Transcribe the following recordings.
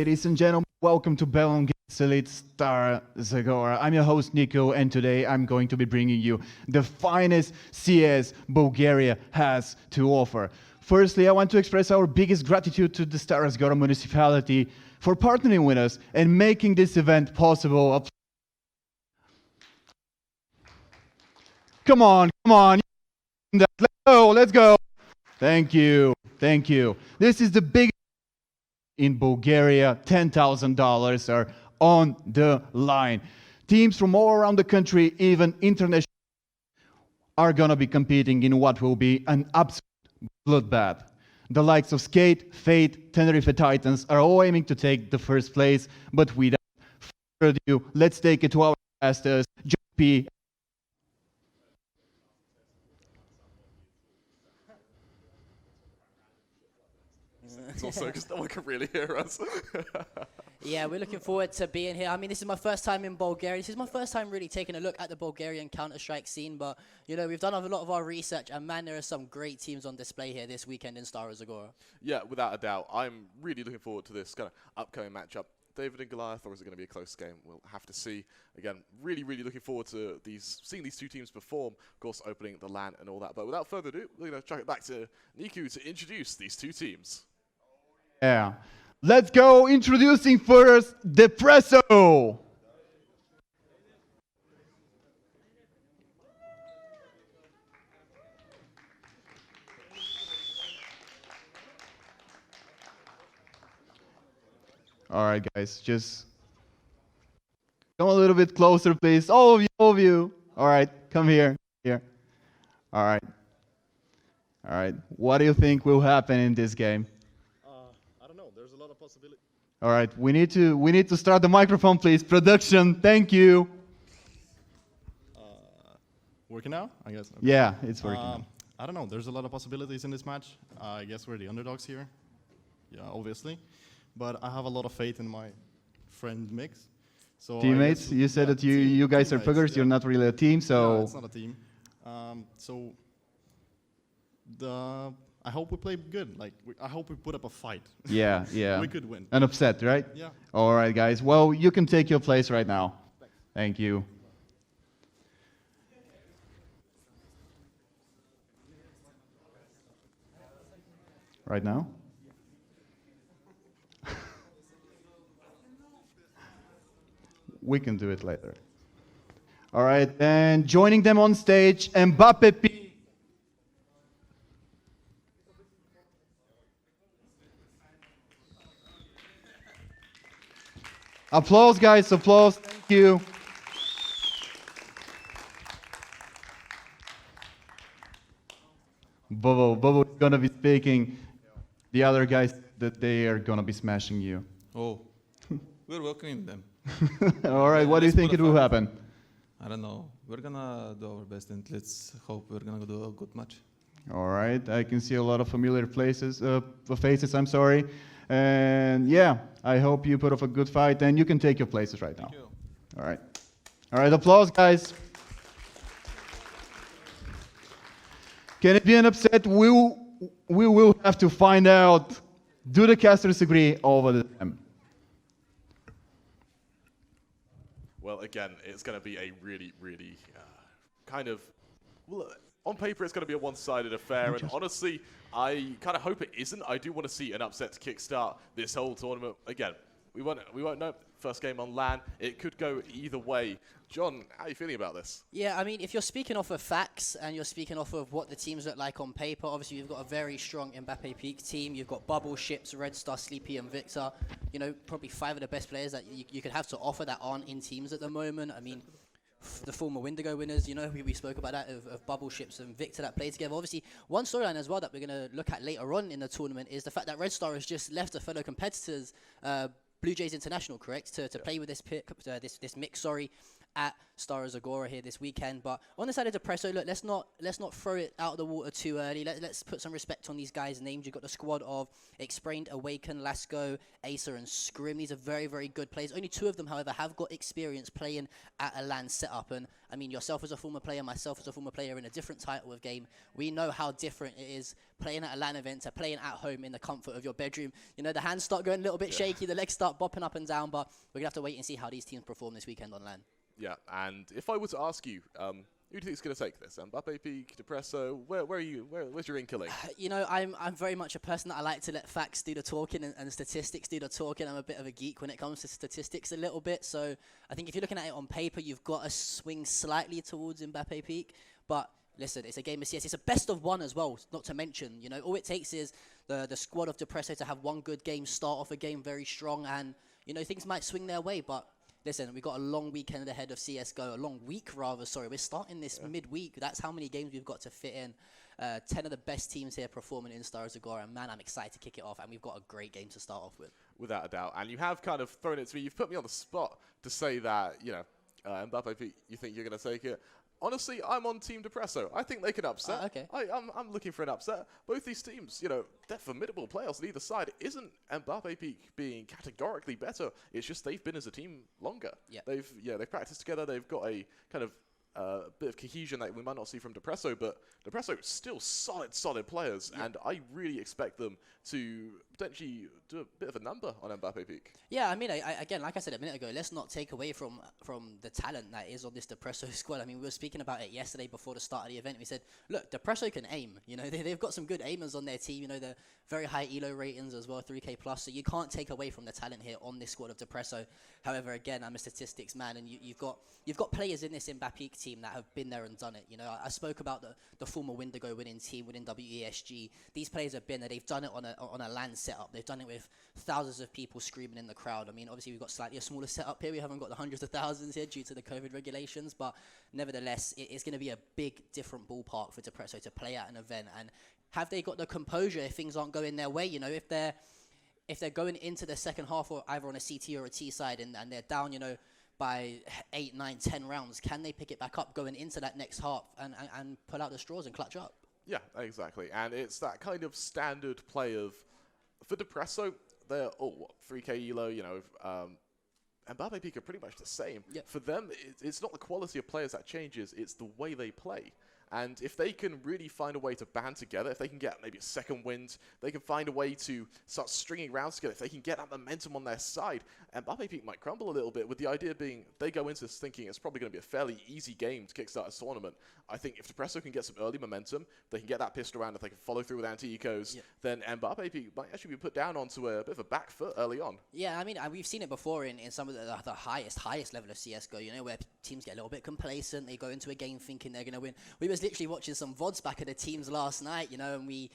Ladies and gentlemen, welcome to BGE Stara Zagora. I'm your host Nico, and today I'm going to be bringing you the finest CS Bulgaria has to offer. Firstly, I want to express our biggest gratitude to the Stara Zagora municipality for partnering with us and making this event possible. Come on. Let's go. Thank you. This is the biggest in Bulgaria. $10,000 are on the line. Teams from all around the country, even international, are going to be competing in what will be an absolute bloodbath. The likes of Skade, Fate, Tenerife Titans are all aiming to take the first place, but without further ado, let's take it to our masters, JP. It's also because no one can really hear us. Yeah, we're looking forward to being here. I mean, this is my first time in Bulgaria. This is my first time really taking a look at the Bulgarian Counter-Strike scene. But, you know, we've done a lot of our research. And, man, there are some great teams on display here this weekend in Stara Zagora. Yeah, without a doubt. I'm really looking forward to this kind of upcoming matchup. David and Goliath, or is it going to be a close game? We'll have to see. Again, really looking forward to seeing these two teams perform. Of course, opening the LAN and all that. But without further ado, we're going to chuck it back to Niku to introduce these two teams. Yeah. Let's go. Introducing first, Depreso. All right, guys, just come a little bit closer, please. All of you. All right, come here. All right. What do you think will happen in this game? There's a lot of possibility. All right, we need to start the microphone, please. Production, thank you. Working now, I guess. Okay. Yeah, it's working. I don't know. There's a lot of possibilities in this match. I guess we're the underdogs here. Yeah, obviously. But I have a lot of faith in my friend Mix. So Teammates, you said that you guys are puggers. Yeah. You're not really a team, so. No, it's not a team. I hope we play good. I hope we put up a fight. Yeah. We could win. An upset, right? Yeah. All right, guys. Well, you can take your place right now. Thanks. Thank you. Right now? We can do it later. All right, and joining them on stage, MBAPEEK. Applause, guys, applause. Thank you. Bobo is going to be speaking. The other guys, that they are going to be smashing you. Oh, we're welcoming them. All right, what do you think it will happen? I don't know. We're going to do our best, and let's hope we're going to do a good match. All right, I can see a lot of familiar faces, I'm sorry. And yeah, I hope you put up a good fight, and you can take your places right now. Thank you. All right, applause, guys. Can it be an upset? We will have to find out. Do the casters agree over the time? Well, again, it's going to be a really kind of... Well, on paper, it's going to be a one-sided affair, and honestly, I kind of hope it isn't. I do want to see an upset to kickstart this whole tournament. Again, we won't know. First game on LAN, it could go either way. John, how are you feeling about this? Yeah, I mean, if you're speaking off of facts and you're speaking off of what the teams look like on paper, obviously you've got a very strong MBAPEEK team. You've got Bubble, Ships, Red Star, Sleepy, and Victor. You know, probably 5 of the best players that you could have to offer that aren't in teams at the moment. I mean, the former Windigo winners, you know, we spoke about that, of Bubble, Ships, and Victor that play together. Obviously, one storyline as well that we're going to look at later on in the tournament is the fact that Red Star has just left a fellow competitors, Bluejays International, correct, to play with this pick, this mix, sorry. at Stara Zagora here this weekend. But on the side of Depreso, look, let's not throw it out of the water too early. Let's put some respect on these guys' names. You've got the squad of Explained, Awaken, Lasco, Acer, and Scrim. These are very, very good players. Only 2 of them, however, have got experience playing at a LAN setup. And I mean, yourself as a former player, myself as a former player in a different title of game, we know how different it is playing at a LAN event to playing at home in the comfort of your bedroom. You know, the hands start going a little bit shaky, the legs start bopping up and down, but we're going to have to wait and see how these teams perform this weekend on LAN. Yeah, and if I were to ask you, who do you think is going to take this? MBAPEEK, Depreso, where are you? Where's your inkling? You know, I'm very much a person that I like to let facts do the talking and statistics do the talking. I'm a bit of a geek when it comes to statistics a little bit. So I think if you're looking at it on paper, you've got to swing slightly towards MBAPEEK. But listen, it's a game of CS. It's a best of 1 as well, not to mention. You know, all it takes is the squad of Depreso to have one good game, start off a game very strong, and, you know, things might swing their way. But listen, we've got a long weekend ahead of CSGO, a long week rather, sorry. We're starting this midweek. That's how many games we've got to fit in. 10 of the best teams here performing in Stara Zagora, and man, I'm excited to kick it off, and we've got a great game to start off with. Without a doubt. And you have kind of thrown it to me. You've put me on the spot to say that, you know, MBAPEEK, you think you're going to take it. Honestly, I'm on Team Depreso. I think they could upset. Okay. I'm looking for an upset. Both these teams, you know, they're formidable players on either side. It isn't MBAPEEK being categorically better. It's just they've been as a team longer. Yep. They've practiced together. They've got a kind of bit of cohesion that we might not see from Depreso, but Depreso still solid players, and I really expect them to potentially do a bit of a number on MBAPEEK. Yeah, I mean, again, like I said a minute ago, let's not take away from the talent that is on this Depreso squad. I mean, we were speaking about it yesterday before the start of the event. We said, look, Depreso can aim. You know, they've got some good aimers on their team. You know, they're very high elo ratings as well, 3K plus. So you can't take away from the talent here on this squad of Depreso. However, again, I'm a statistics man, and you've got players in this MBAPEEK team that have been there and done it. You know, I spoke about the former Windigo winning team within WESG. These players have been there. They've done it on a LAN setup. They've done it with thousands of people screaming in the crowd. I mean, obviously we've got slightly a smaller setup here. We haven't got the hundreds of thousands here due to the COVID regulations, but nevertheless, it's going to be a big different ballpark for Depreso to play at an event. And have they got the composure if things aren't going their way? You know, if they're going into the second half or either on a CT or a T side and they're down, you know, by 8, 9, 10 rounds, can they pick it back up going into that next half and pull out the straws and clutch up? Yeah, exactly. And it's that kind of standard play of, for Depreso, they're, 3K elo, you know, and MBAPEEK are pretty much the same. Yep. For them, it's not the quality of players that changes, it's the way they play. And if they can really find a way to band together, if they can get maybe a second wind, they can find a way to start stringing rounds together, if they can get that momentum on their side, and MBAPEEK might crumble a little bit, with the idea being they go into this thinking it's probably going to be a fairly easy game to kickstart a tournament. I think if Depreso can get some early momentum, they can get that pistol round, if they can follow through with anti-ecos, then MBAPEEK might actually be put down onto a bit of a back foot early on. Yeah, I mean, we've seen it before in some of the highest level of CSGO, you know, where teams get a little bit complacent, they go into a game thinking they're going to win. We was literally watching some VODs back of the teams last night, you know, and we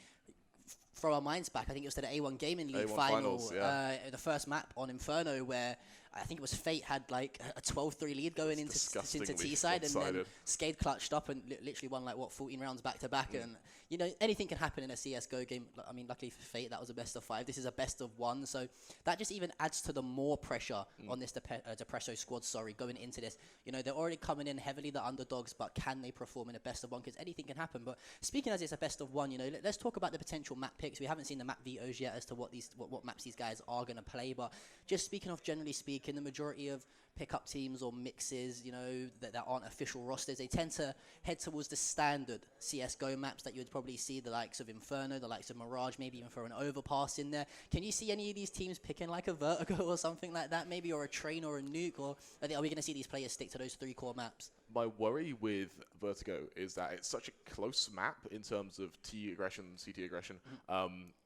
throw our minds back. I think it was to the A1 Gaming League final, the first map on Inferno, where I think it was Fate had like a 12-3 lead going into T-side, and then Skade clutched up and literally won like, 14 rounds back-to-back. And, you know, anything can happen in a CSGO game. I mean, luckily for Fate, that was a best of 5. This is a best of 1. So that just even adds to the more pressure on this Depreso squad, going into this. You know, they're already coming in heavily, the underdogs, but can they perform in a best of 1? Because anything can happen. But speaking as it's a best of 1, you know, let's talk about the potential map picks. We haven't seen the map vetoes yet as to what maps these guys are going to play. But just speaking of generally speaking, the majority of pickup teams or mixes, you know, that aren't official rosters, they tend to head towards the standard CSGO maps that you would probably see, the likes of Inferno, the likes of Mirage, maybe even throw an Overpass in there. Can you see any of these teams picking like a Vertigo or something like that, maybe, or a Train or a Nuke, or are we going to see these players stick to those 3 core maps? My worry with Vertigo is that it's such a close map in terms of T aggression, CT aggression.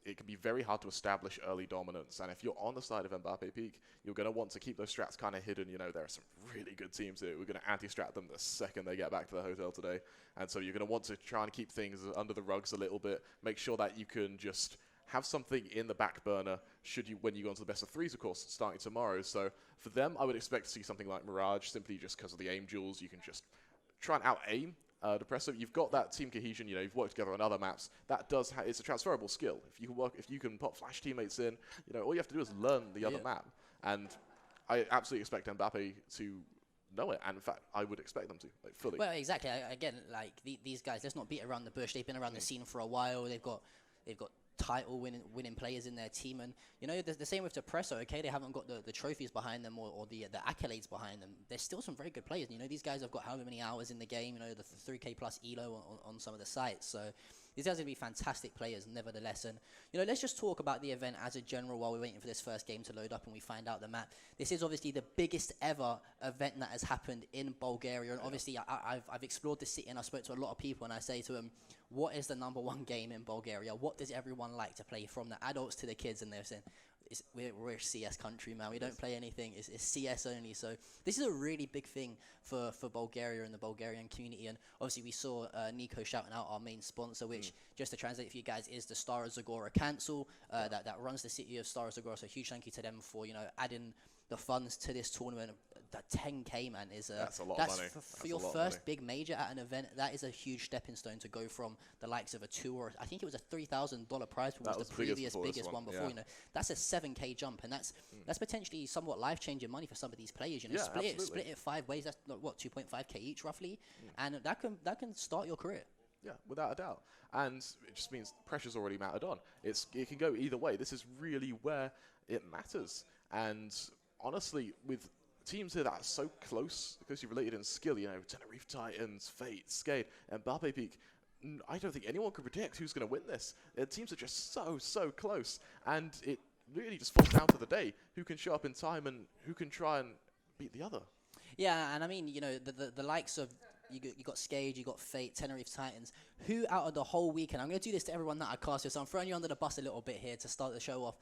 It can be very hard to establish early dominance. And if you're on the side of MBAPEEK, you're going to want to keep those strats kind of hidden. You know, there are some really good teams here. We're going to anti-strat them the second they get back to the hotel today. And so you're going to want to try and keep things under the rugs a little bit. Make sure that you can just have something in the back burner when you go into the best of 3s, of course, starting tomorrow. So for them, I would expect to see something like Mirage, simply just because of the aim duels. You can just try and out-aim Depreso. You've got that team cohesion, you know, you've worked together on other maps. That does, it's a transferable skill. If you can pop flash teammates in, you know, all you have to do is learn the other map. And I absolutely expect Mbappe to know it. And in fact, I would expect them to, like, fully. Well, exactly. Again, like these guys, let's not beat around the bush. They've been around the scene for a while. They've got title winning players in their team, and you know the same with Depreso. Okay, they haven't got the trophies behind them or the accolades behind them. There's still some very good players. You know, these guys have got however many hours in the game. You know, the 3K plus elo on some of the sites. So these guys are going to be fantastic players, nevertheless. And you know, let's just talk about the event as a general while we're waiting for this first game to load up and we find out the map. This is obviously the biggest ever event that has happened in Bulgaria, and obviously I've explored the city and I spoke to a lot of people, and I say to them, what is the #1 game in Bulgaria? What does everyone like to play, from the adults to the kids? And they're saying, we're a CS country, man. We don't play anything. It's CS only. So this is a really big thing for Bulgaria and the Bulgarian community. And obviously we saw Nico shouting out our main sponsor, which, just to translate for you guys, is the Stara Zagora Council that runs the city of Stara Zagora. So huge thank you to them for, you know, adding the funds to this tournament. That 10K, man, is that's a lot of money. For your first big major at an event. That is a huge stepping stone to go from the likes of a 2 or I think it was a $3,000 prize pool, was the previous biggest one before. You know, that's a 7K jump, and that's potentially somewhat life-changing money for some of these players. You know, split it 5 ways. That's what, 2.5K each roughly, and that can start your career. Yeah, without a doubt. And it just means pressure's already mattered on. It can go either way. This is really where it matters. And honestly, with teams here that are so close, because you're related in skill, you know, Tenerife Titans, Fate, Skade, and MBAPEEK, I don't think anyone can predict who's going to win this. The teams are just so close. And it really just falls down to the day. Who can show up in time and who can try and beat the other. Yeah, and I mean, you know, the likes of, you got Skade, you got Fate, Tenerife Titans. Who out of the whole weekend, I'm going to do this to everyone that I cast with, so I'm throwing you under the bus a little bit here to start the show off.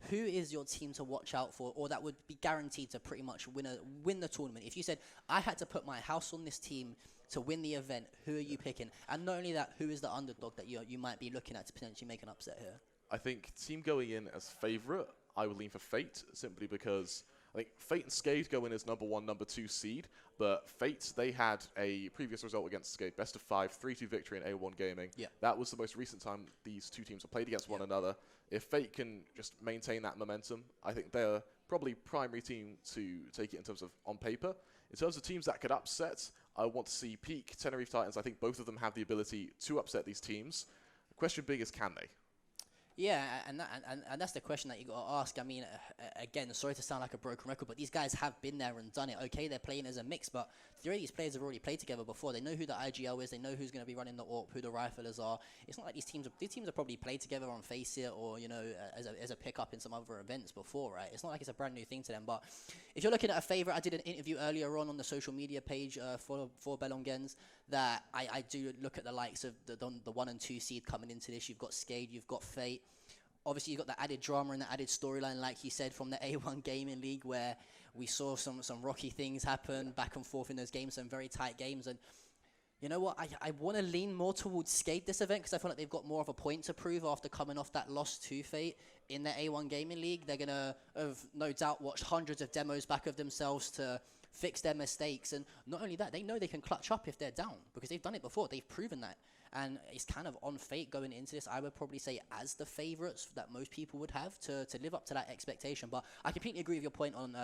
Who is your team to watch out for, or that would be guaranteed to pretty much win the tournament? If you said, I had to put my house on this team to win the event, who are you picking? And not only that, who is the underdog that you might be looking at to potentially make an upset here? I think team going in as favourite, I would lean for Fate, simply because I think Fate and Skade go in as #1, #2 seed, but Fate, they had a previous result against Skade, best of 5, 3-2 victory in A1 Gaming. Yeah. That was the most recent time these two teams have played against one another. If Fate can just maintain that momentum, I think they're probably primary team to take it in terms of on paper. In terms of teams that could upset, I want to see Peak, Tenerife Titans. I think both of them have the ability to upset these teams. The question being is, can they? Yeah, and that's the question that you got to ask. I mean, again, sorry to sound like a broken record, but these guys have been there and done it. Okay, they're playing as a mix, but 3 of these players have already played together before. They know who the IGL is. They know who's going to be running the AWP, who the riflers are. It's not like these teams have probably played together on Face It or, you know, as a pickup in some other events before, right? It's not like it's a brand new thing to them. But if you're looking at a favorite, I did an interview earlier on the social media page for Belongens that I do look at the likes of the 1 and 2 seed coming into this. You've got Skade, you've got Fate. Obviously, you've got the added drama and the added storyline, like you said, from the A1 Gaming League, where we saw some rocky things happen back and forth in those games, some very tight games. And you know what? I want to lean more towards Skade this event, because I feel like they've got more of a point to prove after coming off that loss to Fate in the A1 Gaming League. They're going to have no doubt watched hundreds of demos back of themselves to fix their mistakes. And not only that, they know they can clutch up if they're down, because they've done it before. They've proven that. And it's kind of on Fate going into this. I would probably say as the favourites that most people would have to live up to that expectation. But I completely agree with your point on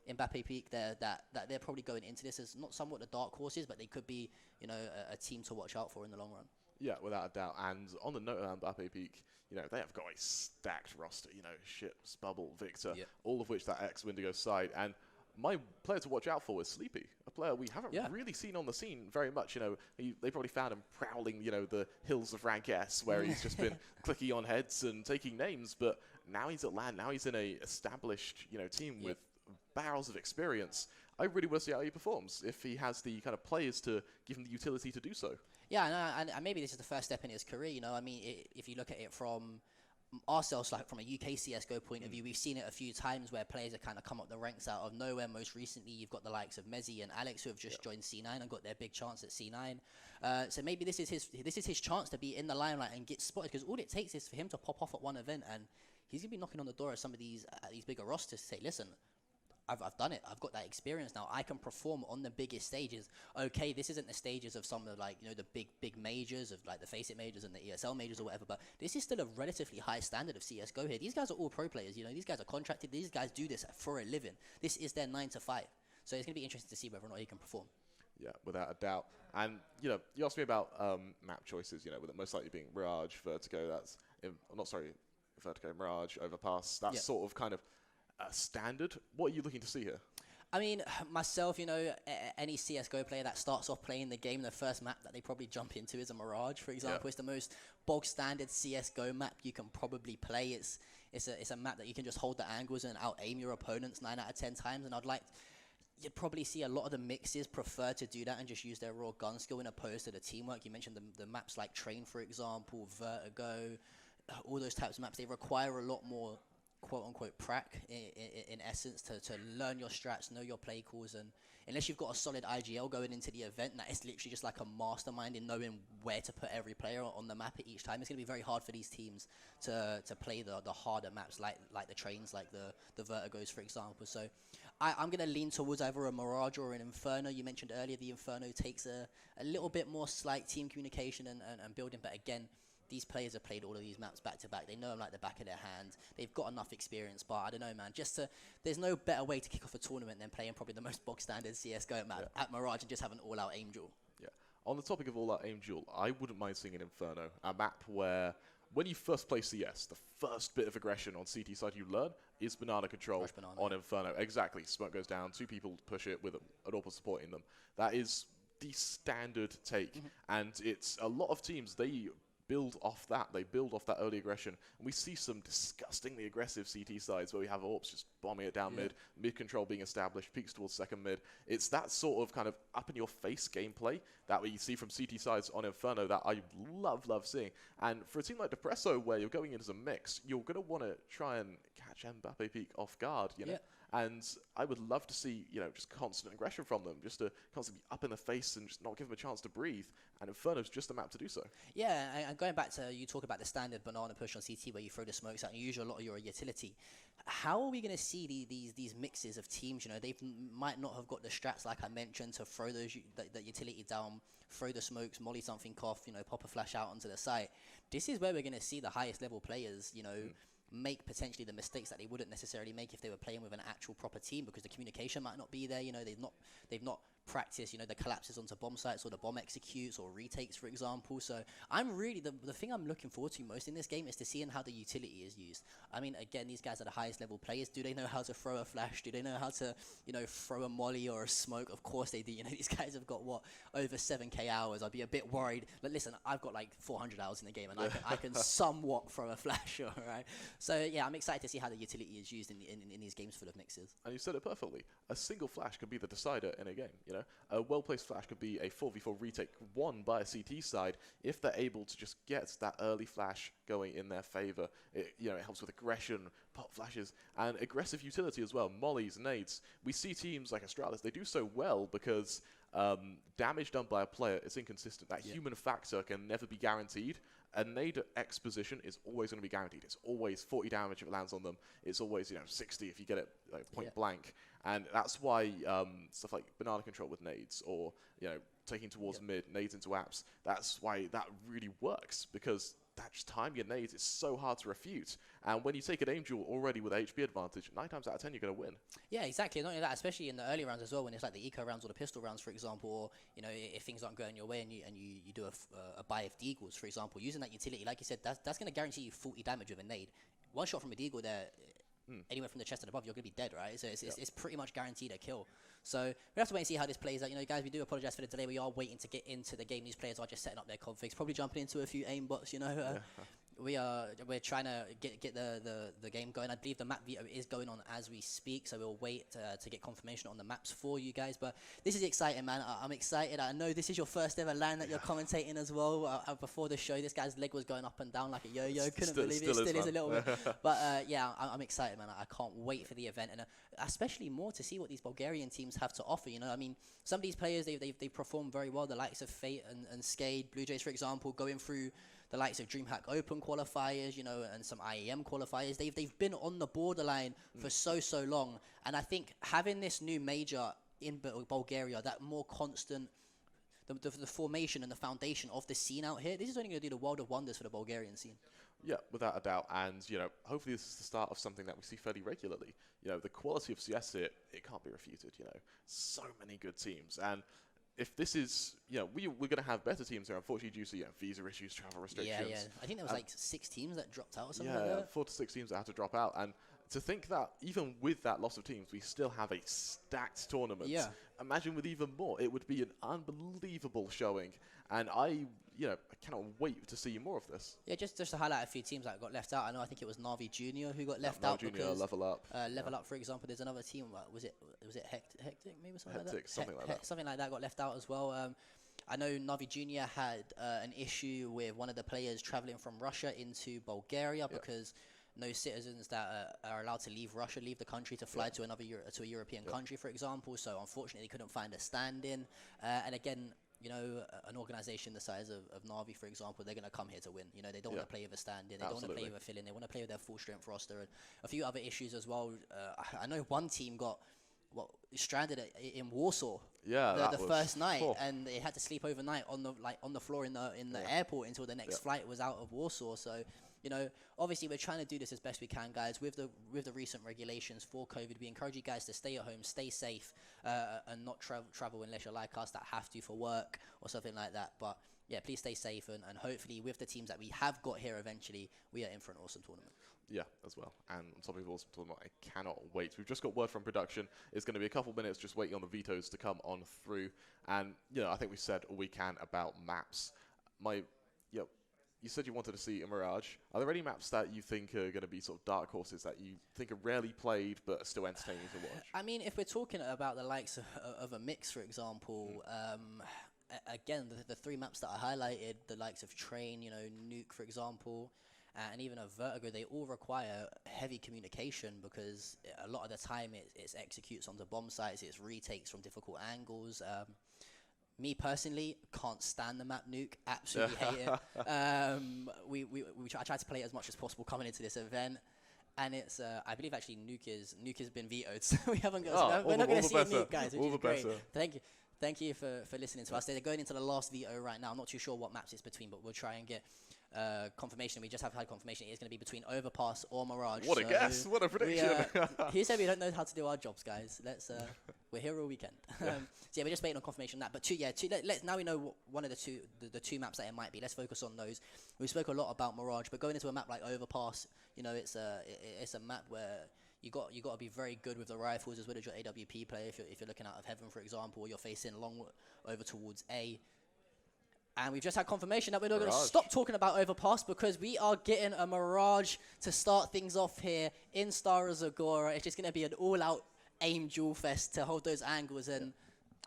MBAPEEK there, that they're probably going into this as not somewhat the dark horses, but they could be, you know, a team to watch out for in the long run. Yeah, without a doubt. And on the note of MBAPEEK, you know, they have got a stacked roster. You know, Ships, Bubble, Victor, all of which that ex-Wendigo side. And my player to watch out for is Sleepy, a player we haven't really seen on the scene very much. You know, they probably found him prowling, you know, the hills of Rank S, where he's just been clicking on heads and taking names. But now he's at LAN. Now he's in a established, you know, team with barrels of experience. I really want to see how he performs, if he has the kind of players to give him the utility to do so. Yeah, and maybe this is the first step in his career. You know, I mean, if you look at it from ourselves, like from a UK CSGO point of view, we've seen it a few times where players have kind of come up the ranks out of nowhere. Most recently, you've got the likes of Mezzy and Alex, who have just joined C9 and got their big chance at C9. So maybe this is his chance to be in the limelight and get spotted, because all it takes is for him to pop off at one event, and he's gonna be knocking on the door of some of these bigger rosters to say, listen, I've done it. I've got that experience now. I can perform on the biggest stages. Okay, this isn't the stages of some of, like, you know, the big majors of, like, the Face It majors and the ESL majors or whatever, but this is still a relatively high standard of CSGO here. These guys are all pro players, you know. These guys are contracted. These guys do this for a living. This is their 9 to 5. So it's going to be interesting to see whether or not he can perform. Yeah, without a doubt. And, you asked me about map choices, with it most likely being Mirage, Vertigo, Vertigo, Mirage, Overpass. That's sort of kind of standard. What are you looking to see here? I mean, myself, any CSGO player that starts off playing the game, the first map that they probably jump into is a Mirage, for example. It's the most bog standard CSGO map you can probably play. It's a map that you can just hold the angles and out-aim your opponents 9 out of 10 times. And you'd probably see a lot of the mixes prefer to do that and just use their raw gun skill in opposed to the teamwork. You mentioned the maps like Train, for example, Vertigo, all those types of maps. They require a lot more quote-unquote prac in essence to learn your strats, know your play calls, and unless you've got a solid IGL going into the event, that is literally just like a mastermind in knowing where to put every player on the map at each time. It's going to be very hard for these teams to play the harder maps like the Trains, like the Vertigos, for example. So I'm going to lean towards either a Mirage or an Inferno. You mentioned earlier the Inferno takes a little bit more slight team communication and building, but again, these players have played all of these maps back to back. They know them like the back of their hand. They've got enough experience, but I don't know, man. There's no better way to kick off a tournament than playing probably the most bog standard CSGO map at Mirage and just have an all-out aim duel. Yeah. On the topic of all-out aim duel, I wouldn't mind seeing an Inferno, a map where when you first play CS, the first bit of aggression on CT side you learn is banana control on Inferno. Exactly. Smoke goes down, 2 people push it with an AWP supporting them. That is the standard take, and it's a lot of teams, they build off that. They build off that early aggression. And we see some disgustingly aggressive CT sides where we have AWPs just bombing it down mid control being established, peaks towards second mid. It's that sort of kind of up-in-your-face gameplay that we see from CT sides on Inferno that I love seeing. And for a team like Depreso, where you're going in as a mix, you're going to want to try and catch MBAPEEK off guard, you know? And I would love to see, just constant aggression from them, just to constantly be up in the face and just not give them a chance to breathe. And Inferno's just the map to do so. Yeah, and going back to, you talk about the standard banana push on CT where you throw the smokes out and you use a lot of your utility. How are we going to see these mixes of teams? They might not have got the strats, like I mentioned, to throw the utility down, throw the smokes, molly something off, pop a flash out onto the site. This is where we're going to see the highest level players, make potentially the mistakes that they wouldn't necessarily make if they were playing with an actual proper team, because the communication might not be there. They've not practiced, the collapses onto bomb sites or the bomb executes or retakes, for example. So I'm really, the thing I'm looking forward to most in this game is to seeing how the utility is used. I mean, again, these guys are the highest level players. Do they know how to throw a flash? Do they know how to, throw a molly or a smoke? Of course they do. These guys have got, over 7K hours. I'd be a bit worried. But listen, I've got like 400 hours in the game and I can somewhat throw a flash, all right? So yeah, I'm excited to see how the utility is used in these games full of mixes. And you said it perfectly. A single flash could be the decider in a game, A well-placed flash could be a 4v4 retake won by a CT side if they're able to just get that early flash going in their favor. It helps with aggression, pop flashes, and aggressive utility as well. Mollies, nades. We see teams like Astralis, they do so well because damage done by a player is inconsistent. That human factor can never be guaranteed. A nade exposition is always going to be guaranteed. It's always 40 damage if it lands on them. It's always 60 if you get it point blank. And that's why stuff like banana control with nades or taking towards mid, nades into apps, that's why that really works, because that just time your nades is so hard to refute. And when you take an aim duel already with HP advantage, 9 times out of 10 you're going to win. Yeah, exactly. Not only that, especially in the early rounds as well, when it's like the eco rounds or the pistol rounds, for example, or if things aren't going your way and you do a buy of deagles, for example, using that utility, like you said, that's going to guarantee you 40 damage with a nade. One shot from a deagle there, anywhere from the chest and above, you're going to be dead, right? So it's pretty much guaranteed a kill. So we have to wait and see how this plays out. Guys, we do apologize for the delay. We are waiting to get into the game. These players are just setting up their configs, probably jumping into a few aimbots, We're trying to get the game going. I believe the map veto is going on as we speak, so we'll wait to get confirmation on the maps for you guys. But this is exciting, man. I'm excited. I know this is your first ever LAN that you're commentating as well. Before the show, this guy's leg was going up and down like a yo-yo. Couldn't believe it. Still is a little bit. But yeah, I'm excited, man. I can't wait for the event, and especially more to see what these Bulgarian teams have to offer. I mean, some of these players they perform very well. The likes of Fate and Skade, Bluejays, for example, going through the likes of DreamHack Open qualifiers, and some IEM qualifiers. They've been on the borderline for so long. And I think having this new major in Bulgaria, that more constant, the formation and the foundation of the scene out here, this is only going to do the world of wonders for the Bulgarian scene. Yeah, without a doubt. And, hopefully this is the start of something that we see fairly regularly. The quality of CS here, it can't be refuted, So many good teams. And if this is, we're going to have better teams here, unfortunately, due to, visa issues, travel restrictions. Yeah. I think there was like 6 teams that dropped out or something Yeah, like that. 4 to 6 teams that had to drop out. And to think that even with that loss of teams, we still have a stacked tournament. Yeah. Imagine with even more. It would be an unbelievable showing. And I cannot wait to see more of this. Yeah, just to highlight a few teams that got left out. I think it was Navi Junior who got left Navi out Junior, because Level Up. Level Up, for example. There's another team. Was it Hectic maybe something like that? Something like that. Something like that got left out as well. I know Navi Junior had an issue with one of the players traveling from Russia into Bulgaria because no citizens that are allowed to leave Russia leave the country to fly to another to a European country, for example. So unfortunately, they couldn't find a stand-in. And again, an organization the size of Navi, for example, they're going to come here to win. They don't want to play with a stand-in. They don't want to play with a fill-in. They want to play with their full strength roster. And a few other issues as well. I know one team got stranded in Warsaw. Yeah, the first night, and they had to sleep overnight on the floor in the airport until the next flight was out of Warsaw. So, obviously we're trying to do this as best we can, guys. With the recent regulations for COVID, we encourage you guys to stay at home, stay safe, and not travel unless you're like us that have to for work or something like that. But yeah, please stay safe, and hopefully with the teams that we have got here, eventually we are in for an awesome tournament. Yeah, as well. And on top of awesome tournament, I cannot wait. We've just got word from production. It's going to be a couple minutes just waiting on the vetoes to come on through. And, I think we said all we can about maps. You said you wanted to see a Mirage. Are there any maps that you think are going to be sort of dark horses that you think are rarely played but are still entertaining to watch? I mean, if we're talking about the likes of a mix, for example, again, the 3 maps that I highlighted, the likes of Train, Nuke, for example, and even a Vertigo, they all require heavy communication because a lot of the time it's executes onto bomb sites, it's retakes from difficult angles. Me personally, can't stand the map Nuke, absolutely hate it. I tried to play it as much as possible coming into this event. And it's, I believe actually Nuke has been vetoed, so we haven't got. We're not going to see a Nuke, guys, which is great. Thank you for listening to us. They're going into the last veto right now. I'm not too sure what maps it's between, but we'll try and get confirmation. We just have had confirmation. It is going to be between Overpass or Mirage. What a guess! What a prediction! He said we don't know how to do our jobs, guys. We're here all weekend. So yeah, we're just waiting on confirmation on that. But now we know one of the two maps that it might be. Let's focus on those. We spoke a lot about Mirage, but going into a map like Overpass, it's a map where you got to be very good with the rifles as well as your AWP player. If you're looking out of Heaven, for example, or you're facing long over towards A. And we've just had confirmation that we're not going to stop talking about Overpass because we are getting a Mirage to start things off here in Stara Zagora. It's just going to be an all-out aim duel fest to hold those angles, and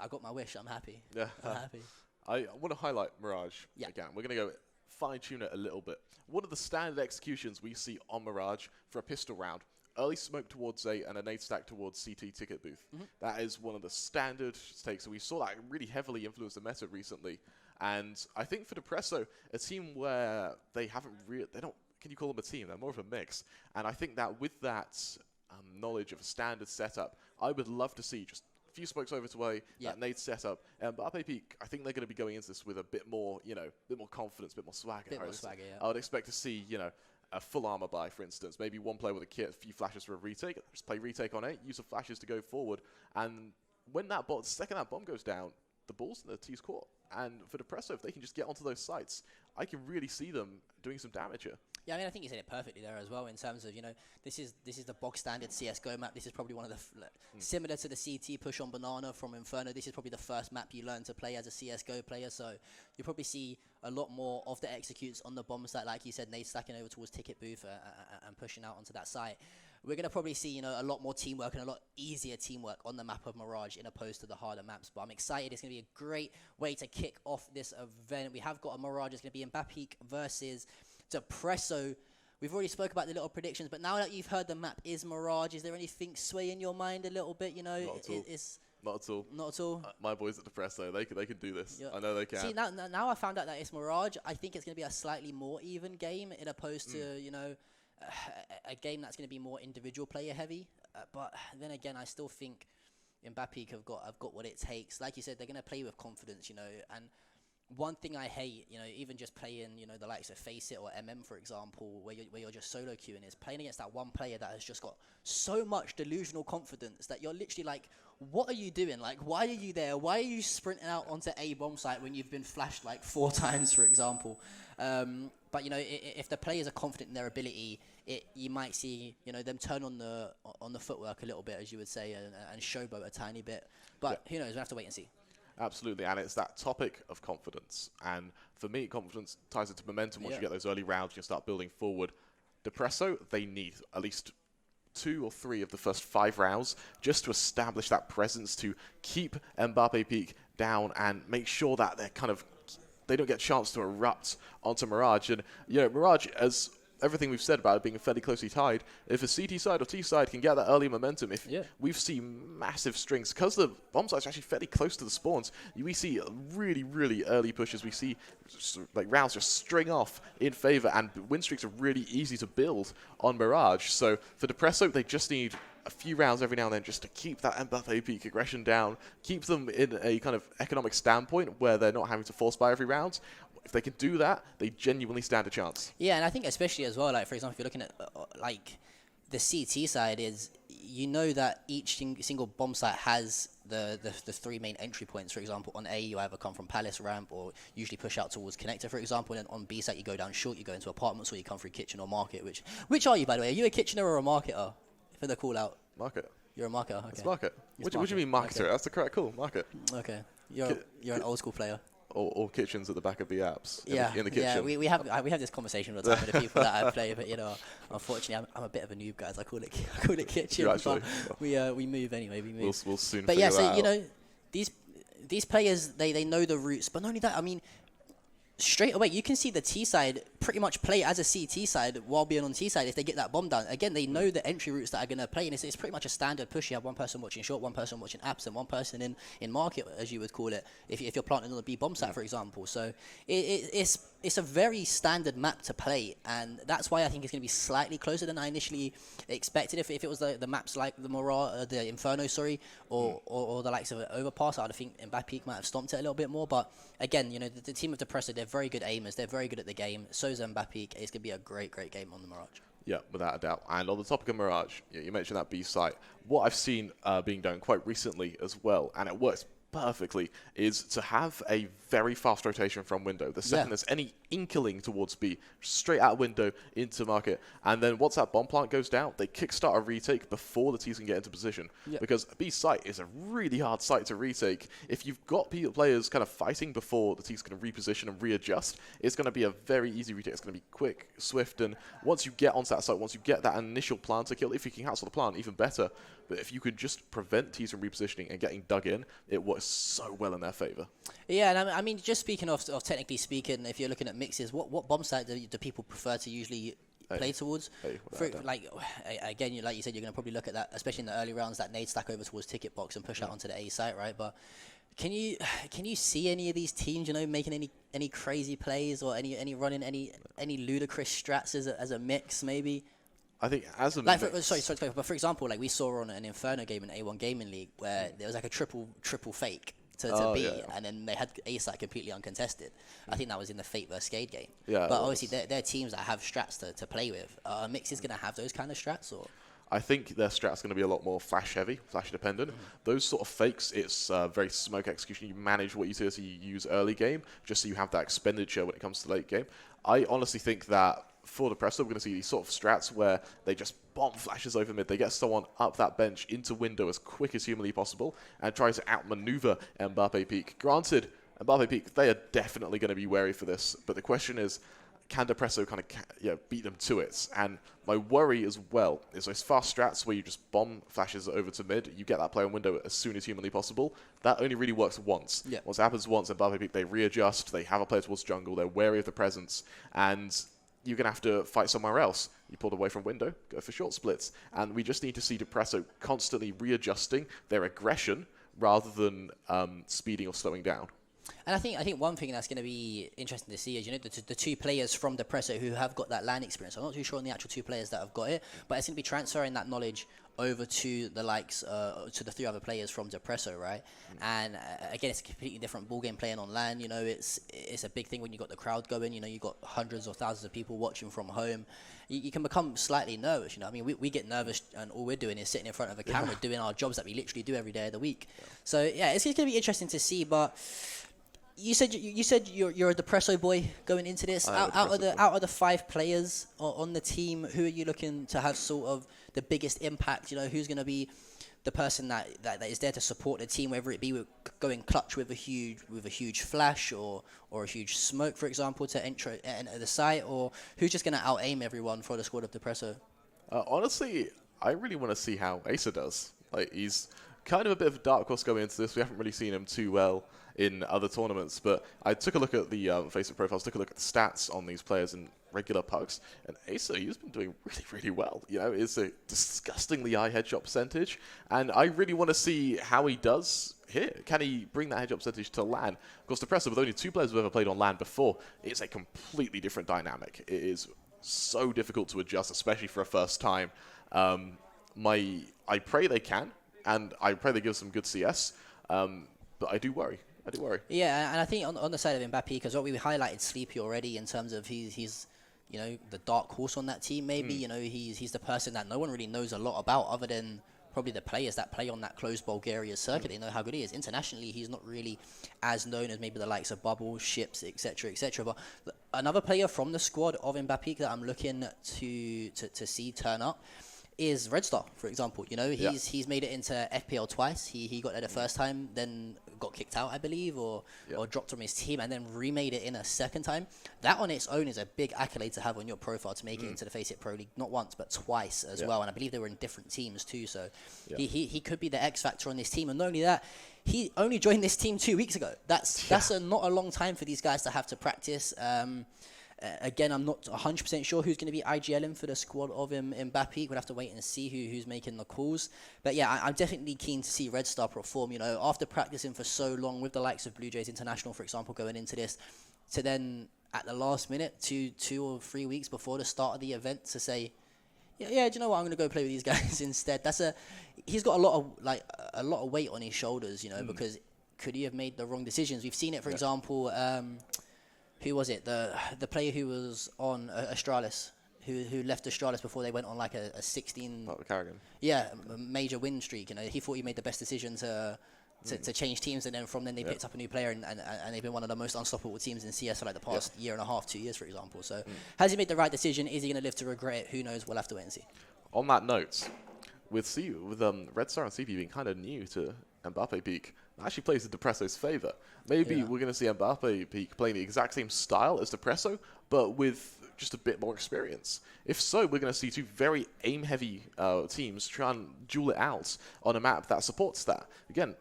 I got my wish. I'm happy. Yeah, I'm happy. I want to highlight Mirage again. We're going to go fine-tune it a little bit. One of the standard executions we see on Mirage for a pistol round. Early smoke towards A and a nade stack towards CT ticket booth. That is one of the standard stakes. So we saw that really heavily influence the meta recently. And I think for Depreso, a team where they don't, can you call them a team? They're more of a mix. And I think that with that knowledge of a standard setup, I would love to see just a few smokes over to A, that nade setup. And MBAPEEK, I think they're going to be going into this with a bit more, bit more confidence, a bit more swagger. I would expect to see, a full armor buy, for instance. Maybe one player with a kit, a few flashes for a retake. Just play retake on it, use the flashes to go forward. And when the second that bomb goes down, the ball's in the T's court. And for Depreso, if they can just get onto those sites, I can really see them doing some damage here. Yeah, I mean, I think you said it perfectly there as well in terms of, this is the bog standard CSGO map. This is probably one of the, similar to the CT push on Banana from Inferno, this is probably the first map you learn to play as a CSGO player. So you'll probably see a lot more of the executes on the bomb site, like you said, nade stacking over towards ticket booth and pushing out onto that site. We're going to probably see, a lot more teamwork and a lot easier teamwork on the map of Mirage in opposed to the harder maps. But I'm excited. It's going to be a great way to kick off this event. We have got a Mirage. It's going to be MBAPEEK versus Depreso. We've already spoke about the little predictions, but now that you've heard the map is Mirage, is there anything sway in your mind a little bit? Not at all. Not at all. Not at all. My boys at Depreso, they can do this. Yeah. I know they can. See, now I found out that it's Mirage. I think it's going to be a slightly more even game in opposed to, a game that's going to be more individual player heavy. But then again, I still think MBAPEEK have got what it takes. Like you said, they're going to play with confidence, and one thing I hate, even just playing, the likes of Face It or for example, where you're just solo queuing, is playing against that one player that has just got so much delusional confidence that you're literally like, what are you doing? Like, why are you there? Why are you sprinting out onto A bomb site when you've been flashed like 4 times, for example? But if the players are confident in their ability, you might see them turn on the footwork a little bit, as you would say, and showboat a tiny bit. But who knows? We'll have to wait and see. Absolutely, and it's that topic of confidence. And for me, confidence ties into momentum. Once you get those early rounds, you start building forward. Depreso, they need at least 2 or 3 of the first 5 rounds just to establish that presence, to keep MBAPEEK down and make sure that they don't get a chance to erupt onto Mirage. And Mirage, as everything we've said about it being fairly closely tied, if a CT side or T side can get that early momentum, we've seen massive strings, because the bomb sites are actually fairly close to the spawns, we see really, really early pushes. We see like rounds just string off in favor, and win streaks are really easy to build on Mirage. So for Depreso, they just need a few rounds every now and then just to keep that MBAPEEK aggression down, keep them in a kind of economic standpoint where they're not having to force buy every round. If they can do that, they genuinely stand a chance. Yeah, and I think especially as well, like, for example, if you're looking at, like, the CT side is, that each single bomb site has the 3 main entry points. For example, on A, you either come from Palace ramp or usually push out towards Connector, for example, and on B site, you go down short, you go into apartments, or you come through kitchen or market. Which are you, by the way? Are you a kitchener or a marketer? For the call out. Market. You're a marketer, okay. It's market. What do you mean marketer? Okay. That's the correct call, market. Okay. You're an old school player. Or kitchens at the back of the apps. In the kitchen. Yeah, we have this conversation all the time with the people that I play, but unfortunately, I'm a bit of a noob, guys. I call it kitchen. Actually, but we move anyway. We move. We'll soon. But yeah, so these players, they know the routes, but not only that. I mean, straight away, you can see the T side pretty much play as a CT side while being on T side if they get that bomb down. Again, they know the entry routes that are going to play, and it's pretty much a standard push. You have one person watching short, one person watching apps, and one person in market, as you would call it, if you're planting on the B bomb site, for example. So it's a very standard map to play, and that's why I think it's going to be slightly closer than I initially expected. If it was the maps like the the Inferno, or the likes of Overpass, I'd think MBAPEEK might have stomped it a little bit more. But again, the team of Depreso, they're very good aimers. They're very good at the game. So is MBAPEEK. It's going to be a great game on the Mirage. Yeah, without a doubt. And on the topic of Mirage, you mentioned that B site. What I've seen being done quite recently as well, and it works perfectly, is to have a very fast rotation from window. The second there's any inkling towards B, straight out window into market. And then once that bomb plant goes down, they kickstart a retake before the T's can get into position. Because B site is a really hard site to retake. If you've got players kind of fighting before the T's can reposition and readjust, it's going to be a very easy retake. It's going to be quick, swift, and once you get onto that site, once you get that initial planter kill, if you can cancel the plant, even better. But if you could just prevent T's from repositioning and getting dug in, it works so well in their favor. Yeah, and I mean, just speaking of technically speaking, if you're looking at mixes, what bomb site do people prefer to usually play towards? Again, like you said, you're going to probably look at that, especially in the early rounds, that nade stack over towards ticket box and push out onto the A site, right? But can you see any of these teams, making any crazy plays or any running any ludicrous strats as a mix, maybe? I think as a but for example, like we saw on an Inferno game in A1 Gaming League where there was like a triple fake to B, and then they had A site completely uncontested. I think that was in the Fate vs Skade game. Yeah, but obviously they're teams that have strats to play with. Mix is going to have those kind of strats, or? I think their strat's going to be a lot more flash heavy, flash dependent. Those sort of fakes, it's very smoke execution. You manage what utility you use early game, just so you have that expenditure when it comes to late game. I honestly think that for Depreso, we're going to see these sort of strats where they just bomb flashes over mid. They get someone up that bench into window as quick as humanly possible and try to outmaneuver MBAPEEK. Granted, MBAPEEK, they are definitely going to be wary for this, but the question is, can Depreso kind of beat them to it? And my worry as well is those fast strats where you just bomb flashes over to mid, you get that player in window as soon as humanly possible. That only really works once. Yeah. Once it happens once, MBAPEEK, they readjust, they have a player towards jungle, they're wary of the presence, and you're going to have to fight somewhere else. You pulled away from window, go for short splits. And we just need to see Depreso constantly readjusting their aggression rather than speeding or slowing down. And I think one thing that's going to be interesting to see is, the 2 players from Depreso who have got that LAN experience. I'm not too sure on the actual 2 players that have got it, but it's going to be transferring that knowledge over to the likes, to the 3 other players from Depreso, right? And again, it's a completely different ball game playing on LAN. You know, it's a big thing when you got the crowd going. You know, you got hundreds or thousands of people watching from home. You can become slightly nervous. You know, I mean, we get nervous, and all we're doing is sitting in front of a camera doing our jobs that we literally do every day of the week. So yeah, it's going to be interesting to see. But you said you're a Depreso boy going into this. Out of the 5 players on the team, who are you looking to have sort of the biggest impact? You know, who's going to be the person that is there to support the team, whether it be with going clutch with a huge flash or a huge smoke, for example, to enter the site, or who's just going to out aim everyone for the squad of Depreso? Honestly, I really want to see how Acer does. Like, he's kind of a bit of a dark horse going into this. We haven't really seen him too well in other tournaments, but I took a look at the Facebook profiles, took a look at the stats on these players in regular pugs, and Acer, he's been doing really, really well. You know, it's a disgustingly high headshot percentage, and I really want to see how he does here. Can he bring that headshot percentage to LAN? Of course, Depreso, with only 2 players who've ever played on LAN before, it's a completely different dynamic. It is so difficult to adjust, especially for a first time. I pray they can, and I pray they give some good CS, but I do worry. Yeah, and I think on the side of MBAPEEK, because what we highlighted Sleepy already in terms of he's you know, the dark horse on that team, maybe. You know, he's the person that no one really knows a lot about other than probably the players that play on that closed Bulgaria circuit. They know how good he is. Internationally, he's not really as known as maybe the likes of Bubble, Ships, etc., etc. But another player from the squad of MBAPEEK that I'm looking to see turn up is Red Star, for example. You know, he's made it into FPL twice. He got there the first time, then got kicked out, I believe, or dropped from his team, and then remade it in a second time. That on its own is a big accolade to have on your profile to make it into the Face It Pro League, not once but twice as well. And I believe they were in different teams too. So he could be the X factor on this team. And not only that, he only joined this team 2 weeks ago. That's not a long time for these guys to have to practice. Again, I'm not 100% sure who's going to be IGLing for the squad of MBAPEEK. We'll have to wait and see who's making the calls. But yeah, I'm definitely keen to see Red Star perform. You know, after practicing for so long with the likes of Bluejays International, for example, going into this, to then at the last minute, two or 3 weeks before the start of the event, to say, yeah, do you know what? I'm going to go play with these guys instead. He's got a lot of weight on his shoulders, you know, because could he have made the wrong decisions? We've seen it, for example. Who was it? The player who was on Astralis, who left Astralis before they went on like a 16. Carrigan. Yeah, a major win streak. You know, he thought he made the best decision to change teams, and then from then they picked up a new player, and they've been one of the most unstoppable teams in CS for like the past year and a half, 2 years, for example. So, has he made the right decision? Is he going to live to regret it? Who knows? We'll have to wait and see. On that note, with Red Star and CP being kind of new to MBAPEEK, actually plays in Depreso's favour. Maybe we're going to see MBAPEEK playing the exact same style as Depreso, but with just a bit more experience. If so, we're going to see 2 very aim-heavy teams try and duel it out on a map that supports that. Again,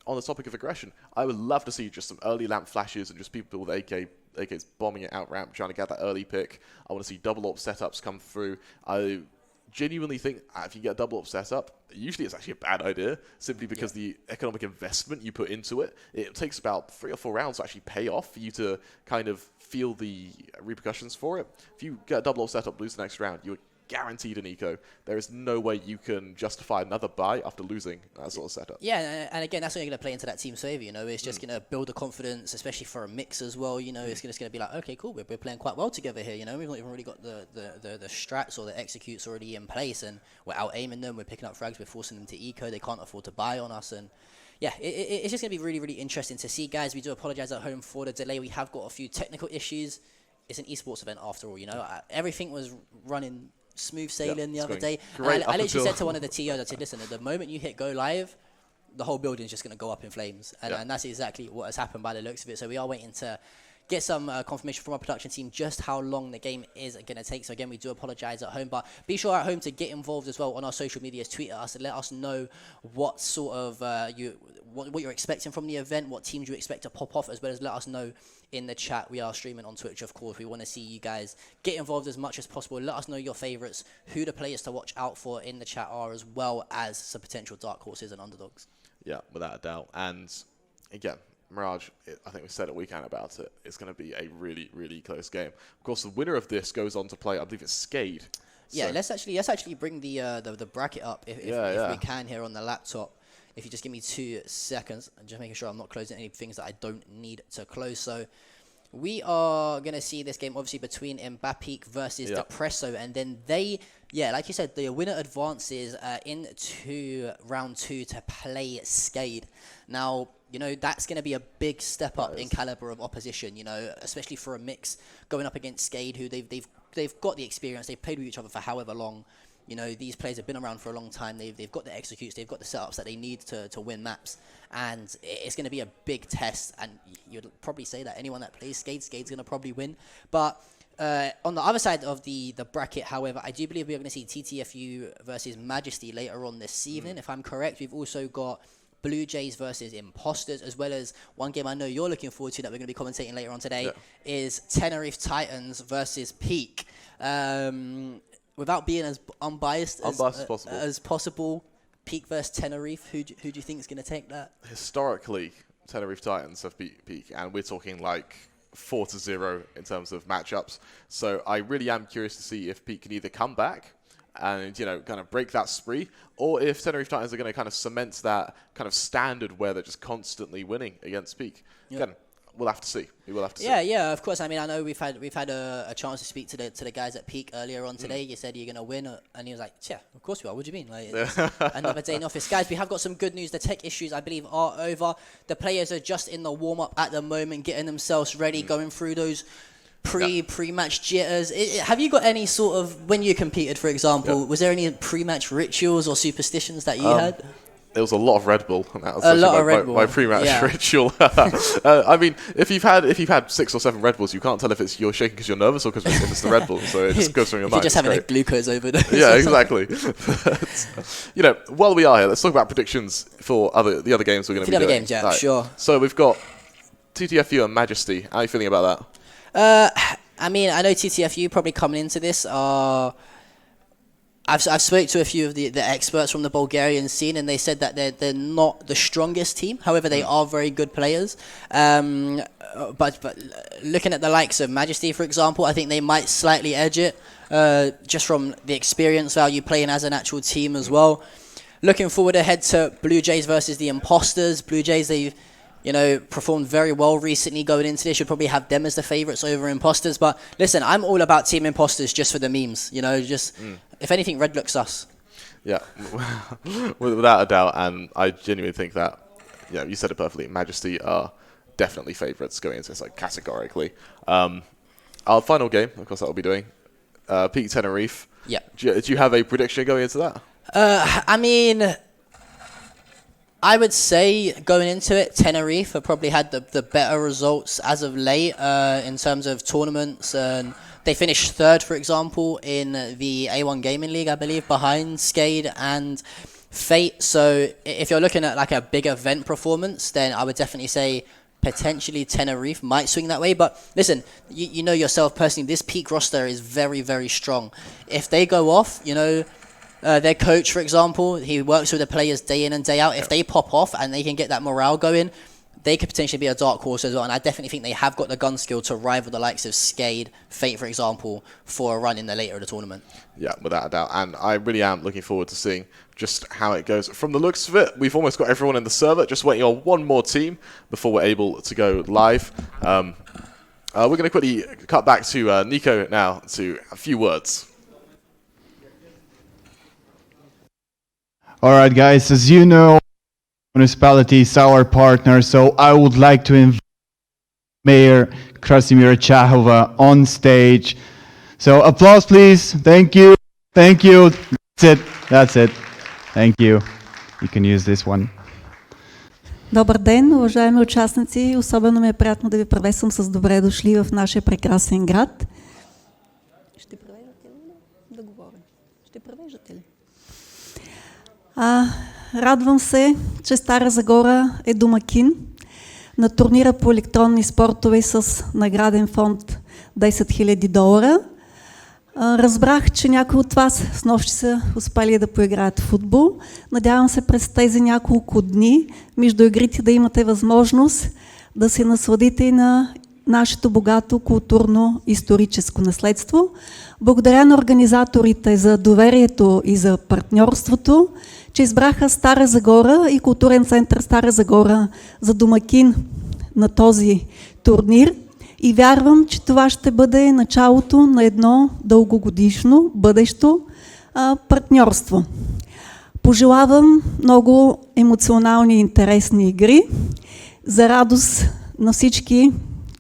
on the topic of aggression, I would love to see just some early lamp flashes and just people with AKs bombing it out ramp, trying to get that early pick. I want to see double AWP setups come through. I genuinely think if you get a double AWP setup, usually it's actually a bad idea, simply because the economic investment you put into it, it takes about 3 or 4 rounds to actually pay off for you to kind of feel the repercussions for it. If you get a double AWP setup, lose the next round, you're guaranteed an eco. There is no way you can justify another buy after losing that sort of setup. Yeah, and again, that's only going to play into that team's favor. You know, it's just going to build the confidence, especially for a mix as well. You know, it's just going to be like, okay, cool, we're playing quite well together here. You know, we've not even really got the strats or the executes already in place, and we're out aiming them. We're picking up frags. We're forcing them to eco. They can't afford to buy on us, and yeah, it's just going to be really, really interesting to see, guys. We do apologize at home for the delay. We have got a few technical issues. It's an esports event after all. You know, everything was running smooth sailing the other day. I literally said to one of the TOs, I said, listen, at the moment you hit go live, the whole building's just going to go up in flames. And that's exactly what has happened by the looks of it. So we are waiting to get some confirmation from our production team just how long the game is going to take. So again, we do apologize at home, but be sure at home to get involved as well on our social medias. Tweet at us and let us know what sort of what you're expecting from the event, what teams you expect to pop off, as well as let us know in the chat. We are streaming on Twitch, of course. We want to see you guys get involved as much as possible. Let us know your favorites, who the players to watch out for in the chat are, as well as some potential dark horses and underdogs. Yeah, without a doubt. And again, Mirage, I think we said it weekend about it. It's going to be a really, really close game. Of course, the winner of this goes on to play, I believe it's Skade. Yeah, So- let's actually bring the bracket up if we can here on the laptop. If you just give me 2 seconds, and just making sure I'm not closing any things that I don't need to close. So we are gonna see this game obviously between MBAPEEK versus Depreso, and then like you said, the winner advances into round 2 to play Skade. Now, you know, that's going to be a big step up in caliber of opposition, you know, especially for a mix going up against Skade, who they've got the experience, they've played with each other for however long. You know, these players have been around for a long time. They've got the executes, they've got the setups that they need to win maps, and it's going to be a big test. And you'd probably say that anyone that plays Skade's going to probably win. But on the other side of the bracket, however, I do believe we're going to see TTFU versus Majesty later on this evening. If I'm correct, we've also got Bluejays versus Impostors, as well as one game I know you're looking forward to that we're going to be commentating later on today is Tenerife Titans versus Peak. Without being as unbiased as possible, Peak versus Tenerife, who do you think is going to take that? Historically, Tenerife Titans have beat Peak, and we're talking like 4-0 in terms of matchups. So I really am curious to see if Peak can either come back and, you know, kind of break that spree, or if Tenerife Titans are going to kind of cement that kind of standard where they're just constantly winning against Peak. Again, we'll have to see. We will have to see. Yeah, of course. I mean, I know we've had a chance to speak to the guys at Peak earlier on today. You said you're going to win, and he was like, yeah, of course we are. What do you mean? Like, it's another day in office. Guys, we have got some good news. The tech issues, I believe, are over. The players are just in the warm-up at the moment, getting themselves ready, going through those pre-match jitters. Have you got any sort of, when you competed, for example, was there any pre-match rituals or superstitions that you had? There was a lot of Red Bull, and that was my pre-match ritual. I mean, if you've had 6 or 7 Red Bulls, you can't tell if you're shaking because you're nervous or because it's the Red Bull. So it just goes from your mind. You're just having a glucose overdose. Yeah, exactly. You know, while we are here, let's talk about predictions for the other games we're going to be doing. The other games, yeah, sure. So we've got TTFU and Majesty. How are you feeling about that? I mean, I know TTFU probably coming into this are. I've spoke to a few of the experts from the Bulgarian scene, and they said that they're not the strongest team. However, they are very good players. But looking at the likes of Majesty, for example, I think they might slightly edge it, just from the experience value playing as an actual team as well. Looking forward ahead to Bluejays versus the Impostors. Bluejays, they've performed very well recently going into this. You'll probably have them as the favourites over Impostors. But listen, I'm all about Team Impostors just for the memes. You know, just if anything, red looks us. Yeah, without a doubt. And I genuinely think that, you said it perfectly. Majesty are definitely favourites going into this, like, categorically. Our final game, of course, that we'll be doing, Peak Tenerife. Yeah. Do you have a prediction going into that? I mean, I would say going into it, Tenerife have probably had the better results as of late in terms of tournaments. And they finished 3rd, for example, in the A1 Gaming League, I believe, behind Skade and Fate. So if you're looking at like a big event performance, then I would definitely say potentially Tenerife might swing that way. But listen, you know yourself personally, this Peak roster is very, very strong. If they go off, their coach, for example, he works with the players day in and day out. If they pop off and they can get that morale going, they could potentially be a dark horse as well. And I definitely think they have got the gun skill to rival the likes of Skade, Fate, for example, for a run in the later of the tournament. Yeah, without a doubt. And I really am looking forward to seeing just how it goes. From the looks of it, we've almost got everyone in the server, just waiting on one more team before we're able to go live. We're going to quickly cut back to Nico now to a few words. All right, guys, as you know, municipality is our partner, so I would like to invite Mayor Krasimira Chahova on stage. So applause, please. Thank you. Thank you. That's it. Thank you. You can use this one. Добър ден, уважаеми участници. Особено ми е приятно да ви приветствам с добре дошли в нашия прекрасен град. Ще превеждате ли да говоря? Ще превеждате ли? Радвам се, че Стара Загора е домакин на турнира по електронни спортове с награден фонд $10 000. Разбрах, че някои от вас снощи са успели да поиграят в футбол. Надявам се през тези няколко дни между игрите да имате възможност да се насладите и на нашето богато културно-историческо наследство. Благодаря на организаторите за доверието и за партньорството, че избраха Стара Загора и културен център Стара Загора за домакин на този турнир. И вярвам, че това ще бъде началото на едно дългогодишно бъдещо партньорство. Пожелавам много емоционални и интересни игри, за радост на всички,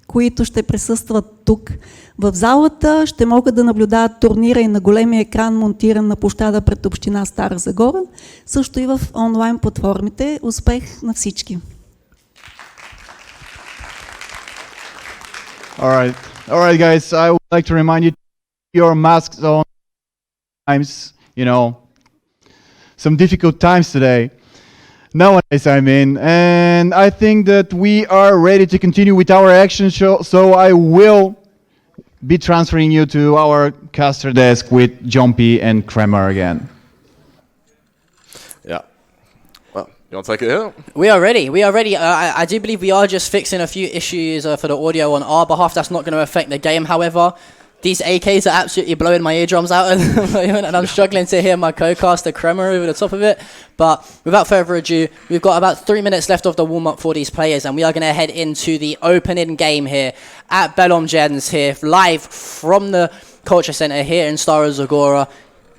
които ще присъстват тук в залата, ще могат да наблюдават турнира и на големия екран, монтиран на площада пред община Стара Загора, също и в онлайн платформите. Успех на всички! All right, guys. I would like to remind you, your masks on. Times, some difficult times today. Nowadays, and I think that we are ready to continue with our action show. So I will be transferring you to our caster desk with Jumpy and Kremer again. Yeah. Well, you want to take it here? We are ready. I do believe we are just fixing a few issues for the audio on our behalf. That's not going to affect the game, however. These AKs are absolutely blowing my eardrums out at the moment, and I'm struggling to hear my co-caster Kremer over the top of it. But without further ado, we've got about 3 minutes left of the warm-up for these players, and we are going to head into the opening game here at Bluejays here, live from the Culture Centre here in Stara Zagora.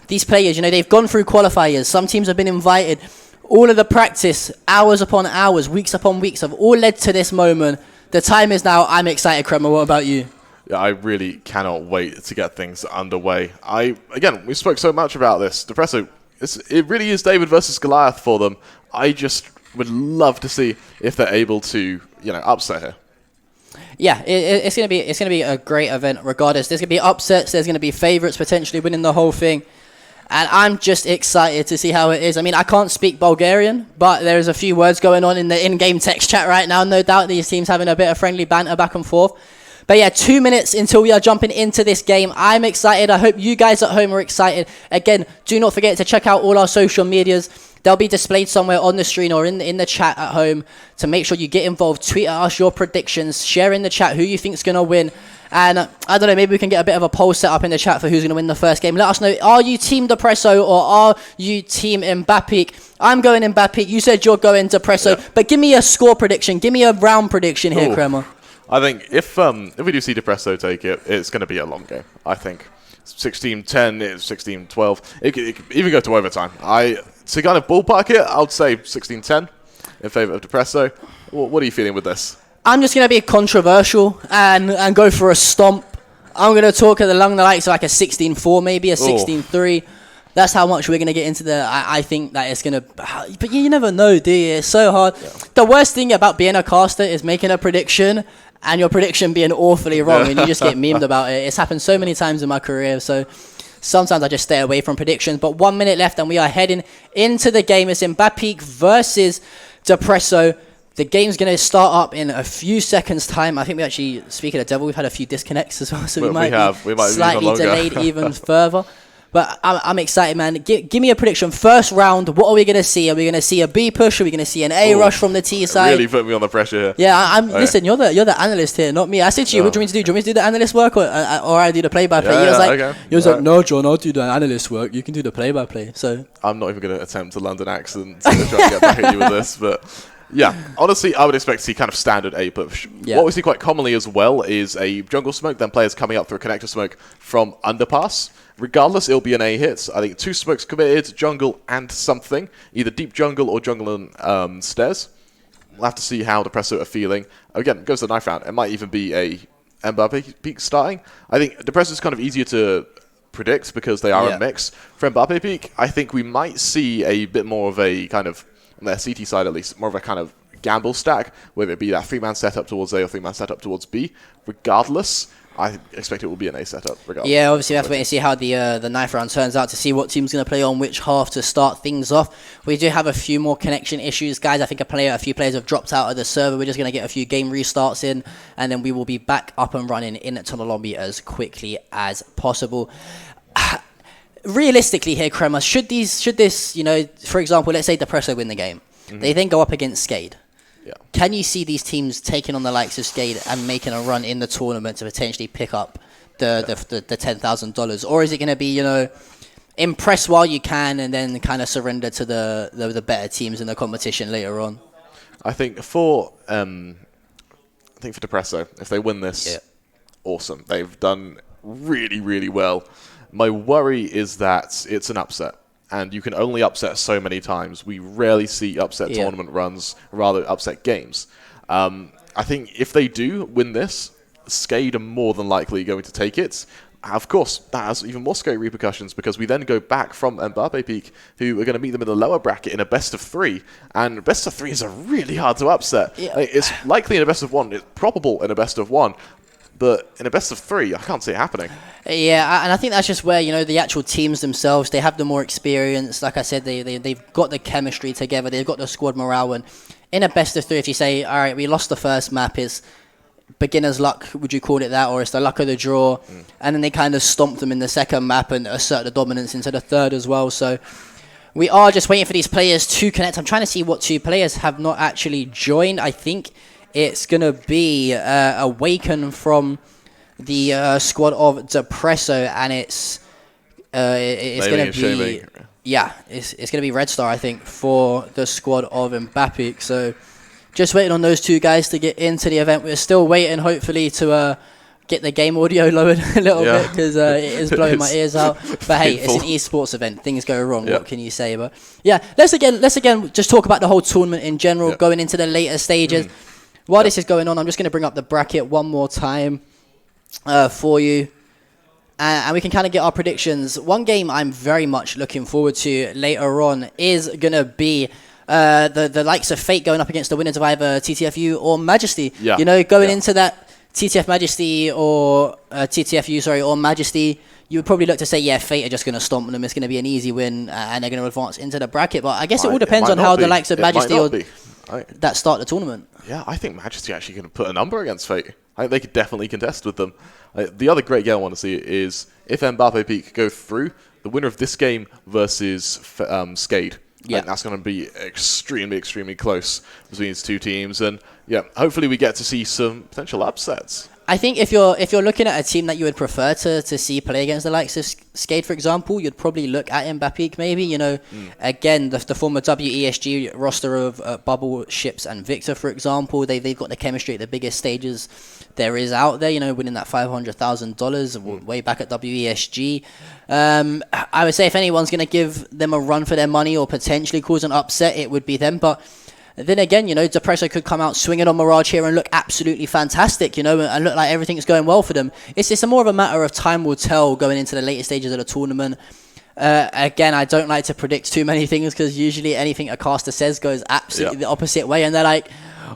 These players, they've gone through qualifiers. Some teams have been invited. All of the practice, hours upon hours, weeks upon weeks, have all led to this moment. The time is now. I'm excited, Kremer. What about you? Yeah, I really cannot wait to get things underway. Again, we spoke so much about this. Depreso, it really is David versus Goliath for them. I just would love to see if they're able to, upset here. Yeah, it's gonna be a great event regardless. There's gonna be upsets. There's gonna be favourites potentially winning the whole thing. And I'm just excited to see how it is. I mean, I can't speak Bulgarian, but there's a few words going on in the in-game text chat right now. No doubt these teams having a bit of friendly banter back and forth. But yeah, 2 minutes until we are jumping into this game. I'm excited. I hope you guys at home are excited. Again, do not forget to check out all our social medias. They'll be displayed somewhere on the screen or in the chat at home to make sure you get involved. Tweet at us your predictions. Share in the chat who you think is going to win. And I don't know, maybe we can get a bit of a poll set up in the chat for who's going to win the first game. Let us know, are you Team Depreso or are you Team MBAPEEK? I'm going MBAPEEK. You said you're going Depreso. Yeah. But give me a score prediction. Give me a round prediction here, Kremer. I think if we do see Depreso take it, it's going to be a long game. I think 16-10, it's 16-12. It could even go to overtime. To kind of ballpark it, I would say 16-10 in favour of Depreso. What are you feeling with this? I'm just going to be controversial and go for a stomp. I'm going to talk along the likes of like a 16-4, maybe a 16-3. That's how much we're going to get into I think that it's going to... But you never know, do you? It's so hard. Yeah. The worst thing about being a caster is making a prediction and your prediction being awfully wrong and you just get memed about it. It's happened so many times in my career, so sometimes I just stay away from predictions. But 1 minute left and we are heading into the game. It's MBAPEEK versus Depreso. The game's going to start up in a few seconds' time. I think we actually, speaking of devil, we've had a few disconnects as well, so we might be slightly delayed even further. But I'm excited, man. Give me a prediction. First round, what are we going to see? Are we going to see a B push? Are we going to see an A rush from the T side? Really put me on the pressure here. Yeah, listen, you're the analyst here, not me. I said to you, what do you want me to do? Do you want me to do the analyst work or I do the play-by-play? He was like, no, John, I'll do the analyst work. You can do the play-by-play. So I'm not even going to attempt a London accent to try and get back at you with this, but... Yeah, honestly, I would expect to see kind of standard A push. Yeah. What we see quite commonly as well is a jungle smoke, then players coming up through a connector smoke from underpass. Regardless, it'll be an A hit. I think 2 smokes committed, jungle and something, either deep jungle or jungle and stairs. We'll have to see how Depreso are feeling. Again, goes to the knife round. It might even be a MBAPEEK starting. I think Depreso is kind of easier to predict because they are a mix. For MBAPEEK, I think we might see a bit more of a kind of... on their CT side at least, more of a kind of gamble stack, whether it be that 3-man setup towards A or 3-man setup towards B. Regardless, I expect it will be an A setup. Regardless. Yeah, obviously we have to wait and see how the knife round turns out to see what team's going to play on which half to start things off. We do have a few more connection issues, guys. I think a few players have dropped out of the server. We're just going to get a few game restarts in, and then we will be back up and running into the lobby as quickly as possible. Realistically here, Kremer, should this, for example, let's say Depreso win the game. Mm-hmm. They then go up against Skade. Yeah. can you see these teams taking on the likes of Skade and making a run in the tournament to potentially pick up the $10,000? Or is it going to be, you know, impress while you can and then kind of surrender to the better teams in the competition later on? I think for Depreso, if they win this, awesome. They've done really, really well. My worry is that it's an upset, and you can only upset so many times. We rarely see upset tournament runs, rather upset games. I think if they do win this, Skade are more than likely going to take it. Of course, that has even more scary repercussions because we then go back from MBAPEEK, who are going to meet them in the lower bracket in a best of 3, and best of 3s are really hard to upset. It's likely in a best of 1, it's probable in a best of 1, but in a best of 3, I can't see it happening. Yeah, and I think that's just where, you know, the actual teams themselves, they have the more experience. Like I said, they've got the chemistry together, they've got the squad morale, and in a best of 3, if you say, all right, we lost the first map, is beginner's luck, would you call it that, or it's the luck of the draw, and then they kind of stomp them in the second map and assert the dominance into the third as well. So we are just waiting for these players to connect. I'm trying to see what 2 players have not actually joined. I think it's going to be Awaken from the squad of Depreso, and it's going to be it's going to be Red Star, I think, for the squad of MBAPEEK. So just waiting on those 2 guys to get into the event. We're still waiting, hopefully, to get the game audio lowered a little bit because it is blowing my ears out. But hey, it's an esports event. Things go wrong. What can you say? But yeah, let's again just talk about the whole tournament in general, going into the later stages. While this is going on, I'm just going to bring up the bracket one more time for you. And we can kind of get our predictions. One game I'm very much looking forward to later on is going to be the likes of Fate going up against the winners of either TTFU or Majesty. You know, going into that TTF Majesty or TTFU, sorry, or Majesty, you would probably look to say, yeah, Fate are just going to stomp them. It's going to be an easy win, and they're going to advance into the bracket. But I guess it all depends on how the likes of Majesty or that start the tournament. Yeah, I think Majesty actually going to put a number against Fate. I think they could definitely contest with them. The other great game I want to see is if MBAPEEK go through, the winner of this game versus Skade. Yeah, that's going to be extremely, extremely close between these 2 teams, and yeah, hopefully we get to see some potential upsets. I think if you're looking at a team that you would prefer to see play against the likes of Skade, for example, you'd probably look at MBAPEEK maybe. You know, again, the former WESG roster of Bubble, Ships, and Victor, for example, they've got the chemistry at the biggest stages there is out there. You know, winning that $500,000 way back at WESG. I would say if anyone's going to give them a run for their money or potentially cause an upset, it would be them. But then again, you know, Depreso could come out swinging on Mirage here and look absolutely fantastic, you know, and look like everything's going well for them. It's just more of a matter of time will tell going into the later stages of the tournament. Again, I don't like to predict too many things because usually anything a caster says goes absolutely the opposite way, and they're like,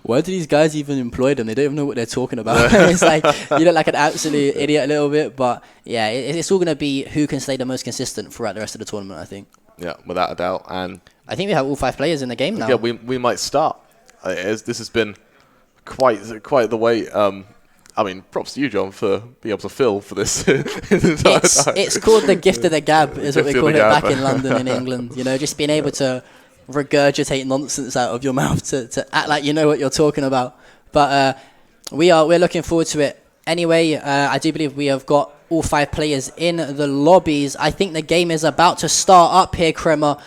why do these guys even employ them? They don't even know what they're talking about. It's like, you look like an absolute idiot a little bit, but yeah, it's all going to be who can stay the most consistent throughout the rest of the tournament, I think. Yeah, without a doubt. And I think we have all 5 players in the game now. Yeah, we might start. This has been quite the way. I mean, props to you, John, for being able to fill for this. It's called the gift of the gab, is what we call it back in London, in England. You know, just being able to regurgitate nonsense out of your mouth to act like you know what you're talking about. But we're looking forward to it. Anyway, I do believe we have got all 5 players in the lobbies. I think the game is about to start up here, Crema.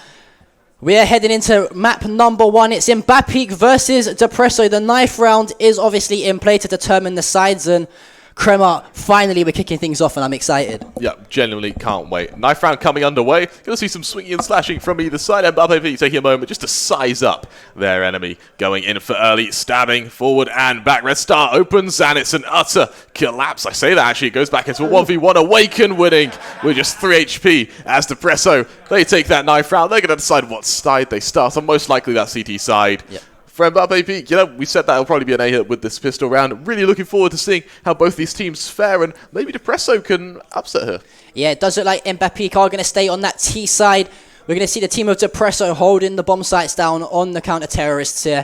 We are heading into map number 1. It's MBAPEEK versus Depreso. The 9th round is obviously in play to determine the sides, and Crema, finally we're kicking things off and I'm excited. Yeah, genuinely can't wait. 9th round coming underway. Going to see some swinging and slashing from either side. MBAPEEK taking a moment just to size up their enemy. Going in for early, stabbing forward and back. Red Star opens and it's an utter collapse. I say that actually. It goes back into a 1v1. Awaken winning with just 3 HP as Depreso. They take that 9th round. They're going to decide what side they start on. Most likely that CT side. Yep. For MBAPEEK, you know, we said that it'll probably be an A-hit with this pistol round. Really looking forward to seeing how both these teams fare, and maybe Depreso can upset her. Yeah, it does look like MBAPEEK are going to stay on that T side. We're going to see the team of Depreso holding the bomb sites down on the counter-terrorists here.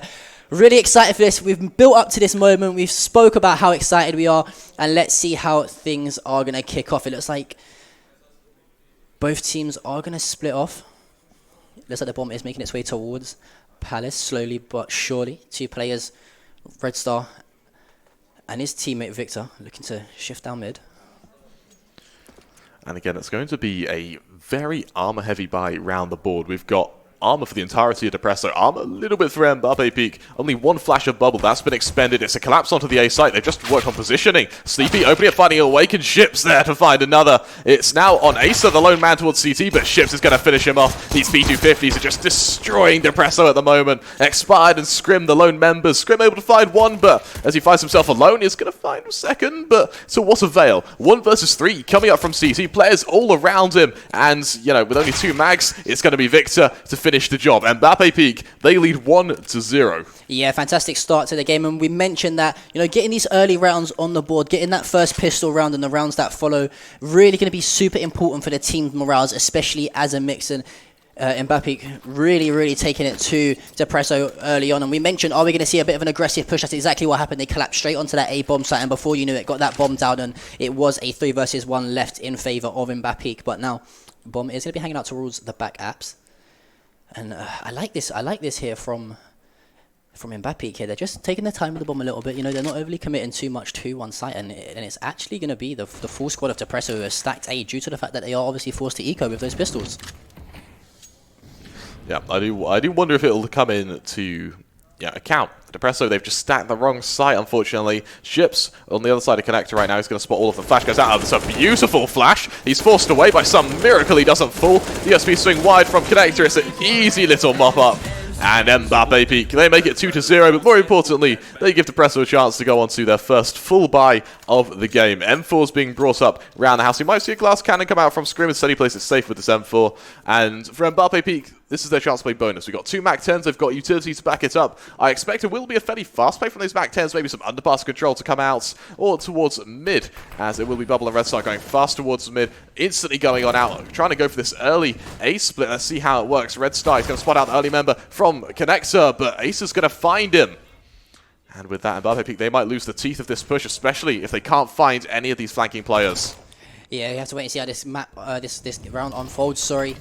Really excited for this. We've built up to this moment. We've spoke about how excited we are, and let's see how things are going to kick off. It looks like both teams are going to split off. Looks like the bomb is making its way towards Palace, slowly but surely. 2 players Red Star and his teammate Victor looking to shift down mid. And again, it's going to be a very armor-heavy buy round the board. We've got armor for the entirety of Depreso. Armor a little bit for MBAPEEK. Only one flash of bubble. That's been expended. It's a collapse onto the A site. They've just worked on positioning. Sleepy opening up, finding Awakened. Ships there to find another. It's now on Acer, the lone man towards CT, but Ships is going to finish him off. These P250s are just destroying Depreso at the moment. Expired and Scrim, the lone members. Scrim able to find one, but as he finds himself alone, he's going to find a second. But to what avail? 1 versus 3 coming up from CT. Players all around him. And, you know, with only 2 mags, it's going to be Victor to finish the job. MBAPEEK, they lead 1-0. Yeah, fantastic start to the game, and we mentioned that, you know, getting these early rounds on the board, getting that first pistol round and the rounds that follow, really going to be super important for the team's morales, especially as a mix. And MBAPEEK really taking it to Depreso early on. And we mentioned, are we going to see a bit of an aggressive push? That's exactly what happened. They collapsed straight onto that A bomb site, and before you knew it, got that bomb down, and it was a 3 versus 1 left in favor of MBAPEEK. But now, bomb is going to be hanging out towards the back apps. And I like this here from MBAPEEK here. They're just taking their time with the bomb a little bit. You know, they're not overly committing too much to one site, and it's actually going to be the full squad of Depreso who are stacked A due to the fact that they are obviously forced to eco with those pistols. Yeah, I do wonder if it'll come in to account. Depreso, they've just stacked the wrong site, unfortunately. Ships on the other side of connector right now. He's going to spot all of the flash goes out. Oh, it's a beautiful flash. He's forced away by some miracle. He doesn't fall. DSP swing wide from connector. It's an easy little mop up. And MBAPEEK, they make it 2-0, but more importantly, they give Depreso a chance to go on to their first full buy of the game. M4's being brought up around the house. You might see a glass cannon come out from Scrim. Instead, he plays it safe with this M4. And for MBAPEEK, this is their chance to play bonus. We've got 2 Mac 10s. They've got utility to back it up. I expect it will be a fairly fast play from those Mac 10s. Maybe some underpass control to come out or towards mid, as it will be Bubble and Red Star going fast towards mid. Instantly going on out, trying to go for this early Ace split. Let's see how it works. Red Star is going to spot out the early member from connector, but Ace is going to find him. And with that, MBAPEEK, they might lose the teeth of this push, especially if they can't find any of these flanking players. Yeah, you have to wait and see how this map, this round unfolds. Sorry.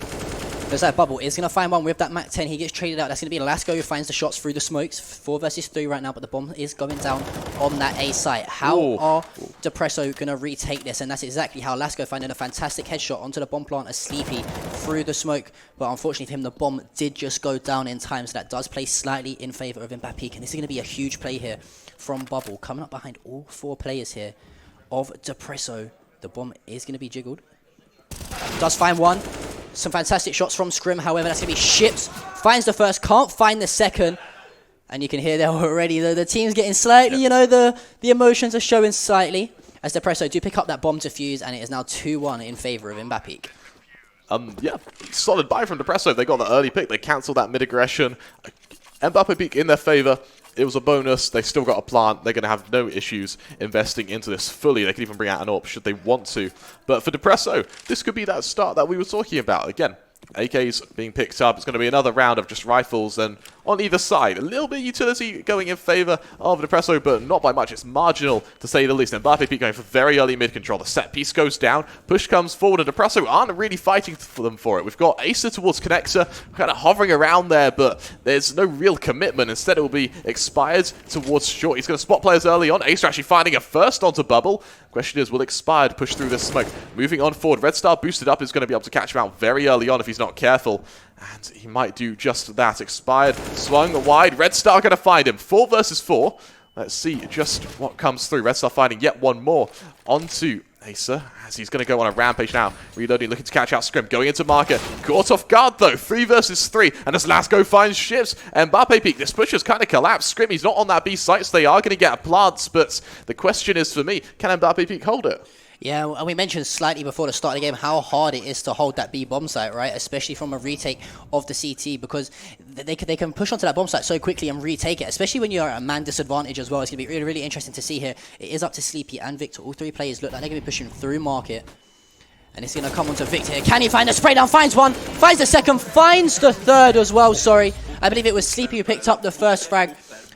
There's that bubble. Is going to find one with that Mac 10. He gets traded out. That's going to be Lasco who finds the shots through the smokes. 4 versus 3 right now, but the bomb is going down on that A site. How are Depreso going to retake this? And that's exactly how Lasco finding a fantastic headshot onto the bomb plant as Sleepy through the smoke. But unfortunately for him, the bomb did just go down in time, so that does play slightly in favor of MBAPEEK. And this is going to be a huge play here from Bubble, coming up behind all 4 players here of Depreso. The bomb is going to be jiggled. Does find one. Some fantastic shots from Scrim, however, that's going to be Ships. Finds the first, can't find the second. And you can hear there already, the team's getting slightly, you know, the emotions are showing slightly. As Depreso do pick up that bomb to fuse, and it is now 2-1 in favor of MBAPEEK. Yeah, solid buy from Depreso. They got the early pick. They cancelled that mid-aggression. MBAPEEK in their favor. It was a bonus. They still got a plant. They're going to have no issues investing into this fully. They can even bring out an AWP should they want to. But for Depreso, this could be that start that we were talking about. Again, AKs being picked up. It's going to be another round of just rifles and on either side. A little bit of utility going in favor of Depreso, but not by much. It's marginal, to say the least. And MBAPEEK going for very early mid control. The set piece goes down. Push comes forward, and Depreso aren't really fighting for them for it. We've got Acer towards connector, kind of hovering around there, but there's no real commitment. Instead, it will be expired towards short. He's going to spot players early on. Acer actually finding a first onto Bubble. Question is, will expired push through this smoke? Moving on forward. Red Star boosted up is going to be able to catch him out very early on if he's not careful. And he might do just that. Expired, swung wide. Red Star going to find him. 4 versus 4. Let's see just what comes through. Red Star finding yet one more onto Acer, as he's going to go on a rampage now. Reloading, looking to catch out Scrim. Going into marker. Caught off guard, though. 3 versus 3. And as Lasco finds Ships, MBAPEEK, this push has kind of collapsed. Scrim, he's not on that B site, so they are going to get a plant. But the question is, for me, can MBAPEEK hold it? Yeah, and we mentioned slightly before the start of the game how hard it is to hold that B bomb site, right? Especially from a retake of the CT, because they can push onto that bomb site so quickly and retake it, especially when you're at a man disadvantage as well. It's going to be really, really interesting to see here. It is up to Sleepy and Victor. All 3 players look like they're going to be pushing through market. And it's going to come onto Victor here. Can he find a spray down? Finds one. Finds the second. Finds the third as well, sorry. I believe it was Sleepy who picked up the first frag.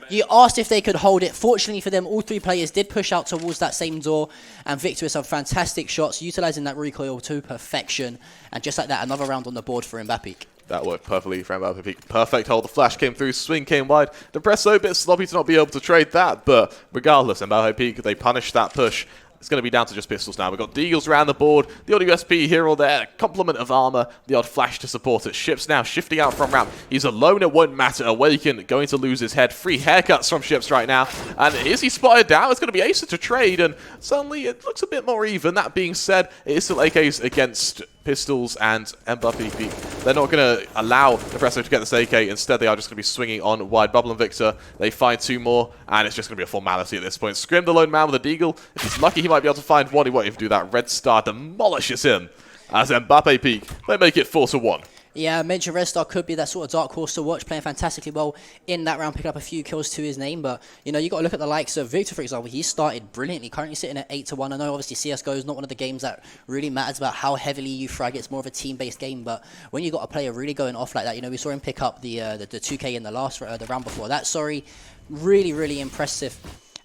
You asked if they could hold it. Fortunately for them, all 3 players did push out towards that same door. And Victor with some fantastic shots, utilizing that recoil to perfection. And just like that, another round on the board for MBAPEEK. That worked perfectly for MBAPEEK. Perfect hold. The flash came through. Swing came wide. Depreso a bit sloppy to not be able to trade that. But regardless, MBAPEEK, they punished that push. It's going to be down to just pistols now. We've got Deagles around the board, the odd USP here or there, complement of armor, the odd flash to support it. Ships now shifting out from ramp. He's alone, it won't matter. Awaken going to lose his head. 3 haircuts from Ships right now. And is he spotted down? It's going to be Acer to trade, and suddenly it looks a bit more even. That being said, it is still AKs against pistols and MBAPEEK. They're not going to allow Depreso to get this AK. Instead, they are just going to be swinging on wide. Bubble and Victor, they find 2 more, and it's just going to be a formality at this point. Scrim, the lone man with a Deagle. If he's lucky, he might be able to find one. He won't even do that. Red Star demolishes him as MBAPEEK. They make it 4-1. Yeah, I mentioned Red Star could be that sort of dark horse to watch, playing fantastically well in that round, picking up a few kills to his name. But, you know, you got to look at the likes of Victor, for example. He started brilliantly, currently sitting at 8-1. I know, obviously, CSGO is not one of the games that really matters about how heavily you frag. It's more of a team-based game. But when you got a player really going off like that, you know, we saw him pick up the 2K in the last the round before that. Sorry, really, really impressive.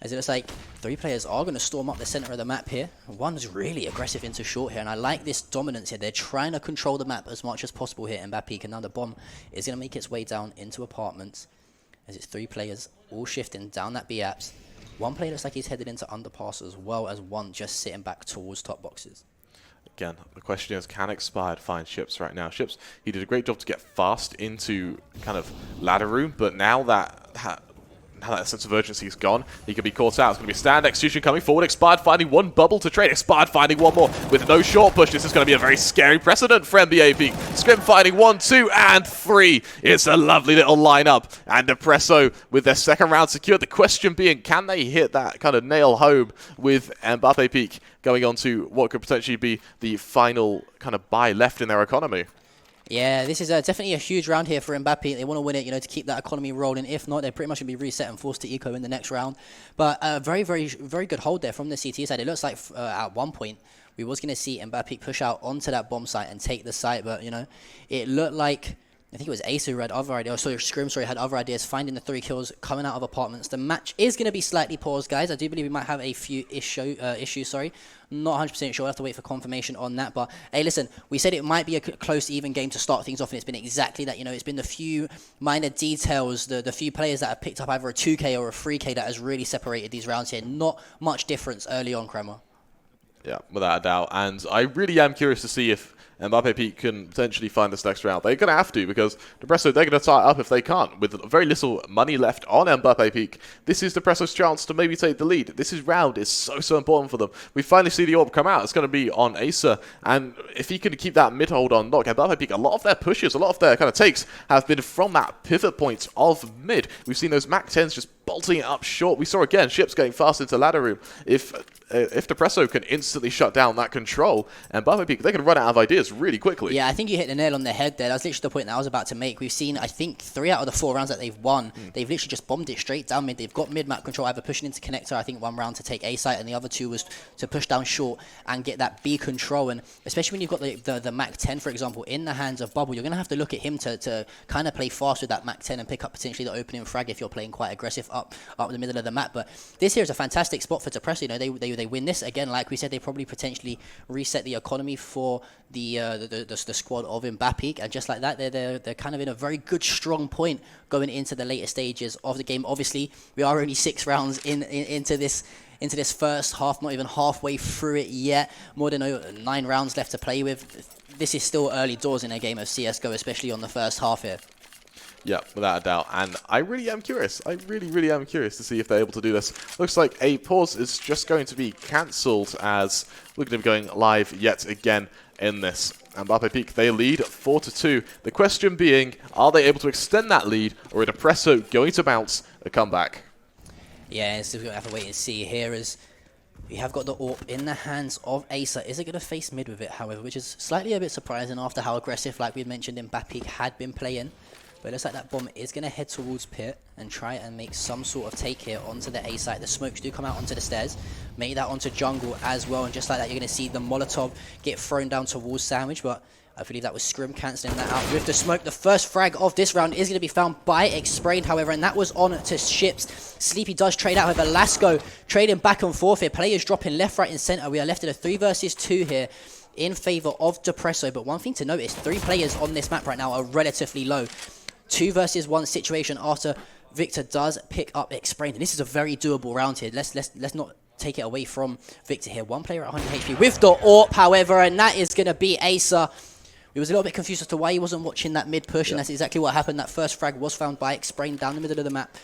As it looks like 3 players are going to storm up the center of the map here. One's really aggressive into short here, and I like this dominance here. They're trying to control the map as much as possible here in MBAPEEK, and now the bomb is going to make its way down into apartments as it's 3 players all shifting down that B-apps. One player looks like he's headed into underpass as well as one just sitting back towards top boxes. Again, the question is, can Expired find Ships right now? Ships, he did a great job to get fast into kind of ladder room, but now that sense of urgency is gone, he could be caught out. It's going to be a stand execution coming forward. Expired finding 1 bubble to trade. Expired finding 1 more with no short push. This is going to be a very scary precedent for MBAPEEK. Scrim finding 1, 2, and 3. It's a lovely little lineup. And Depreso with their second round secured. The question being, can they hit that kind of nail home with MBAPEEK going on to what could potentially be the final kind of buy left in their economy? Yeah, this is definitely a huge round here for MBAPEEK. They want to win it, you know, to keep that economy rolling. If not, they're pretty much going to be reset and forced to eco in the next round. But very, very, very good hold there from the CT side. It looks like at one point we was going to see MBAPEEK push out onto that bomb site and take the site, but, you know, it looked like, I think it was Ace who had other ideas. Sorry, Scrim, sorry, had other ideas, finding the 3 kills, coming out of apartments. The match is going to be slightly paused, guys. I do believe we might have a few issues, sorry. Not 100% sure. We'll have to wait for confirmation on that. But, hey, listen, we said it might be a close, even game to start things off, and it's been exactly that. You know, it's been the few minor details, the few players that have picked up either a 2K or a 3K that has really separated these rounds here. Not much difference early on, Kramer. Yeah, without a doubt. And I really am curious to see if MBAPEEK can potentially find this next round. They're going to have to, because Depreso, they're going to tie it up if they can't. With very little money left on MBAPEEK, this is Depreso's chance to maybe take the lead. This round is so important for them. We finally see the orb come out. It's going to be on Acer, and if he can keep that mid-hold on knock, MBAPEEK, a lot of their pushes, a lot of their kind of takes have been from that pivot point of mid. We've seen those Mac 10s just bolting it up short. We saw again Ships going fast into ladder room. If Depreso can instantly shut down that control, and MBAPEEK, they can run out of ideas really quickly. Yeah, I think you hit the nail on the head there. That's literally the point that I was about to make. We've seen, I think, 3 out of the 4 rounds that they've won. They've literally just bombed it straight down mid. They've got mid-map control, either pushing into connector, I think 1 round to take A site, and the other 2 was to push down short and get that B control. And especially when you've got the Mac 10, for example, in the hands of Bubble, you're going to have to look at him to kind of play fast with that Mac 10 and pick up potentially the opening frag if you're playing quite aggressive up the middle of the map. But this here is a fantastic spot for Depreso. You know, they win this again. Like we said, they probably potentially reset the economy for the squad of MBAPEEK, and just like that, they're kind of in a very good, strong point going into the later stages of the game. Obviously, we are only 6 rounds into this first half, not even halfway through it yet. More than 9 rounds left to play with. This is still early doors in a game of CSGO, especially on the first half here. Yeah, without a doubt. And I really am curious. I really, really am curious to see if they're able to do this. Looks like a pause is just going to be cancelled, as we're going to be going live yet again in this. And MBAPEEK, they lead 4-2. The question being, are they able to extend that lead, or are Depreso going to bounce a comeback? Yeah, so we're going to have to wait and see here, as we have got the AWP in the hands of Acer. Is it going to face mid with it, however, which is slightly a bit surprising after how aggressive, like we mentioned, MBAPEEK had been playing. But it looks like that bomb is going to head towards pit and try and make some sort of take here onto the A site. The smokes do come out onto the stairs. Make that onto jungle as well. And just like that, you're going to see the Molotov get thrown down towards Sandwich. But I believe that was Scrim cancelling that out with the smoke. The first frag of this round is going to be found by Explained, however, and that was on to Ships. Sleepy does trade out with Velasco, trading back and forth here. Players dropping left, right, and centre. We are left in a 3 versus 2 here. in favor of Depreso. But one thing to note is 3 players on this map right now are relatively low. 2 versus 1 situation after Victor does pick up Explained. And this is a very doable round here. Let's not take it away from Victor here. 1 player at 100 HP with the AWP, however, and that is going to be Asa. We was a little bit confused as to why he wasn't watching that mid push, and that's exactly what happened. That first frag was found by Explained down the middle of the map.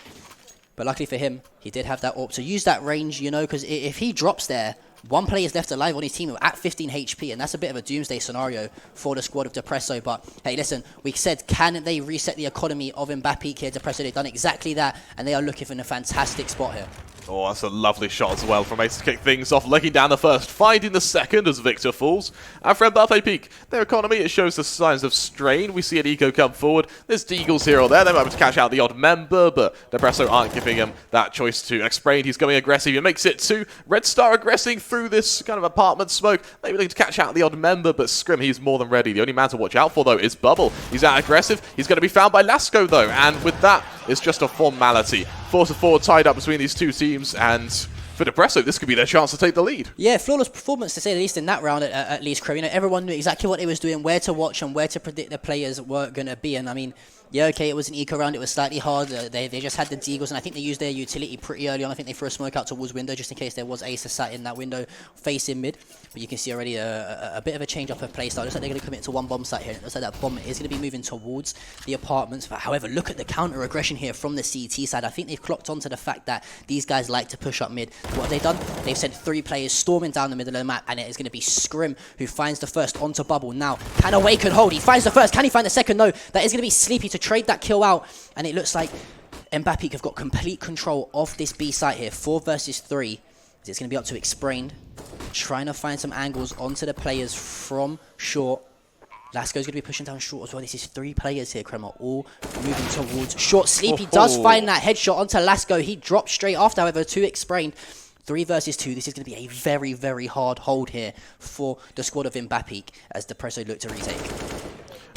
But luckily for him, he did have that AWP to use that range, you know, because if he drops there, 1 player is left alive on his team at 15 HP, and that's a bit of a doomsday scenario for the squad of Depreso. But hey, listen, we said, can they reset the economy of MBAPEEK here? Depreso, they've done exactly that, and they are looking for a fantastic spot here. Oh, that's a lovely shot as well from Ace to kick things off, licking down the first, finding the second as Victor falls. And for MBAPEEK, their economy, it shows the signs of strain. We see an eco come forward. There's Deagles here or there. They might be able to catch out the odd member, but Depreso aren't giving him that choice to Explained. He's going aggressive. He makes it 2. Red Star aggressing through this kind of apartment smoke. Maybe looking to catch out the odd member, but Scrim, he's more than ready. The only man to watch out for, though, is Bubble. He's out aggressive. He's going to be found by Lasco, though, and with that, it's just a formality. 4-4 tied up between these two teams, and for Depreso, this could be their chance to take the lead. Yeah, flawless performance to say the least in that round at least, Crow. You know, everyone knew exactly what they was doing, where to watch and where to predict the players were going to be. And I mean, yeah, okay, it was an eco round. It was slightly hard. They just had the Deagles, and I think they used their utility pretty early on. I think they threw a smoke out towards window just in case there was Ace sat in that window facing mid. But you can see already a bit of a change up of play style. Looks like they're going to commit to 1 bomb site here. It looks like that bomb is going to be moving towards the apartments. But however, look at the counter aggression here from the CT side. I think they've clocked onto the fact that these guys like to push up mid. What have they done? They've sent 3 players storming down the middle of the map, and it is going to be Scrim who finds the first onto Bubble. Now, can Awaken hold? He finds the first. Can he find the second? No. That is going to be Sleepy to trade that kill out. And it looks like MBAPEEK have got complete control of this B site here. 4 versus 3. It's going to be up to Explained. Trying to find some angles onto the players from short. Lasco's going to be pushing down short as well. This is 3 players here, Kreml, all moving towards short. Sleepy does find that headshot onto Lasco. He drops straight after, however, to Explained. 3 versus 2. This is going to be a very, very hard hold here for the squad of MBAPEEK as Depreso look to retake.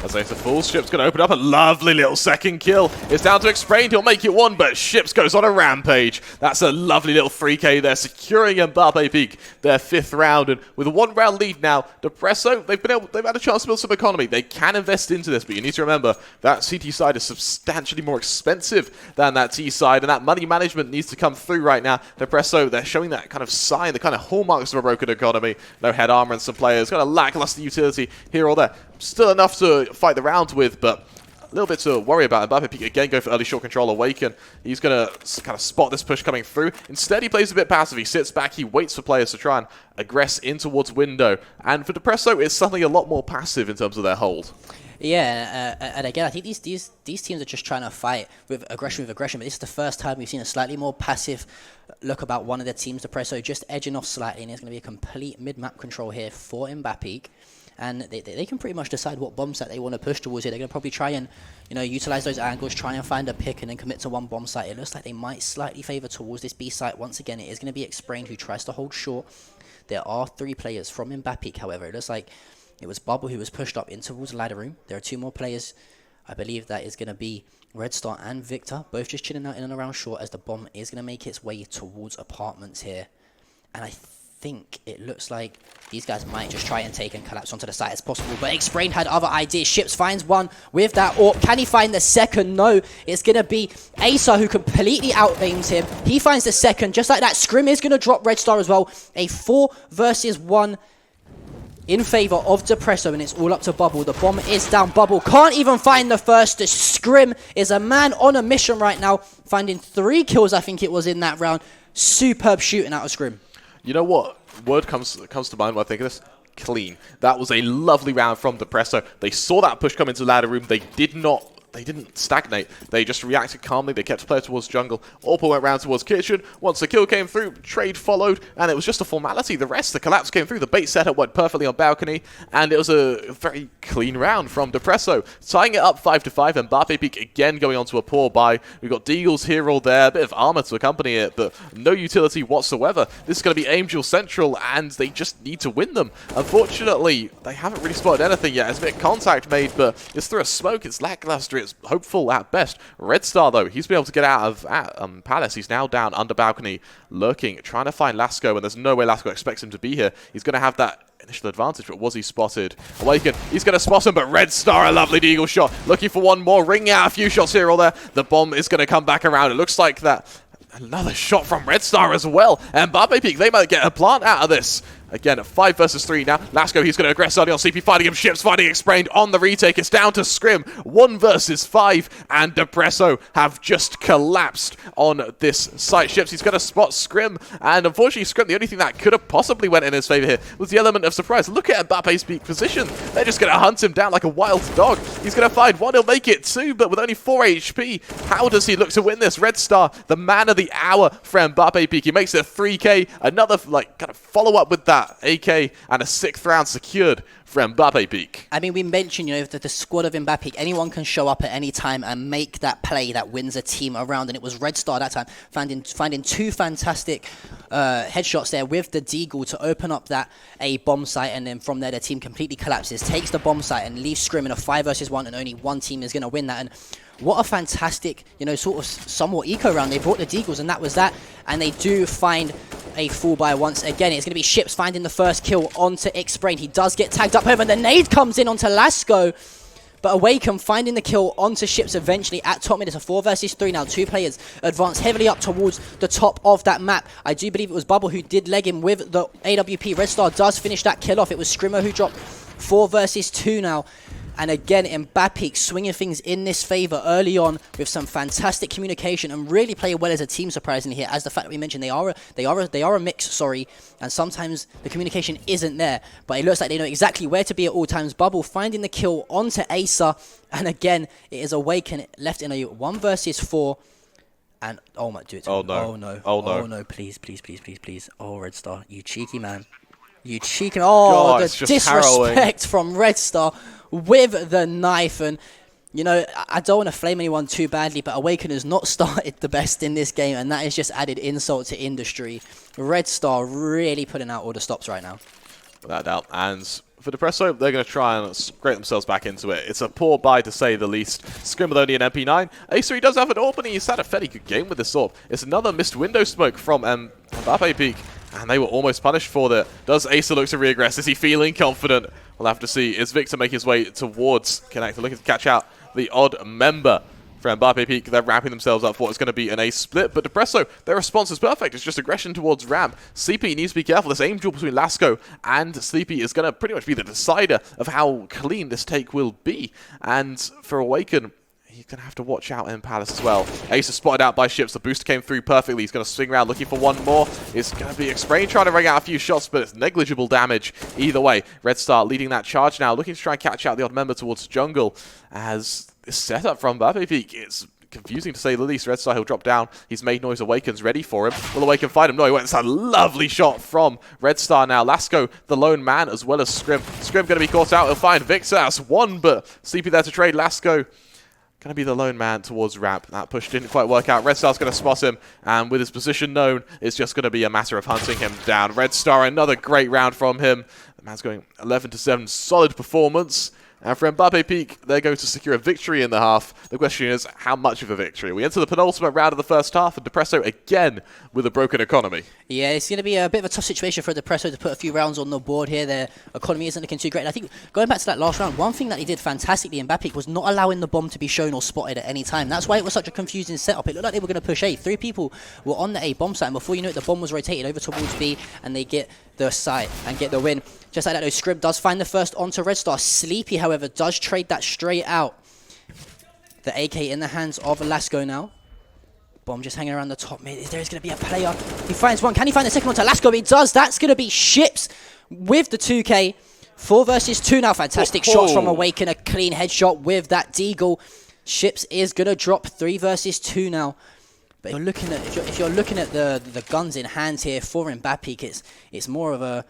As Ace falls, Ships going to open up a lovely little second kill. It's down to Explained. He'll make it 1, but Ships goes on a rampage. That's a lovely little 3K there, securing MBAPEEK their 5th round. And with a 1-round lead now, Depreso, they've had a chance to build some economy. They can invest into this, but you need to remember that CT side is substantially more expensive than that T side, and that money management needs to come through right now. Depreso, they're showing that kind of sign, the kind of hallmarks of a broken economy. No head armor and some players, kind of lackluster utility here or there. Still enough to fight the round with, but a little bit to worry about. MBAPEEK again go for early short control Awaken. He's going to kind of spot this push coming through. Instead, he plays a bit passive. He sits back. He waits for players to try and aggress in towards window. And for Depreso, it's suddenly a lot more passive in terms of their hold. Yeah, and again, I think these teams are just trying to fight with aggression, but this is the first time we've seen a slightly more passive look about one of the teams. Depreso just edging off slightly, and it's going to be a complete mid-map control here for MBAPEEK. And they can pretty much decide what bomb site they want to push towards here. They're going to probably try and, you know, utilize those angles, try and find a pick, and then commit to 1 bomb site. It looks like they might slightly favor towards this B site. Once again, it is going to be Explained who tries to hold short. There are 3 players from MBAPEEK, however. It looks like it was Bubble who was pushed up in towards the ladder room. There are 2 more players. I believe that is going to be Red Star and Victor, both just chilling out in and around short as the bomb is going to make its way towards apartments here. And I think it looks like these guys might just try and take and collapse onto the site as possible, but Explained had other ideas. Ships finds 1 with that AWP. Can he find the second? No. It's going to be Asa who completely outaims him. He finds the second. Just like that, Scrim is going to drop Red Star as well. A 4 versus 1 in favor of Depreso, and it's all up to Bubble. The bomb is down. Bubble can't even find the first. The Scrim is a man on a mission right now, finding 3 kills, I think it was, in that round. Superb shooting out of Scrim. You know what word comes to mind when I think of this? Clean. That was a lovely round from Depreso. They saw that push come into the ladder room. They didn't stagnate. They just reacted calmly. They kept a player towards jungle. Orpal went round towards kitchen. Once the kill came through, trade followed, and it was just a formality. The rest, the collapse came through. The bait setup went perfectly on balcony, and it was a very clean round from Depreso. Tying it up 5-5, and MBAPEEK again going on to a poor buy. We've got Deagles here or there, a bit of armor to accompany it, but no utility whatsoever. This is going to be Angel Central, and they just need to win them. Unfortunately, they haven't really spotted anything yet. There's a bit of contact made, but it's through a smoke. It's lackluster. It's hopeful at best. Red Star, though, he's been able to get out of Palace. He's now down under balcony, lurking, trying to find Lasco, and there's no way Lasco expects him to be here. He's going to have that initial advantage, but was he spotted? Awaken, he's going to spot him, but Red Star, a lovely deagle shot. Looking for one more, ringing out a few shots here or there. The bomb is going to come back around. It looks like that. Another shot from Red Star as well. And MBAPEEK, they might get a plant out of this. Again, 5 versus 3 now. Lasco, he's going to aggress early on. CP fighting him. Ships fighting Explained on the retake. It's down to Scrim. 1 versus 5. And Depreso have just collapsed on this site. Ships, he's going to spot Scrim. And unfortunately, Scrim, the only thing that could have possibly went in his favor here was the element of surprise. Look at Mbappe's peak position. They're just going to hunt him down like a wild dog. He's going to find 1. He'll make it 2, but with only 4 HP. How does he look to win this? Red Star, the man of the hour for MBAPEEK. He makes it 3K. Another kind of follow-up with that. AK and a 6th round secured for MBAPEEK. I mean, we mentioned, that the squad of MBAPEEK, anyone can show up at any time and make that play that wins a team around, and it was Red Star that time, finding 2 fantastic headshots there with the deagle to open up that A bomb site, and then from there the team completely collapses, takes the bomb site and leaves Scrim in a 5 versus 1, and only one team is going to win that. And what a fantastic, sort of somewhat eco round. They brought the deagles, and that was that. And they do find a full buy once again. It's going to be Ships finding the first kill onto Xbrain. He does get tagged up home, and the nade comes in onto Lasco. But Awaken finding the kill onto Ships eventually at top mid. It's a 4 versus 3 now. 2 players advance heavily up towards the top of that map. I do believe it was Bubble who did leg him with the AWP. Red Star does finish that kill off. It was Scrimmer who dropped 4 versus 2 now. And again, MBAPEEK swinging things in this favor early on with some fantastic communication and really play well as a team, surprisingly here. As the fact that we mentioned, they are a mix, and sometimes the communication isn't there. But it looks like they know exactly where to be at all times. Bubble finding the kill onto Acer, and again, it is Awaken left in a 1 versus 4. And oh my, do it. Oh no! Oh no! Oh no! Oh no! Please! Oh, Red Star, you cheeky man! You cheeky! Oh, God, the disrespect from Red Star with the knife. And I don't want to flame anyone too badly, but Awaken has not started the best in this game, and that is just added insult to industry. Red Star really putting out all the stops right now. Without doubt. And for Depreso, they're going to try and scrape themselves back into it. It's a poor buy, to say the least. Scrim with only an MP9. Acer, he does have an AWP, and he's had a fairly good game with this AWP. It's another missed window smoke from MBAPEEK, and they were almost punished for that. Does Acer look to re-aggress? Is he feeling confident? We'll have to see. Is Victor make his way towards Connector, looking to catch out the odd member for MBAPEEK? They're wrapping themselves up for what's going to be an ace split, but Depreso, their response is perfect. It's just aggression towards Ramp. Sleepy needs to be careful. This aim duel between Lasco and Sleepy is going to pretty much be the decider of how clean this take will be. And for Awaken, he's going to have to watch out in Palace as well. Ace is spotted out by Ships. The booster came through perfectly. He's going to swing around looking for one more. It's going to be Xbrain trying to ring out a few shots, but it's negligible damage either way. Red Star leading that charge now, looking to try and catch out the odd member towards jungle. As this setup from MBAPEEK, it's confusing to say the least. Red Star, he'll drop down. He's made noise. Awaken's ready for him. Will Awaken find him? No, he went. It's a lovely shot from Red Star now. Lasco, the lone man, as well as Scrim. Scrim going to be caught out. He'll find Victor. That's 1, but Sleepy there to trade. Lasco going to be the lone man towards Ramp. That push didn't quite work out. Red Star's going to spot him, and with his position known, it's just going to be a matter of hunting him down. Red Star, another great round from him. The man's going 11-7. Solid performance. And for MBAPEEK, they're going to secure a victory in the half. The question is, how much of a victory? We enter the penultimate round of the first half, and Depreso again with a broken economy. Yeah, it's going to be a bit of a tough situation for Depreso to put a few rounds on the board here. Their economy isn't looking too great. And I think going back to that last round, one thing that he did fantastically in MBAPEEK was not allowing the bomb to be shown or spotted at any time. That's why it was such a confusing setup. It looked like they were going to push A. 3 people were on the A bomb site, and before you know it, the bomb was rotated over towards B, and they get the site and get the win. Just like that, though, Scrim does find the first onto Red Star. Sleepy, however, does trade that straight out. The AK in the hands of Lasco now. Bomb just hanging around the top mid. There's going to be a player. He finds one. Can he find the second one to Lasco? He does. That's going to be Ships with the 2K. 4 versus 2 now. Fantastic shots from Awaken. A clean headshot with that deagle. Ships is going to drop 3 versus 2 now. But you're looking at, if you're looking at the guns in hand here for MBAPEEK, it's more of a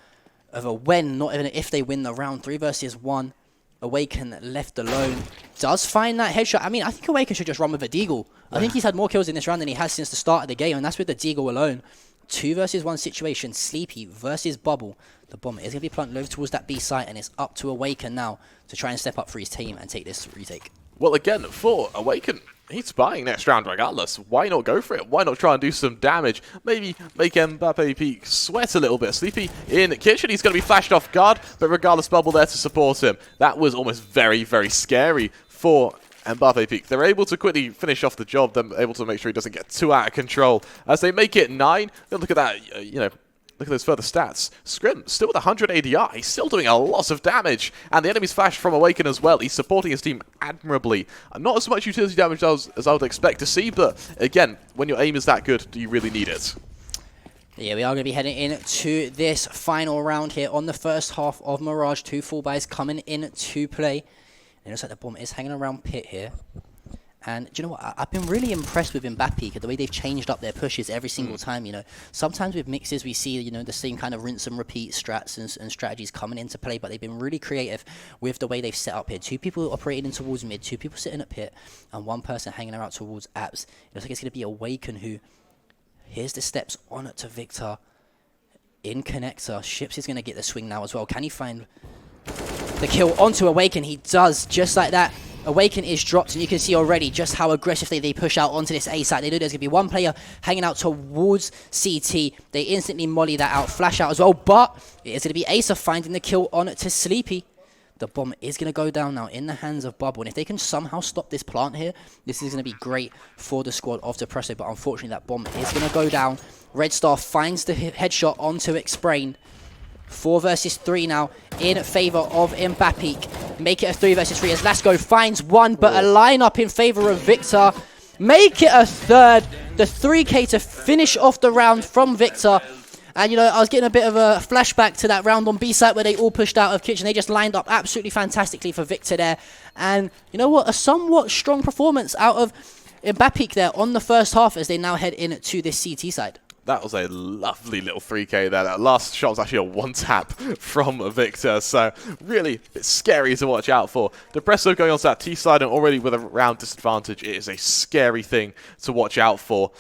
when, not even if they win the round. 3 versus 1. Awaken left alone. Does find that headshot. I mean, I think Awaken should just run with a deagle. I think he's had more kills in this round than he has since the start of the game, and that's with the deagle alone. 2 versus 1 situation. Sleepy versus Bubble. The bomb is going to be planted over towards that B site, and it's up to Awaken now to try and step up for his team and take this retake. Well, again, for Awaken, he's buying next round regardless. Why not go for it? Why not try and do some damage? Maybe make MBAPEEK sweat a little bit. Sleepy in kitchen, he's going to be flashed off guard, but regardless, Bubble there to support him. That was almost very, very scary for MBAPEEK. They're able to quickly finish off the job. They're able to make sure he doesn't get too out of control. As they make it 9, then look at that, you know, look at those further stats. Scrim, still with 100 ADR. He's still doing a lot of damage. And the enemy's flash from Awaken as well. He's supporting his team admirably. Not as much utility damage as I would expect to see, but again, when your aim is that good, do you really need it? Yeah, we are going to be heading into this final round here on the first half of Mirage. 2 full buys coming in to play. And it looks like the bomb is hanging around pit here. And do you know what? I've been really impressed with MBAPEEK, the way they've changed up their pushes every single time, you know. Sometimes with mixes we see, you know, the same kind of rinse and repeat strats and strategies coming into play, but they've been really creative with the way they've set up here. 2 people operating towards mid, 2 people sitting at pit, and 1 person hanging out towards apps. It looks like it's going to be Awaken who, here's the steps on to Victor in connector. Ships is going to get the swing now as well. Can he find the kill onto Awaken? He does, just like that. Awaken is dropped, and you can see already just how aggressively they push out onto this A site. They know there's going to be 1 player hanging out towards CT. They instantly molly that out, flash out as well, but it is going to be Acer finding the kill on to Sleepy. The bomb is going to go down now in the hands of Bubble, and if they can somehow stop this plant here, this is going to be great for the squad of Depreso, but unfortunately that bomb is going to go down. Red Star finds the headshot onto Explain. 4 versus 3 now in favor of MBAPEEK. Make it a 3 versus 3 as Lasco finds 1, but a lineup in favor of Victor. Make it a 3rd. The 3K to finish off the round from Victor. And, you know, I was getting a bit of a flashback to that round on B site where they all pushed out of kitchen. They just lined up absolutely fantastically for Victor there. And, you know what, a somewhat strong performance out of MBAPEEK there on the first half as they now head in to this CT side. That was a lovely little 3K there. That last shot was actually a 1-tap from Victor, so really a bit scary to watch out for. Depreso going on to that T side and already with a round disadvantage. It is a scary thing to watch out for.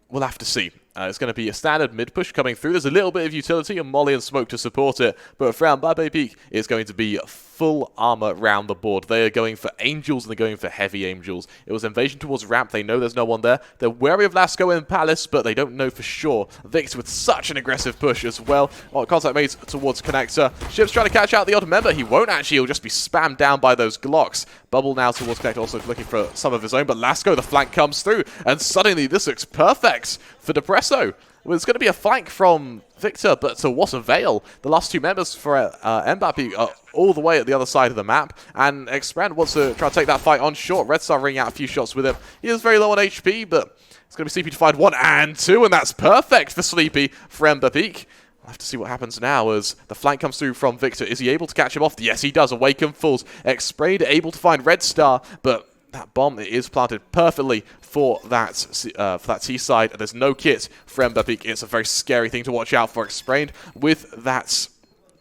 We'll have to see. It's going to be a standard mid-push coming through. There's a little bit of utility and molly and smoke to support it, but for MBAPEEK, it's going to be full armor round the board. They are going for Angels and they're going for heavy Angels. It was invasion towards ramp. They know there's no one there. They're wary of Lasco and Palace, but they don't know for sure. Victor with such an aggressive push as well. Contact made towards connector. Ship's trying to catch out the odd member. He won't actually. He'll just be spammed down by those Glocks. Bubble now towards connector, also looking for some of his own, but Lasco, the flank comes through, and suddenly this looks perfect for Depreso. Well, it's going to be a flank from Victor, but to what avail? The last 2 members for MBAPEEK are all the way at the other side of the map, and Expand wants to try to take that fight on short. Red Star ringing out a few shots with him. He is very low on HP, but it's going to be Sleepy to find 1 and 2, and that's perfect for Sleepy for MBAPEEK. We'll have to see what happens now as the flank comes through from Victor. Is he able to catch him off? Yes, he does. Awaken falls. X-Sprayed able to find Red Star, but that bomb is planted perfectly for that T side. There's no kit for MBAPEEK. It's a very scary thing to watch out for. Explained with that.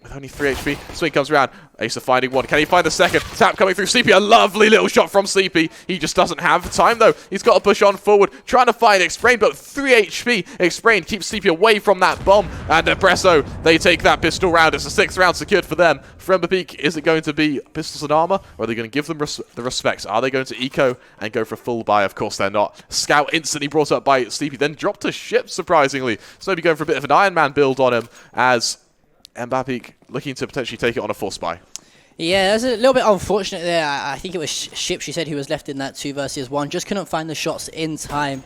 With only 3 HP, Swing comes around. Acer finding 1. Can he find the second? Tap coming through Sleepy. A lovely little shot from Sleepy. He just doesn't have time, though. He's got to push on forward, trying to find Explain, but 3 HP. Explain keeps Sleepy away from that bomb. And Depreso, they take that pistol round. It's a 6th round secured for them. For MBAPEEK, is it going to be pistols and armor, or are they going to give them the respect? Are they going to eco and go for a full buy? Of course they're not. Scout instantly brought up by Sleepy, then dropped to ship, surprisingly. So maybe going for a bit of an Iron Man build on him as MBAPEEK looking to potentially take it on a force buy. Yeah, that's a little bit unfortunate there. I think it was Ship, she said, who was left in that 2 versus 1. Just couldn't find the shots in time.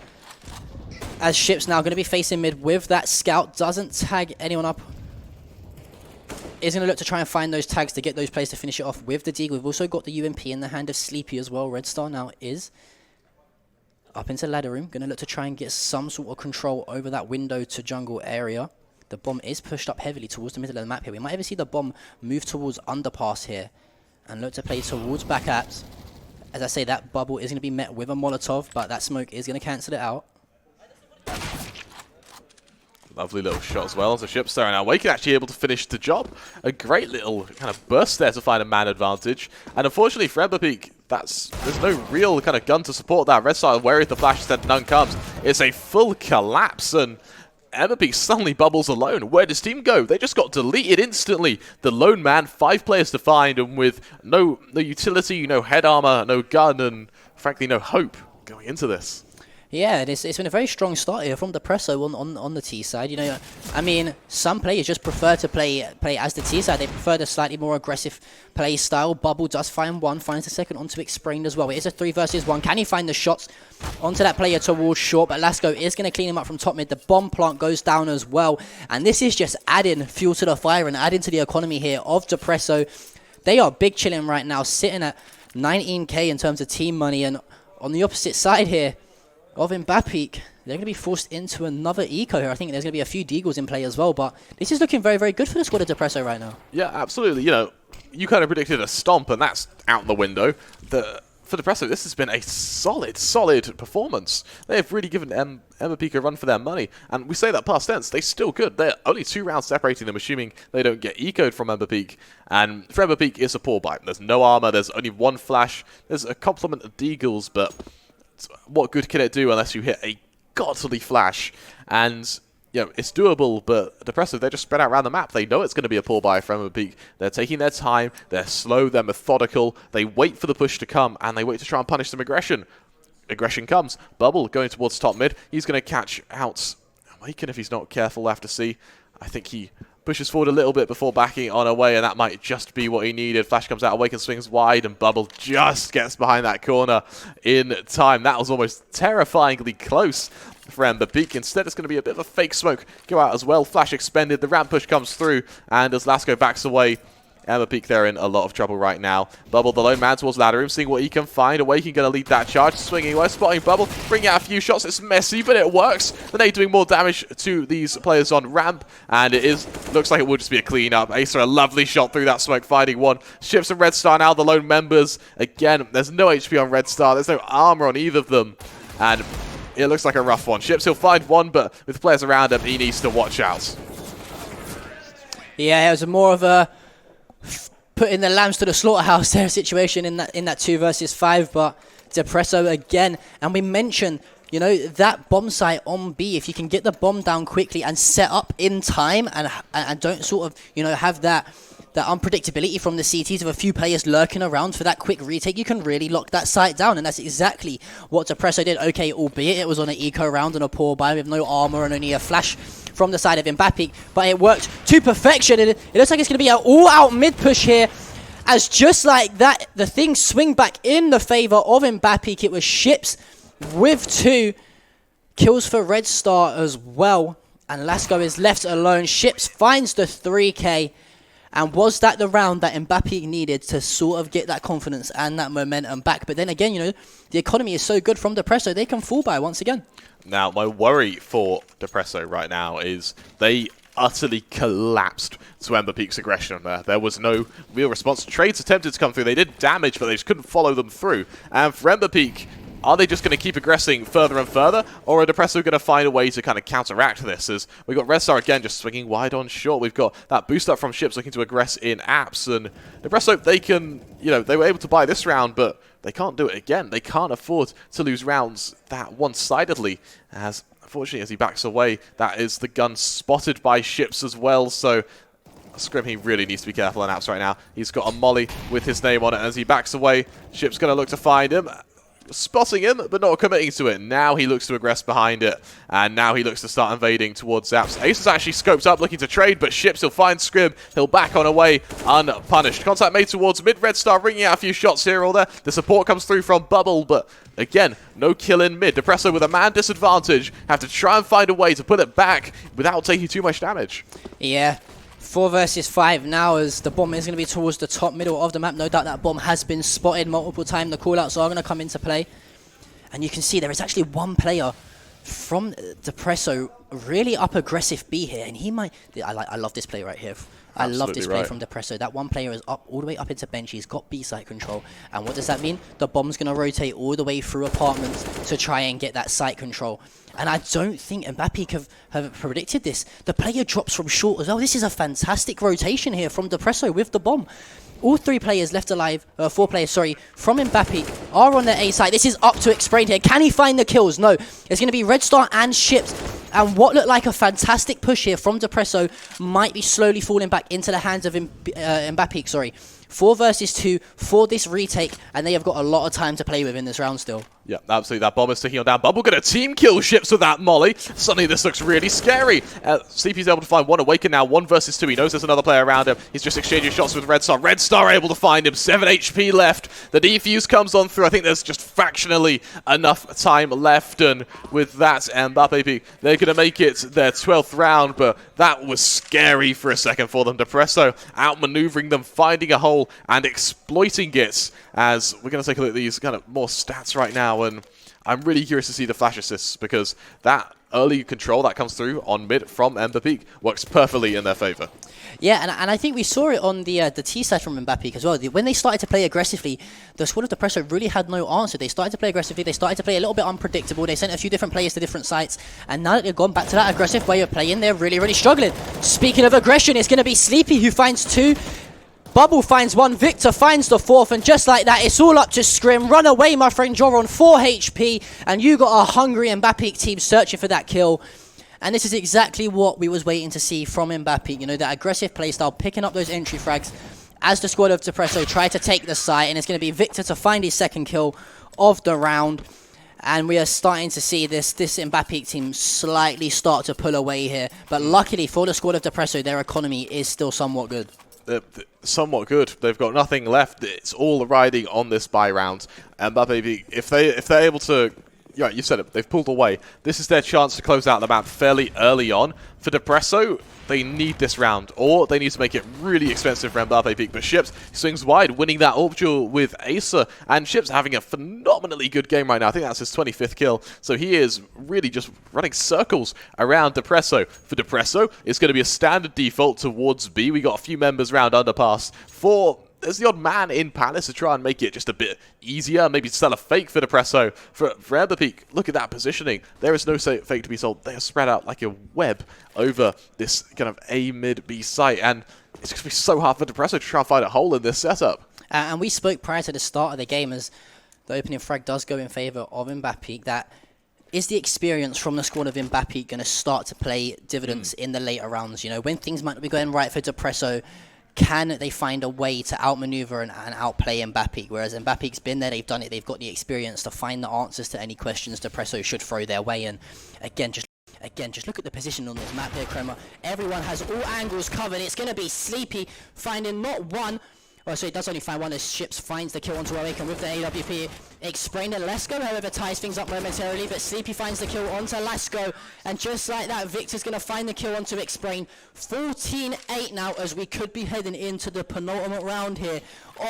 As Ship's now going to be facing mid with that Scout. Doesn't tag anyone up. Is going to look to try and find those tags to get those plays to finish it off with the Deagle. We've also got the UMP in the hand of Sleepy as well. Red Star now is up into ladder room. Going to look to try and get some sort of control over that window to jungle area. The bomb is pushed up heavily towards the middle of the map here. We might even see the bomb move towards underpass here and look to play towards back apps. As I say, that bubble is going to be met with a Molotov, but that smoke is going to cancel it out. Lovely little shot as well as a Ship's there. Now Awaken actually able to finish the job. A great little kind of burst there to find a man advantage. And unfortunately for MBAPEEK, there's no real kind of gun to support that. Red Side wary of the flash, instead none comes. It's a full collapse, and MBAPEEK suddenly bubbles alone. Where does team go? They just got deleted instantly. The lone man, 5 players to find, and with no utility, no head armor, no gun, and frankly no hope going into this. Yeah, it's been a very strong start here from Depreso on the T side. You know, I mean, some players just prefer to play as the T side. They prefer the slightly more aggressive play style. Bubble does find one, finds the second onto Explained as well. It is a 3 versus 1. Can he find the shots onto that player towards short? But Lasco is going to clean him up from top mid. The bomb plant goes down as well. And this is just adding fuel to the fire and adding to the economy here of Depreso. They are big chilling right now, sitting at 19k in terms of team money. And on the opposite side here of MBAPEEK, they're going to be forced into another eco here. I think there's going to be a few deagles in play as well, but this is looking very, very good for the squad of Depreso right now. Yeah, absolutely. You know, you kind of predicted a stomp, and that's out the window. For Depreso, this has been a solid performance. They have really given MBAPEEK a run for their money, and we say that past tense, they're still good. They're only 2 rounds separating them, assuming they don't get ecoed from MBAPEEK. And for MBAPEEK, it's a poor bite. There's no armor, there's only 1 flash, there's a complement of deagles, but what good can it do unless you hit a godly flash? And, you know, it's doable, but Depreso, they're just spread out around the map. They know it's going to be a pull buy from MBAPEEK. They're taking their time, they're slow, they're methodical, they wait for the push to come, and they wait to try and punish some aggression. Aggression comes. Bubble going towards top mid. He's going to catch out Awaken if he's not careful, we'll have to see. I think he pushes forward a little bit before backing on away, and that might just be what he needed. Flash comes out, Awaken swings wide, and Bubble just gets behind that corner in time. That was almost terrifyingly close for MBAPEEK. Instead, it's going to be a bit of a fake smoke go out as well. Flash expended, the ramp push comes through, and as Lasco backs away, MBAPEEK, they're in a lot of trouble right now. Bubble, the lone man towards ladder room, seeing what he can find. Awaken going to lead that charge, swinging away, spotting Bubble, bringing out a few shots. It's messy, but it works. The nade doing more damage to these players on ramp, and looks like it will just be a clean up. Acer, a lovely shot through that smoke, finding one. Ships and Red Star now, the lone members. Again, there's no HP on Red Star, there's no armor on either of them, and it looks like a rough one. Ships, he'll find one, but with players around him, he needs to watch out. Yeah, it was more of a putting the lambs to the slaughterhouse there situation in that 2 versus 5, but Depreso again, and we mentioned, you know, that bomb site on B, if you can get the bomb down quickly and set up in time and don't sort of, you know, have that unpredictability from the CTs of a few players lurking around for that quick retake, you can really lock that site down, and that's exactly what Depreso did. Okay, albeit it was on an eco round and a poor buy with no armor and only a flash from the side of MBAPEEK, but it worked to perfection, and it looks like it's going to be an all-out mid-push here, as just like that, the things swing back in the favor of MBAPEEK. It was Ships with 2 kills for Red Star as well, and Lasco is left alone. Ships finds the 3k, and was that the round that MBAPEEK needed to sort of get that confidence and that momentum back? But then again, you know, the economy is so good from Depreso, they can fall by once again. Now, my worry for Depreso right now is they utterly collapsed to MBAPEEK's aggression there. There was no real response. Trades attempted to come through. They did damage, but they just couldn't follow them through. And for MBAPEEK, are they just going to keep aggressing further and further, or are Depreso going to find a way to kind of counteract this? As we've got Red Star again just swinging wide on short. We've got that boost up from Ships looking to aggress in apps, and Depreso, they can, you know, they were able to buy this round, but they can't do it again. They can't afford to lose rounds that one-sidedly, as unfortunately as he backs away, that is the gun spotted by Ships as well, so Scrim, he really needs to be careful on apps right now. He's got a molly with his name on it, and as he backs away, Ships going to look to find him. Spotting him, but not committing to it. Now he looks to aggress behind it, and now he looks to start invading towards Zaps. Ace is actually scoped up, looking to trade, but Ships, he'll find Scrim. He'll back on away, unpunished. Contact made towards mid. Red Star ringing out a few shots here or there. The support comes through from Bubble, but again, no kill in mid. Depreso with a man disadvantage. Have to try and find a way to put it back without taking too much damage. Yeah. 4 versus 5 now, as the bomb is going to be towards the top middle of the map. No doubt that bomb has been spotted multiple times. The callouts are going to come into play. And you can see there is actually one player from Depreso really up aggressive B here. And he might... I love this play right here. I love this play from Depreso. That one player is up all the way up into bench. He's got B site control. And what does that mean? The bomb's going to rotate all the way through apartments to try and get that site control. And I don't think MBAPEEK have predicted this. The player drops from short as well. This is a fantastic rotation here from Depreso with the bomb. All 3 players left alive, 4 players, sorry, from MBAPEEK are on their A side. This is up to Explained here. Can he find the kills? No. It's going to be Red Star and Ships. And what looked like a fantastic push here from Depreso might be slowly falling back into the hands of MBAPEEK, sorry. 4 versus 2 for this retake, and they have got a lot of time to play with in this round still. Yeah, absolutely. That bomb is sticking on down. Bubble gonna team kill Ships with that molly. Suddenly this looks really scary. Sleepy's able to find one Awaken now, 1 versus 2. He knows there's another player around him. He's just exchanging shots with Red Star. Red Star able to find him. 7 HP left. The defuse comes on through. I think there's just fractionally enough time left. And with that, MBAPEEK, they're gonna make it their 12th round, but that was scary for a second for them. Depreso outmaneuvering them, finding a hole and exploiting it. As we're going to take a look at these kind of more stats right now, and I'm really curious to see the flash assists, because that early control that comes through on mid from MBAPEEK works perfectly in their favor. Yeah, and I think we saw it on the T side from MBAPEEK as well. When they started to play aggressively, the squad of Depreso really had no answer. They started to play aggressively, they started to play a little bit unpredictable, they sent a few different players to different sites, and now that they've gone back to that aggressive way of playing, they're really, really struggling. Speaking of aggression, it's going to be Sleepy who finds 2. Bubble finds 1, Victor finds the 4th, and just like that, it's all up to Scrim. Run away, my friend, you're on 4 HP, and you got a hungry MBAPEEK team searching for that kill. And this is exactly what we was waiting to see from MBAPEEK, you know, that aggressive playstyle, picking up those entry frags as the squad of Depreso try to take the site, and it's going to be Victor to find his 2nd kill of the round. And we are starting to see this MBAPEEK team slightly start to pull away here. But luckily for the squad of Depreso, their economy is still somewhat good. Somewhat good. They've got nothing left. It's all riding on this buy round. And MBAPEEK, if they're able to, yeah, you said it, they've pulled away. This is their chance to close out the map fairly early on. For Depreso, they need this round, or they need to make it really expensive for MBAPEEK. But Ships swings wide, winning that AWP duel with Acer, and Ships having a phenomenally good game right now. I think that's his 25th kill, so he is really just running circles around Depreso. For Depreso, it's going to be a standard default towards B. We got a few members around underpass. There's the odd man in Palace to try and make it just a bit easier, maybe sell a fake for Depreso. For MBAPEEK, look at that positioning. There is no fake to be sold. They are spread out like a web over this kind of A, mid, B site, and it's going to be so hard for Depreso to try and find a hole in this setup. And we spoke prior to the start of the game, as the opening frag does go in favour of MBAPEEK, that is the experience from the squad of MBAPEEK going to start to play dividends in the later rounds? You know, when things might not be going right for Depreso, can they find a way to outmaneuver and outplay MBAPEEK? Whereas MBAPEEK's been there, they've done it, they've got the experience to find the answers to any questions Depreso should throw their way. And again, just look at the position on this map here, Kremer. Everyone has all angles covered. It's going to be Sleepy finding not one. Oh, so he does only find one as Ships finds the kill onto Awaken with the AWP. Explain and Lesko, however, ties things up momentarily, but Sleepy finds the kill onto Lesko, and just like that, Victor's going to find the kill onto Explain. 14-8 now, as we could be heading into the penultimate round here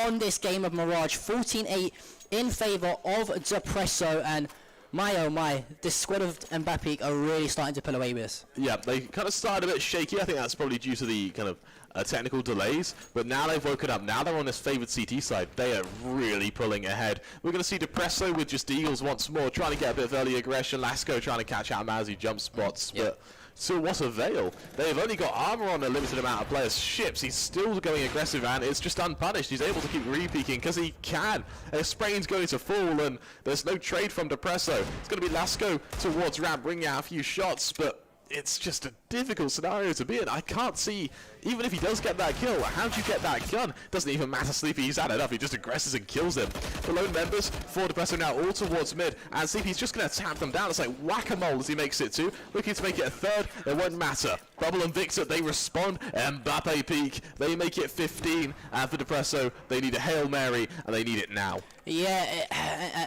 on this game of Mirage. 14-8 in favour of Depreso, and my oh my, this squad of MBAPEEK are really starting to pull away with us. Yeah, they kind of started a bit shaky. I think that's probably due to the kind of technical delays, but now they've woken up. Now they're on this favoured CT side. They are really pulling ahead. We're going to see Depreso with just Eagles once more, trying to get a bit of early aggression. Lasco trying to catch out Mazzy jump spots, but to what avail? They've only got armor on a limited amount of players. Ships, he's still going aggressive, and it's just unpunished. He's able to keep re-peeking because he can. And Sprain's going to fall, and there's no trade from Depreso. It's going to be Lasco towards Ramp, bringing out a few shots, but it's just a difficult scenario to be in. I can't see, even if he does get that kill, how do you get that gun? Doesn't even matter, Sleepy, he's had enough. He just aggresses and kills him. The lone members for Depreso now all towards mid, and Sleepy's just going to tap them down. It's like whack-a-mole as he makes it 2. Looking to make it a 3rd, it won't matter. Bubble and Victor, they respond. MBAPEEK, they make it 15. And for Depreso, they need a Hail Mary, and they need it now. Yeah,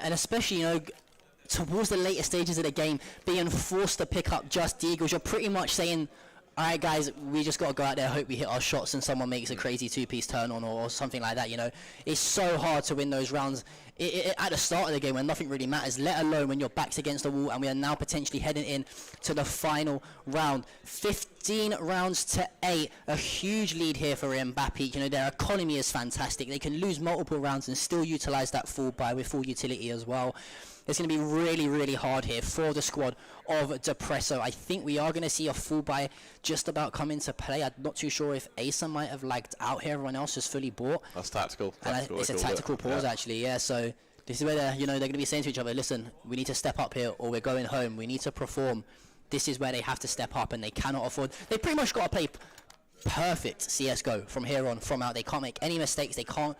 and especially, you know, towards the later stages of the game, being forced to pick up just Deagles, you're pretty much saying, all right, guys, we just got to go out there, hope we hit our shots and someone makes a crazy 2-piece turn on or something like that, you know. It's so hard to win those rounds at the start of the game when nothing really matters, let alone when your back's against the wall, and we are now potentially heading in to the final round. 15 rounds to 8, a huge lead here for MBAPEEK. You know, their economy is fantastic. They can lose multiple rounds and still utilize that full buy with full utility as well. It's going to be really, really hard here for the squad of Depreso. I think we are going to see a full buy just about come into play. I'm not too sure if Asa might have lagged out here. Everyone else is fully bought. That's tactical. It's a tactical pause, actually, yeah. So this is where they're going to be saying to each other, listen, we need to step up here or we're going home. We need to perform. This is where they have to step up, and they cannot afford. They pretty much got to play perfect CS:GO from here on, from out. They can't make any mistakes. They can't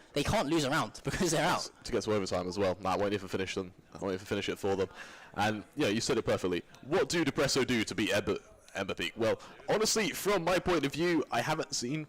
lose a round because they're out. To get to overtime as well. That won't even finish them. I won't even finish it for them. And yeah, you said it perfectly. What do Depreso do to beat MBAPEEK? Well, honestly, from my point of view, I haven't seen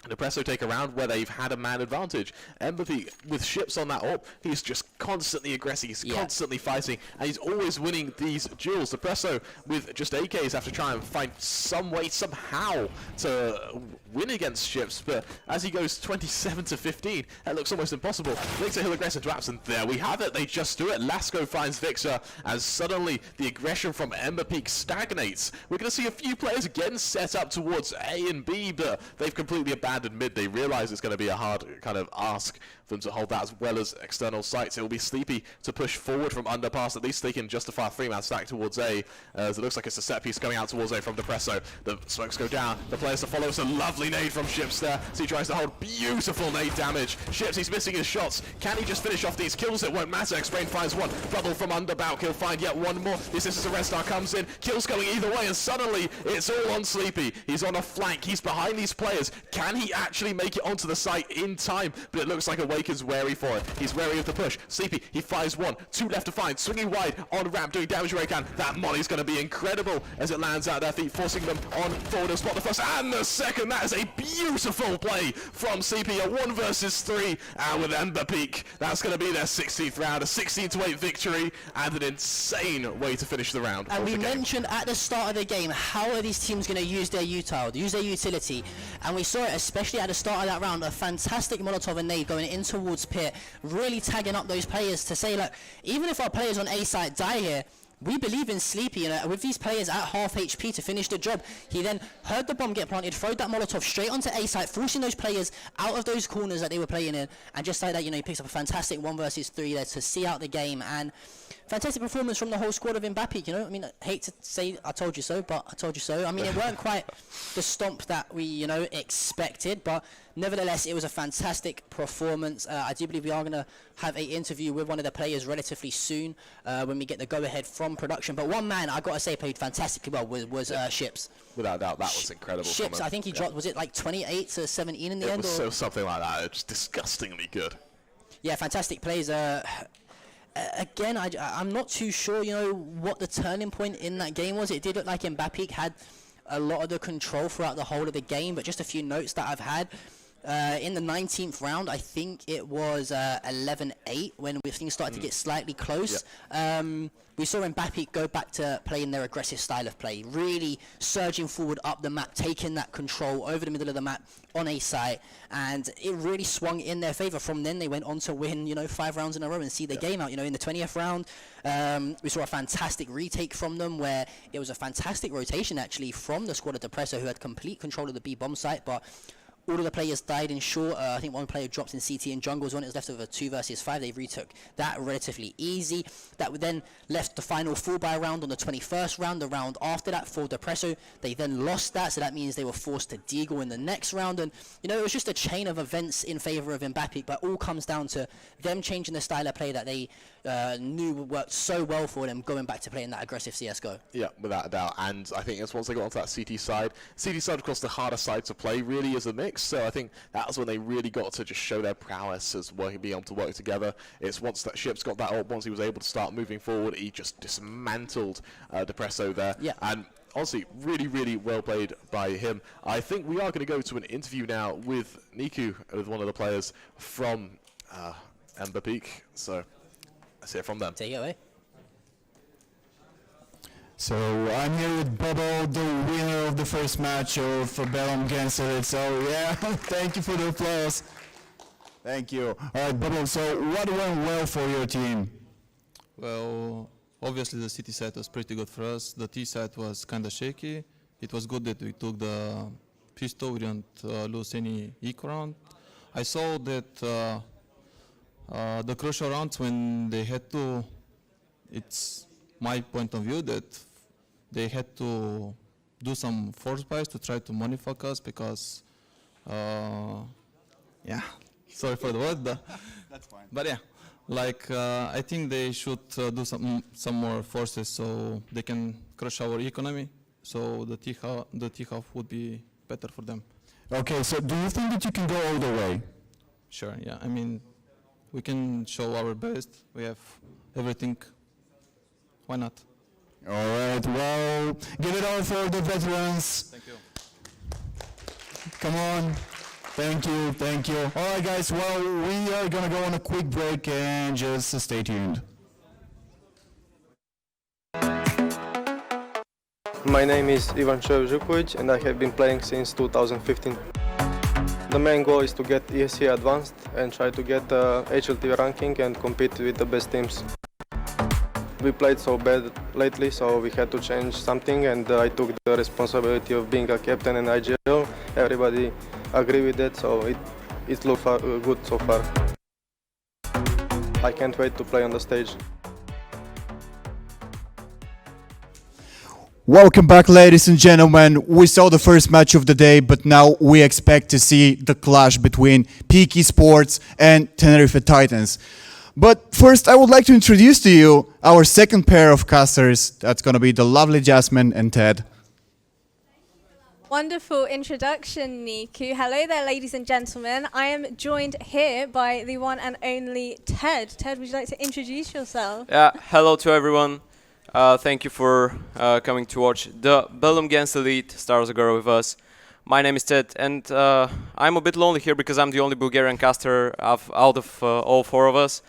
Depreso take a round where they've had a man advantage. MBAPEEK, with ships on that AWP, he's just constantly aggressive, he's constantly fighting, and he's always winning these duels. Depreso, with just AKs, have to try and find some way, somehow, to win against ships, but as he goes 27-15, that looks almost impossible. Victor Hill aggressive to Apps, and there we have it, they just do it. Lasco finds Victor, as suddenly the aggression from MBAPEEK stagnates. We're going to see a few players again set up towards A and B, but they've completely abandoned mid. They realize it's going to be a hard kind of ask for them to hold that, as well as external sights. It will be Sleepy to push forward from underpass. At least they can justify a 3-man stack towards A, as it looks like it's a set piece going out towards A from Depreso. The smokes go down, the players to follow. It's a lovely nade from Ships there, so he tries to hold beautiful nade damage. Ships, he's missing his shots. Can he just finish off these kills? It won't matter. X-Brain finds one. Bubble from underbout. He'll find yet one more. This is a Red Star comes in. Kills going either way, and suddenly it's all on Sleepy. He's on a flank. He's behind these players. Can he actually make it onto the site in time? But it looks like Awaken's wary for it. He's wary of the push. Sleepy, he fires one. 2 left to find. Swinging wide on ramp, doing damage where he can. That molly's going to be incredible as it lands out their feet, forcing them on forward to spot the first and the second. That is a beautiful play from CP. A 1 versus 3. And with MBAPEEK, that's going to be their 16th round. A 16-8 victory and an insane way to finish the round. And we mentioned at the start of the game, how are these teams going to use their utility? And we saw it, especially at the start of that round, a fantastic Molotov and nade going in towards pit, really tagging up those players to say, like, even if our players on A site die here, we believe in Sleepy, and with these players at half HP to finish the job. He then heard the bomb get planted, throwed that Molotov straight onto A site, forcing those players out of those corners that they were playing in, and just like that, he picks up a fantastic 1 versus 3 there to see out the game. And fantastic performance from the whole squad of MBAPEEK, I mean, I hate to say I told you so, but I told you so. I mean, it weren't quite the stomp that we, expected, but nevertheless, it was a fantastic performance. I do believe we are going to have an interview with one of the players relatively soon when we get the go-ahead from production. But one man, I got to say, played fantastically well was Ships. Without a doubt, that was incredible. Ships, I think he dropped, was it like 28 to 17 in the end? So something like that. It's disgustingly good. Yeah, fantastic plays. Again, I'm not too sure, what the turning point in that game was. It did look like MBAPEEK had a lot of the control throughout the whole of the game, but just a few notes that I've had. In the 19th round, I think it was 11-8 when things started to get slightly close. Yep. We saw MBAPEEK go back to playing their aggressive style of play, really surging forward up the map, taking that control over the middle of the map on a site, and it really swung in their favor. From then, they went on to win, 5 rounds in a row and see the game out. In the 20th round, we saw a fantastic retake from them, where it was a fantastic rotation actually from the squad of Depreso, who had complete control of the B bomb site, but all of the players died in short. I think one player dropped in CT and jungles when it was left over 2 versus 5. They retook that relatively easy. That then left the final fall by round on the 21st round. The round after that for Depreso, they then lost that, so that means they were forced to deagle in the next round. And it was just a chain of events in favor of MBAPEEK, but all comes down to them changing the style of play that they knew worked so well for them, going back to playing that aggressive CS:GO. Yeah, without a doubt. And I think it's once they got onto that CT side, of course, the harder side to play really is a mix. So I think that was when they really got to just show their prowess as being able to work together. It's once that Ships got that up, once he was able to start moving forward, he just dismantled Depreso there. Yeah. And honestly, really, really well played by him. I think we are going to go to an interview now with Niku, with one of the players from MBAPEEK. So let's hear from them. Take it away. So I'm here with Bobo, the winner of the first match of Bellum against it. So yeah, thank you for the applause. Thank you. All right, Bobo, so what went well for your team? Well, obviously the CT side was pretty good for us. The T side was kind of shaky. It was good that we took the pistol. We didn't lose any eco round. I saw that the crucial rounds when they had to, it's my point of view that they had to do some force buys to try to money focus because, yeah, sorry for the word, That's fine. but yeah, like I think they should do some more forces so they can crush our economy. So the T half would be better for them. Okay, so do you think that you can go all the way? Sure, yeah. I mean, we can show our best. We have everything. Why not? All right, well, give it all for the veterans. Thank you. Come on. Thank you, thank you. All right, guys, well, we are going to go on a quick break and just stay tuned. My name is Ivan Šev-Žuković and I have been playing since 2015. The main goal is to get ESC advanced and try to get HLTV ranking and compete with the best teams. We played so bad lately, so we had to change something, and I took the responsibility of being a captain and IGL. Everybody agree with that, so it looks good so far. I can't wait to play on the stage. Welcome back, ladies and gentlemen. We saw the first match of the day, but now we expect to see the clash between BGE Esports and Tenerife Titans. But first, I would like to introduce to you our second pair of casters. That's going to be the lovely Jasmine and Ted. Wonderful introduction, Niku. Hello there, ladies and gentlemen. I am joined here by the one and only Ted. Ted, would you like to introduce yourself? Yeah, hello to everyone. Thank you for coming to watch the Belgium against Elite Stara Zagora with us. My name is Ted, and I'm a bit lonely here because I'm the only Bulgarian caster out of all four of us.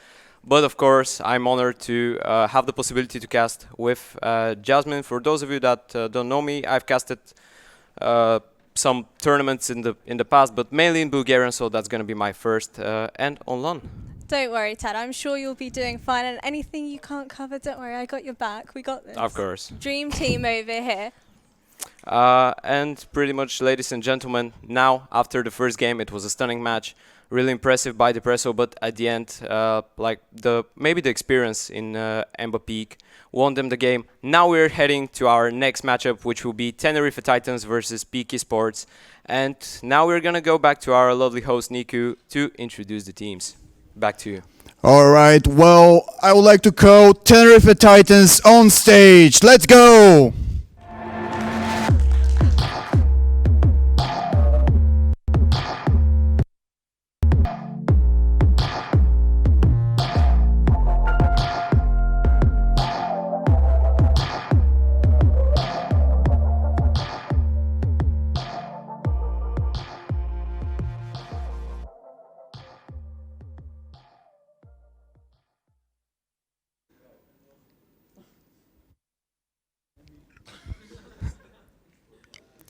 But of course, I'm honored to have the possibility to cast with Jasmine. For those of you that don't know me, I've casted some tournaments in the past, but mainly in Bulgarian, so that's going to be my first and on LAN. Don't worry, Ted. I'm sure you'll be doing fine. And anything you can't cover, don't worry. I got your back. We got this. Of course. Dream team over here. And pretty much, ladies and gentlemen, now after the first game, it was a stunning match. Really impressive by Depreso, but at the end, like maybe the experience in MBAPEEK won them the game. Now we're heading to our next matchup, which will be Tenerife Titans versus BGE Sports. And now we're gonna go back to our lovely host Niku to introduce the teams. Back to you. All right, well, I would like to call Tenerife Titans on stage. Let's go!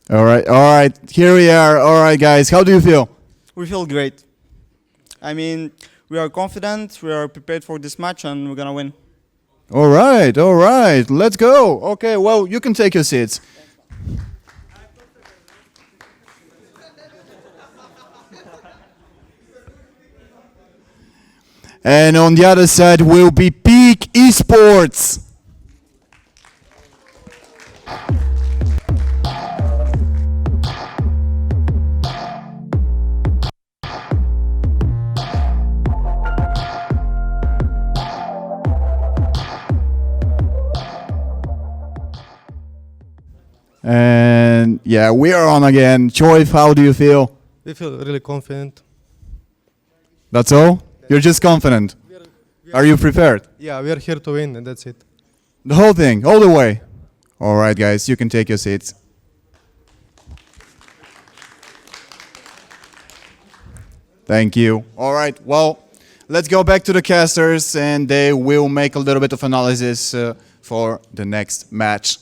All right, here we are. All right, guys, how do you feel? We feel great. I mean, we are confident, we are prepared for this match, and we're gonna win. All right, let's go. Okay, well, you can take your seats. And on the other side will be BGE Esports. And yeah, we are on again. Choif, how do you feel? We feel really confident. That's all? You're just confident? Are you prepared? Yeah, we are here to win, and that's it. The whole thing, all the way? All right, guys, you can take your seats. Thank you. All right, well, let's go back to the casters, and they will make a little bit of analysis for the next match.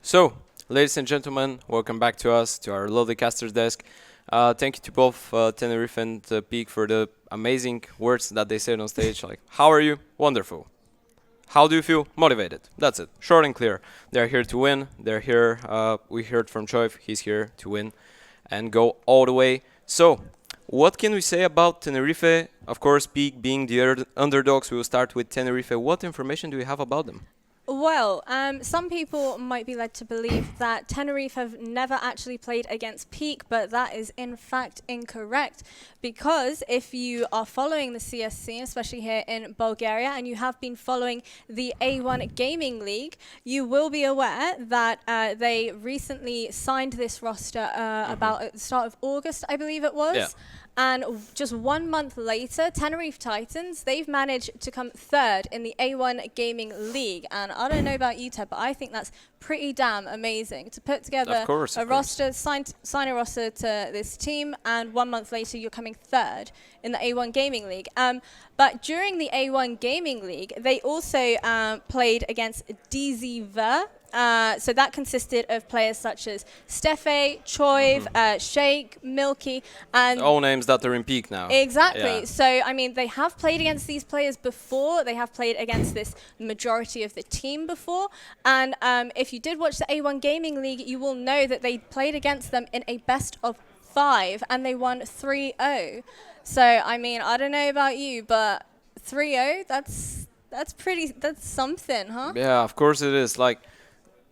So, ladies and gentlemen, welcome back to us, to our lovely caster's desk. Thank you to both Tenerife and BGE for the amazing words that they said on stage, like, how are you? Wonderful. How do you feel? Motivated. That's it. Short and clear. They're here to win. They're here, we heard from Choif, he's here to win and go all the way. So, what can we say about Tenerife? Of course, BGE being the underdogs, we will start with Tenerife. What information do you have about them? Well, some people might be led to believe that Tenerife have never actually played against Peak, but that is in fact incorrect. Because if you are following the CS scene, especially here in Bulgaria, and you have been following the A1 Gaming League, you will be aware that they recently signed this roster about at the start of August, I believe it was. Yeah. And just 1 month later, Tenerife Titans, they've managed to come third in the A1 Gaming League. And I don't know about you, Ted, but I think that's pretty damn amazing to put together a roster, sign a roster to this team, and 1 month later you're coming third in the A1 Gaming League. But during the A1 Gaming League, they also played against DZV. So that consisted of players such as Stefe, Choiv, Sheikh, Milky, and All names that are in Peak now. exactly. Yeah. So I mean, they have played against these players before. They have played against this majority of the team before. And if you did watch the A1 Gaming League, you will know that they played against them in a best of 5, and they won 3-0. So I mean, I don't know about you, but 3-0, that's something, huh? Yeah, of course it is. Like,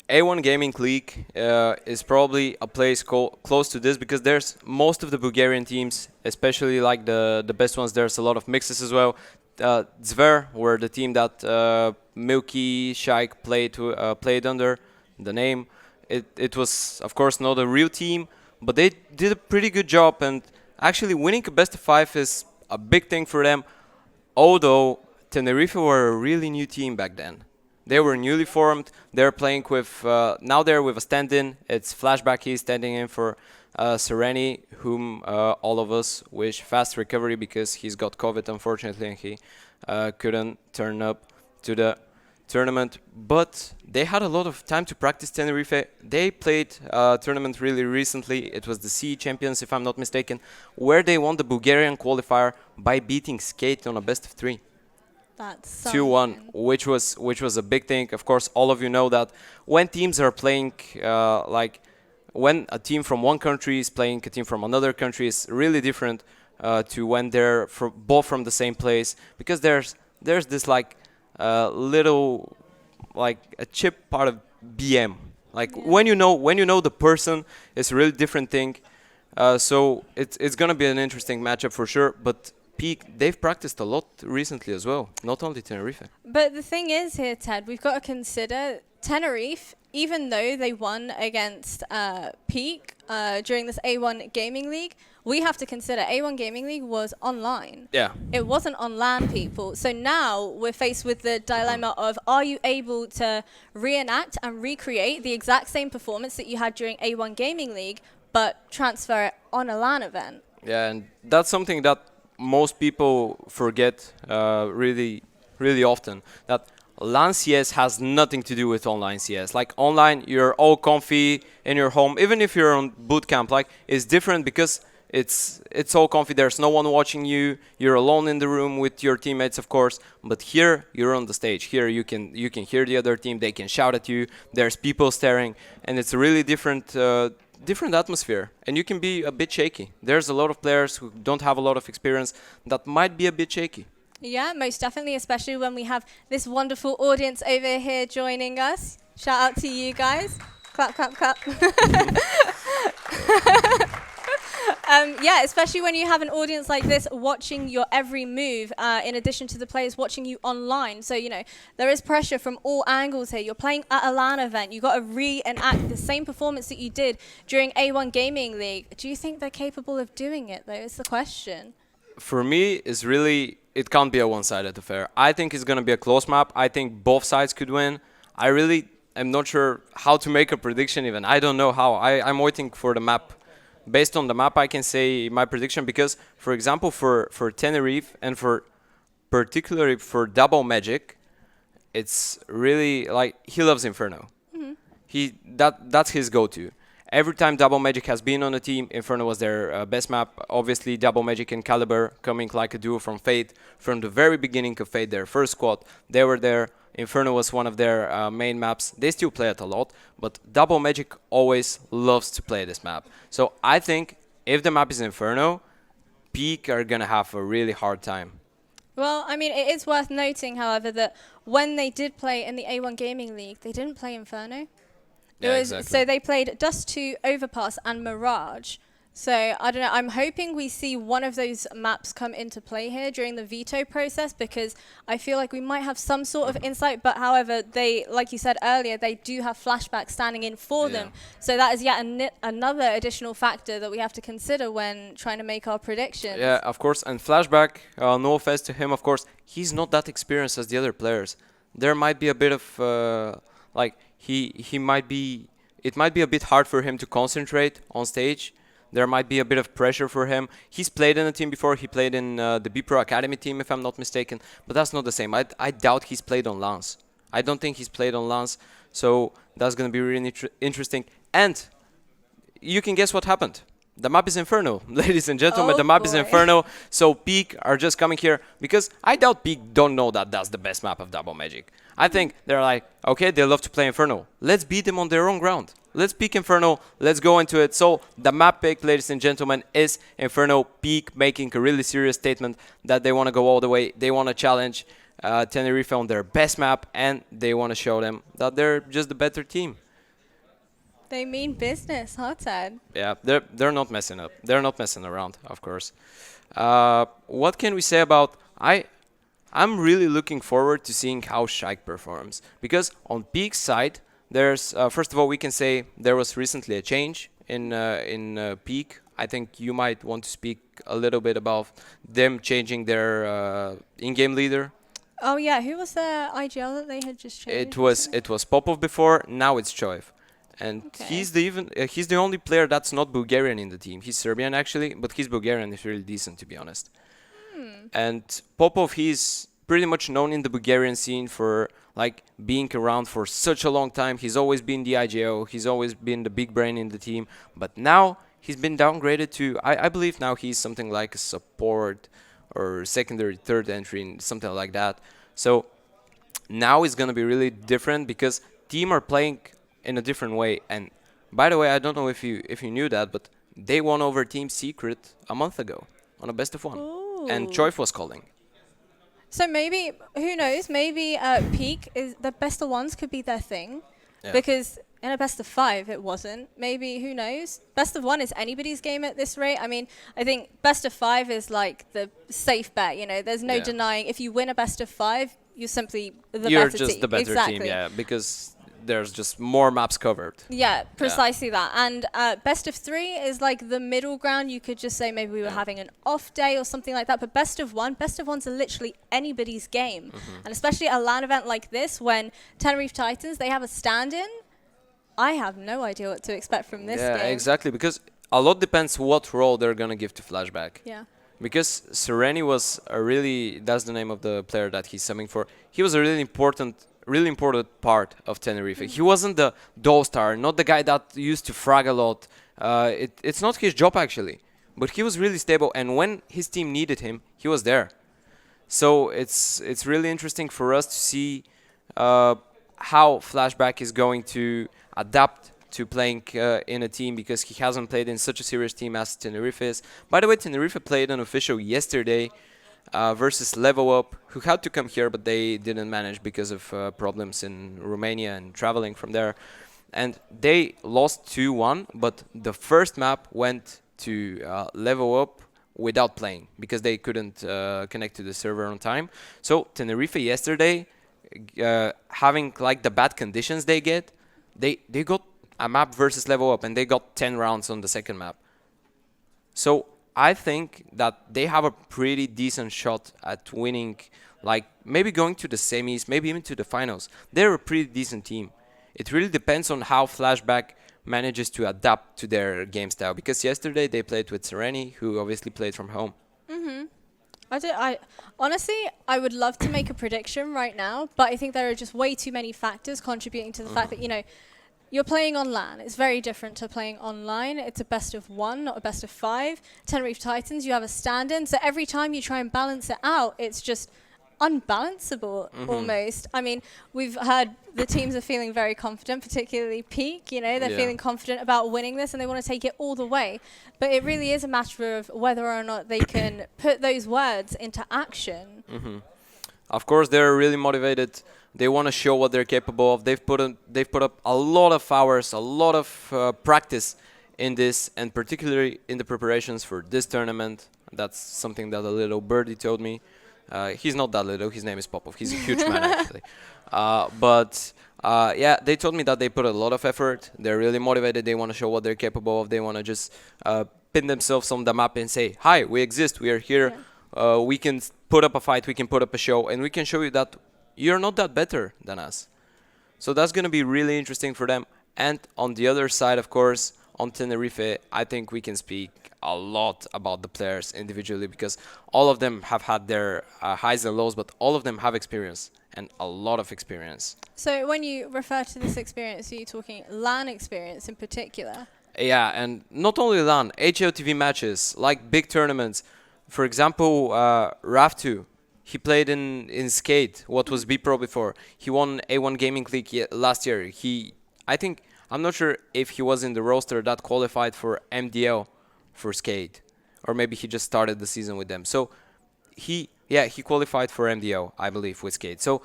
A1 Gaming League is probably a place close to this because there's most of the Bulgarian teams, especially like the best ones. There's a lot of mixes as well. Zver were the team that Milky Shaik played under the name. It was, of course, not a real team, but they did a pretty good job. And actually, winning a best of 5 is a big thing for them. Although Tenerife were a really new team back then. They were newly formed. They're playing with now they're with a stand-in. It's Flashback. He's standing in for Sereni, whom all of us wish fast recovery because he's got COVID, unfortunately, and he couldn't turn up to the tournament. But they had a lot of time to practice Tenerife. They played a tournament really recently. It was the CE Champions, if I'm not mistaken, where they won the Bulgarian qualifier by beating Skade on a best of 3. That's 2-1, which was a big thing. Of course, all of you know that when teams are playing, like when a team from one country is playing a team from another country, is really different to when they're both from the same place, because there's this like little like a chip part of BM. Like when you know the person, it's a really different thing. So it's gonna be an interesting matchup for sure, but. Peak, they've practiced a lot recently as well, not only Tenerife. But the thing is here, Ted, we've got to consider Tenerife, even though they won against Peak during this A1 Gaming League, we have to consider A1 Gaming League was online. Yeah. It wasn't on LAN, people. So now we're faced with the dilemma of, are you able to reenact and recreate the exact same performance that you had during A1 Gaming League, but transfer it on a LAN event? Yeah, and that's something that most people forget really often, that LAN CS has nothing to do with online CS. Like online, you're all comfy in your home, even if you're on bootcamp. Like, it's different because it's all comfy. There's no one watching you. You're alone in the room with your teammates, of course. But here, you're on the stage. Here, you can hear the other team. They can shout at you. There's people staring, and it's a really different atmosphere, and you can be a bit shaky. There's a lot of players who don't have a lot of experience that might be a bit shaky. Yeah, most definitely, especially when we have this wonderful audience over here joining us. Shout out to you guys. Clap, clap, clap. Yeah, especially when you have an audience like this watching your every move, in addition to the players watching you online. So, you know, there is pressure from all angles here. You're playing at a LAN event. You've got to reenact the same performance that you did during A1 Gaming League. Do you think they're capable of doing it, though, is the question? For me, it can't be a one-sided affair. I think it's going to be a close map. I think both sides could win. I really am not sure how to make a prediction even. I don't know how. I'm waiting for the map. Based on the map, I can say my prediction because, for example, for Tenerife and particularly for Double Magic, it's really like he loves Inferno. Mm-hmm. That's his go-to. Every time Double Magic has been on a team, Inferno was their best map. Obviously, Double Magic and Caliber coming like a duo from Fate. From the very beginning of Fate, their first squad, they were there. Inferno was one of their main maps. They still play it a lot, but Double Magic always loves to play this map. So I think if the map is Inferno, Peak are going to have a really hard time. Well, I mean, it is worth noting, however, that when they did play in the A1 Gaming League, they didn't play Inferno. So they played Dust 2, Overpass, and Mirage. So, I don't know, I'm hoping we see one of those maps come into play here during the veto process, because I feel like we might have some sort of insight, but however, they, like you said earlier, they do have flashbacks standing in for them. So that is yet another additional factor that we have to consider when trying to make our predictions. Yeah, of course, and flashback, no offense to him, of course, he's not that experienced as the other players. There might be a bit of, like, he might be, it might be a bit hard for him to concentrate on stage. There might be a bit of pressure for him. He's played in a team before. He played in the BPro Academy team, if I'm not mistaken. But that's not the same. I doubt he's played on LANs. I don't think he's played on LANs. So that's going to be really interesting. And you can guess what happened. The map is Inferno. Ladies and gentlemen, the map is Inferno. So PEEK are just coming here because I doubt PEEK don't know that that's the best map of Double Magic. I think they're like, okay, they love to play Inferno. Let's beat them on their own ground. Let's pick Inferno. Let's go into it. So the map pick, ladies and gentlemen, is Inferno. PEEK making a really serious statement that they want to go all the way. They want to challenge Tenerife on their best map, and they want to show them that they're just the better team. They mean business, huh, Ted? Yeah, they're not messing up. They're not messing around, of course. What can we say about... I'm really looking forward to seeing how Shike performs. Because on PEEK's side, there's... first of all, we can say there was recently a change in PEEK. I think you might want to speak a little bit about them changing their in-game leader. Oh, yeah. Who was the IGL that they had just changed? It was Popov before. Now it's Choiv. And he's the only player that's not Bulgarian in the team. He's Serbian, actually, but he's Bulgarian. He's really decent, to be honest. And Popov, he's pretty much known in the Bulgarian scene for like being around for such a long time. He's always been the IGO. He's always been the big brain in the team. But now he's been downgraded to, I believe now he's something like a support or secondary, third entry, something like that. So now it's going to be really different because team are playing in a different way. And by the way, I don't know if you knew that, but they won over Team Secret a month ago on a best of one. Ooh. And Choiv was calling. So maybe, who knows, maybe PEEK, is the best of ones could be their thing. Yeah. Because in a best of 5 it wasn't. Maybe, who knows? Best of 1 is anybody's game at this rate. I mean, I think best of 5 is like the safe bet, you know. There's no denying if you win a best of 5, you're simply the better team. You're just the better team, yeah, because there's just more maps covered. Yeah, precisely that. And best of 3 is like the middle ground. You could just say maybe we were having an off day or something like that. But best of ones are literally anybody's game. And especially a LAN event like this, when Tenerife Titans, they have a stand-in. I have no idea what to expect from this game. Yeah, exactly, because a lot depends what role they're going to give to Flashback. Yeah. Because Sereni was a really, that's the name of the player that he's subbing for. He was a really important part of Tenerife. He wasn't the doll star, not the guy that used to frag a lot. It's not his job, actually. But he was really stable, and when his team needed him, he was there. So it's really interesting for us to see how Flashback is going to adapt to playing in a team, because he hasn't played in such a serious team as Tenerife is. By the way, Tenerife played an official yesterday versus Level Up, who had to come here, but they didn't manage because of problems in Romania and traveling from there. And they lost 2-1, but the first map went to Level Up without playing because they couldn't connect to the server on time. So Tenerife yesterday, having like the bad conditions they get, they got a map versus Level Up, and they got 10 rounds on the second map. So I think that they have a pretty decent shot at winning, like maybe going to the semis, maybe even to the finals. They're a pretty decent team. It really depends on how Flashback manages to adapt to their game style, because yesterday they played with Sereni, who obviously played from home. Honestly, I would love to make a prediction right now, but I think there are just way too many factors contributing to the fact that, you know, you're playing on LAN. It's very different to playing online. It's a best of 1, not a best of 5. Tenerife Titans, you have a stand-in. So every time you try and balance it out, it's just unbalanceable almost. I mean, we've heard the teams are feeling very confident, particularly PEEK. You know, they're feeling confident about winning this, and they want to take it all the way. But it really is a matter of whether or not they can put those words into action. Of course, they're really motivated. They want to show what they're capable of. They've put up a lot of hours, a lot of practice in this, and particularly in the preparations for this tournament. That's something that a little birdie told me. He's not that little. His name is Popov. He's a huge man, actually. Yeah, they told me that they put a lot of effort. They're really motivated. They want to show what they're capable of. They want to just pin themselves on the map and say, "Hi, we exist. We are here. We can put up a fight. We can put up a show, and we can show you that you're not that better than us." So that's going to be really interesting for them. And on the other side, of course, on Tenerife, I think we can speak a lot about the players individually because all of them have had their highs and lows, but all of them have experience and a lot of experience. So when you refer to this experience, are you talking LAN experience in particular? Yeah, and not only LAN, HLTV matches, like big tournaments. For example, Raftu, he played in Skade, what was B-Pro before. He won A1 Gaming League last year. I'm not sure if he was in the roster that qualified for MDL for Skade, or maybe he just started the season with them. So he qualified for MDL, I believe, with Skade. So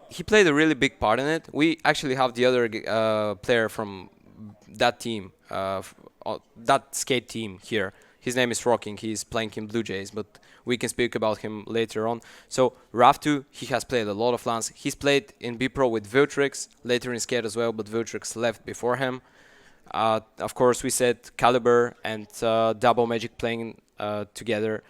he played a really big part in it. We actually have the other player from that team, that Skade team here. His name is Rocking. He's playing in Bluejays, but we can speak about him later on. So Raftu, he has played a lot of LANs. He's played in B-Pro with Viltrix, later in Skade as well, but Viltrix left before him. Of course, we said Caliber and Double Magic playing together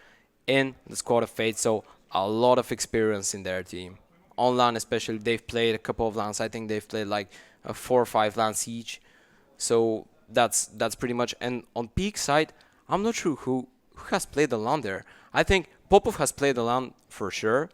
in the Squad of Fate, so a lot of experience in their team. On LAN especially, they've played a couple of LANs. I think they've played like 4 or 5 LANs each. So that's pretty much. And on Peak side, I'm not sure who has played the LAN there. I think Popov has played the LAN for sure.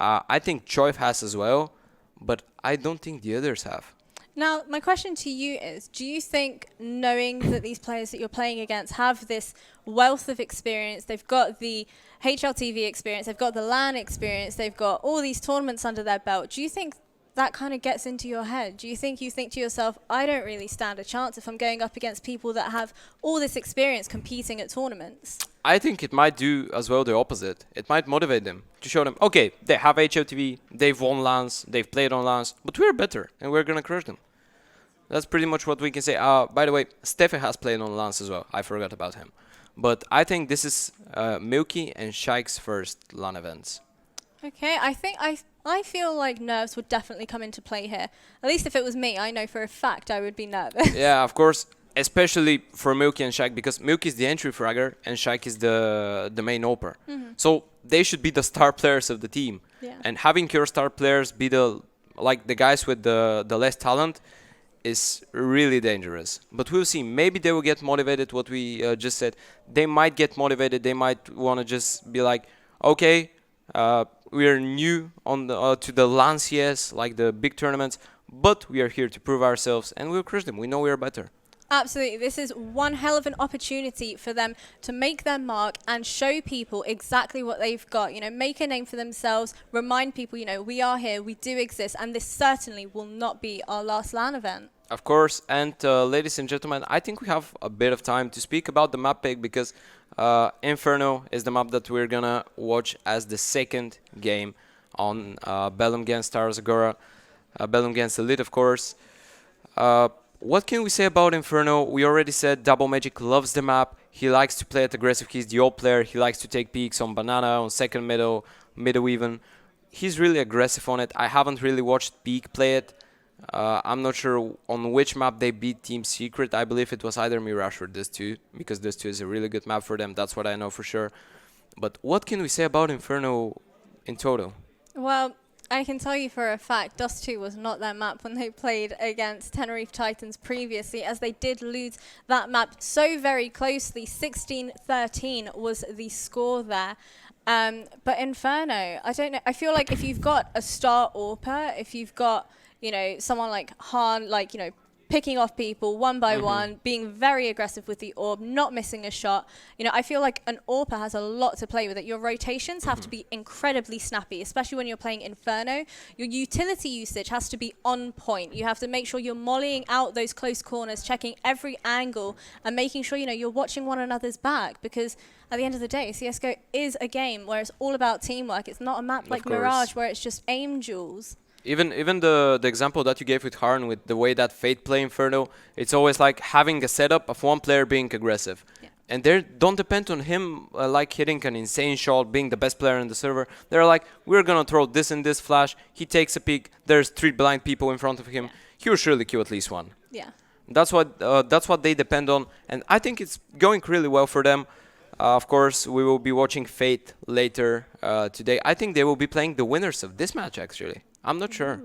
I think Choiv has as well, but I don't think the others have. Now, my question to you is, do you think, knowing that these players that you're playing against have this wealth of experience, they've got the HLTV experience, they've got the LAN experience, they've got all these tournaments under their belt, do you think that kind of gets into your head? Do you think to yourself, I don't really stand a chance if I'm going up against people that have all this experience competing at tournaments? I think it might do as well the opposite. It might motivate them to show them, okay, they have HLTV, they've won LANs, they've played on LANs, but we're better and we're going to crush them. That's pretty much what we can say. By the way, Steffi has played on LANs as well. I forgot about him. But I think this is Milky and Shaik's first LAN events. Okay, I feel like nerves would definitely come into play here. At least if it was me, I know for a fact I would be nervous. Yeah, of course, especially for Milky and Shaik, because Milky is the entry fragger and Shaik is the main oper. So they should be the star players of the team. Yeah. And having your star players be the guys with the less talent is really dangerous. But we'll see. Maybe they will get motivated, what we just said. They might get motivated. They might want to just be like, okay, we are new on to the LANs, yes, like the big tournaments, but we are here to prove ourselves and we'll crush them. We know we are better. Absolutely. This is one hell of an opportunity for them to make their mark and show people exactly what they've got. You know, make a name for themselves, remind people, you know, we are here, we do exist, and this certainly will not be our last LAN event. Of course, and ladies and gentlemen, I think we have a bit of time to speak about the map pick because Inferno is the map that we're gonna watch as the second game on Bellum against Stara Zagora, Bellum against Elite, of course. What can we say about Inferno? We already said Double Magic loves the map. He likes to play it aggressive. He's the old player. He likes to take peeks on Banana, on second middle even. He's really aggressive on it. I haven't really watched Peak play it. I'm not sure on which map they beat Team Secret. I believe it was either Mirage or this 2, because this 2 is a really good map for them. That's what I know for sure. But what can we say about Inferno in total? Well, I can tell you for a fact, Dust 2 was not their map when they played against Tenerife Titans previously, as they did lose that map so very closely. 16-13 was the score there. But Inferno, I don't know. I feel like if you've got a star AWPer, if you've got, you know, someone like Han, like, you know, picking off people one by one, being very aggressive with the orb, not missing a shot. You know, I feel like an AWPer has a lot to play with it. Your rotations have to be incredibly snappy, especially when you're playing Inferno. Your utility usage has to be on point. You have to make sure you're mollying out those close corners, checking every angle, and making sure, you know, you're watching one another's back, because at the end of the day, CSGO is a game where it's all about teamwork. It's not a map like Mirage where it's just aim duels. Even the example that you gave with Harn, with the way that Fate play Inferno, it's always like having a setup of one player being aggressive. Yeah. And they don't depend on him like hitting an insane shot, being the best player in the server. They're like, we're gonna throw this and this flash, he takes a peek, there's 3 blind people in front of him, he will surely kill at least one. Yeah. That's what they depend on, and I think it's going really well for them. Of course, we will be watching Fate later today. I think they will be playing the winners of this match, actually. I'm not sure.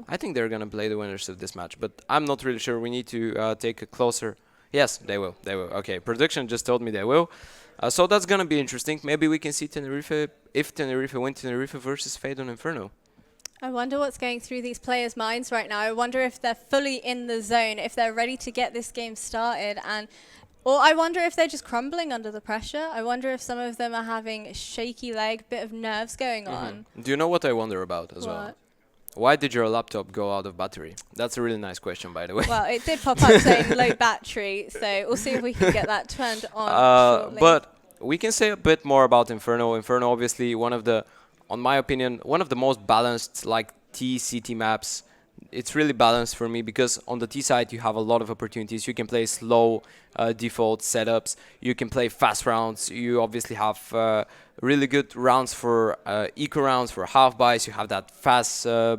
I think they're going to play the winners of this match, but I'm not really sure. We need to take a closer... Yes, they will. They will. Okay, production just told me they will. So that's going to be interesting. Maybe we can see Tenerife, if Tenerife win Tenerife versus Fate on Inferno. I wonder what's going through these players' minds right now. I wonder if they're fully in the zone, if they're ready to get this game started, or I wonder if they're just crumbling under the pressure. I wonder if some of them are having a shaky leg, bit of nerves going on. Do you know what I wonder about as well? Why did your laptop go out of battery? That's a really nice question, by the way. Well, it did pop up saying low battery, so we'll see if we can get that turned on shortly. But we can say a bit more about Inferno. Inferno, obviously, on my opinion, one of the most balanced like T-City maps. It's really balanced for me because on the T side you have a lot of opportunities. You can play slow default setups. You can play fast rounds. You obviously have really good rounds for eco rounds, for half buys. You have that fast A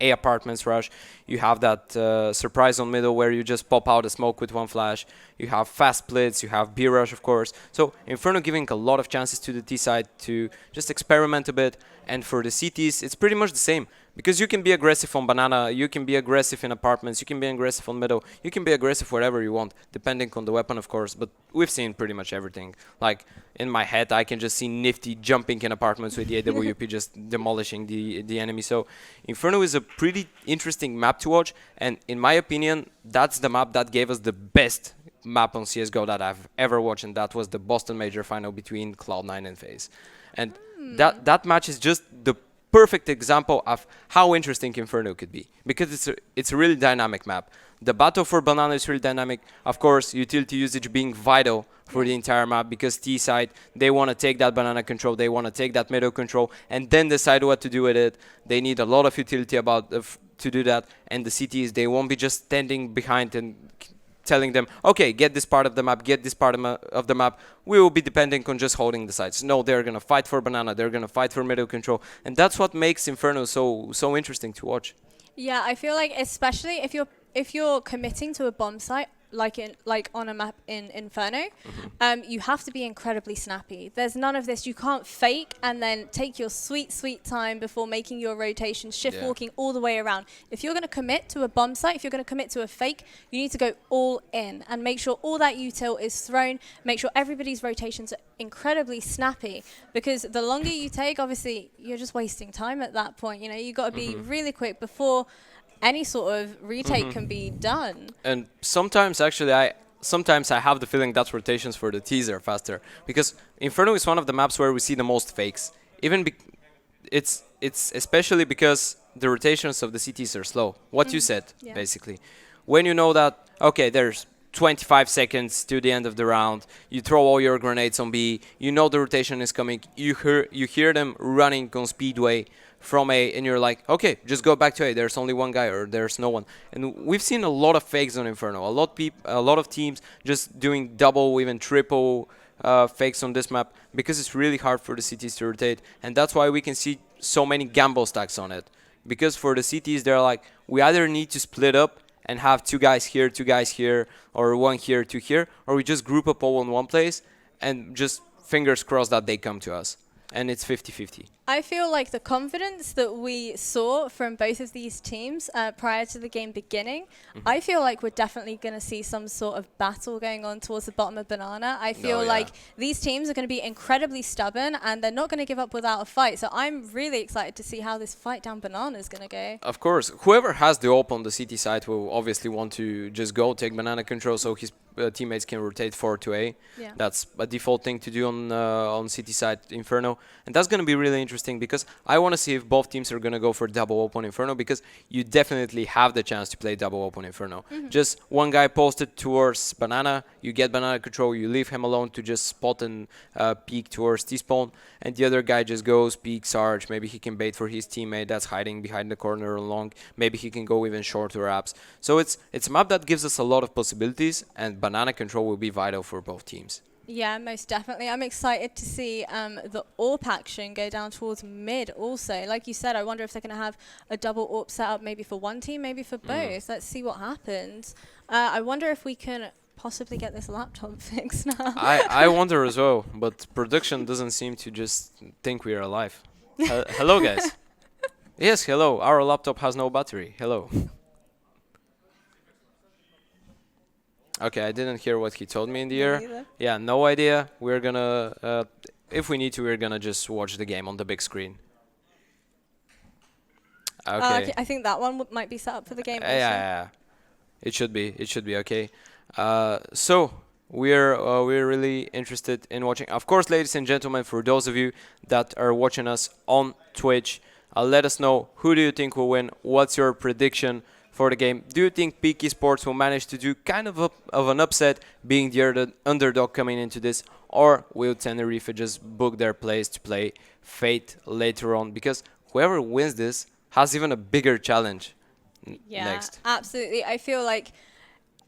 apartments rush. You have that surprise on middle where you just pop out a smoke with one flash. You have fast splits. You have B rush, of course. So Inferno giving a lot of chances to the T side to just experiment a bit. And for the CTs, it's pretty much the same. Because you can be aggressive on banana, you can be aggressive in apartments, you can be aggressive on middle, you can be aggressive wherever you want, depending on the weapon, of course. But we've seen pretty much everything. Like, in my head, I can just see Nifty jumping in apartments with the AWP, just demolishing the enemy. So Inferno is a pretty interesting map to watch. And in my opinion, that's the map that gave us the best map on CSGO that I've ever watched. And that was the Boston Major final between Cloud9 and FaZe. And that match is just the perfect example of how interesting Inferno could be, because it's a really dynamic map. The battle for banana is really dynamic. Of course, utility usage being vital for the entire map, because T side, they want to take that banana control, they want to take that middle control, and then decide what to do with it. They need a lot of utility to do that, and the CTs, they won't be just standing behind and telling them, okay, get this part of the map, get this part of the map. We will be depending on just holding the sides. No, they're going to fight for banana. They're going to fight for middle control. And that's what makes Inferno so interesting to watch. Yeah, I feel like especially if you're committing to a bomb site, like on a map in Inferno, you have to be incredibly snappy. There's none of this. You can't fake and then take your sweet time before making your rotation, shift walking all the way around. If you're going to commit to a bomb site, if you're going to commit to a fake, you need to go all in and make sure all that util is thrown, make sure everybody's rotations are incredibly snappy, because the longer you take, obviously, you're just wasting time at that point. You know, you got to be really quick before any sort of retake can be done. And sometimes, actually, I have the feeling that rotations for the T's are faster, because Inferno is one of the maps where we see the most fakes. It's especially because the rotations of the CTs are slow. What you said, basically. When you know that, okay, there's 25 seconds to the end of the round, you throw all your grenades on B, you know the rotation is coming, you hear them running on Speedway from A, and you're like, okay, just go back to A, there's only one guy or there's no one. And we've seen a lot of fakes on Inferno, a lot of teams just doing double, even triple fakes on this map, because it's really hard for the CTs to rotate, and that's why we can see so many gamble stacks on it. Because for the CTs, they're like, we either need to split up and have two guys here, or one here, two here, or we just group up all in one place and just fingers crossed that they come to us. And it's 50-50. I feel like the confidence that we saw from both of these teams prior to the game beginning, I feel like we're definitely going to see some sort of battle going on towards the bottom of Banana. I feel like these teams are going to be incredibly stubborn and they're not going to give up without a fight. So I'm really excited to see how this fight down Banana is going to go. Of course, whoever has the op on the CT side will obviously want to just go take Banana control so his teammates can rotate forward to A. Yeah. That's a default thing to do on CT side Inferno. And that's going to be really interesting because I want to see if both teams are going to go for double op on Inferno because you definitely have the chance to play double op on Inferno. Just one guy posted towards Banana, you get Banana control, you leave him alone to just spot and peek towards T-spawn, and the other guy just goes, peek, Sarge, maybe he can bait for his teammate that's hiding behind the corner or long, maybe he can go even shorter apps. So it's a map that gives us a lot of possibilities, and Banana control will be vital for both teams. Yeah, most definitely. I'm excited to see the AWP action go down towards mid also. Like you said, I wonder if they're going to have a double AWP setup maybe for one team, maybe for both. Let's see what happens. I wonder if we can possibly get this laptop fixed now. I wonder as well, but production doesn't seem to just think we are alive. Hello, guys. Yes, hello. Our laptop has no battery. Hello. Okay, I didn't hear what he told me in the ear. Yeah, no idea. We're gonna, if we need to, we're gonna just watch the game on the big screen. Okay. I think that one might be set up for the game also. Yeah. It should be. It should be okay. So we're really interested in watching. Of course, ladies and gentlemen, for those of you that are watching us on Twitch, let us know who do you think will win. What's your prediction for the game? Do you think BGE Esports will manage to do kind of an upset, being the underdog coming into this, or will Tenerife just book their place to play Fate later on? Because whoever wins this has even a bigger challenge next. Absolutely. I feel like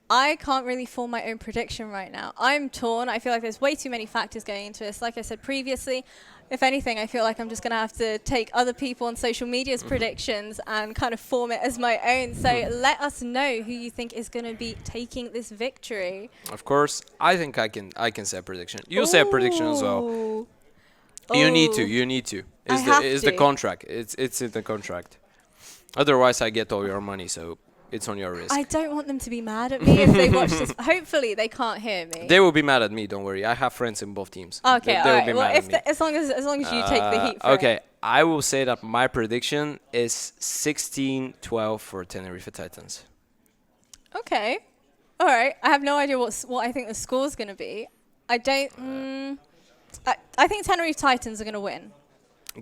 I can't really form my own prediction right now. I'm torn. I feel like there's way too many factors going into this. Like I said previously, if anything, I feel like I'm just going to have to take other people on social media's predictions and kind of form it as my own. So let us know who you think is going to be taking this victory. Of course, I think I can say a prediction. You say a prediction as well. You need to. It's the contract. It's in the contract. Otherwise, I get all your money, so it's on your risk. I don't want them to be mad at me if they watch this. Hopefully, they can't hear me. They will be mad at me. Don't worry. I have friends in both teams. Okay, all right. Well, as long as you take the heat for okay, it. I will say that my prediction is 16-12 for Tenerife Titans. Okay, all right. I have no idea what I think the score is going to be. I don't. I think Tenerife Titans are going to win.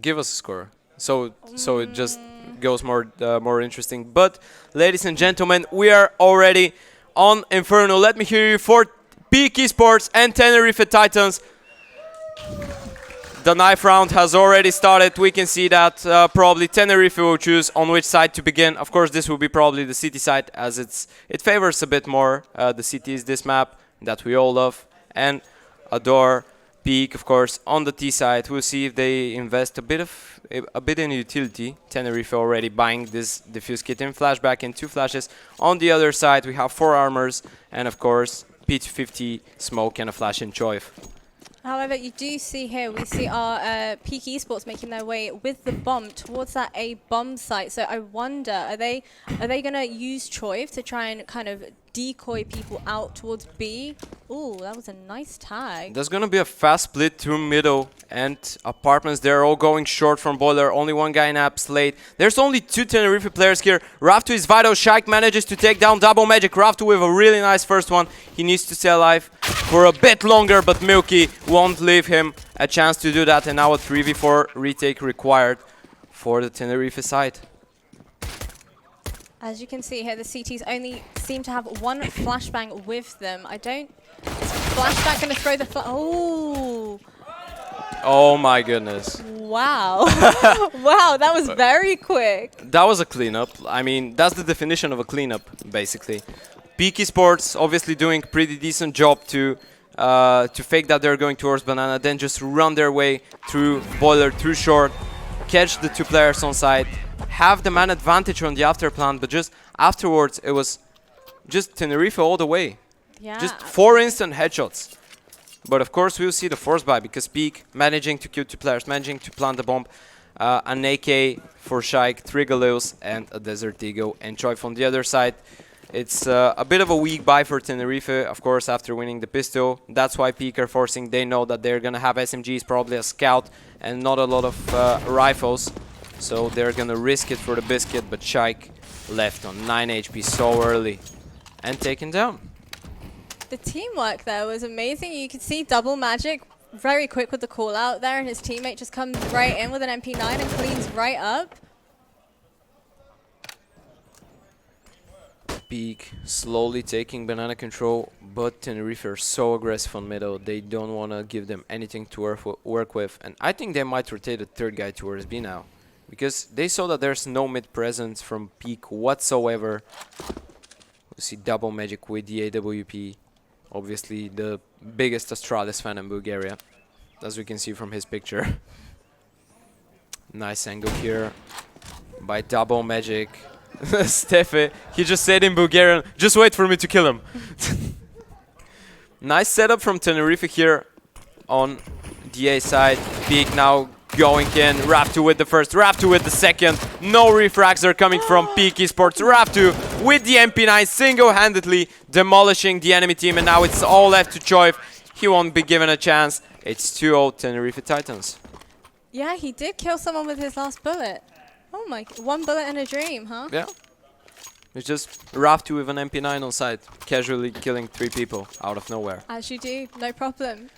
Give us a score, so it just goes more interesting. But ladies and gentlemen, we are already on Inferno. Let me hear you for BGE Esports and Tenerife Titans. The knife round has already started. We can see that probably Tenerife will choose on which side to begin. Of course, this will be probably the city side, as it favors a bit more the cities, this map that we all love and adore. Peak, of course, on the T side. We'll see if they invest a bit in utility. Tenerife already buying this defuse kit in flashback and 2 flashes. On the other side, we have 4 armors and, of course, P250 smoke and a flash in Choiv. However, you do see here, we see our BGE Esports making their way with the bomb towards that A bomb site. So I wonder, are they going to use Choiv to try and kind of decoy people out towards B? Ooh, that was a nice tag. There's going to be a fast split through middle and apartments. They're all going short from boiler. Only one guy in apps late. There's only 2 Tenerife players here. Raftu is vital. Shaik manages to take down Double Magic. Raftu with a really nice first one. He needs to stay alive for a bit longer, but Milky won't leave him a chance to do that. And now a 3v4 retake required for the Tenerife side. As you can see here, the CTs only seem to have 1 flashbang with them. Is flashbang going to throw the Oh! Oh my goodness. Wow. Wow, that was very quick. That was a cleanup. I mean, that's the definition of a cleanup, basically. BGE Esports obviously doing pretty decent job to fake that they're going towards Banana, then just run their way through boiler, through short, catch the 2 players on site, have the man advantage on the after plan, but just afterwards it was just Tenerife all the way. Yeah. Just 4 instant headshots. But of course we'll see the force buy because Peak managing to kill 2 players, managing to plant the bomb. an AK for Shaik, 3 Galeos, and a Desert Eagle. And Choif on the other side. It's a bit of a weak buy for Tenerife, of course, after winning the pistol. That's why PEEK are forcing. They know that they're going to have SMGs, probably a scout, and not a lot of rifles. So they're going to risk it for the biscuit, but Shaik left on 9 HP so early and taken down. The teamwork there was amazing. You could see Double Magic very quick with the call out there, and his teammate just comes right in with an MP9 and cleans right up. PEEK slowly taking banana control, but Tenerife are so aggressive on middle. They don't want to give them anything to work with. And I think they might rotate a third guy towards B now, because they saw that there's no mid presence from PEEK whatsoever. We see Double Magic with the AWP. Obviously the biggest Astralis fan in Bulgaria, as we can see from his picture. Nice angle here by Double Magic. Stefe, he just said in Bulgarian, just wait for me to kill him. Nice setup from Tenerife here on the A side. PEEK now going in. Raptu with the first, Raptu with the second. No refrags are coming from PEEK Esports. Raptu with the MP9 single-handedly demolishing the enemy team, and now it's all left to Choif. He won't be given a chance. It's 2-0 Tenerife Titans. Yeah, he did kill someone with his last bullet. Oh my, 1 bullet in a dream, huh? Yeah. It's just Raptu with an MP9 on site, casually killing 3 people out of nowhere. As you do, no problem.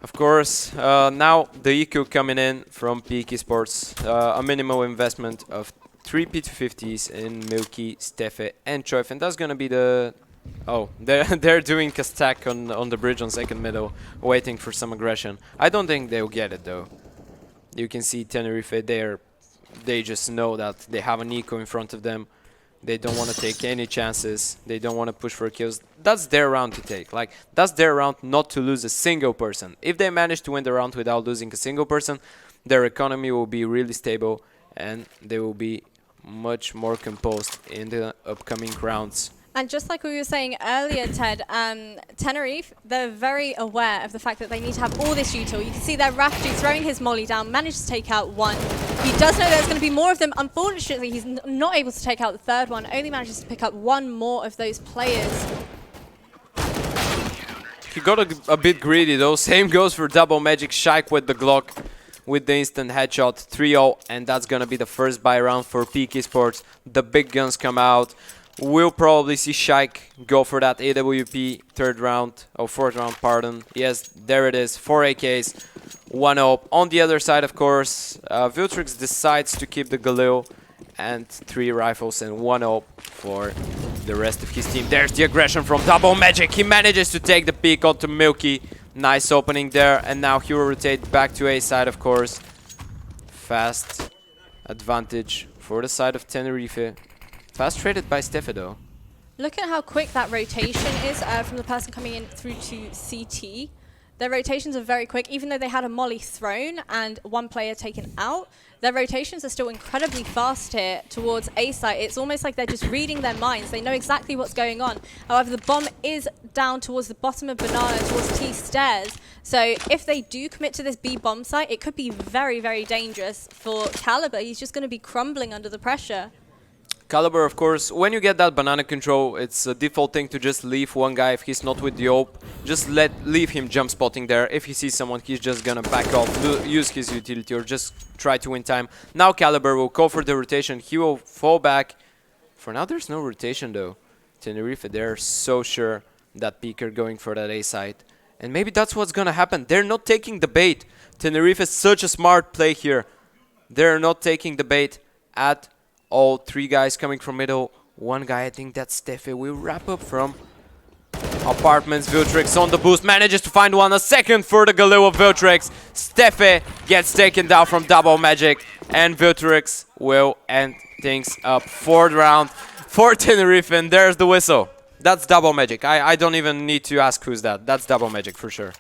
Of course, now the EQ coming in from PEEK Esports. A minimal investment of 3 P250s in Milky, Stefe, and Choif, and that's gonna be the... Oh, they're doing a stack on the bridge on second middle, waiting for some aggression. I don't think they'll get it though. You can see Tenerife there. They just know that they have an eco in front of them. They don't want to take any chances. They don't want to push for kills. That's their round to take. Like, that's their round not to lose a single person. If they manage to win the round without losing a single person, their economy will be really stable and they will be much more composed in the upcoming rounds. And just like we were saying earlier, Ted, Tenerife, they're very aware of the fact that they need to have all this util. You can see there Raptu throwing his molly down, managed to take out 1. He does know there's going to be more of them. Unfortunately, he's not able to take out the third one, only manages to pick up 1 more of those players. He got a bit greedy though. Same goes for Double Magic. Shaik with the Glock with the instant headshot. 3-0, and that's going to be the first buy round for PEEK Esports. The big guns come out. We'll probably see Shaik go for that AWP fourth round, pardon. Yes, there it is, 4 AKs, 1-0. On the other side, of course, Viltrix decides to keep the Galil and 3 rifles and 1-0 for the rest of his team. There's the aggression from Double Magic. He manages to take the peek onto Milky. Nice opening there, and now he will rotate back to A side, of course. Fast advantage for the side of Tenerife. Fast traded by Stefe though. Look at how quick that rotation is from the person coming in through to CT. Their rotations are very quick, even though they had a molly thrown and 1 player taken out. Their rotations are still incredibly fast here towards A site. It's almost like they're just reading their minds. They know exactly what's going on. However, the bomb is down towards the bottom of Banana, towards T stairs. So if they do commit to this B bomb site, it could be very, very dangerous for Caliber. He's just going to be crumbling under the pressure. Caliber, of course, when you get that banana control, it's a default thing to just leave 1 guy if he's not with the AWP. Just leave him jump spotting there. If he sees someone, he's just gonna back off, use his utility, or just try to win time. Now Caliber will go for the rotation. He will fall back. For now, there's no rotation though. Tenerife, they're so sure that PEEK are going for that A side. And maybe that's what's gonna happen. They're not taking the bait. Tenerife is such a smart play here. They're not taking the bait at all. 3 guys coming from middle. 1 guy, I think that's Stefe. We'll wrap up from apartments. Viltrix on the boost, manages to find 1. A second for the Galil of Viltrix. Stefe gets taken down from Double Magic, and Viltrix will end things up. 4th round for Tenerife, and there's the whistle. That's Double Magic. I don't even need to ask who's that. That's Double Magic for sure.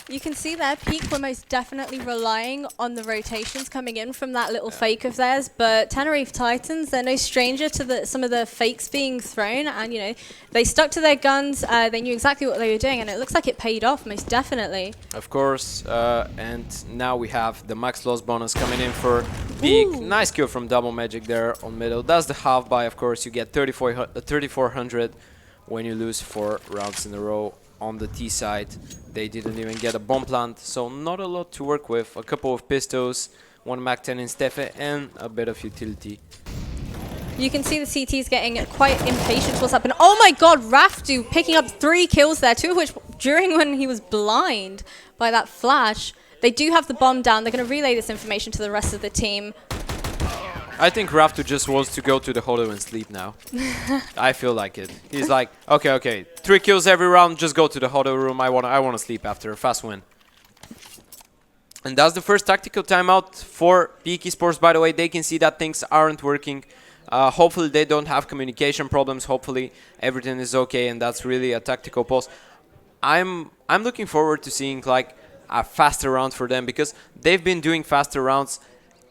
You can see there, Peak were most definitely relying on the rotations coming in from that little fake of theirs, but Tenerife Titans, they're no stranger to some of the fakes being thrown, and you know, they stuck to their guns, they knew exactly what they were doing, and it looks like it paid off, most definitely. Of course, and now we have the max loss bonus coming in for Peak. Nice kill from Double Magic there on middle. That's the half buy, of course. You get 3,400 when you lose 4 rounds in a row. On the T side, they didn't even get a bomb plant, so not a lot to work with. A couple of pistols, 1 Mac 10 in Stefe, and a bit of utility. You can see the CTs getting quite impatient what's happening. Oh my god, Raftu picking up 3 kills there, 2 of which during when he was blind by that flash. They do have the bomb down. They're going to relay this information to the rest of the team. I think Raftu just wants to go to the Hodo and sleep now. I feel like it. He's like, okay, 3 kills every round, just go to the Hodo room. I want to sleep after a fast win. And that's the first tactical timeout for Peak Esports. By the way, they can see that things aren't working. Hopefully they don't have communication problems. Hopefully everything is okay, and that's really a tactical pause. I'm looking forward to seeing like a faster round for them, because they've been doing faster rounds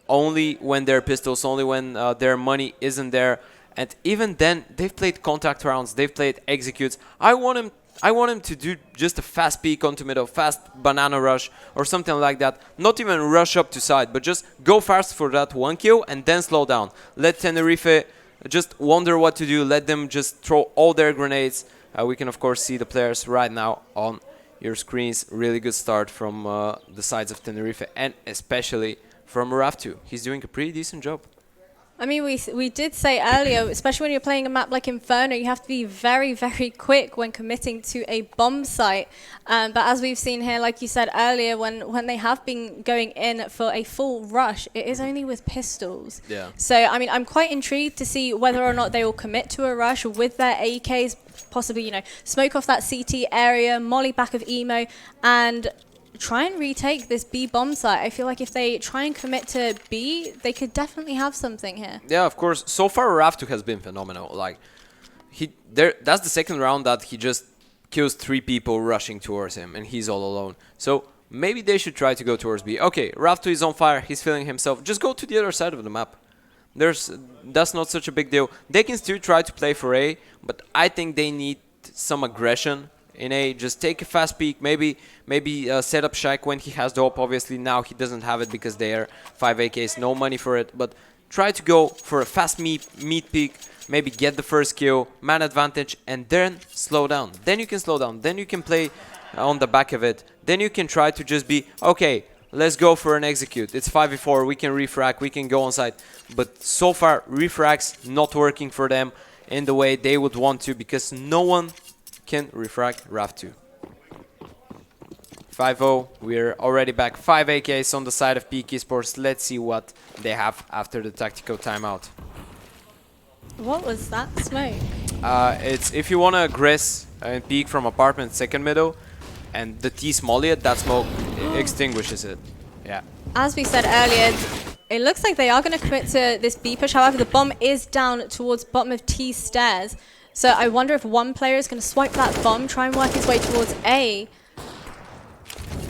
only when they're pistols, only when their money isn't there, and even then they've played contact rounds, they've played executes. I want him to do just a fast peek onto middle, fast banana rush or something like that. Not even rush up to side, but just go fast for that 1 kill and then slow down. Let Tenerife just wonder what to do. Let them just throw all their grenades. We can of course see the players right now on your screens. Really good start from the sides of Tenerife, and especially from Raftu. He's doing a pretty decent job. I mean, we did say earlier, especially when you're playing a map like Inferno, you have to be very, very quick when committing to a bomb site. But as we've seen here, like you said earlier, when they have been going in for a full rush, it is only with pistols. Yeah. So, I mean, I'm quite intrigued to see whether or not they will commit to a rush with their AKs, possibly, you know, smoke off that CT area, molly back of Emo, and try and retake this B bomb site. I feel like if they try and commit to B, they could definitely have something here. Yeah, of course. So far, Raftu has been phenomenal. Like, that's the second round that he just kills 3 people rushing towards him, and he's all alone. So maybe they should try to go towards B. Okay, Raftu is on fire. He's feeling himself. Just go to the other side of the map. That's not such a big deal. They can still try to play for A, but I think they need some aggression in A. Just take a fast peek, maybe set up Shaik when he has the op. Obviously now he doesn't have it because they are 5 AKs, no money for it, but try to go for a fast meat peek, maybe get the first kill, man advantage, and then slow down. Then you can slow down, then you can play on the back of it, then you can try to just be, okay, let's go for an execute. It's 5v4, we can refrag, we can go on site. But so far, refrags not working for them in the way they would want to, because no one can refrag Raftu. 5-0, we're already back. 5 AKs on the side of Peak Esports. Let's see what they have after the tactical timeout. What was that smoke? It's if you want to aggress and peek from apartment second middle, and the T smolly it, that smoke extinguishes it. Yeah. As we said earlier, it looks like they are going to commit to this B push. However, the bomb is down towards bottom of T stairs. So I wonder if one player is going to swipe that bomb, try and work his way towards A.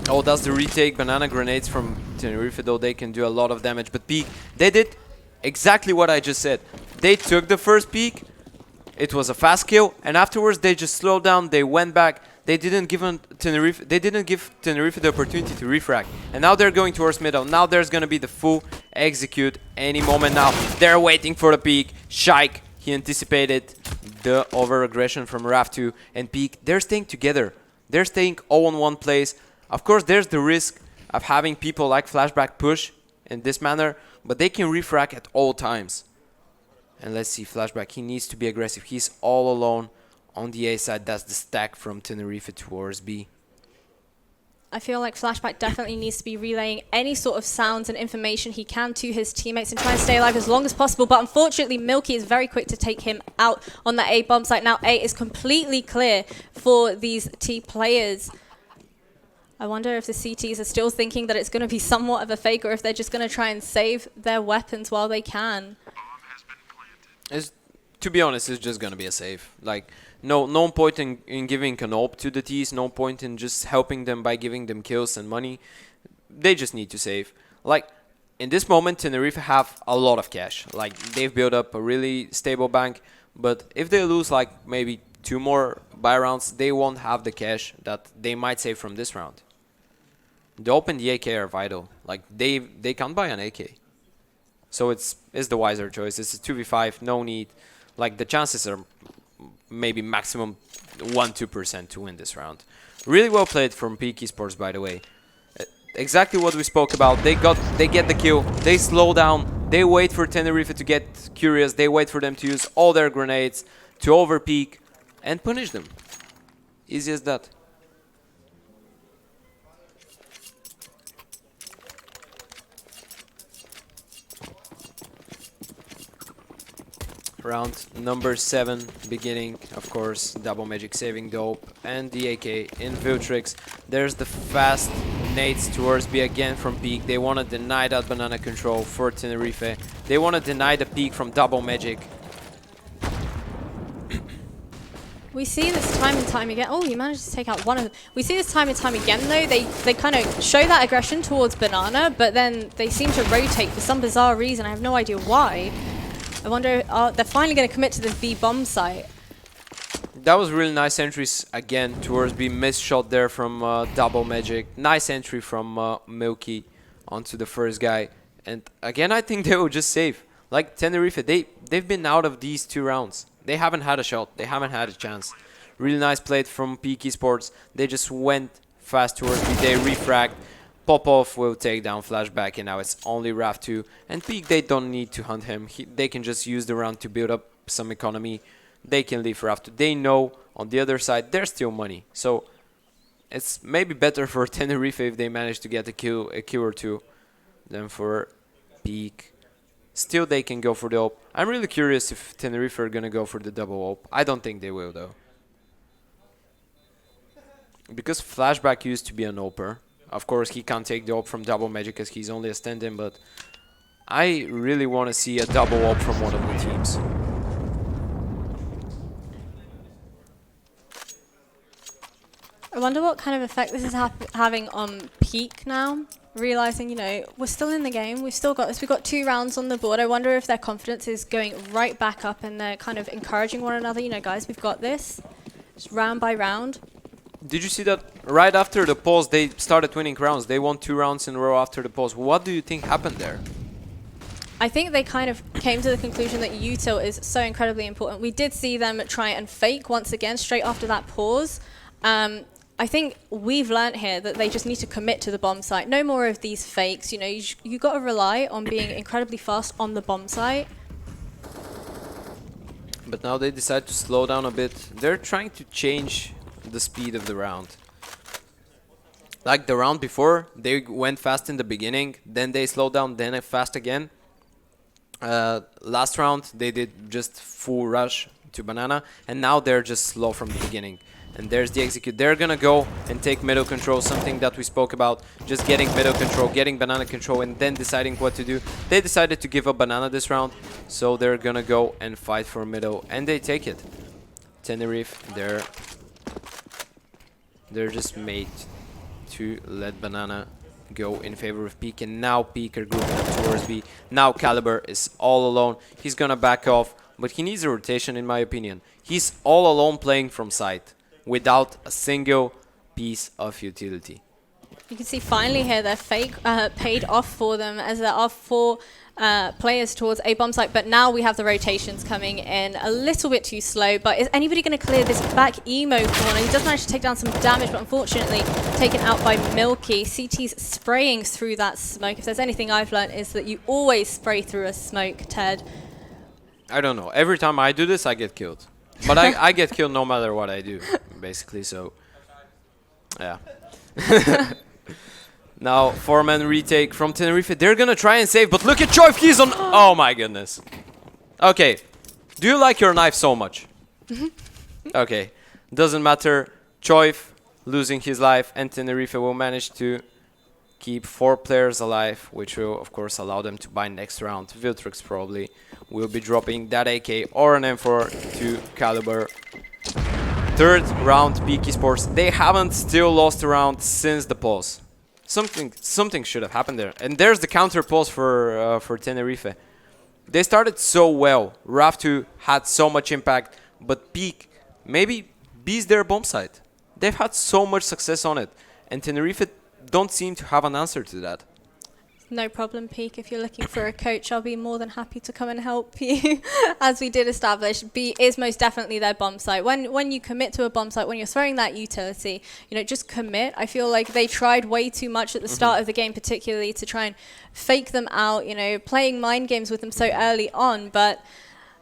Oh, that's the retake. Banana grenades from Tenerife, though they can do a lot of damage. But Peak, they did exactly what I just said. They took the first peak. It was a fast kill, and afterwards they just slowed down. They went back. They didn't give Tenerife the opportunity to refrag. And now they're going towards middle. Now there's going to be the full execute any moment now. They're waiting for the peak. Shaik, he anticipated the over-aggression from Raftu and Peak. They're staying together. They're staying all in one place. Of course, there's the risk of having people like Flashback push in this manner, but they can refrag at all times. And let's see, Flashback, he needs to be aggressive. He's all alone on the A side. That's the stack from Tenerife towards B. I feel like Flashback definitely needs to be relaying any sort of sounds and information he can to his teammates and try and stay alive as long as possible. But unfortunately, Milky is very quick to take him out on that A bomb site. Now A is completely clear for these T players. I wonder if the CTs are still thinking that it's going to be somewhat of a fake, or if they're just going to try and save their weapons while they can. To be honest, it's just going to be a save. Like, No point in giving an AWP to the T's, no point in just helping them by giving them kills and money. They just need to save. Like, in this moment, Tenerife have a lot of cash. Like, they've built up a really stable bank, but if they lose like maybe 2 more buy rounds, they won't have the cash that they might save from this round. The AWP and the AK are vital. Like, they can't buy an AK. So it's the wiser choice. It's a 2v5, no need. Like, the chances are maybe maximum 1-2% to win this round. Really well played from BGE Esports, by the way. Exactly what we spoke about. They get the kill. They slow down. They wait for Tenerife to get curious. They wait for them to use all their grenades to overpeak and punish them. Easy as that. Round number 7 beginning, of course, Double Magic saving dope and the AK in Viltrix. There's the fast nades towards B again from Peak. They want to deny that banana control for Tenerife. They want to deny the peak from Double Magic. We see this time and time again. Oh, you managed to take out one of them. We see this time and time again, though. They kind of show that aggression towards banana, but then they seem to rotate for some bizarre reason. I have no idea why. I wonder, they're finally going to commit to the B bomb site. That was really nice entries again towards B. Missed shot there from Double Magic. Nice entry from Milky onto the first guy. And again, I think they will just save. Like Tenerife, they've been out of these 2 rounds. They haven't had a shot. They haven't had a chance. Really nice play from BGE Esports. They just went fast towards B. They refragged. Popov will take down Flashback, and now it's only Raf 2. And Peak, they don't need to hunt him. They can just use the round to build up some economy. They can leave Raf 2. They know on the other side there's still money. So it's maybe better for Tenerife if they manage to get a kill or 2 than for Peak. Still, they can go for the AWP. I'm really curious if Tenerife are going to go for the double AWP. I don't think they will, though. Because Flashback used to be an AWPer. Of course, he can't take the AWP from Double Magic because he's only a stand-in, but I really want to see a double AWP from one of the teams. I wonder what kind of effect this is having on Peak now. Realizing, you know, we're still in the game. We've still got this. We've got 2 rounds on the board. I wonder if their confidence is going right back up and they're kind of encouraging one another. You know, guys, we've got this. Just round by round. Did you see that right after the pause, they started winning rounds? They won 2 rounds in a row after the pause. What do you think happened there? I think they kind of came to the conclusion that util is so incredibly important. We did see them try and fake once again straight after that pause. I think we've learnt here that they just need to commit to the bomb site. No more of these fakes. You know, you got to rely on being incredibly fast on the bomb site. But now they decide to slow down a bit. They're trying to change the speed of the round. Like the round before, they went fast in the beginning, then they slowed down, then fast again. Last round, they did just full rush to banana, and now they're just slow from the beginning. And there's the execute. They're gonna go and take middle control, something that we spoke about, just getting middle control, getting banana control, and then deciding what to do. They decided to give up banana this round, so they're gonna go and fight for middle, and they take it. Tenerife, they're just made to let banana go in favor of Peak, and now Peak are grouping up towards B. Now Caliber is all alone. He's gonna back off, but he needs a rotation in my opinion. He's all alone playing from side, without a single piece of utility. You can see finally here their fake paid off for them, as there are 4 players towards A bomb site, but now we have the rotations coming in a little bit too slow. But is anybody going to clear this back emo corner? He does manage to take down some damage, but unfortunately taken out by Milky. CT's spraying through that smoke. If there's anything I've learned, is that you always spray through a smoke, Ted. I don't know. Every time I do this, I get killed. But I get killed no matter what I do, basically, so yeah. Now, 4-man retake from Tenerife. They're gonna try and save, but look at Choif, he's on... Oh my goodness. Okay, do you like your knife so much? Okay, doesn't matter. Choif losing his life, and Tenerife will manage to keep 4 players alive, which will, of course, allow them to buy next round. Viltrix probably will be dropping that AK or an M4 to Caliber. third round BGE Esports. They haven't still lost a round since the pause. Something should have happened there. And there's the counter pause for Tenerife. They started so well. RAF2 had so much impact, but Peak maybe beats their bomb site. They've had so much success on it, and Tenerife don't seem to have an answer to that. No problem, Peak. If you're looking for a coach, I'll be more than happy to come and help you. As we did establish, B is most definitely their bomb site. When you commit to a bomb site, when you're throwing that utility, you know, just commit. I feel like they tried way too much at the start of the game, particularly to try and fake them out, you know, playing mind games with them so early on. But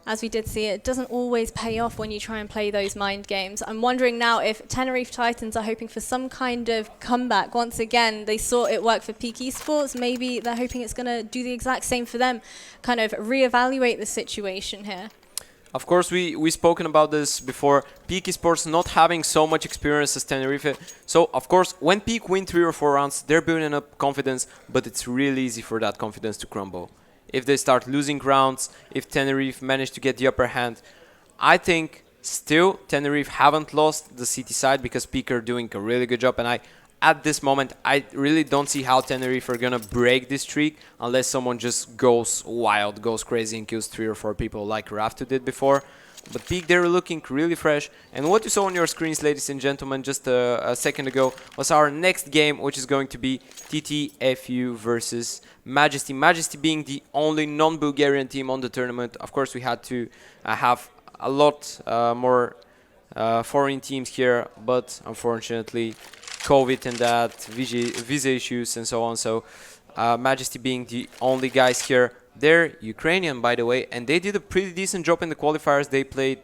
as we did see, it doesn't always pay off when you try and play those mind games. I'm wondering now if Tenerife Titans are hoping for some kind of comeback. Once again, they saw it work for Peak Esports. Maybe they're hoping it's going to do the exact same for them, kind of reevaluate the situation here. Of course, we spoken about this before. Peak Esports not having so much experience as Tenerife. So, of course, when Peak win 3 or 4 rounds, they're building up confidence, but it's really easy for that confidence to crumble. If they start losing rounds, if Tenerife manage to get the upper hand, I think still Tenerife haven't lost the city side because Peak are doing a really good job. And at this moment, I really don't see how Tenerife are going to break this streak unless someone just goes wild, goes crazy and kills 3 or 4 people like RAF2 did before. But Peak, they're looking really fresh. And what you saw on your screens, ladies and gentlemen, just a second ago, was our next game, which is going to be TTFU versus Majesty. Majesty being the only non-Bulgarian team on the tournament. Of course, we had to have a lot more foreign teams here, but unfortunately, COVID and that, visa issues and so on. So Majesty being the only guys here. They're Ukrainian, by the way, and they did a pretty decent job in the qualifiers. They played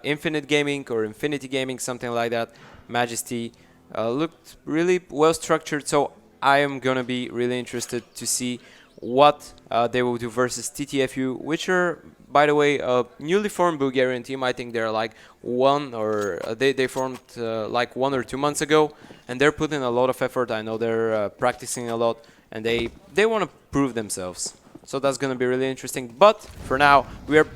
Infinite Gaming or Infinity Gaming, something like that. Majesty looked really well structured, so I am going to be really interested to see what they will do versus TTFU, which are, by the way, a newly formed Bulgarian team. I think they're like they formed like 1 or 2 months ago, and they're putting a lot of effort. I know they're practicing a lot, and they want to prove themselves. So that's going to be really interesting. But for now, we are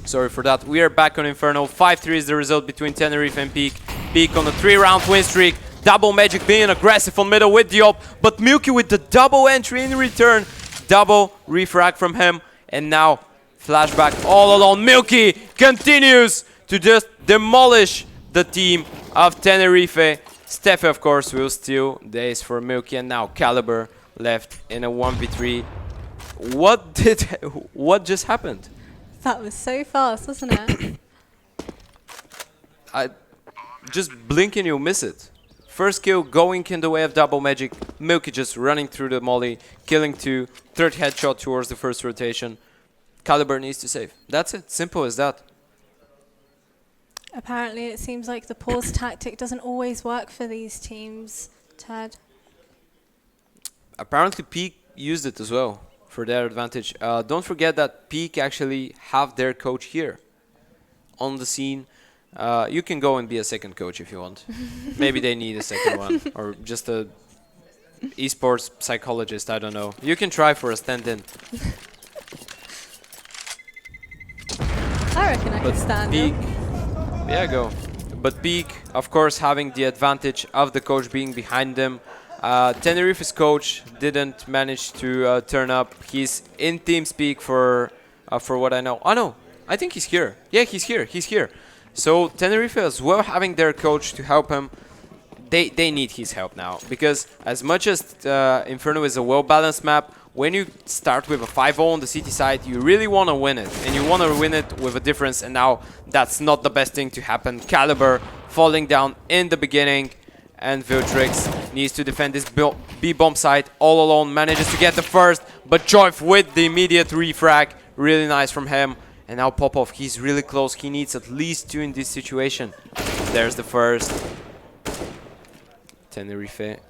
sorry for that. We are back on Inferno. 5-3 is the result between Tenerife and Peak. Peak on a 3-round win streak. Double Magic being aggressive on middle with the op, but Milky with the double entry in return. Double refrag from him, and now flashback all alone. Milky continues to just demolish the team of Tenerife. Steffi, of course, will steal days for Milky, and now Caliber left in a 1v3. What just happened? That was so fast, wasn't it? Just blink and you'll miss it. First kill going in the way of Double Magic. Milky just running through the molly, killing 2. Third headshot towards the first rotation. Caliber needs to save. That's it. Simple as that. Apparently, it seems like the pause tactic doesn't always work for these teams, Ted. Apparently, Peak used it as well for their advantage. Don't forget that Peak actually have their coach here on the scene. You can go and be a second coach if you want. Maybe they need a second one, or just a esports psychologist, I don't know. You can try for a stand-in. I reckon I could stand Peak, up. yeah, go. But Peak, of course, having the advantage of the coach being behind them. Tenerife's coach didn't manage to turn up. He's in TeamSpeak for what I know. Oh no, I think he's here. Yeah, he's here. He's here. So Tenerife as well having their coach to help him. They need his help now, because as much as Inferno is a well-balanced map, when you start with a 5-0 on the city side, you really want to win it, and you want to win it with a difference, and now that's not the best thing to happen. Caliber falling down in the beginning, and Viltrix needs to defend this B-bomb site all alone, manages to get the first, but Joyf with the immediate refrag, really nice from him. And now Popov, he's really close, he needs at least 2 in this situation. There's the first. Tenerife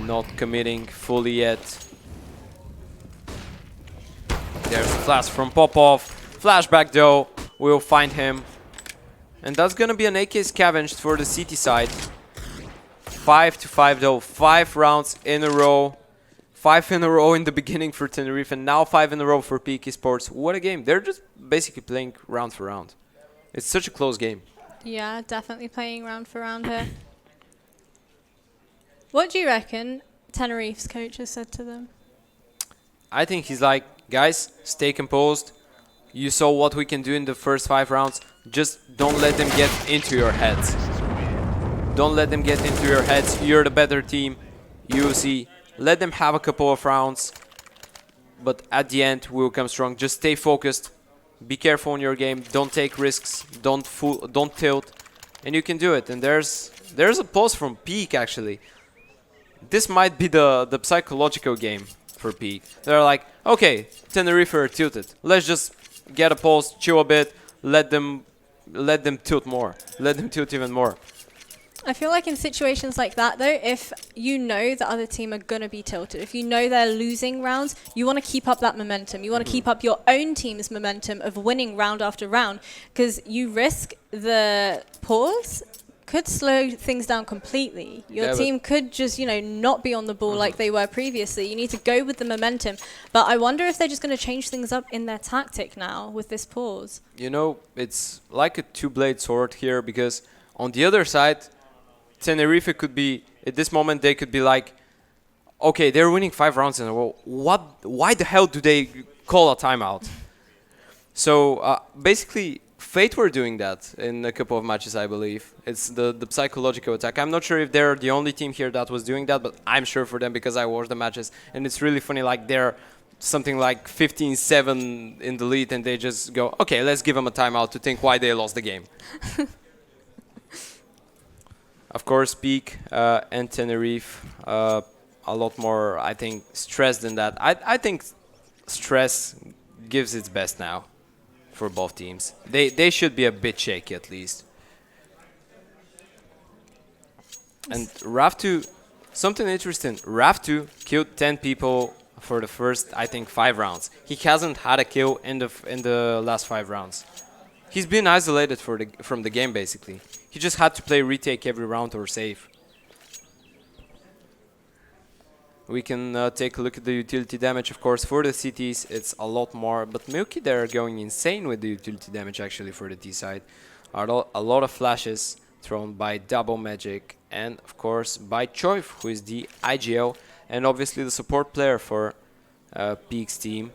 not committing fully yet. There's a flash from Popov. Flashback though, we'll find him. And that's gonna be an AK scavenged for the CT side. 5-5 though, 5 rounds in a row. 5 in a row in the beginning for Tenerife, and now 5 in a row for BGE Esports. What a game. They're just basically playing round for round. It's such a close game. Yeah, definitely playing round for round here. What do you reckon Tenerife's coach has said to them? I think he's like, guys, stay composed. You saw what we can do in the first 5 rounds. Just don't let them get into your heads. Don't let them get into your heads. You're the better team. You see, let them have a couple of rounds. But at the end, we will come strong. Just stay focused. Be careful in your game. Don't take risks. Don't tilt. And you can do it. And there's a post from Peak, actually. This might be the psychological game for Peak. They're like, okay, Tenerife are tilted. Let's just get a pulse, chill a bit, let them tilt more. Let them tilt even more. I feel like in situations like that, though, if you know the other team are going to be tilted, if you know they're losing rounds, you want to keep up that momentum. You want to keep up your own team's momentum of winning round after round, because you risk the pause could slow things down completely. Your team could just, you know, not be on the ball like they were previously. You need to go with the momentum. But I wonder if they're just going to change things up in their tactic now with this pause. You know, it's like a two-blade sword here, because on the other side, Tenerife could be, at this moment, they could be like, okay, they're winning 5 rounds in a row. Why the hell do they call a timeout? So basically, Fate were doing that in a couple of matches, I believe. It's the psychological attack. I'm not sure if they're the only team here that was doing that, but I'm sure for them because I watched the matches. And it's really funny, like they're something like 15-7 in the lead, and they just go, okay, let's give them a timeout to think why they lost the game. Of course, Peak and Tenerife, a lot more, I think, stress than that. I think stress gives its best now for both teams. They should be a bit shaky at least. And Raftu, something interesting, Raftu killed 10 people for the first, I think, 5 rounds. He hasn't had a kill in the last 5 rounds. He's been isolated from the game, basically. He just had to play retake every round or save. We can take a look at the utility damage, of course. For the CTs, it's a lot more. But Milky, they're going insane with the utility damage, actually, for the T side. A lot of flashes thrown by Double Magic and, of course, by Choif, who is the IGL, and obviously the support player for Peak's team.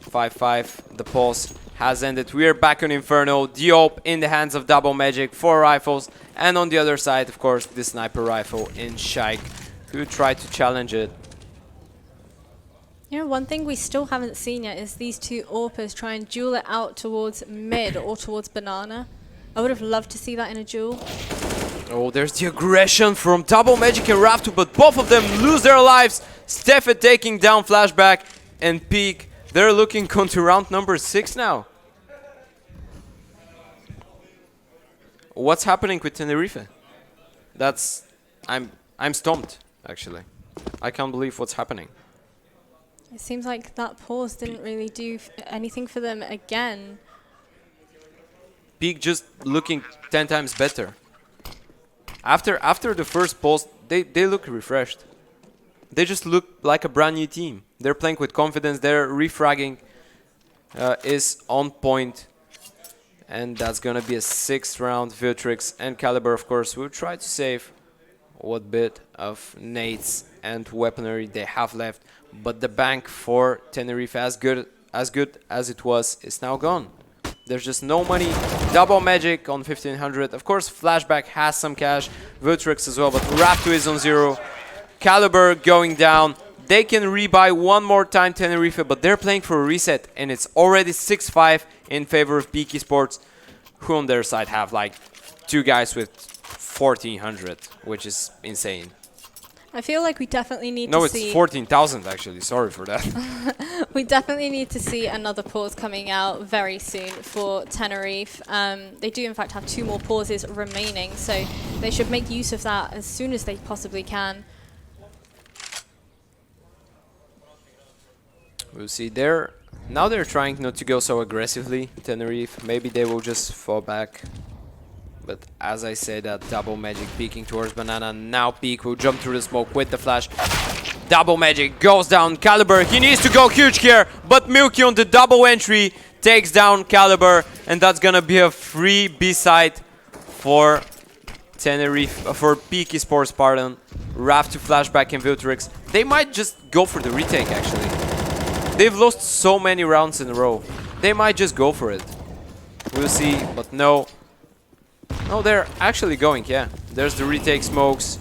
5-5, the pulse has ended. We are back on Inferno. Diop in the hands of Double Magic, 4 rifles. And on the other side, of course, the sniper rifle in Shaik, who tried to challenge it. You know, one thing we still haven't seen yet is these two AWPers try and duel it out towards mid or towards banana. I would have loved to see that in a duel. Oh, there's the aggression from Double Magic and Raftu, but both of them lose their lives. Stefan taking down Flashback, and Peak, they're looking onto round number 6 now. What's happening with Tenerife? I'm stumped, actually. I can't believe what's happening. It seems like that pause didn't really do anything for them again. Peak just looking 10 times better. After the first pause, they look refreshed. They just look like a brand new team. They're playing with confidence. Their refragging is on point. And that's going to be a 6th round. Viltrix and Caliber, of course, will try to save what bit of nades and weaponry they have left. But the bank for Tenerife, as good as it was, is now gone. There's just no money. Double Magic on 1500. Of course, Flashback has some cash. Viltrix as well, but Raftu is on 0. Caliber going down. They can rebuy one more time Tenerife, but they're playing for a reset, and it's already 6-5 in favor of BGE Sports, who on their side have like 2 guys with 1400, which is insane. I feel like we definitely need to see... No, it's 14,000 actually, sorry for that. We definitely need to see another pause coming out very soon for Tenerife. They do in fact have 2 more pauses remaining, so they should make use of that as soon as they possibly can. We'll see. Now they're trying not to go so aggressively, Tenerife. Maybe they will just fall back. But as I said, that Double Magic peeking towards banana. Now Peak will jump through the smoke with the flash. Double Magic goes down Caliber. He needs to go huge here, but Milky on the double entry takes down Caliber, and that's gonna be a free B-side for Tenerife, for BGE Esports, pardon. Raf to flashback in Viltrix. They might just go for the retake, actually. They've lost so many rounds in a row. They might just go for it. We'll see, but no. No, they're actually going, yeah. There's the retake smokes.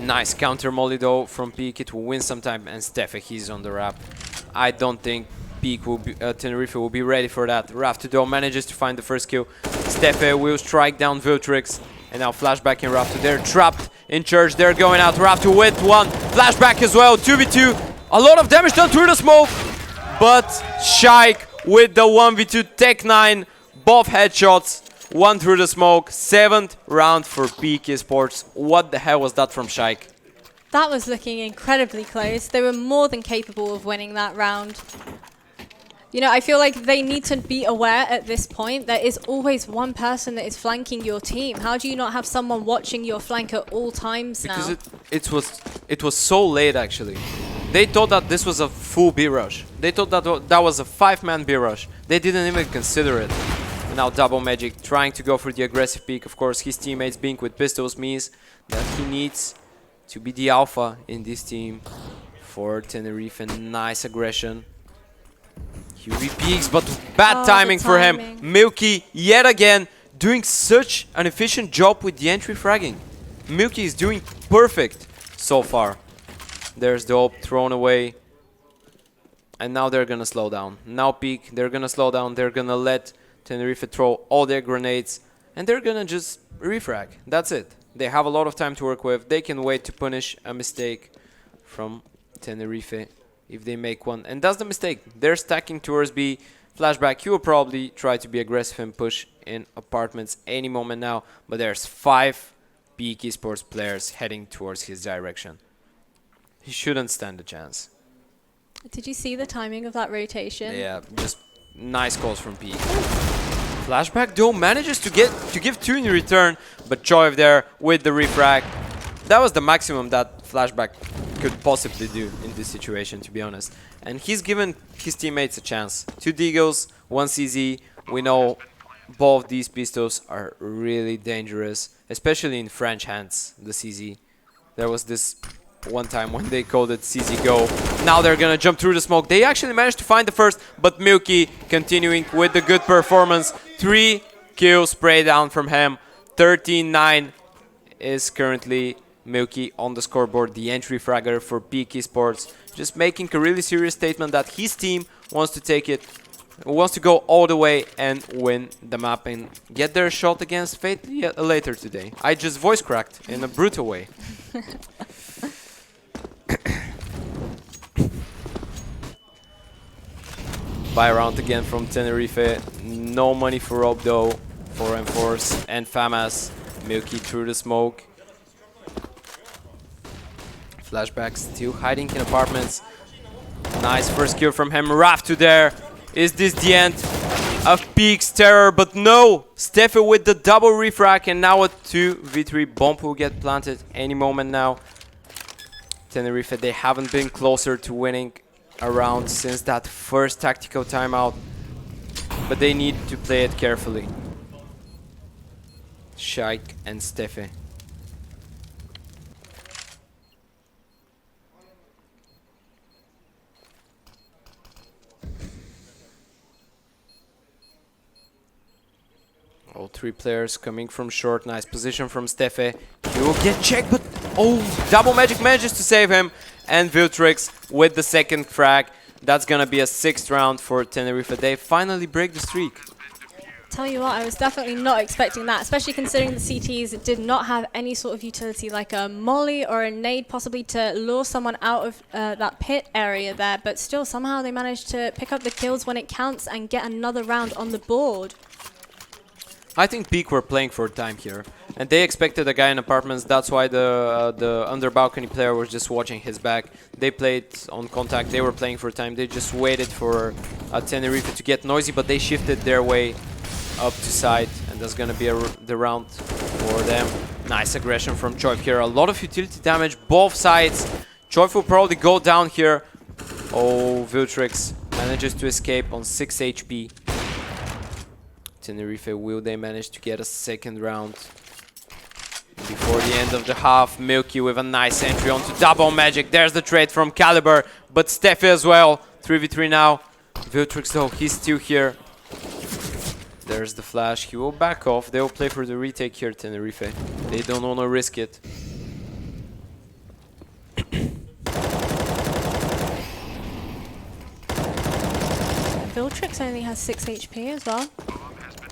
Nice counter molly though from Peak. It will win some time, and Steffe, he's on the wrap. I don't think Peak will be, Tenerife will be ready for that. Raf to Dome manages to find the first kill. Steffe will strike down Viltrix, and now flashback in Raf to. They're trapped in church. They're going out. Raf to with one flashback as well. 2v2. A lot of damage done through the smoke, but Shaik with the 1v2 Tech 9. Both headshots. One through the smoke. 7th round for BGE Esports. What the hell was that from Shaik? That was looking incredibly close. They were more than capable of winning that round. You know, I feel like they need to be aware at this point there is always one person that is flanking your team. How do you not have someone watching your flank at all times now? Because it was so late, actually. They thought that this was a full B rush. They thought that that was a 5-man B rush. They didn't even consider it. Now Double Magic trying to go for the aggressive peak. Of course, his teammates being with pistols means that he needs to be the alpha in this team for Tenerife. And nice aggression. He repeaks, but bad timing for him. Milky, yet again, doing such an efficient job with the entry fragging. Milky is doing perfect so far. There's the ult thrown away. And now they're gonna slow down. Now Peak, they're gonna slow down. They're gonna let Tenerife throw all their grenades, and they're gonna just refrag. That's it. They have a lot of time to work with. They can wait to punish a mistake from Tenerife if they make one. And that's the mistake. They're stacking towards B. Flashback, he will probably try to be aggressive and push in apartments any moment now, but there's 5 BGE Esports players heading towards his direction. He shouldn't stand a chance. Did you see the timing of that rotation? Yeah, just nice calls from Peak. Flashback though manages to give 2 in return, but Choiv there with the refrag. That was the maximum that Flashback could possibly do in this situation, to be honest. And he's given his teammates a chance. 2 Deagles, 1 CZ. We know both these pistols are really dangerous, especially in French hands, the CZ. There was this one time when they called it CZ Go. Now they're gonna jump through the smoke. They actually managed to find the first, but Milky continuing with the good performance. 3 kills spray down from him. 13-9 is currently Milky on the scoreboard, the entry fragger for BGE Esports. Just making a really serious statement that his team wants to take it, wants to go all the way and win the map and get their shot against Fate later today. I just voice cracked in a brutal way. Buy round again from Tenerife. No money for Rob though, for Enforce and Famas. Milky through the smoke. Flashback still hiding in apartments. Nice first kill from him. Raf to there. Is this the end of Peak's terror? But no! Steffe with the double refrag, and now a 2v3 bomb will get planted any moment now. Tenerife, they haven't been closer to winning a round since that first tactical timeout, but they need to play it carefully. Shaik and Steffe. All 3 players coming from short. Nice position from Steffe. He will get checked, but oh, Double Magic manages to save him. And Viltrix with the second frag. That's gonna be a 6th round for Tenerife. They finally break the streak. Tell you what, I was definitely not expecting that, especially considering the CTs did not have any sort of utility like a molly or a nade possibly to lure someone out of that pit area there, but still somehow they managed to pick up the kills when it counts and get another round on the board. I think Peak were playing for time here, and they expected a guy in apartments. That's why the under balcony player was just watching his back. They played on contact. They were playing for time. They just waited for Tenerife to get noisy, but they shifted their way up to side, and that's gonna be the round for them. Nice aggression from Choiv here. A lot of utility damage, both sides. Choif will probably go down here. Oh, Viltrix manages to escape on 6 HP. Tenerife, will they manage to get a second round? Before the end of the half, Milky with a nice entry onto Double Magic. There's the trade from Caliber, but Steffi as well. 3v3 now. Viltrix though, he's still here. There's the flash. He will back off. They will play for the retake here, Tenerife. They don't want to risk it. Viltrix only has 6 HP as well.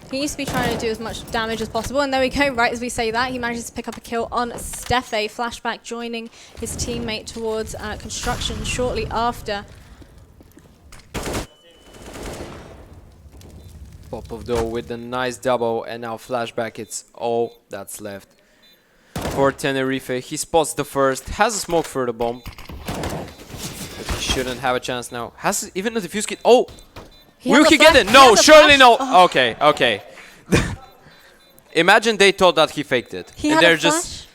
He used to be trying to do as much damage as possible, and there we go, right as we say that, he manages to pick up a kill on Steffe. Flashback joining his teammate towards construction shortly after. Popov though with a nice double, and now Flashback, it's all that's left for Tenerife. He spots the first, has a smoke for the bomb, but he shouldn't have a chance now. Has even a defuse kit. Oh! Will he get it? No, surely no. Oh. Okay, okay. Imagine they thought that he faked it.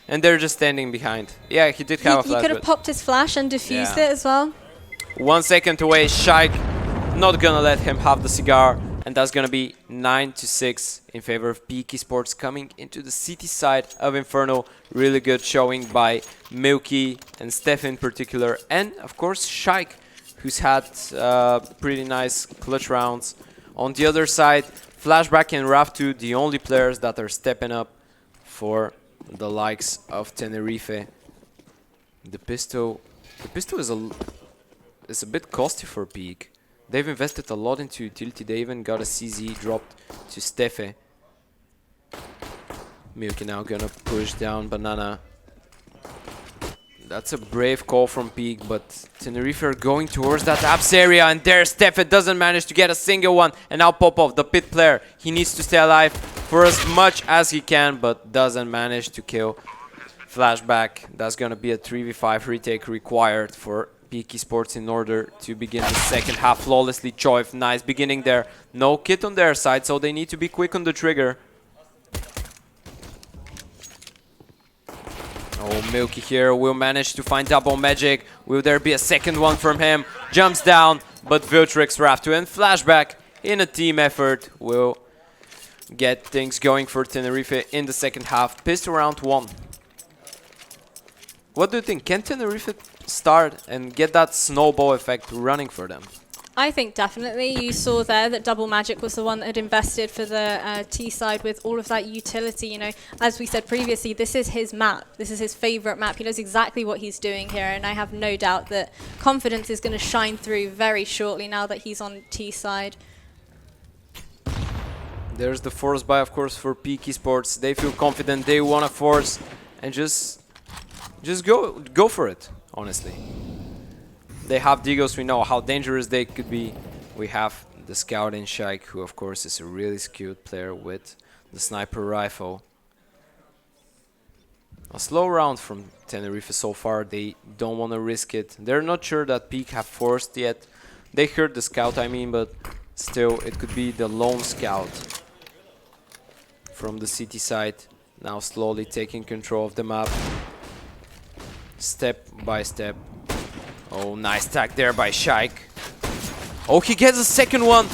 And they're just standing behind. Yeah, he did have a flash. He could have popped his flash and diffused it as well. 1 second away, Shaik not gonna let him have the cigar, and that's gonna be 9-6 in favor of BGE Esports coming into the city side of Inferno. Really good showing by Milky and Steph in particular, and of course Shaik, who's had pretty nice clutch rounds. On the other side, Flashback and Raftu, the only players that are stepping up for the likes of Tenerife. The pistol is a bit costly for BGE. They've invested a lot into utility. They even got a CZ dropped to Steffe. Milky now gonna push down Banana. That's a brave call from BGE, but Tenerife are going towards that apps area, and there Steffe doesn't manage to get a single one. And now Popov, the pit player, he needs to stay alive for as much as he can, but doesn't manage to kill Flashback. That's gonna be a 3v5 retake required for BGE Esports in order to begin the second half flawlessly. Choif, nice beginning there. No kit on their side, so they need to be quick on the trigger. Oh, Milky here will manage to find Double Magic. Will there be a second one from him? Jumps down, but Viltrix, Raftu and Flashback in a team effort will get things going for Tenerife in the second half. Pistol round 1. What do you think? Can Tenerife start and get that snowball effect running for them? I think definitely. You saw there that Double Magic was the one that had invested for the T side with all of that utility. You know, as we said previously, this is his map. This is his favorite map. He knows exactly what he's doing here, and I have no doubt that confidence is going to shine through very shortly now that he's on T side. There's the force buy, of course, for BGE Esports. They feel confident. They want to force and just go for it, honestly. They have Digos, we know how dangerous they could be. We have the Scout in Shaik, who of course is a really skilled player with the sniper rifle. A slow round from Tenerife so far. They don't want to risk it. They're not sure that BGE have forced yet. They heard the Scout, I mean, but still it could be the lone Scout from the city side. Now slowly taking control of the map. Step by step. Oh, nice tag there by Shaik. Oh, he gets a second one.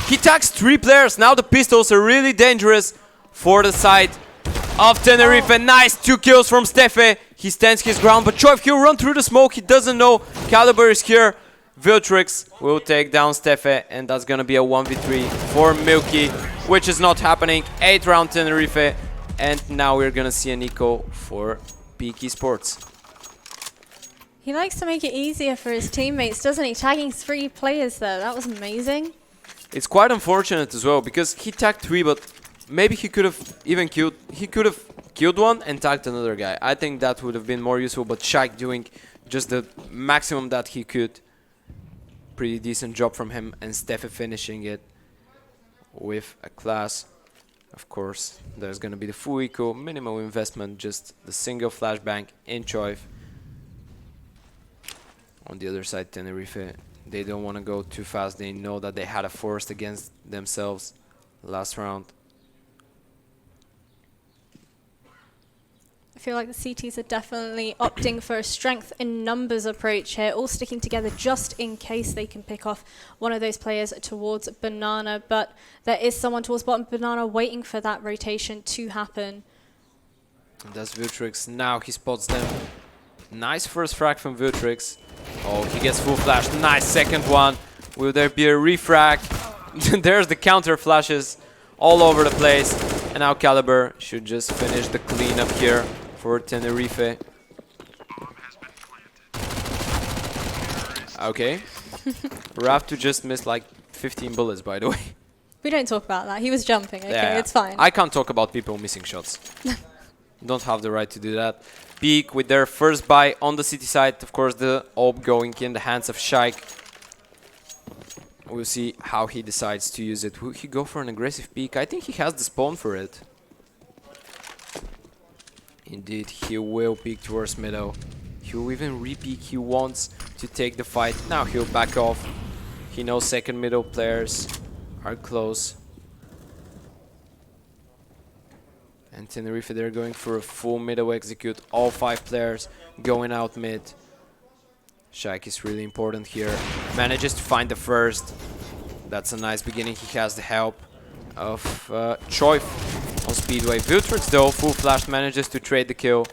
He tags 3 players. Now the pistols are really dangerous for the side of Tenerife. Oh. Nice 2 kills from Steffe. He stands his ground, but Choif, he'll run through the smoke. He doesn't know Caliber is here. Viltrix will take down Steffe, and that's gonna be a 1v3 for Milky, which is not happening. 8th round Tenerife, and now we're gonna see an eco for BGE Esports. He likes to make it easier for his teammates, doesn't he? Tagging 3 players there. That was amazing. It's quite unfortunate as well, because he tagged 3, but maybe he could have even killed... He could have killed one and tagged another guy. I think that would have been more useful, but Shaik doing just the maximum that he could. Pretty decent job from him, and Steffe finishing it with a class. Of course, there's going to be the full eco, minimal investment, just the single flashbang in Choif. On the other side, Tenerife, they don't want to go too fast. They know that they had a force against themselves last round. feel like the CTs are definitely opting for a strength in numbers approach here, all sticking together just in case they can pick off one of those players towards Banana. But there is someone towards bottom Banana waiting for that rotation to happen. And that's Viltrix. Now he spots them. Nice first frag from Viltrix. Oh, he gets full flash. Nice second one. Will there be a refrag? There's the counter flashes all over the place. And now Caliber should just finish the cleanup here for Tenerife. Okay. Raftu just missed like 15 bullets, by the way. We don't talk about that. He was jumping, okay? Yeah, It's fine. I can't talk about people missing shots. Don't have the right to do that. Peak with their first buy on the city side. Of course, the AWP going in the hands of Shaik. We'll see how he decides to use it. Will he go for an aggressive peek? I think he has the spawn for it. Indeed, he will peek towards middle. He will even re-peek. He wants to take the fight. Now he'll back off. He knows second middle players are close. And Tenerife, they're going for a full middle execute. All 5 players going out mid. Shaik is really important here. Manages to find the first. That's a nice beginning. He has the help of Choif on Speedway. Viltrix, though, full flash, manages to trade the kill.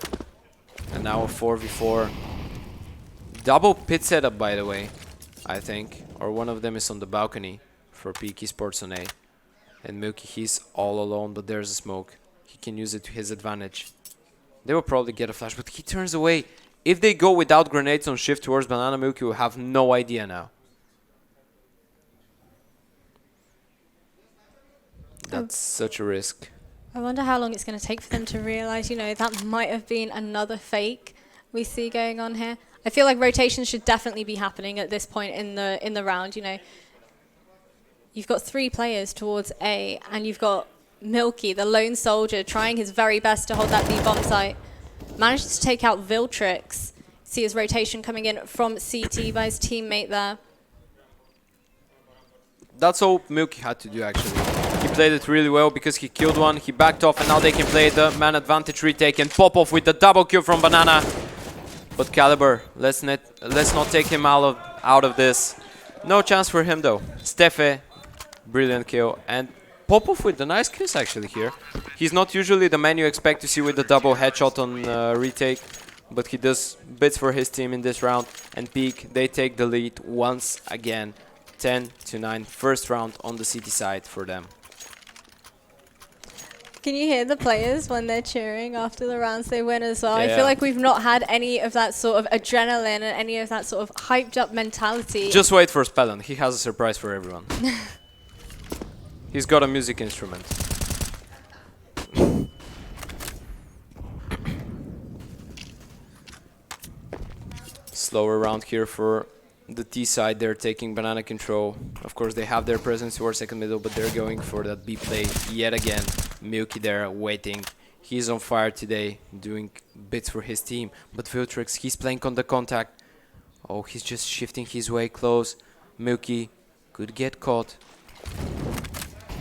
And now a 4v4. Double pit setup, by the way, I think. Or one of them is on the balcony for BGE Esports on A. And Milky, he's all alone, but there's a smoke. He can use it to his advantage. They will probably get a flash, but he turns away. If they go without grenades on shift towards Banana, Milky will have no idea now. That's such a risk. I wonder how long it's going to take for them to realize, you know, that might have been another fake we see going on here. I feel like rotations should definitely be happening at this point in the round, you know. You've got 3 players towards A, and you've got Milky, the lone soldier, trying his very best to hold that B bomb site. Manages to take out Viltrix. See his rotation coming in from CT by his teammate there. That's all Milky had to do, actually. He played it really well because he killed one, he backed off, and now they can play the man advantage retake and pop off with the double kill from Banana. But Caliber, let's not take him out of this. No chance for him, though. Stefe, brilliant kill, and pop off with the nice kiss actually here. He's not usually the man you expect to see with the double headshot on retake, but he does bits for his team in this round. And Peak, they take the lead once again, 10-9. First round on the city side for them. Can you hear the players when they're cheering after the rounds they win as well? Yeah, I feel like we've not had any of that sort of adrenaline and any of that sort of hyped up mentality. Just wait for Spellon, he has a surprise for everyone. He's got a music instrument. Slower round here for the T side. They're taking banana control. Of course, they have their presence towards second middle, but they're going for that B play yet again. Milky there waiting. He's on fire today, doing bits for his team. But Viltrix, he's playing on the contact. Oh, he's just shifting his way close. Milky could get caught.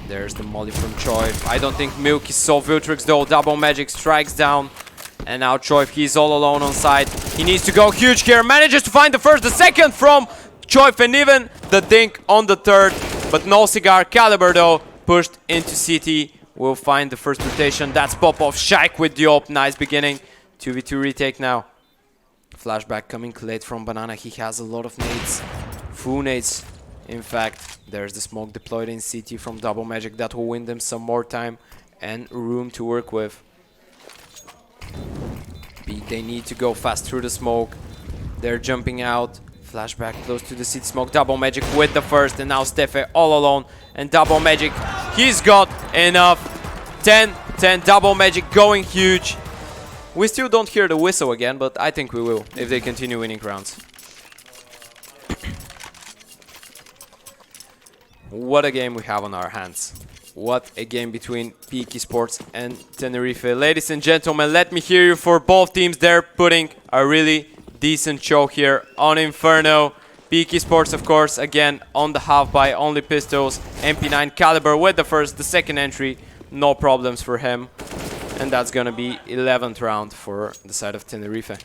There's the molly from Choif. I don't think Milky saw Viltrix though. Double magic strikes down. And now Choif, he's all alone on side. He needs to go huge here. Manages to find the first, the second from Choif, and even the dink on the third. But no cigar. Caliber though, pushed into CT. Will find the first rotation. That's pop off. Shaik with the op. Nice beginning. 2v2 retake now. Flashback coming late from Banana. He has a lot of nades. Full nades. In fact, there's the smoke deployed in CT from Double Magic. That will win them some more time and room to work with. They need to go fast through the smoke. They're jumping out. Flashback close to the CT smoke. Double Magic with the first, and now Stefe all alone. And Double Magic, he's got enough. 10-10, Double Magic going huge. We still don't hear the whistle again, but I think we will if they continue winning rounds. What a game we have on our hands. What a game between BGE Esports and Tenerife. Ladies and gentlemen, let me hear you for both teams. They're putting a really decent show here on Inferno. BGE Esports, of course, again on the half by only pistols. MP9 Caliber with the first, the second entry. No problems for him. And that's going to be 11th round for the side of Tenerife.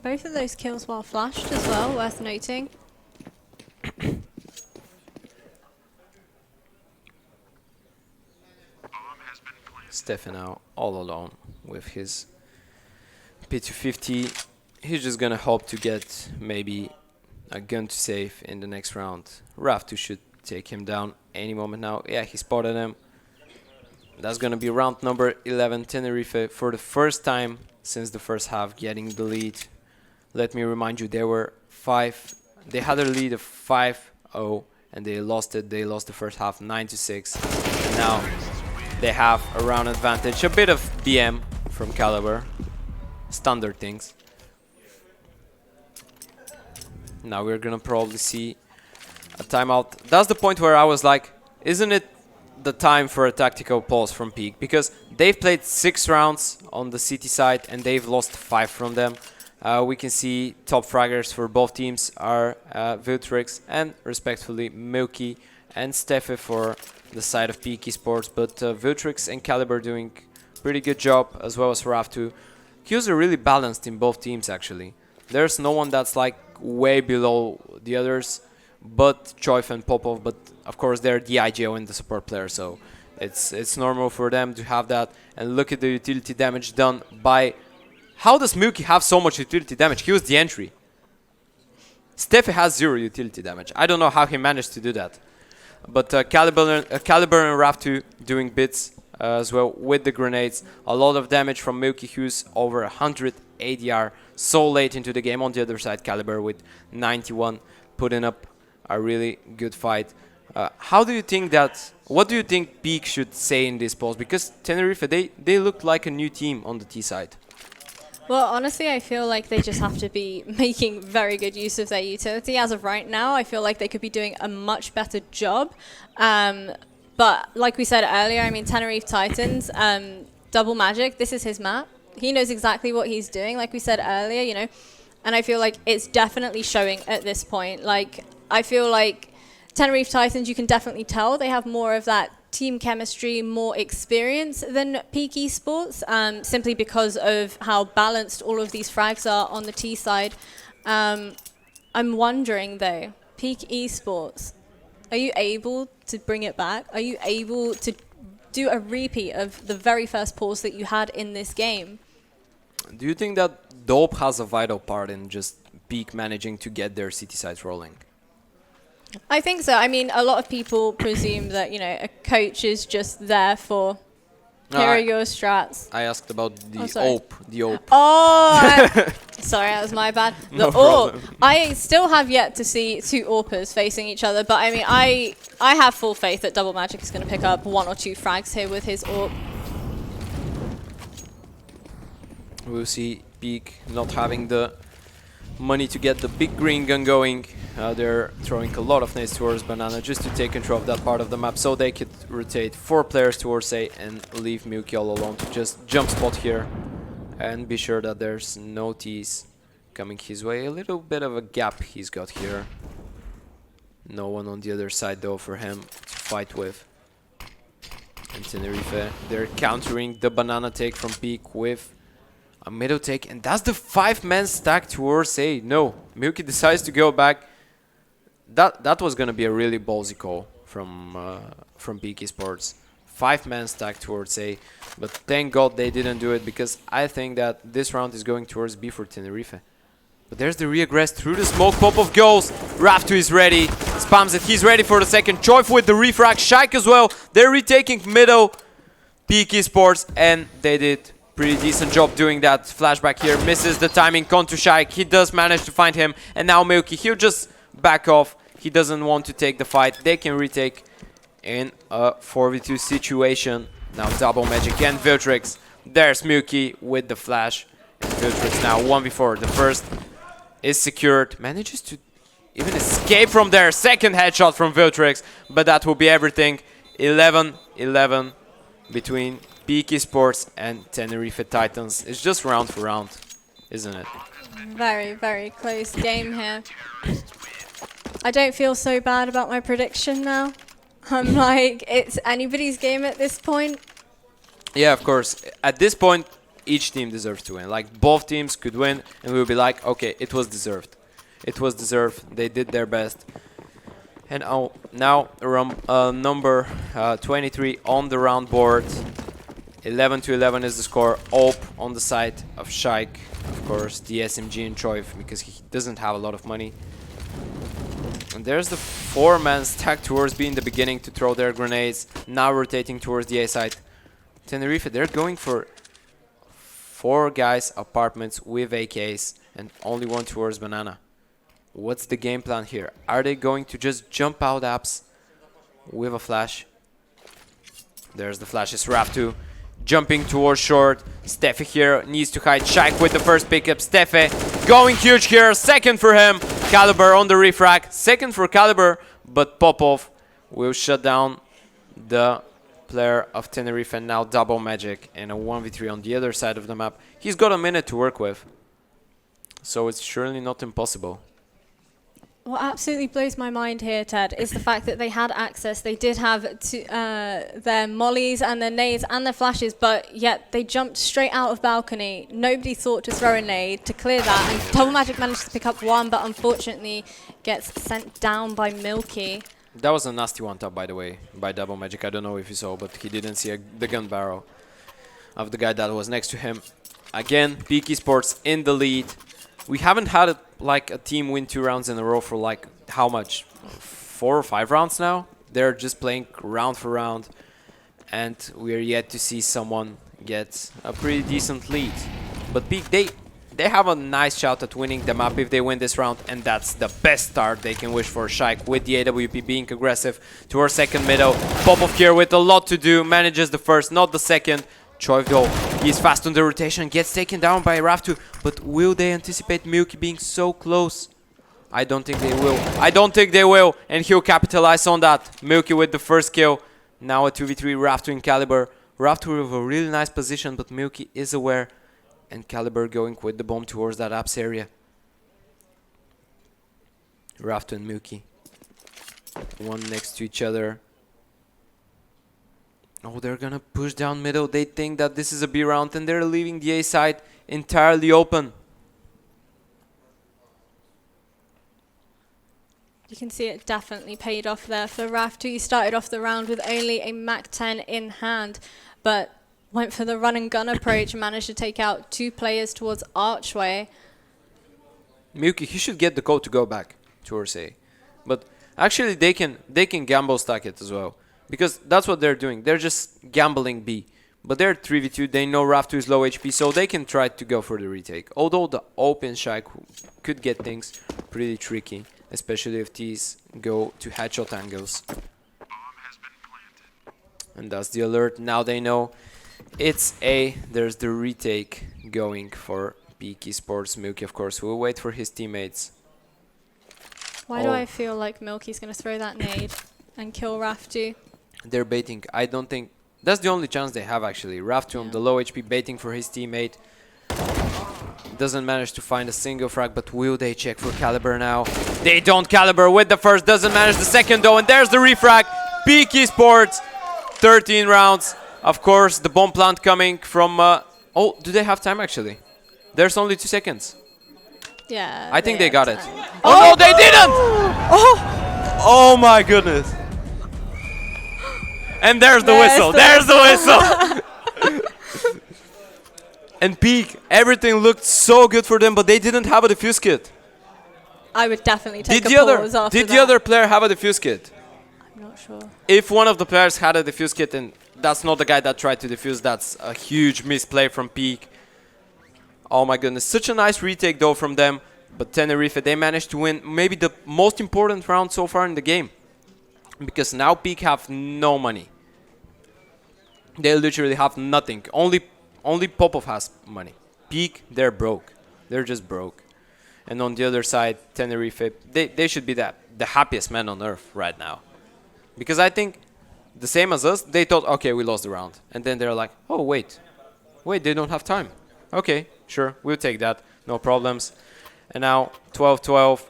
Both of those kills while flashed as well, worth noting. Steffi now all alone with his P250. He's just gonna hope to get maybe a gun to save in the next round. Raftu should take him down any moment now. Yeah, he spotted him. That's gonna be round number 11. Tenerife for the first time since the first half getting the lead. Let me remind you, they had a lead of 5-0 and they lost it. They lost the first half 9-6. And now they have a round advantage. A bit of BM from Caliber. Standard things. Now we're gonna probably see a timeout. That's the point where I was like, isn't it the time for a tactical pause from Peak? Because they've played 6 rounds on the city side and they've lost 5 from them. We can see top fraggers for both teams are Viltrix and respectively Milky and Steffi for the side of Peak Esports. But Viltrix and Caliber doing pretty good job, as well as Raftu. Qs are really balanced in both teams actually. There's no one that's like way below the others, but Choif and Popov, but of course they're the IGO and the support player, so it's normal for them to have that. And look at the utility damage done by... How does Milky have so much utility damage? He was the entry. Steffi has 0 utility damage. I don't know how he managed to do that. But Caliber and Raftu doing bits as well with the grenades. A lot of damage from Milky, who's over 100 ADR so late into the game. On the other side, Caliber with 91 putting up a really good fight. How do you think that... What do you think Peak should say in this pause? Because Tenerife, they look like a new team on the T side. Well, honestly, I feel like they just have to be making very good use of their utility. As of right now, I feel like they could be doing a much better job. But like we said earlier, I mean, Tenerife Titans, Double Magic, this is his map. He knows exactly what he's doing, like we said earlier, you know. And I feel like it's definitely showing at this point. Like, I feel like Tenerife Titans, you can definitely tell they have more of that team chemistry, more experience than Peak Esports, simply because of how balanced all of these frags are on the T side. I'm wondering though, Peak Esports, are you able to bring it back? Are you able to do a repeat of the very first pause that you had in this game? Do you think that Dope has a vital part in just Peak managing to get their city sides rolling? I think so. I mean, a lot of people presume that, you know, a coach is just there for, here are your strats. I asked about the AWP. The AWP. Oh, sorry, that was my bad. The No AWP. problem. I still have yet to see 2 AWPers facing each other, but I mean, I have full faith that Double Magic is going to pick up 1 or 2 frags here with his AWP. We'll see Peak not having the money to get the big green gun going. They're throwing a lot of nades towards Banana just to take control of that part of the map so they could rotate 4 players towards A and leave Milky all alone to just jump spot here and be sure that there's no Ts coming his way. A little bit of a gap he's got here. No one on the other side though for him to fight with. And Tenerife, they're countering the Banana take from Peak with a middle take, and that's the 5-man stack towards A. No, Milky decides to go back. That was gonna be a really ballsy call from Peak Esports. 5-man stack towards A, but thank God they didn't do it, because I think that this round is going towards B for Tenerife. But there's the reaggress through the smoke. Popov goes. Raftu is ready. Spams it. He's ready for the second. Choif with the refrag. Shaik as well. They're retaking middle. Peak Esports, and they did pretty decent job doing that. Flashback here. Misses the timing. Conto Shaik. He does manage to find him. And now Milky. He'll just back off. He doesn't want to take the fight. They can retake in a 4v2 situation. Now Double Magic and Viltrix. There's Milky with the flash. And Viltrix now 1v4. The first is secured. Manages to even escape from there. Second headshot from Viltrix. But that will be everything. 11-11 between Peak Esports and Tenerife Titans. It's just round for round, isn't it? Very, very close game here. I don't feel so bad about my prediction now. I'm like, it's anybody's game at this point. Yeah, of course. At this point, each team deserves to win. Like, both teams could win, and we would be like, okay, it was deserved. It was deserved. They did their best. And now number 23 on the round board. 11-11 is the score. Op on the side of Shaik. Of course, the SMG in Choiv, because he doesn't have a lot of money. And there's the 4-man stack towards B in the beginning to throw their grenades. Now rotating towards the A side. Tenerife, they're going for 4 guys apartments with AKs and only one towards Banana. What's the game plan here? Are they going to just jump out apps with a flash? There's the flashes. Raftu jumping towards short. Steffi here needs to hide. Shaik with the first pickup. Steffi going huge here. Second for him. Caliber on the refrag. Second for Caliber, but Popov will shut down the player of Tenerife, and now double Magic in a 1v3 on the other side of the map. He's got a minute to work with, so it's surely not impossible. What absolutely blows my mind here, Ted, is the fact that they had access. They did have their mollies and their nades and their flashes, but yet they jumped straight out of balcony. Nobody thought to throw a nade to clear that. And Double Magic managed to pick up one, but unfortunately gets sent down by Milky. That was a nasty one-tap, by the way, by Double Magic. I don't know if you saw, but he didn't see the gun barrel of the guy that was next to him. Again, BGE Esports in the lead. We haven't had like a team win 2 rounds in a row for like how much? 4 or 5 rounds now? They're just playing round for round, and we're yet to see someone get a pretty decent lead. But BGE, they have a nice shot at winning the map if they win this round, and that's the best start they can wish for. Shaik with the AWP being aggressive to our second middle. Popov here with a lot to do, manages the first, not the second. Choiv though, he's fast on the rotation, gets taken down by Raftu, but will they anticipate Milky being so close? I don't think they will. I don't think they will, and he'll capitalize on that. Milky with the first kill. Now a 2v3, Raftu and Caliber. Raftu with a really nice position, but Milky is aware, and Caliber going with the bomb towards that apps area. Raftu and Milky, one next to each other. Oh, they're gonna push down middle. They think that this is a B round, and they're leaving the A side entirely open. You can see it definitely paid off there for Raftu. He started off the round with only a MAC-10 in hand, but went for the run and gun approach and managed to take out 2 players towards Archway. Milky, he should get the code to go back towards A. But actually they can gamble stack it as well, because that's what they're doing. They're just gambling B. But they're 3v2, they know Raftu is low HP, so they can try to go for the retake. Although the open Shaik could get things pretty tricky, especially if these go to headshot angles. And that's the alert. Now they know it's A. There's the retake going for BGE Esports. Milky, of course, will wait for his teammates. Why do I feel like Milky's going to throw that nade and kill Raftu? They're baiting. I don't think... That's the only chance they have, actually. Raftu on the low HP baiting for his teammate. Doesn't manage to find a single frag, but will they check for Caliber now? They don't. Caliber with the first, doesn't manage the second though, and there's the refrag. BGE Esports, 13 rounds. Of course, the bomb plant coming from... oh, do they have time, actually? There's only 2 seconds. Yeah. I think they got it. Oh, no, they didn't! Oh my goodness. And there's the whistle. There's the whistle. And BGE, everything looked so good for them, but they didn't have a defuse kit. I would definitely take a pause after Did the other player have a defuse kit? I'm not sure. If one of the players had a defuse kit, and that's not the guy that tried to defuse, that's a huge misplay from BGE. Oh my goodness, such a nice retake though from them. But Tenerife, they managed to win maybe the most important round so far in the game. Because now BGE have no money. They literally have nothing. Only Popov has money. BGE, they're broke. They're just broke. And on the other side, Tenerife, they should be the happiest man on earth right now. Because I think, the same as us, they thought, okay, we lost the round. And then they're like, oh, wait, they don't have time. Okay, sure, we'll take that. No problems. And now, 12-12.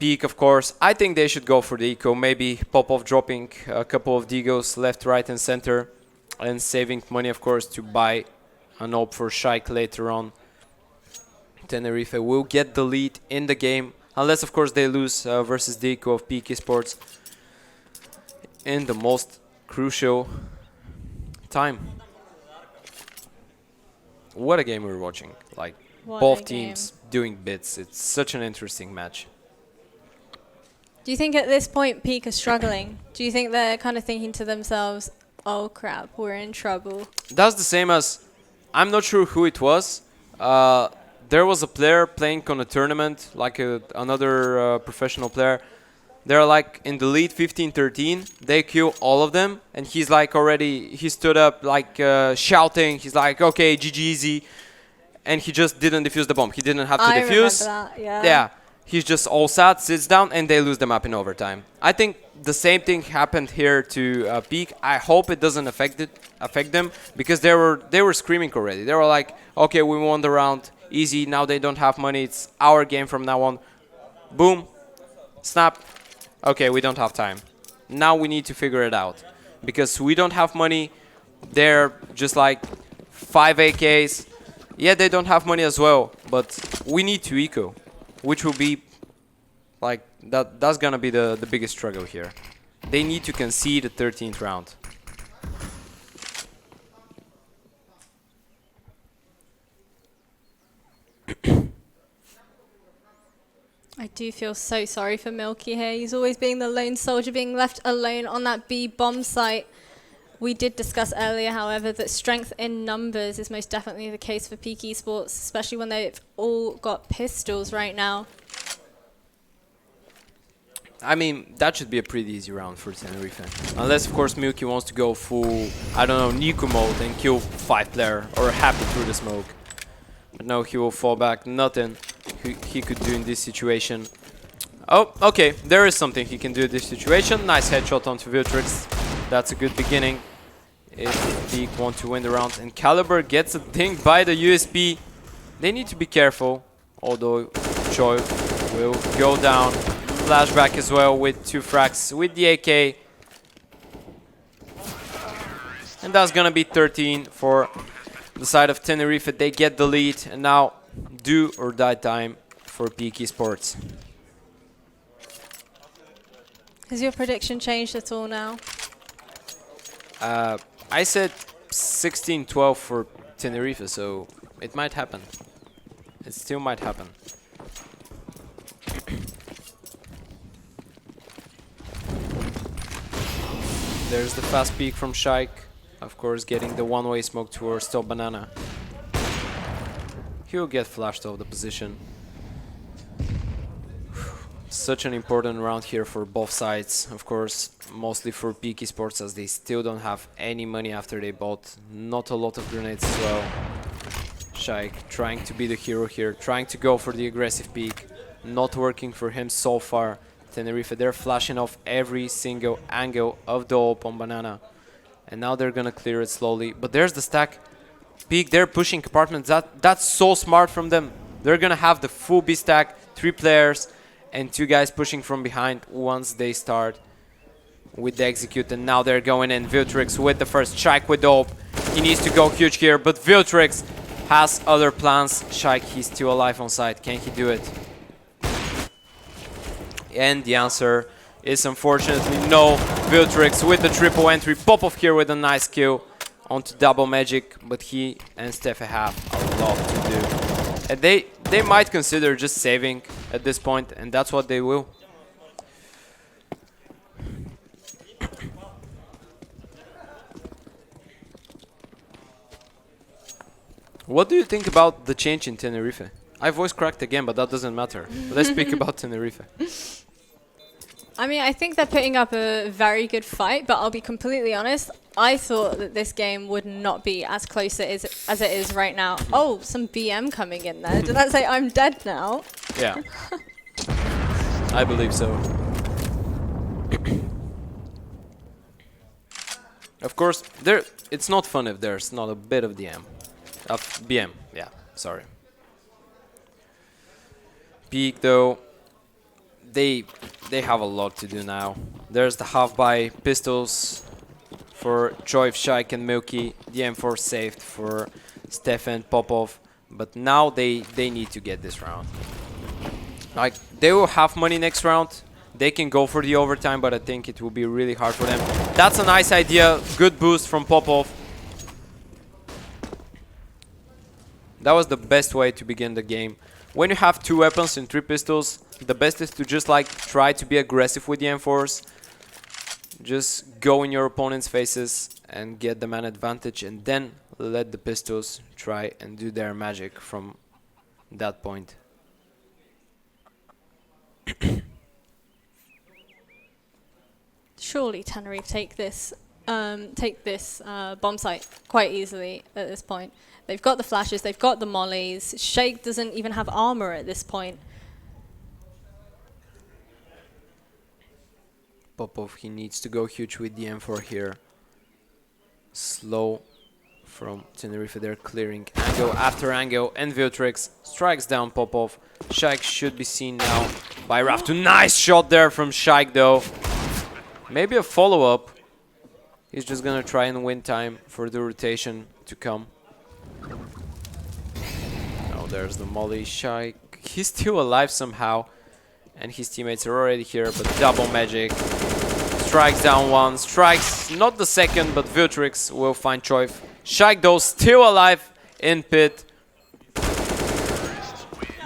BGE, of course. I think they should go for the eco. Maybe Popov dropping a couple of Digos left, right, and center. and saving money, of course, to buy an op for Shaik later on. Tenerife will get the lead in the game, unless, of course, they lose versus Deco of BGE Esports in the most crucial time. What a game we're watching. Like, What both a teams doing bits. It's such an interesting match. Do you think at this point Peak are struggling? Do you think they're kind of thinking to themselves, oh crap, we're in trouble? That's the same as, I'm not sure who it was. There was a player playing on a tournament, like another professional player. They're like in the lead 15-13. They kill all of them. And he's like already, he stood up like shouting. He's like, okay, GG easy. And he just didn't defuse the bomb. He didn't have to defuse. I remember that, yeah. Yeah. He's just all sad, sits down, and they lose the map in overtime. I think the same thing happened here to Peak. I hope it doesn't affect them, because they were screaming already. They were like, okay, we won the round, easy. Now they don't have money. It's our game from now on. Boom, snap. Okay, we don't have time. Now we need to figure it out, because we don't have money. They're just like 5 AKs. Yeah, they don't have money as well, but we need to eco, which will be like that's gonna be the biggest struggle here. They need to concede the 13th round. I do feel so sorry for Milky here. He's always being the lone soldier, being left alone on that B bomb site. We did discuss earlier, however, that strength in numbers is most definitely the case for Peak Esports, especially when they've all got pistols right now. I mean, that should be a pretty easy round for Tenerife. Unless, of course, Milky wants to go full, I don't know, Niku mode and kill 5 player or happy through the smoke. But no, he will fall back. Nothing he could do in this situation. Oh, okay. There is something he can do in this situation. Nice headshot onto Viltrix. That's a good beginning if Peak want to win the round. And Caliber gets a ding by the USP. They need to be careful, although Choi will go down. Flashback as well with 2 frags with the AK. And that's gonna be 13 for the side of Tenerife. They get the lead, and now do or die time for Peak Esports. Has your prediction changed at all now? I said 16-12 for Tenerife, so it might happen. It still might happen. There's the fast peek from Shaik. Of course, getting the one-way smoke towards Top Banana. He'll get flashed off the position. Such an important round here for both sides. Of course, mostly for Peak Esports, as they still don't have any money after they bought not a lot of grenades as well. Shaik trying to be the hero here, trying to go for the aggressive peek. Not working for him so far. Tenerife, they're flashing off every single angle of the ult on Banana. And now they're gonna clear it slowly. But there's the stack. Peak, they're pushing compartments. That's so smart from them. They're gonna have the full B stack, 3 players, and 2 guys pushing from behind once they start with the execute. And now they're going in. Viltrix with the first strike with ult. He needs to go huge here, but Viltrix has other plans. Shaik, he's still alive on site. Can he do it? And the answer is unfortunately no. Viltrix with the triple entry. Popov here with a nice kill onto Double Magic, but he and Steffe have a lot to do. And they might consider just saving at this point, and that's what they will. What do you think about the change in Tenerife? I voice cracked again, but that doesn't matter. Let's speak about Tenerife. I mean, I think they're putting up a very good fight, but I'll be completely honest, I thought that this game would not be as close as it is right now. Oh, some BM coming in there. Did that say I'm dead now? Yeah. I believe so. Of course, it's not fun if there's not a bit of DM. BM, yeah, sorry. Peak, though, they have a lot to do now. There's the half-buy pistols for Choif, Shaik and Milky. The M4 saved for Stefan, Popov. But now they need to get this round. Like, they will have money next round. They can go for the overtime, but I think it will be really hard for them. That's a nice idea. Good boost from Popov. That was the best way to begin the game. When you have 2 weapons and 3 pistols, the best is to just like try to be aggressive with the M4s. Just go in your opponent's faces and get them an advantage, and then let the pistols try and do their magic from that point. Surely Tenerife take this bomb site quite easily at this point. They've got the flashes, they've got the mollies. Shake doesn't even have armor at this point. Popov, he needs to go huge with the M4 here. Slow from Tenerife, they're clearing angle after angle, and Viltrix strikes down Popov. Shaik should be seen now by Raftu. Nice shot there from Shaik though. Maybe a follow-up. He's just gonna try and win time for the rotation to come. Now there's the molly. Shaik, he's still alive somehow, and his teammates are already here, but double magic. Strikes down one, strikes not the second, but Viltrix will find Choif. Shaik though still alive in pit.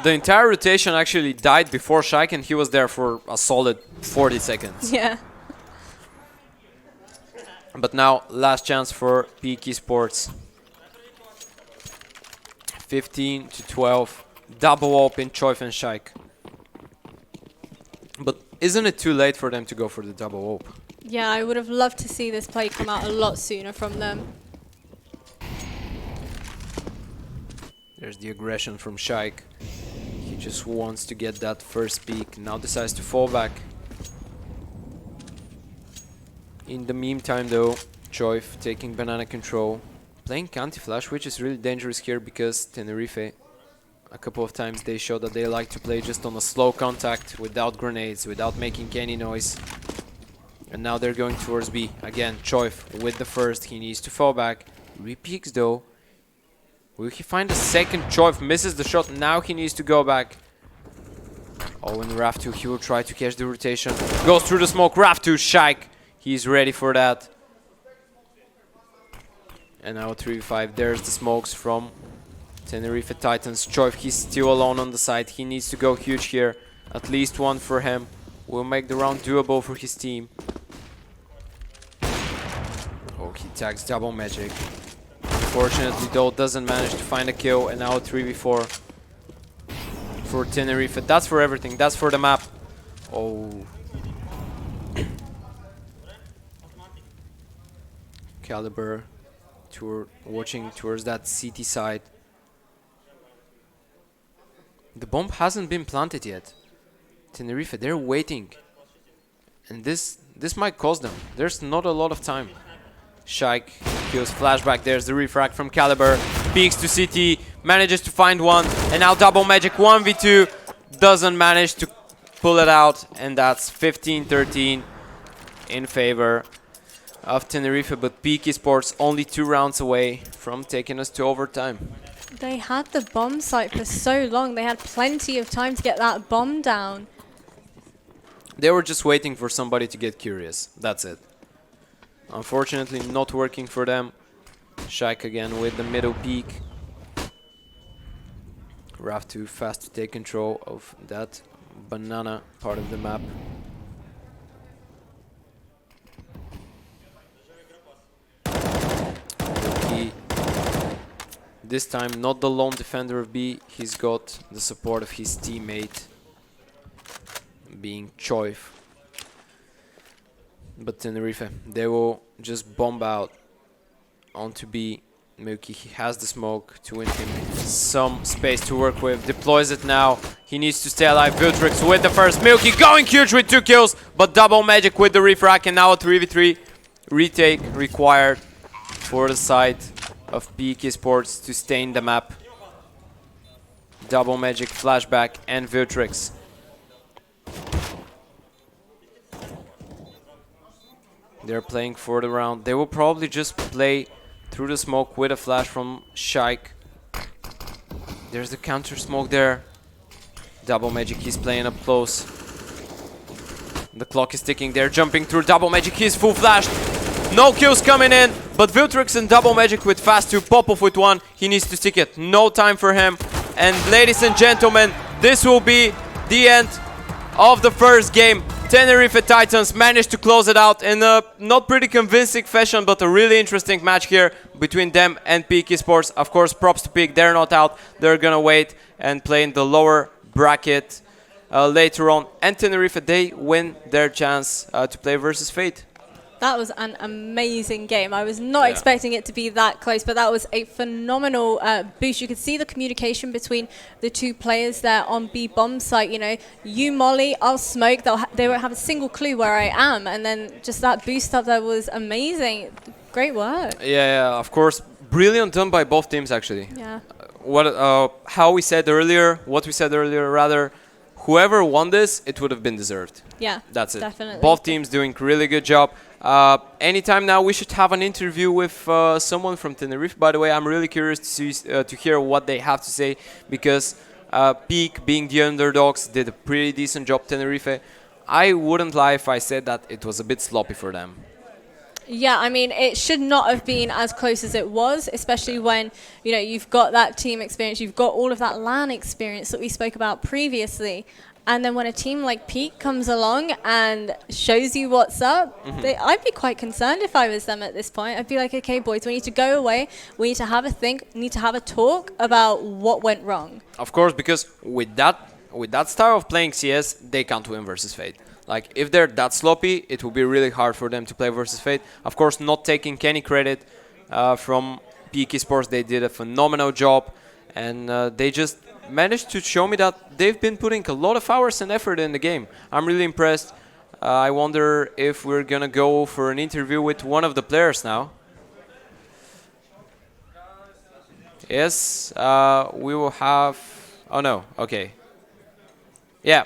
The entire rotation actually died before Shaik, and he was there for a solid 40 seconds. Yeah. But now, last chance for BGE Esports. 15 to 12. Double open Choif and Shaik. But isn't it too late for them to go for the double op? Yeah, I would have loved to see this play come out a lot sooner from them. There's the aggression from Shaik. He just wants to get that first peek. Now decides to fall back. In the meantime though, Choif taking banana control. Playing Canti-Flash, which is really dangerous here because Tenerife, a couple of times they showed that they like to play just on a slow contact, without grenades, without making any noise. And now they're going towards B. Again, Choif with the first, he needs to fall back. Repeaks though. Will he find a second? Choif misses the shot, now he needs to go back. Oh, and Raftu, he will try to catch the rotation. Goes through the smoke, Raftu, Shaik. He's ready for that. And now 3v5, there's the smokes from Tenerife Titans. Choif, he's still alone on the side. He needs to go huge here. At least one for him. Will make the round doable for his team. Oh, he tags double magic. Unfortunately though, doesn't manage to find a kill. And now 3v4 for Tenerife. That's for everything, that's for the map. Oh. Caliber watching towards that CT side. The bomb hasn't been planted yet. Tenerife, they're waiting. And this might cost them. There's not a lot of time. Shaik kills flashback. There's the refract from Caliber. Peeks to CT. Manages to find one. And now double magic 1v2. Doesn't manage to pull it out. And that's 15-13 in favor of Tenerife, but BGE Esports only 2 rounds away from taking us to overtime. They had the bomb site for so long. They had plenty of time to get that bomb down. They were just waiting for somebody to get curious. That's it. Unfortunately, not working for them. Shaik again with the middle peak. Raftu fast to take control of that banana part of the map. This time, not the lone defender of B. He's got the support of his teammate, being Choif. But Tenerife, they will just bomb out onto B. Milky, he has the smoke to win him some space to work with. Deploys it now. He needs to stay alive. Viltrix with the first. Milky going huge with 2 kills, but double magic with the refract, and now a 3v3 retake required for the side of BGE Esports to stay in the map. Double magic, flashback, and Viltrix. They're playing for the round. They will probably just play through the smoke with a flash from Shaik. There's the counter smoke there. Double Magic is playing up close. The clock is ticking. They're jumping through. Double Magic is full flashed. No kills coming in, but Viltrix and Double Magic with fast 2, Popov with 1. He needs to stick it. No time for him. And ladies and gentlemen, this will be the end of the first game. Tenerife Titans managed to close it out in a not pretty convincing fashion, but a really interesting match here between them and BGE Esports. Of course, props to BGE. They're not out. They're gonna wait and play in the lower bracket later on. And Tenerife, they win their chance to play versus Fate. That was an amazing game. I was not expecting it to be that close, but that was a phenomenal boost. You could see the communication between the two players there on B-Bomb site. You know, you Molly, I'll smoke. They won't have a single clue where I am. And then just that boost up there was amazing. Great work. Yeah, of course. Brilliant done by both teams, actually. Yeah. What we said earlier, rather, whoever won this, it would have been deserved. Yeah, that's it. Definitely. Both teams doing really good job. Anytime now, we should have an interview with someone from Tenerife. By the way, I'm really curious to hear what they have to say, because BGE, being the underdogs, did a pretty decent job. Tenerife, I wouldn't lie if I said that it was a bit sloppy for them. Yeah, I mean, it should not have been as close as it was, especially when, you know, you've got that team experience, you've got all of that LAN experience that we spoke about previously. And then when a team like BGE comes along and shows you what's up, I'd be quite concerned if I was them at this point. I'd be like, okay, boys, we need to go away. We need to have a think, we need to have a talk about what went wrong. Of course, because with that style of playing CS, they can't win versus Fate. Like, if they're that sloppy, it will be really hard for them to play versus Fate. Of course, not taking any credit from BGE Esports. They did a phenomenal job, and they just managed to show me that they've been putting a lot of hours and effort in the game. I'm really impressed. I wonder if we're gonna go for an interview with one of the players now. Yes, we will have... Oh no, okay. Yeah.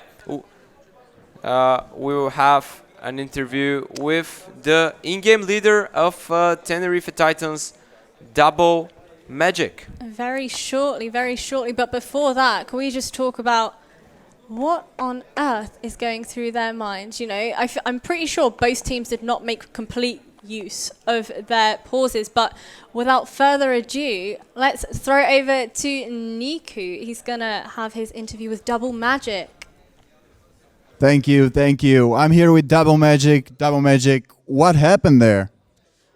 We will have an interview with the in-game leader of Tenerife Titans, Double Magic. Very shortly, very shortly. But before that, can we just talk about what on earth is going through their minds? You know, I'm pretty sure both teams did not make complete use of their pauses. But without further ado, let's throw it over to Niku. He's going to have his interview with Double Magic. Thank you, thank you. I'm here with Double Magic. Double Magic, what happened there?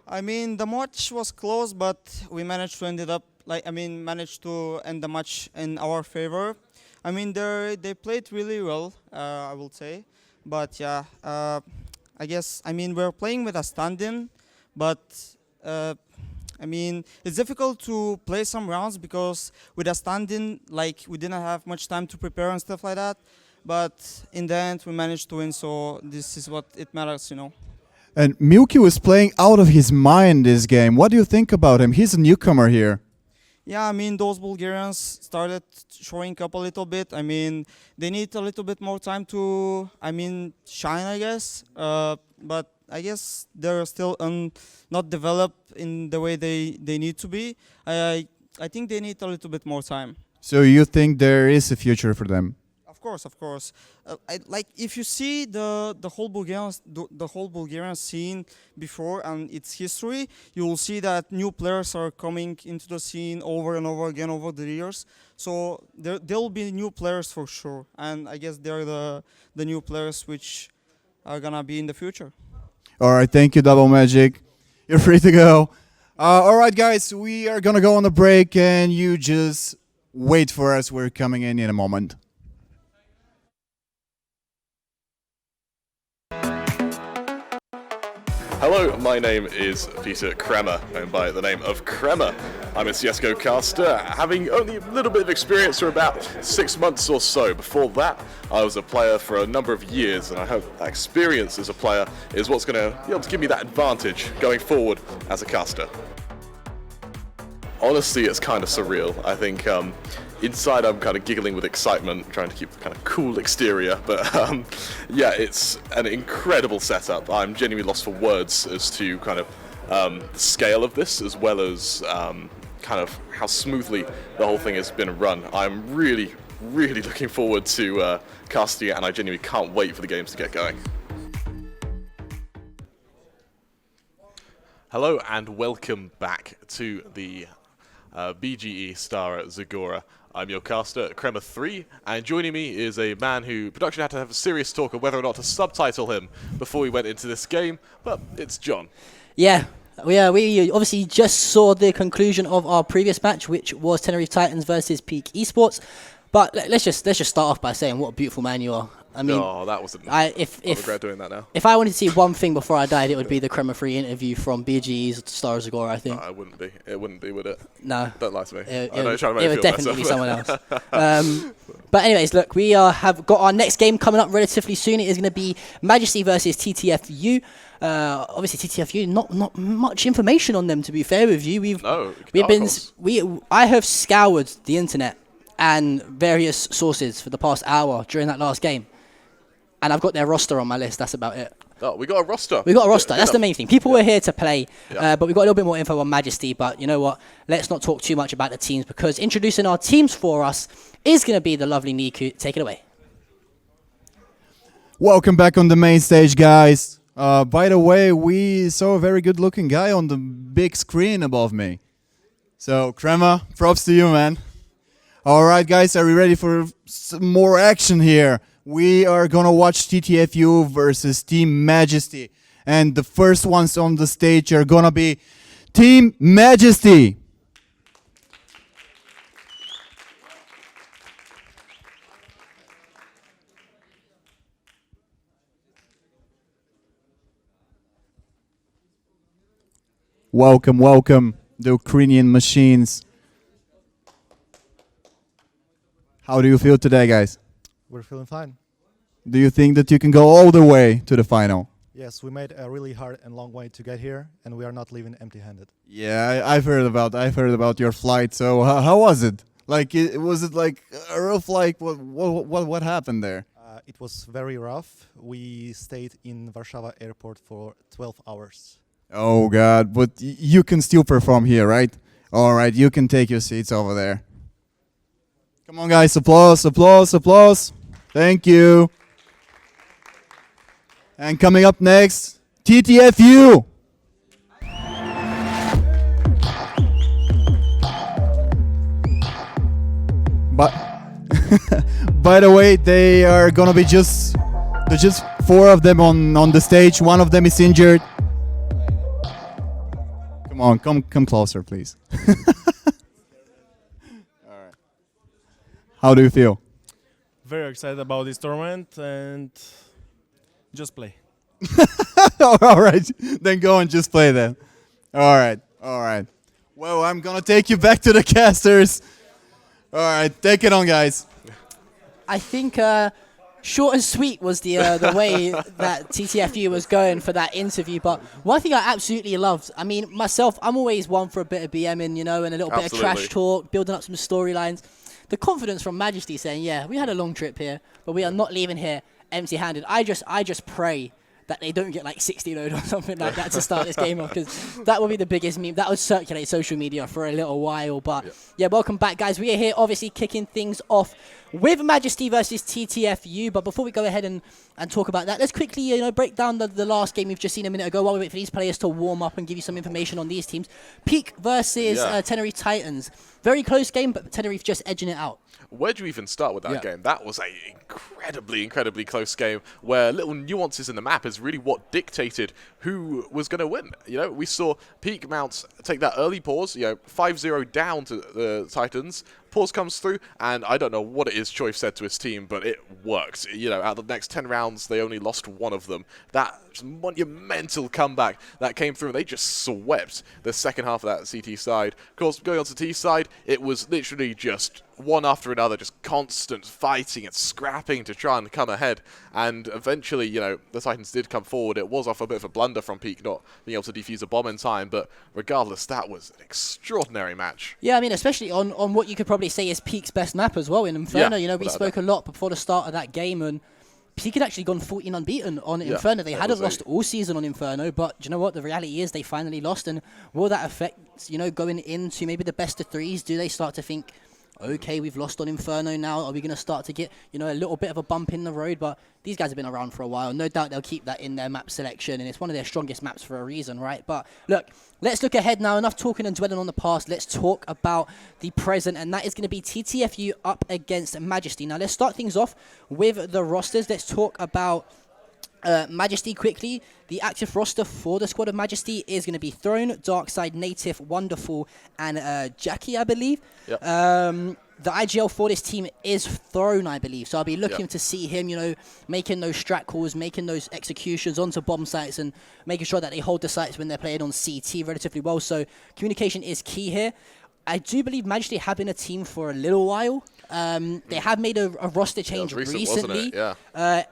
I mean, the match was close, but we managed to end it up, managed to end the match in our favor. I mean, they played really well, I will say. But yeah, I guess, we're playing with a stand-in, but I mean, it's difficult to play some rounds because with a stand-in, we didn't have much time to prepare and stuff like that. But in the end, we managed to win, so this is what it matters, you know. And Milky was playing out of his mind this game. What do you think about him? He's a newcomer here. Yeah, I mean, those Bulgarians started showing up a little bit. I mean, they need a little bit more time to, shine, I guess. But I guess they're still not developed in the way they need to be. I think they need a little bit more time. So you think there is a future for them? Of course. If you see the whole Bulgarian scene before and its history, you will see that new players are coming into the scene over and over again over the years. So there will be new players for sure, and I guess they're the new players which are gonna be in the future. All right, thank you, Double Magic. You're free to go. All right, guys, we are gonna go on a break, and you just wait for us. We're coming in a moment. Hello, my name is Peter Kremer, known by the name of Kremer. I'm a CSGO caster, having only a little bit of experience for about 6 months or so. Before that, I was a player for a number of years, and I hope that experience as a player is what's going to be able to give me that advantage going forward as a caster. Honestly, it's kind of surreal. I think inside I'm kind of giggling with excitement, trying to keep the kind of cool exterior. But yeah, it's an incredible setup. I'm genuinely lost for words as to kind of the scale of this, as well as kind of how smoothly the whole thing has been run. I'm really looking forward to casting it, and I genuinely can't wait for the games to get going. Hello and welcome back to the BGE Stara Zagora. I'm your caster, Crema3, and joining me is a man who production had to have a serious talk of whether or not to subtitle him before we went into this game, but it's John. Yeah. We obviously just saw the conclusion of our previous match, which was Tenerife Titans versus Peak Esports. But let's just start off by saying what a beautiful man you are. I mean, that wasn't. I regret doing that now. If I wanted to see one thing before I died, it would be the Crema3 interview from BGE's Stara Zagora, I think. No, it wouldn't be. It wouldn't be, would it? No. Don't lie to me. It make would definitely be someone else. else. But anyways, look, we have got our next game coming up relatively soon. It is going to be Majesty versus TTFU. Obviously, TTFU, not much information on them, to be fair with you. I have scoured the internet and various sources for the past hour during that last game, and I've got their roster on my list. That's about it. Oh, we got a roster. We got a roster. That's the main thing. People were here to play, but we got a little bit more info on Majesty. But you know what? Let's not talk too much about the teams, because introducing our teams for us is going to be the lovely Niku. Take it away. Welcome back on the main stage, guys. By the way, we saw a very good-looking guy on the big screen above me. So, Crema, props to you, man. All right, guys, are we ready for some more action here? We are going to watch TTFU versus Team Majesty. And the first ones on the stage are going to be Team Majesty. Welcome, welcome, the Ukrainian machines. How do you feel today, guys? We're feeling fine. Do you think that you can go all the way to the final? Yes, we made a really hard and long way to get here, and we are not leaving empty-handed. Yeah, I've heard about your flight. So how was it? Like, was it like a rough flight? What happened there? It was very rough. We stayed in Warsaw airport for 12 hours. Oh God! But you can still perform here, right? All right, you can take your seats over there. Come on, guys! Applause! Applause! Applause! Thank you. And coming up next, TTFU. But by the way, they are gonna be there's just 4 of them on the stage. One of them is injured. Come on, come closer, please. All right. How do you feel? Very excited about this tournament and just play. All right, then go and just play then. All right, all right. Well, I'm gonna take you back to the casters. All right, take it on, guys. I think short and sweet was the way that TTFU was going for that interview. But one thing I absolutely loved, I mean, myself, I'm always one for a bit of BMing, you know, and a little bit of trash talk, building up some storylines. The confidence from Majesty saying, yeah, we had a long trip here, but we are not leaving here empty-handed. I just pray that they don't get like 60-0 or something like that to start this game off, because that would be the biggest meme. That would circulate social media for a little while. But yeah, welcome back, guys. We are here obviously kicking things off with Majesty versus TTFU. But before we go ahead and talk about that, let's quickly break down the last game we've just seen a minute ago while we wait for these players to warm up and give you some information on these teams. Peak versus Tenerife Titans. Very close game, but Tenerife just edging it out. Where do you even start with that game? That was an incredibly close game where little nuances in the map is really what dictated who was going to win. You know, we saw Peak Mounts take that early pause, 5-0 down to the Titans. Pause comes through, and I don't know what it is Choice said to his team, but it worked. Out of the next 10 rounds, they only lost 1 of them. That monumental comeback that came through, and they just swept the second half of that CT side. Of course, going on to T side, it was literally just one after another, just constant fighting and scrapping to try and come ahead. And eventually, the Titans did come forward. It was off a bit of a blunder from Peak not being able to defuse a bomb in time, but regardless, that was an extraordinary match. Yeah, I mean, especially on what you could probably say is Peak's best map as well in Inferno. Yeah, We spoke a lot before the start of that game, and Peak had actually gone 14 unbeaten on Inferno. They hadn't lost all season on Inferno, but do you know what? The reality is they finally lost, and will that affect, going into maybe the best of threes? Do they start to think, okay, we've lost on Inferno now, are we going to start to get, a little bit of a bump in the road? But these guys have been around for a while. No doubt they'll keep that in their map selection, and it's one of their strongest maps for a reason, right? But look, let's look ahead now. Enough talking and dwelling on the past. Let's talk about the present, and that is going to be TTFU up against Majesty. Now, let's start things off with the rosters. Let's talk about Majesty quickly. The active roster for the squad of Majesty is going to be Throne, Darkside, Native, Wonderful, and Jackie, I believe. Yep. The IGL for this team is Throne, I believe. So I'll be looking to see him, making those strat calls, making those executions onto bomb sites, and making sure that they hold the sites when they're playing on CT relatively well. So communication is key here. I do believe Majesty have been a team for a little while. They have made a roster change recently. Yeah.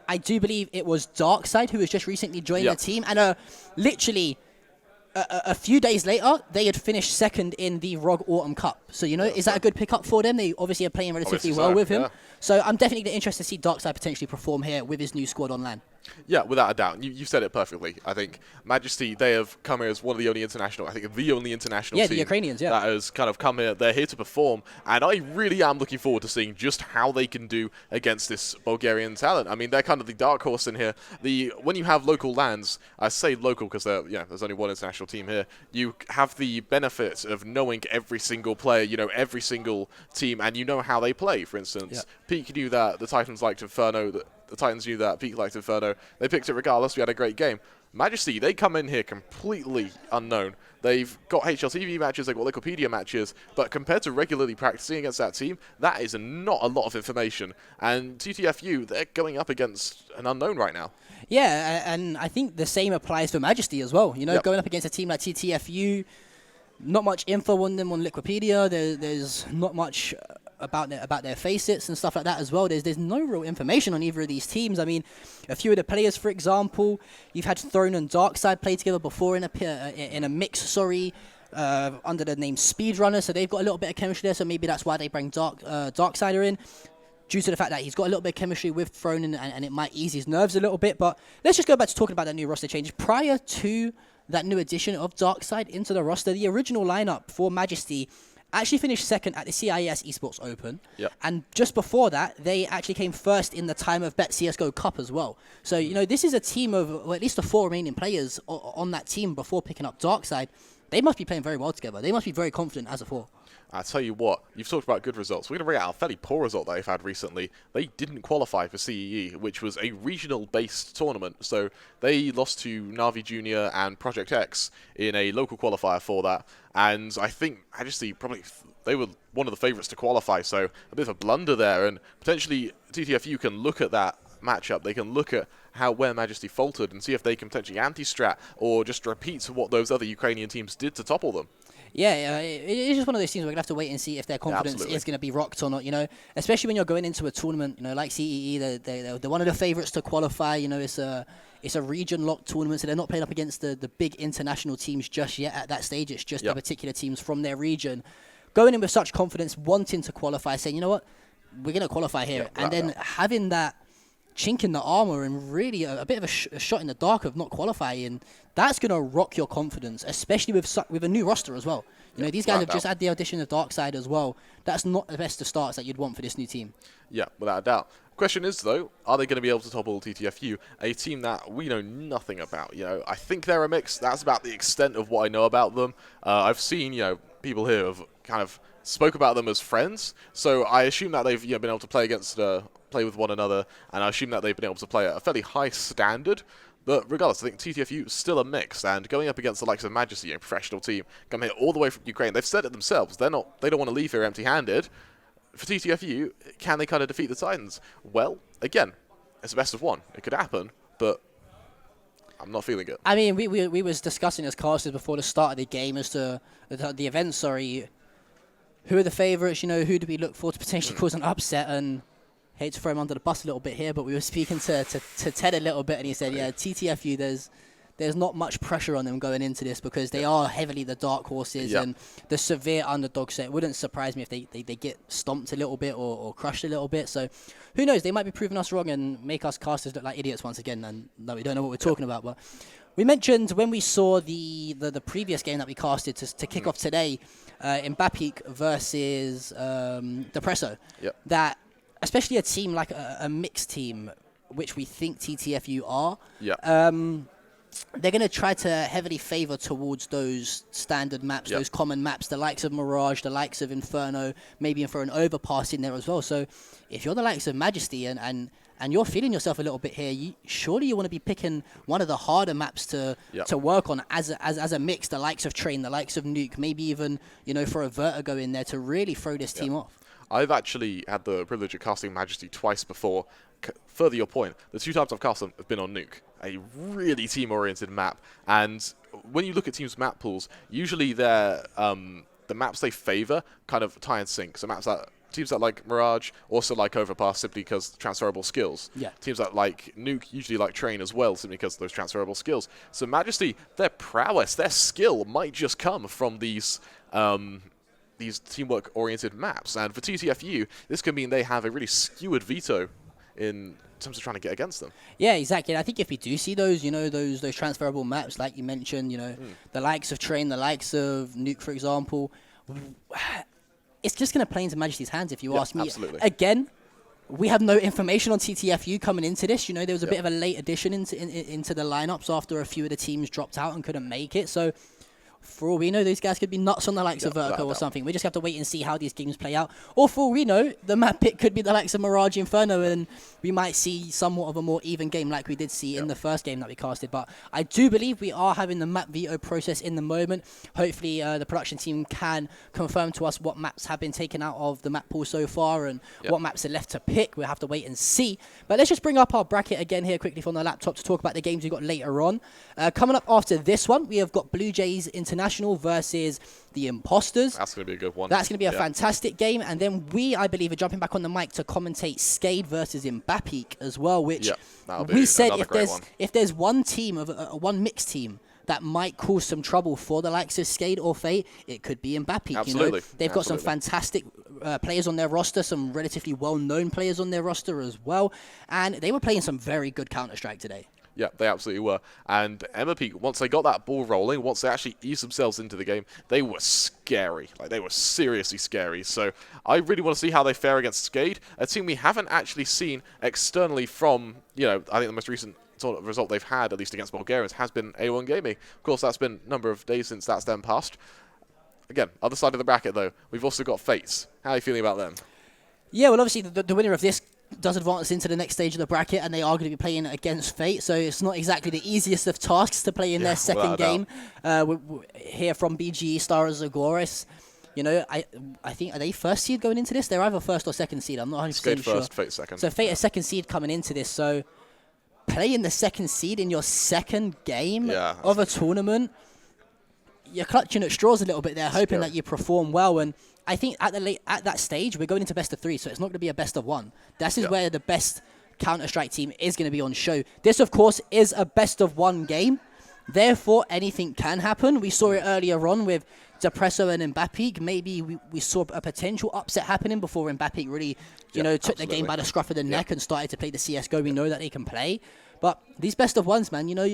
I do believe it was Darkside who has just recently joined the team, and literally a few days later, they had finished second in the ROG Autumn Cup. So, is that a good pickup for them? They obviously are playing relatively well with him. Yeah. So I'm definitely interested to see Darkside potentially perform here with his new squad on LAN. Yeah, without a doubt. You said it perfectly. I think Majesty, they have come here as one of the only international, the only international team the Ukrainians, that has kind of come here. They're here to perform, and I really am looking forward to seeing just how they can do against this Bulgarian talent. I mean, they're kind of the dark horse in here. When you have local lands, I say local because there's only one international team here, you have the benefit of knowing every single player, every single team, and you know how they play. For instance, Peak knew that the Titans liked Inferno, the Titans knew that Peak liked Inferno. They picked it regardless. We had a great game. Majesty, they come in here completely unknown. They've got HLTV matches, they've got Wikipedia matches, but compared to regularly practicing against that team, that is not a lot of information. And TTFU, they're going up against an unknown right now. Yeah, and I think the same applies for Majesty as well. Going up against a team like TTFU, not much info on them on Wikipedia. There's not much about their facets and stuff like that as well. There's no real information on either of these teams. I mean, a few of the players, for example, you've had Throne and Darkside play together before in a mix, under the name Speedrunner, so they've got a little bit of chemistry there, so maybe that's why they bring Darksider in, due to the fact that he's got a little bit of chemistry with Throne, and it might ease his nerves a little bit. But let's just go back to talking about that new roster change. Prior to that new addition of Darkside into the roster, the original lineup for Majesty actually finished second at the CIS Esports Open. And just before that, they actually came first in the Time of Bet CSGO Cup as well. So, this is a team of at least the 4 remaining players on that team before picking up Darkside. They must be playing very well together. They must be very confident as a 4. I tell you what, you've talked about good results. We're going to bring out a fairly poor result that they've had recently. They didn't qualify for CEE, which was a regional-based tournament. So they lost to Navi Junior and Project X in a local qualifier for that. And I think Majesty they were one of the favourites to qualify. So a bit of a blunder there. And potentially TTFU can look at that matchup. They can look at where Majesty faltered and see if they can potentially anti-strat or just repeat what those other Ukrainian teams did to topple them. Yeah, it's just one of those things we're going to have to wait and see if their confidence is going to be rocked or not, especially when you're going into a tournament, like CEE, they're one of the favourites to qualify, it's a region-locked tournament, so they're not playing up against the big international teams just yet at that stage. It's just the particular teams from their region. Going in with such confidence, wanting to qualify, saying, you know what, we're going to qualify here, and then having that chink in the armor and really a bit of a shot in the dark of not qualifying, that's going to rock your confidence, especially with a new roster as well. These guys have just had the addition of Darkside as well. That's not the best of starts that you'd want for this new team. Yeah, without a doubt. Question is, though, are they going to be able to topple TTFU, a team that we know nothing about? I think they're a mix. That's about the extent of what I know about them. I've seen, people here have kind of spoke about them as friends, so I assume that they've been able to play with one another, and I assume that they've been able to play at a fairly high standard. But regardless, I think TTFU is still a mix, and going up against the likes of Majesty, a professional team, come here all the way from Ukraine. They've said it themselves. They don't want to leave here empty-handed. For TTFU, can they kind of defeat the Titans? Well, again, it's a best of 1. It could happen, but I'm not feeling it. I mean, we was discussing as casters before the start of the game as to the event. who are the favourites? You know, who do we look for to potentially cause an upset? And hate to throw him under the bus a little bit here, but we were speaking to Ted a little bit, and he said, yeah, TTFU, there's not much pressure on them going into this because they are heavily the dark horses and the severe underdogs. So it wouldn't surprise me if they get stomped a little bit or crushed a little bit. So who knows? They might be proving us wrong and make us casters look like idiots once again. And no, we don't know what we're talking about. But we mentioned when we saw the previous game that we casted to kick off today, MBAPEEK versus Depreso, that especially a team like a mixed team, which we think TTFU are, they're going to try to heavily favor towards those standard maps, those common maps, the likes of Mirage, the likes of Inferno, maybe even for an overpass in there as well. So if you're the likes of Majesty and you're feeling yourself a little bit here, surely you want to be picking one of the harder maps to work on as a mix, the likes of Train, the likes of Nuke, maybe even, you know, for a Vertigo in there to really throw this team off. I've actually had the privilege of casting Majesty twice before. Further your point, the 2 times I've cast them have been on Nuke, a really team-oriented map. And when you look at teams' map pools, usually they're the maps they favor kind of tie and sync. So teams that like Mirage also like Overpass simply because transferable skills. Teams that like Nuke usually like Train as well simply because of those transferable skills. So Majesty, their prowess, their skill might just come from these teamwork-oriented maps. And for TTFU, this could mean they have a really skewered veto in terms of trying to get against them. Yeah, exactly. And I think if we do see those, you know, those transferable maps, like you mentioned, you know, the likes of Train, the likes of Nuke, for example, it's just going to play into Majesty's hands, if you ask me. Absolutely. Again, we have no information on TTFU coming into this. You know, there was a bit of a late addition into the lineups after a few of the teams dropped out and couldn't make it. So for all we know, these guys could be nuts on the likes of Vertigo or something. We just have to wait and see how these games play out. Or for all we know, the map pick could be the likes of Mirage Inferno, and we might see somewhat of a more even game like we did see in the first game that we casted. But I do believe we are having the map veto process in the moment. Hopefully the production team can confirm to us what maps have been taken out of the map pool so far and what maps are left to pick. We'll have to wait and see. But let's just bring up our bracket again here quickly from the laptop to talk about the games we've got later on. Coming up after this one, we have got Bluejays International versus the Impostors. That's going to be a good one. That's going to be a fantastic game. And then we, I believe, are jumping back on the mic to commentate Skade versus MBAPEEK as well, which we said if there's one team, one mixed team that might cause some trouble for the likes of Skade or Fate, it could be MBAPEEK. Absolutely. You know? They've got some fantastic players on their roster, some relatively well-known players on their roster as well. And they were playing some very good Counter-Strike today. Yeah, they absolutely were. And MBAPEEK, once they got that ball rolling, once they actually eased themselves into the game, they were scary. Like, they were seriously scary. So I really want to see how they fare against Skade, a team we haven't actually seen externally from, you know, I think the most recent sort of result they've had, at least against Bulgarians, has been A1 Gaming. Of course, that's been a number of days since that's then passed. Again, other side of the bracket, though, we've also got Fates. How are you feeling about them? Yeah, well, obviously, the winner of this does advance into the next stage of the bracket, and they are going to be playing against Fate, so it's not exactly the easiest of tasks to play in their second game. Here from BGE Stara Zagora. You know, I think, are they first seed going into this? They're either first or second seed. I'm not 100% sure. First, Fate second. So Fate is second seed coming into this. So playing the second seed in your second game of a tournament, you're clutching at straws a little bit there, hoping that you perform well. And I think at that stage, we're going into best of 3, so it's not going to be a best of 1. This is where the best Counter-Strike team is going to be on show. This, of course, is a best of 1 game. Therefore, anything can happen. We saw it earlier on with Depreso and MBAPEEK. Maybe we saw a potential upset happening before MBAPEEK really, you know, took the game by the scruff of the neck and started to play the CSGO we know that they can play. But these best of 1s, man, you know,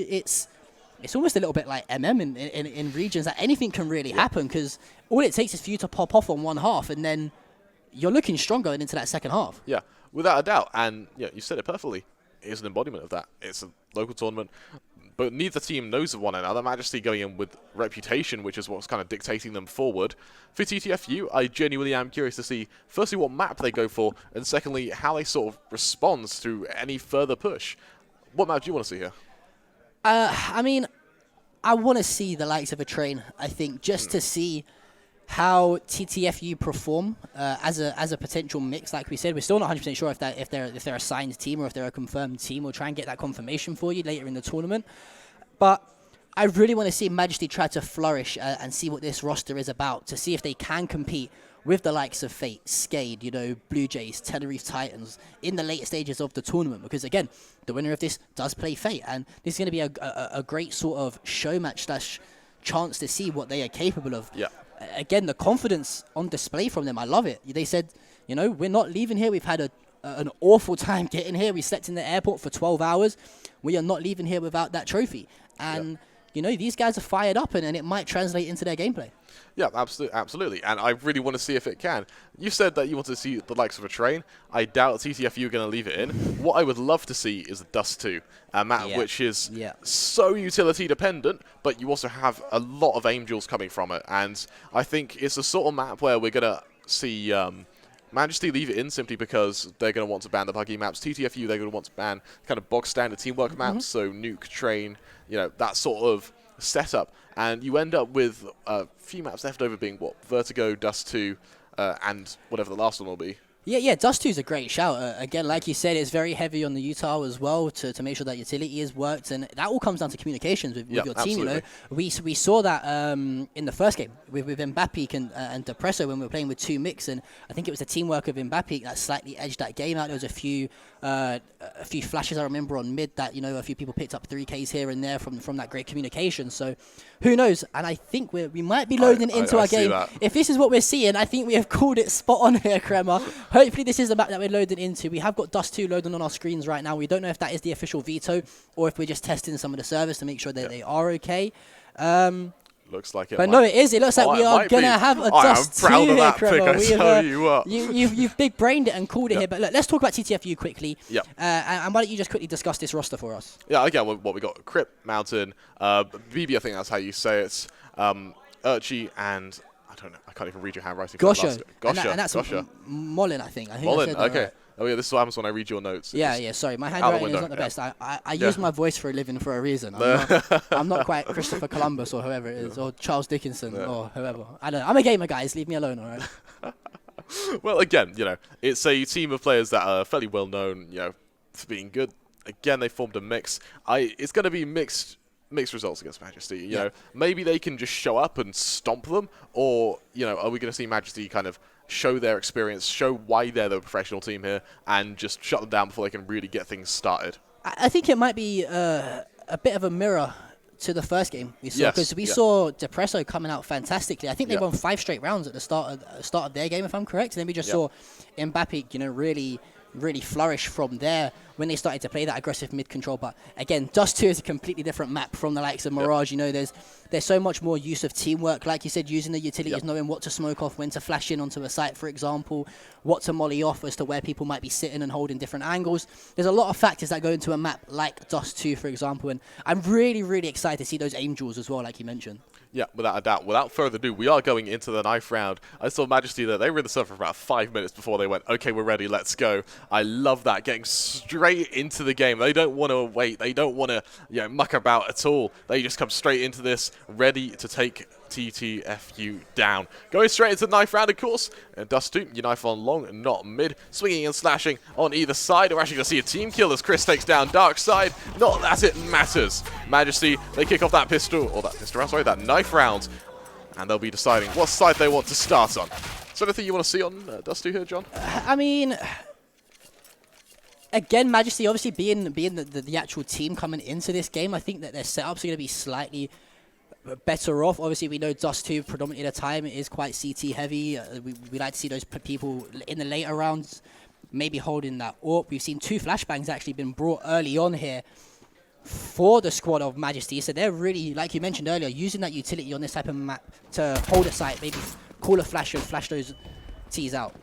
it's almost a little bit like MM in regions that anything can really happen, because all it takes is for you to pop off on one half and then you're looking strong going into that second half. Yeah, without a doubt. And yeah, you said it perfectly. It's an embodiment of that. It's a local tournament, but neither team knows of one another. Majesty going in with reputation, which is what's kind of dictating them forward. For TTFU, I genuinely am curious to see, firstly, what map they go for, and secondly, how they sort of respond to any further push. What map do you want to see here? I mean, I want to see the likes of a Train, I think, just to see how TTFU perform as a potential mix. Like we said, we're still not 100% sure if they're a signed team or if they're a confirmed team. We'll try and get that confirmation for you later in the tournament. But I really want to see Majesty try to flourish and see what this roster is about, to see if they can compete with the likes of Fate, Skade, you know, Bluejays, Tenerife Titans in the later stages of the tournament. Because again, the winner of this does play Fate, and this is going to be a great sort of show match / chance to see what they are capable of. Yeah. Again, the confidence on display from them, I love it. They said, you know, we're not leaving here. We've had an awful time getting here. We slept in the airport for 12 hours. We are not leaving here without that trophy. And, you know, these guys are fired up, and it might translate into their gameplay. Yeah, absolutely. And I really want to see if it can. You said that you want to see the likes of a train. I doubt TTFU are going to leave it in. What I would love to see is the Dust 2, a map which is so utility dependent, but you also have a lot of Angels coming from it. And I think it's a sort of map where we're going to see Majesty leave it in simply because they're going to want to ban the buggy maps. TTFU, they're going to want to ban kind of box standard teamwork maps, so nuke, train, you know, that sort of setup. And you end up with a few maps left over being, what, Vertigo, Dust 2, and whatever the last one will be. Yeah, Dust 2 is a great shout. Again, like you said, it's very heavy on the Utah as well to make sure that utility is worked, and that all comes down to communications with your team. Absolutely. You know, we saw that in the first game with MBAPEEK and Depreso when we were playing with 2 mix, and I think it was the teamwork of MBAPEEK that slightly edged that game out. There was a few flashes I remember on mid that, you know, a few people picked up 3Ks here and there from that great communication. So who knows? And I think we might be loading into our game. If this is what we're seeing, I think we have called it spot on here, Crema. Hopefully this is the map that we're loading into. We have got Dust 2 loading on our screens right now. We don't know if that is the official veto or if we're just testing some of the servers to make sure that they are okay. Looks like it. But no, it is. It looks like we are going to have a Dust 2 here, here, Crema. I tell you what. You've big-brained it and called it here. But look, let's talk about TTFU quickly. Yep. And why don't you just quickly discuss this roster for us? Yeah, again, what we got, Crypt, Mountain, BB, I think that's how you say it, Urchi, and I don't know, I can't even read your handwriting. Gosha. Gosha. And that's Molin, I think. Molin, okay. Right. Oh yeah, this is what happens when I read your notes. Yeah, sorry. My handwriting is not the best. I use my voice for a living for a reason. I'm not quite Christopher Columbus or whoever it is, or Charles Dickinson or whoever. I don't know. I'm a gamer, guys. Leave me alone, all right? Well, again, you know, it's a team of players that are fairly well known, you know, for being good. Again, they formed a mix. It's going to be mixed results against Majesty. You know, maybe they can just show up and stomp them, or, you know, are we going to see Majesty kind of show their experience, show why they're the professional team here, and just shut them down before they can really get things started? I think it might be a bit of a mirror to the first game we saw, because we saw Depreso coming out fantastically. I think they won 5 straight rounds at the start of their game, if I'm correct. And then we just saw MBAPEEK, you know, really flourish from there when they started to play that aggressive mid control. But again, Dust 2 is a completely different map from the likes of Mirage. You know, there's so much more use of teamwork, like you said, using the utilities, knowing what to smoke off, when to flash in onto a site, for example, what to molly off as to where people might be sitting and holding different angles. There's a lot of factors that go into a map like Dust 2, for example, and I'm really excited to see those Angels as well, like you mentioned. Yeah, without a doubt. Without further ado, we are going into the knife round. I saw Majesty there. They were in the server for about 5 minutes before they went, okay, we're ready, let's go. I love that, getting straight into the game. They don't want to wait. They don't want to, you know, muck about at all. They just come straight into this, ready to take TTFU down. Going straight into the knife round, of course. And Dust 2, your knife on long and not mid. Swinging and slashing on either side. We're actually going to see a team kill as Chris takes down Dark Side. Not that it matters. Majesty, they kick off that pistol, or that knife round. And they'll be deciding what side they want to start on. Is there anything you want to see on Dust 2 here, John? I mean, again, Majesty obviously being the actual team coming into this game, I think that their setups are going to be slightly better off. Obviously, we know Dust 2 predominantly at the time it is quite CT heavy. We like to see those people in the later rounds maybe holding that up. We've seen 2 flashbangs actually been brought early on here for the squad of Majesty. So they're really, like you mentioned earlier, using that utility on this type of map to hold a site, maybe call a flash and flash those T's out.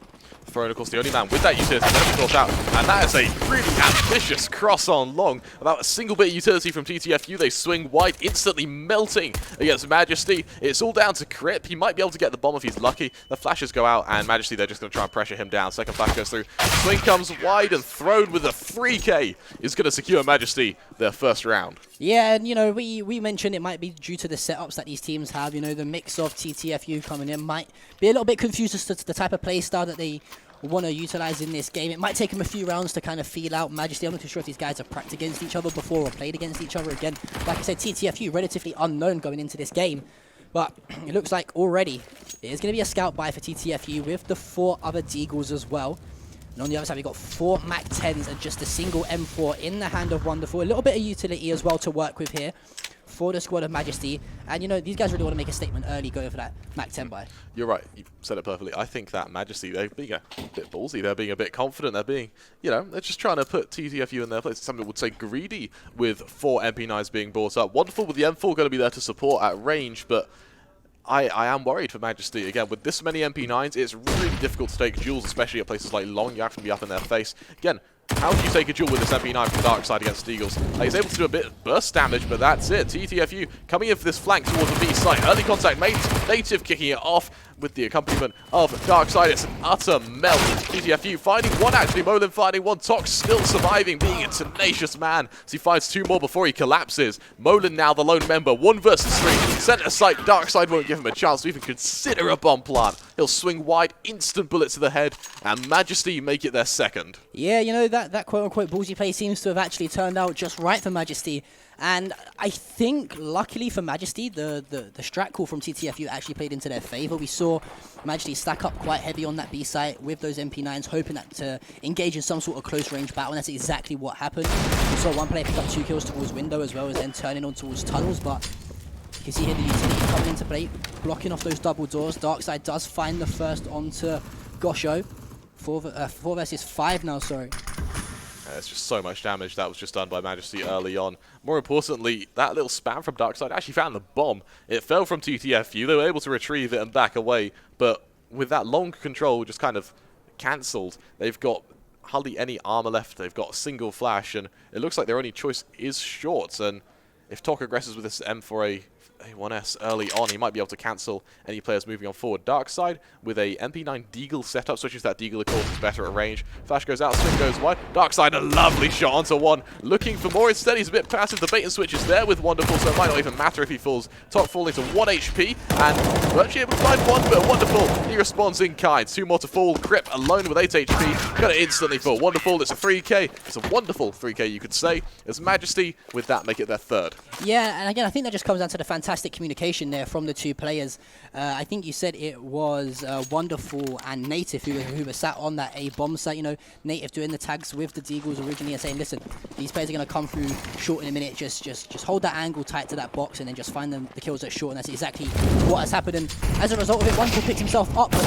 Throne, of course, the only man with that utility never caught out, and that is a really ambitious cross on long. Without a single bit of utility from TTFU, they swing wide, instantly melting against Majesty. It's all down to Crip. He might be able to get the bomb if he's lucky. The flashes go out, and Majesty, they're just going to try and pressure him down. Second flash goes through. Swing comes wide, and Throne with a 3K is going to secure Majesty their first round. Yeah, and, you know, we mentioned it might be due to the setups that these teams have. You know, the mix of TTFU coming in might be a little bit confused as to the type of play style that they want to utilize in this game. It might take them a few rounds to kind of feel out Majesty. I'm not too sure if these guys have practiced against each other before or played against each other again. Like I said, TTFU, relatively unknown going into this game. But it looks like already it is going to be a scout buy for TTFU with the 4 other Deagles as well. And on the other side, we've got 4 MAC-10s and just a single M4 in the hand of Wonderful. A little bit of utility as well to work with here for the squad of Majesty. And, you know, these guys really want to make a statement early going for that MAC-10 buy. You're right. You said it perfectly. I think that Majesty, they're being a bit ballsy. They're being a bit confident. They're being, you know, they're just trying to put TTFU in their place. Some people would say greedy with 4 MP9s being brought up. Wonderful with the M4 going to be there to support at range, but I am worried for Majesty. Again, with this many MP9s, it's really difficult to take duels, especially at places like Long. You have to be up in their face. Again, how do you take a duel with this MP9 from Darkside against Eagles? He's able to do a bit of burst damage, but that's it. TTFU coming in for this flank towards the B site. Early contact made. Native kicking it off with the accompaniment of Darkside. It's an utter melt. TTFU finding one, actually. Molin finding one. Tox still surviving, being a tenacious man as he finds 2 more before he collapses. Molin now the lone member. 1 versus 3. Center site. Darkside won't give him a chance to even consider a bomb plant. He'll swing wide, instant bullet to the head, and Majesty make it their second. Yeah, you know, that quote-unquote ballsy play seems to have actually turned out just right for Majesty. And I think, luckily for Majesty, the strat call from TTFU actually played into their favor. We saw Majesty stack up quite heavy on that B site with those MP9s, hoping that to engage in some sort of close-range battle, and that's exactly what happened. We saw one player pick up 2 kills towards window as well as then turning on towards tunnels, but you can see here the utility coming into play, blocking off those double doors. Darkside does find the first onto Gosho. 4 versus 5 now, sorry. It's just so much damage that was just done by Majesty early on. More importantly, that little spam from Darkside actually found the bomb. It fell from TTFU. They were able to retrieve it and back away, but with that long control just kind of cancelled, they've got hardly any armor left. They've got a single flash, and it looks like their only choice is shorts. And if Tok aggresses with this M4A1S early on, he might be able to cancel any players moving on forward. Darkside with a MP9 Deagle setup, switches that Deagle, of course, is better at range. Flash goes out, swing goes wide. Darkside, a lovely shot onto 1. Looking for more. Instead, he's a bit passive. The bait and switch is there with Wonderful, so it might not even matter if he falls. Tok falling to 1 HP, and virtually able to find 1, but Wonderful, he responds in kind. 2 more to fall. Grip alone with 8 HP. Gonna instantly fall. Wonderful, it's a 3K. It's a wonderful 3K, you could say. As Majesty, with that, make it their 3rd. Yeah, and again, I think that just comes down to the fantastic communication there from the 2 players. I think you said it was Wonderful and Native who were sat on that A bomb site. You know, Native doing the tags with the Deagles originally and saying, listen, these players are going to come through short in a minute. Just hold that angle tight to that box and then just find them the kills at short. And that's exactly what has happened. And as a result of it, Wonderful picks himself up. But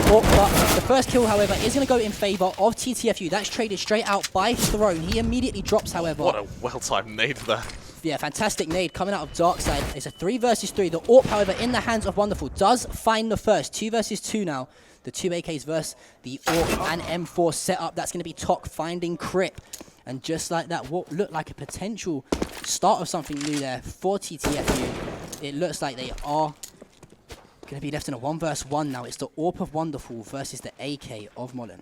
the first kill, however, is going to go in favor of TTFU. That's traded straight out by Throne. He immediately drops, however. What a well-timed nade there. Yeah, fantastic nade coming out of Darkside. It's a 3 versus 3. The AWP, however, in the hands of Wonderful, does find the first. 2 versus 2 now. The 2 AKs versus the AWP and M4 setup. That's going to be Tok finding Crip. And just like that, what looked like a potential start of something new there for TTFU. It looks like they are going to be left in a 1 versus 1 now. It's the AWP of Wonderful versus the AK of Molin.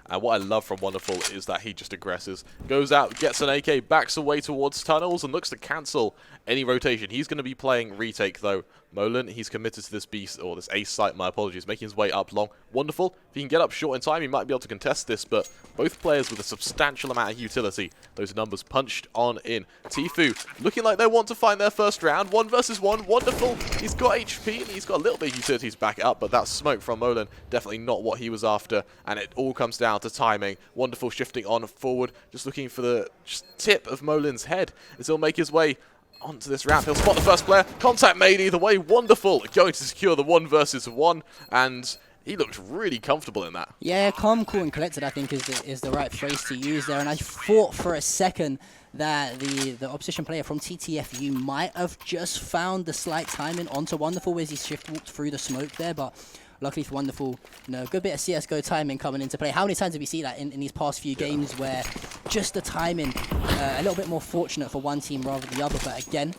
And what I love from Wonderful is that he just aggresses, goes out, gets an AK, backs away towards tunnels, and looks to cancel any rotation. He's going to be playing retake, though. Molin, he's committed to this beast, or this ace site, my apologies, making his way up long. Wonderful. If he can get up short in time, he might be able to contest this, but both players with a substantial amount of utility. Those numbers punched on in. TTFU looking like they want to find their first round. 1 versus 1. Wonderful. He's got HP, and he's got a little bit of utility to back it up, but that smoke from Molin, definitely not what he was after, and it all comes down to timing. Wonderful shifting on forward, just looking for the tip of Molin's head as he'll make his way onto this ramp. He'll spot the first player. Contact made either way. Wonderful. Going to secure the 1 versus 1. And he looked really comfortable in that. Yeah, calm, cool, and collected, I think, is the right phrase to use there. And I thought for a second that the opposition player from TTFU might have just found the slight timing onto Wonderful as he shift walked through the smoke there. But luckily for Wonderful, you know, a good bit of CSGO timing coming into play. How many times have we seen that in these past few games where just the timing, a little bit more fortunate for one team rather than the other. But again,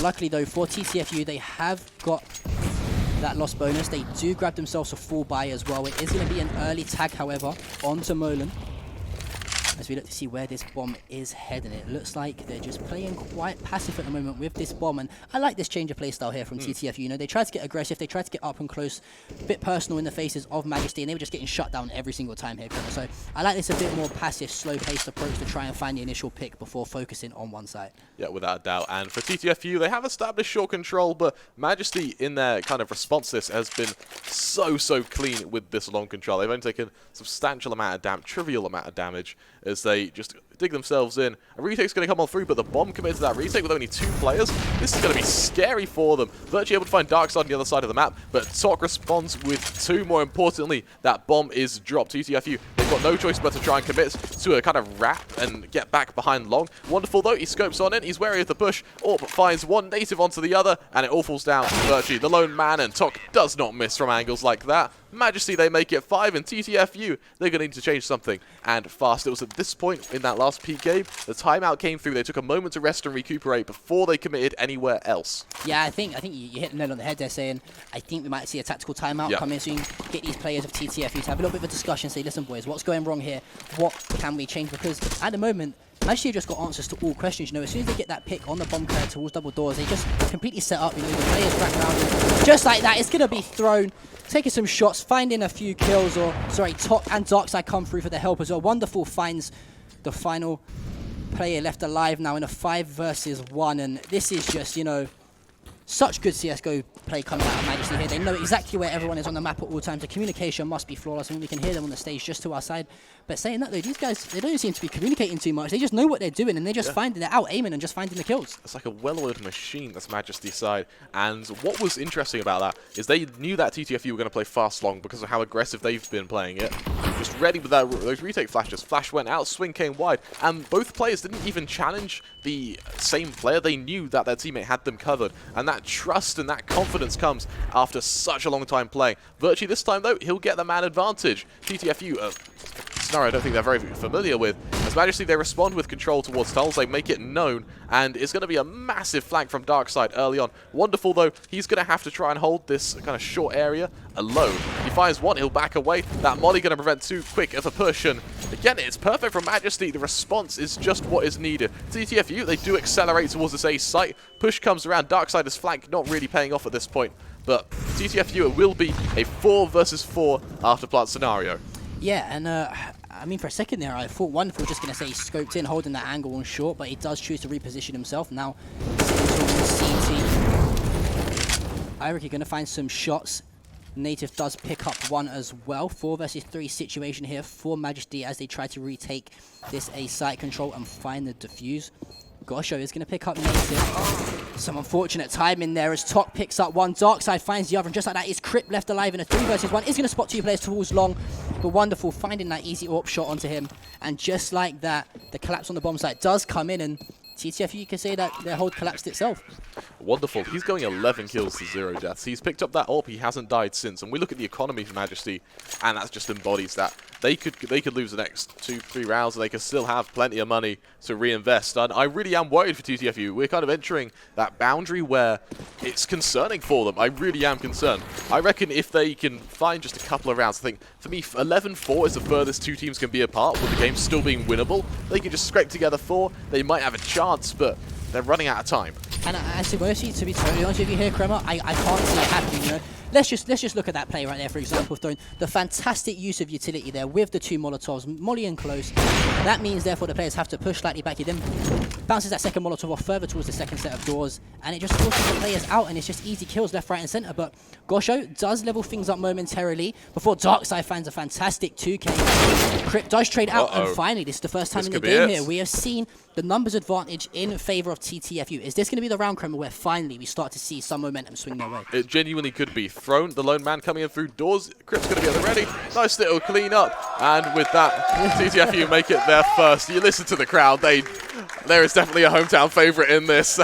luckily though, for TTFU, they have got that loss bonus. They do grab themselves a full buy as well. It is going to be an early tag, however, onto Molin. As we look to see where this bomb is heading. It looks like they're just playing quite passive at the moment with this bomb, and I like this change of play style here from TTFU. You know, they tried to get aggressive, they tried to get up and close, a bit personal in the faces of Majesty, and they were just getting shut down every single time here. So I like this a bit more passive, slow-paced approach to try and find the initial pick before focusing on one side. Yeah, without a doubt. And for TTFU, they have established short control, but Majesty in their kind of response to this has been so clean with this long control. They've only taken a substantial amount of damage, trivial amount of damage, as they just dig themselves in. A retake's going to come on through, but the bomb committed to that retake with only 2 players. This is going to be scary for them. Virtually able to find Darkside on the other side of the map, but Tok responds with 2. More importantly, that bomb is dropped. TTFU, they've got no choice but to try and commit to a kind of wrap and get back behind long. Wonderful though, he scopes on in, he's wary of the push. Orp finds one native onto the other, and it all falls down to Virtue, the lone man, and Tok does not miss from angles like that. Majesty, they make it 5, and TTFU, they're going to need to change something, and fast. It was at this point in that last peak game, the timeout came through. They took a moment to rest and recuperate before they committed anywhere else. Yeah, I think you hit the nail on the head there, saying I think we might see a tactical timeout come in soon. Get these players of TTFU to have a little bit of a discussion, say, listen boys, what's going wrong here? What can we change? Because at the moment, Majesty have just got answers to all questions. You know, as soon as they get that pick on the bomb curve towards double doors, they just completely set up. You know, the players wrap around it. Just like that, it's going to be thrown. Taking some shots, finding a few kills, or sorry, Tok and Darkside come through for the help as well. Wonderful finds the final player left alive now in a 5 versus 1, and this is just, you know, such good CSGO play coming out of Majesty here. They know exactly where everyone is on the map at all times. The communication must be flawless. I mean, we can hear them on the stage just to our side. But saying that, though, these guys, they don't seem to be communicating too much. They just know what they're doing, and they're just finding it out, aiming and just finding the kills. It's like a well-oiled machine, that's Majesty's side. And what was interesting about that is they knew that TTFU were going to play fast long because of how aggressive they've been playing it. Just ready with those retake flashes. Flash went out, swing came wide, and both players didn't even challenge the same player. They knew that their teammate had them covered, and that trust and that confidence comes after such a long time playing. Virtue this time, though, he'll get the man advantage. TTFU, scenario I don't think they're very familiar with. As Majesty, they respond with control towards tunnels, they make it known, and it's going to be a massive flank from Darkside early on. Wonderful though, he's going to have to try and hold this kind of short area alone. He finds one, he'll back away. That molly going to prevent too quick of a push, and again, it's perfect from Majesty. The response is just what is needed. TTFU, they do accelerate towards this ace site. Push comes around, Darksider's flank not really paying off at this point, but TTFU, it will be a 4 versus 4 after plant scenario. Yeah, and I mean, for a second there, I thought Wonderful was just going to say he scoped in, holding that angle on short, but he does choose to reposition himself. Now, CT. I reckon you're going to find some shots. Native does pick up one as well. 4 versus 3 situation here for Majesty as they try to retake this A site control and find the defuse. Gosho is going to pick up Native. Some unfortunate timing there as Tok picks up one. Darkside finds the other, and just like that, is Crip left alive in a 3 versus 1. Is going to spot 2 players towards long, but Wonderful finding that easy AWP shot onto him. And just like that, the collapse on the bomb site does come in, and TTFU, you can say that their hold collapsed itself. Wonderful. He's going 11 kills to 0 deaths. He's picked up that AWP. He hasn't died since. And we look at the economy for Majesty, and that just embodies that. They could lose the next 2-3 rounds, and they could still have plenty of money to reinvest. And I really am worried for TTFU. We're kind of entering that boundary where it's concerning for them. I really am concerned. I reckon if they can find just a couple of rounds, I think, for me, 11-4 is the furthest 2 teams can be apart, with the game still being winnable. They can just scrape together 4. They might have a chance, but they're running out of time. And to be totally honest with you here, Kremer, I can't see it happening, you know. Let's just look at that play right there, for example, throwing the fantastic use of utility there with the 2 Molotovs, Molly and close. That means, therefore, the players have to push slightly back. He then bounces that second Molotov off further towards the second set of doors, and it just forces the players out, and it's just easy kills left, right, and center. But Gosho does level things up momentarily before Darkside finds a fantastic 2K. Crip does trade out, and finally, this is the first time in the game here we have seen the numbers advantage in favor of TTFU. Is this going to be the round, Kremer, where finally we start to see some momentum swing their way? It genuinely could be. Thrown, the lone man coming in through doors. Crip's going to be at the ready. Nice little clean up. And with that, TTFU make it their first. You listen to the crowd. There is definitely a hometown favourite in this.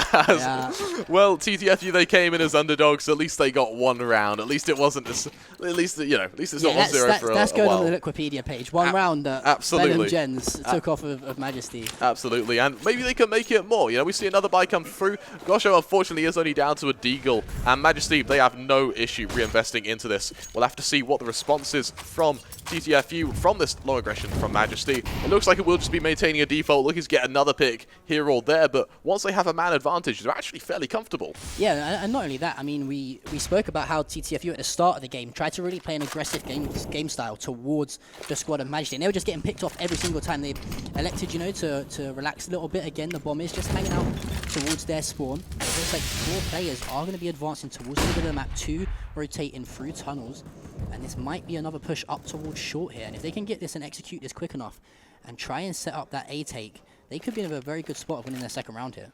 Well, TTFU, they came in as underdogs. At least they got 1 round. At least it wasn't as, at least it's not 1-0 for a That's going while. on the Wikipedia page. 1 round that absolutely. Gens took off of Majesty. Absolutely, and maybe they can make it more. You know, we see another buy come through. Gosho, unfortunately, is only down to a deagle, and Majesty, they have no issue reinvesting into this. We'll have to see what the response is from TTFU from this long aggression from Majesty. It looks like it will just be maintaining a default, looking to get another pick here or there, but once they have a man advantage, they're actually fairly comfortable. Yeah, and not only that, I mean, we spoke about how TTFU at the start of the game tried to really play an aggressive game style towards the squad of Majesty, and they were just getting picked off every single time. They elected, you know, to relax a little bit. Again, the bomb is just hanging out towards their spawn. It looks like 4 players are going to be advancing towards the middle of the map, 2 rotating through tunnels, and this might be another push up towards short here. And if they can get this and execute this quick enough and try and set up that A take, they could be in a very good spot of winning their second round here.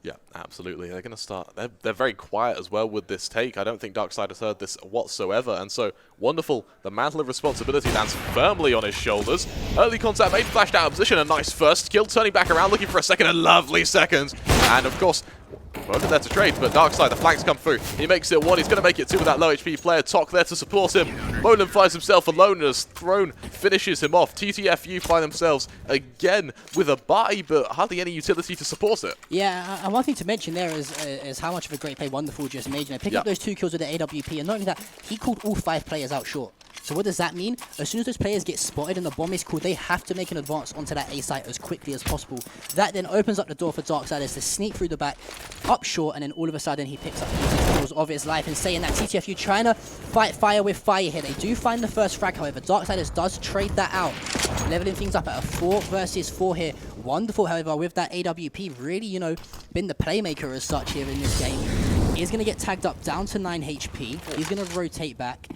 Yeah, absolutely. They're going to start. They're very quiet as well with this take. I don't think Darkside has heard this whatsoever. And so, wonderful. The mantle of responsibility lands firmly on his shoulders. Early contact made, flashed out of position. A nice first kill, turning back around, looking for a second. A lovely second. And of course, wasn't there to trade, but Darkside, the flanks come through. He makes it 1. He's going to make it 2 with that low HP player. Tok there to support him. Molan finds himself alone as Throne finishes him off. TTFU find themselves again with a buy, but hardly any utility to support it. Yeah, and one thing to mention there is how much of a great play Wonderful just made. You know, picking up those 2 kills with the AWP, and not only that, he called all 5 players out short. So what does that mean? As soon as those players get spotted and the bomb is called, they have to make an advance onto that A site as quickly as possible. That then opens up the door for Darksiders to sneak through the back, up short, and then all of a sudden he picks up the easiest kills of his life. And saying that, TTFU trying to fight fire with fire here. They do find the first frag, however. Darksiders does trade that out, leveling things up at a 4 versus 4 here. Wonderful, however, with that AWP, really, you know, been the playmaker as such here in this game. He's going to get tagged up down to 9 HP. He's going to rotate back.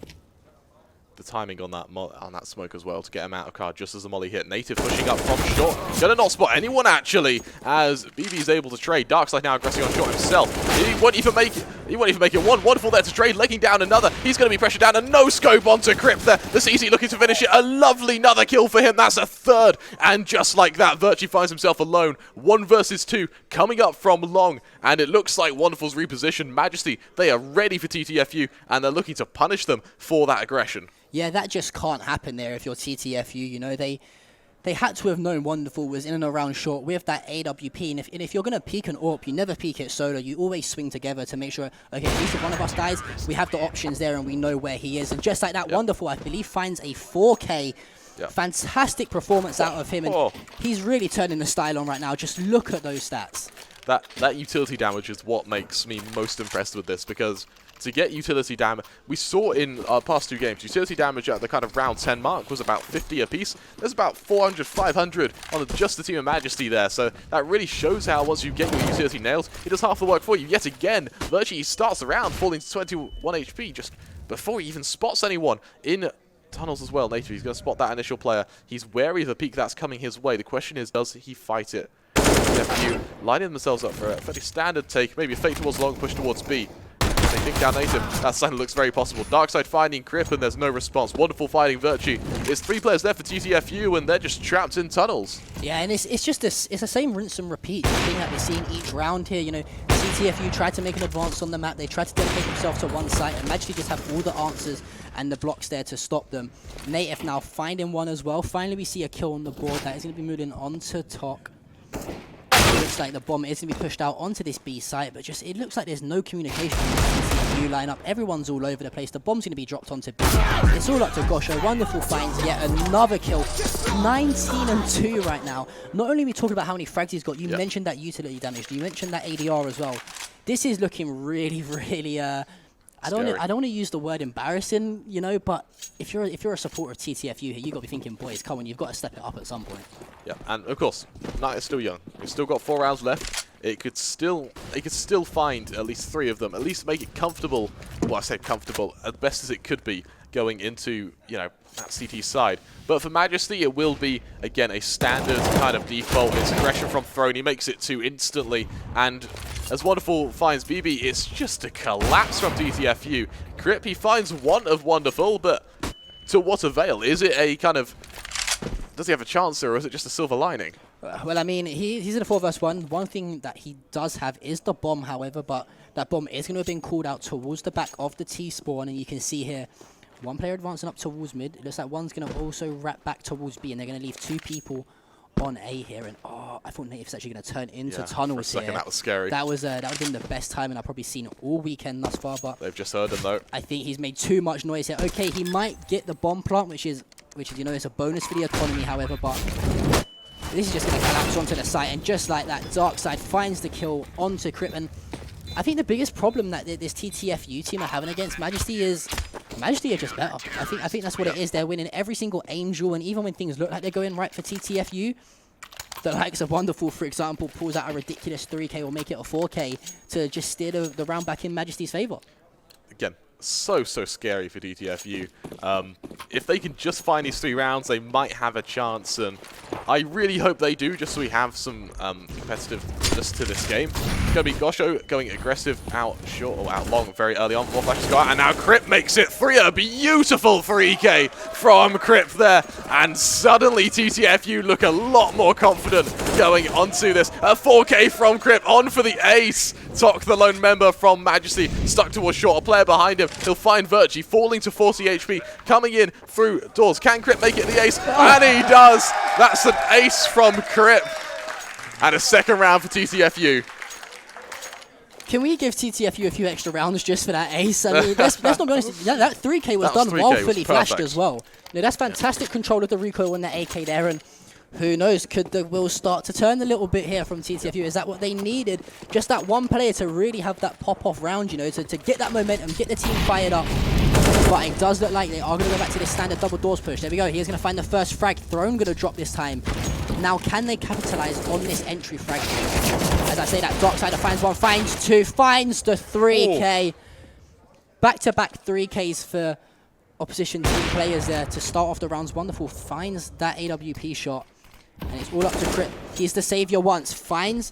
The timing on that smoke as well to get him out of card just as the molly hit. Native pushing up from short. Gonna not spot anyone actually as BB is able to trade. Darkside now aggressing on short himself. He won't even make it. He won't even make it 1. Wonderful there to trade, legging down another. He's going to be pressured down and no scope onto Crypt there. The CZ looking to finish it. A lovely another kill for him. That's a 3rd. And just like that, Virtue finds himself alone. 1 versus 2 coming up from long. And it looks like Wonderful's repositioned. Majesty, they are ready for TTFU and they're looking to punish them for that aggression. Yeah, that just can't happen there if you're TTFU. You know, they had to have known Wonderful was in and around short with that AWP. And if you're going to peek an AWP, you never peek it solo. You always swing together to make sure, okay, at least if one of us dies, we have the options there and we know where he is. And just like that, Wonderful, I believe, finds a 4K. Fantastic performance out of him. And he's really turning the style on right now. Just look at those stats. That utility damage is what makes me most impressed with this, because to get utility damage, we saw in our past 2 games, utility damage at the kind of round 10 mark was about 50 apiece. There's about 400, 500 on just the team of Majesty there, so that really shows how once you get your utility nailed, it does half the work for you. Yet again, Virtue starts the round falling to 21 HP just before he even spots anyone in tunnels as well. Native, he's going to spot that initial player. He's wary of the peak that's coming his way. The question is, does he fight it? TTFU lining themselves up for a fairly standard take, maybe a fake towards long, push towards B. They think down Native. That sign looks very possible. Darkside finding Crip and there's no response. Wonderful fighting Virtue. There's 3 players there for TTFU and they're just trapped in tunnels. Yeah, and it's just this. It's the same rinse and repeat thing that we're seeing each round here. You know, TTFU tried to make an advance on the map. They tried to dedicate themselves to one site and Majesty just have all the answers and the blocks there to stop them. Native now finding one as well. Finally, we see a kill on the board. That is going to be moving on to Tok. It looks like the bomb is going to be pushed out onto this B site, but just it looks like there's no communication in the TTFU lineup. Everyone's all over the place. The bomb's going to be dropped onto B. It's all up to Gosho. Wonderful finds yet another kill. 19-2 right now. Not only are we talking about how many frags he's got, you mentioned that utility damage. You mentioned that ADR as well. This is looking really, really I don't want to use the word embarrassing, you know, but if you're a supporter of TTFU here, you got to be thinking, boys, come on, you've got to step it up at some point. Yeah, and of course, Knight is still young. We've still got 4 rounds left. It could still find at least 3 of them, at least make it comfortable. Well, I say comfortable, as best as it could be going into, you know, that CT side. But for Majesty, it will be, again, a standard kind of default. It's aggression from Throne. He makes it 2 instantly. And as Wonderful finds BB, it's just a collapse from TTFU. Crip, he finds one of Wonderful, but to what avail? Is it a kind of... Does he have a chance, or is it just a silver lining? Well, I mean, he's in a 4 versus 1. One thing that he does have is the bomb, however, but that bomb is going to have been called out towards the back of the T spawn, and you can see here, 1 player advancing up towards mid. It looks like one's going to also wrap back towards B, and they're going to leave 2 people on A here. And I thought Native's actually going to turn into tunnels for a second, here. that was scary. That would have been the best timing I've probably seen all weekend thus far. But they've just heard him though. I think he's made too much noise here. Okay, he might get the bomb plant, which is which is, is a bonus for the economy, however, but this is just going to collapse onto the site, and just like that, Darkside finds the kill onto Crip. And I think the biggest problem that this TTFU team are having against Majesty is Majesty are just better. I think that's what it is. They're winning every single Angel, and even when things look like they're going right for TTFU, the likes of Wonderful, for example, pulls out a ridiculous 3K or make it a 4K to just steer the round back in Majesty's favor. Again, so scary for TTFU. If they can just find these 3 rounds, they might have a chance, and I really hope they do, just so we have some competitiveness to this game. It's going to be Gosho going aggressive out short or out long very early on. More flashes go out, and now Crip makes it 3. A beautiful 3K from Crip there, and suddenly TTFU look a lot more confident going onto this. A 4K from Crip, on for the ace. Tok, the lone member from Majesty, stuck towards short. A player behind him. He'll find Virtue, falling to 40 HP, coming in through doors. Can Crip make it the ace? And he does! That's an ace from Crip. And a second round for TTFU. Can we give TTFU a few extra rounds just for that ace? I mean, let's not be honest, that 3K was done while fully flashed as well. That's fantastic control of the recoil on the AK there, and who knows, could the wheels start to turn a little bit here from TTFU? Is that what they needed? Just that one player to really have that pop-off round, to get that momentum, get the team fired up. But it does look like they are going to go back to this standard double doors push. There we go. He's going to find the first frag. Throne going to drop this time. Now, can they capitalize on this entry frag? As I say that, Darksider finds 1, finds 2, finds the 3K. Back-to-back 3Ks for opposition team players there to start off the rounds. Wonderful finds that AWP shot. And it's all up to Crip. He's the savior once. Finds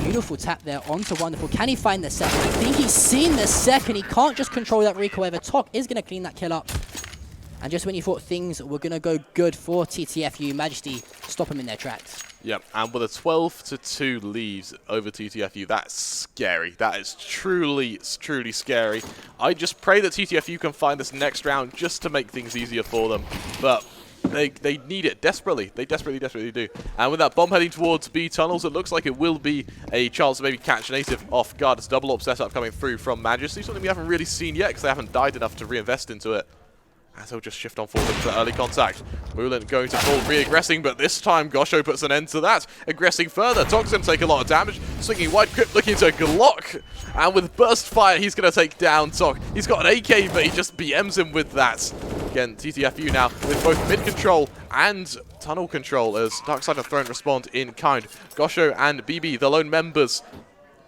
beautiful tap there onto Wonderful. Can he find the second? I think he's seen the second. He can't just control that recoil. However, Tok is going to clean that kill up. And just when you thought things were going to go good for TTFU, Majesty stop him in their tracks. Yep, and with a 12-2 leads over TTFU, that's scary. That is truly scary. I just pray that TTFU can find this next round just to make things easier for them. But they need it desperately. They desperately do. And with that bomb heading towards B tunnels, it looks like it will be a chance to maybe catch Native off guard. It's double up setup coming through from Majesty, something we haven't really seen yet because they haven't died enough to reinvest into it. As he'll just shift on forward for early contact. Moulin going to full re-aggressing, but this time Gosho puts an end to that. Aggressing further, Tok's going to take a lot of damage. Swinging wide, Crip looking to Glock. And with burst fire, he's going to take down Tok. He's got an AK, but he just BMs him with that. Again, TTFU now with both mid control and tunnel control as Darkside and Throne respond in kind. Gosho and BB, the lone members.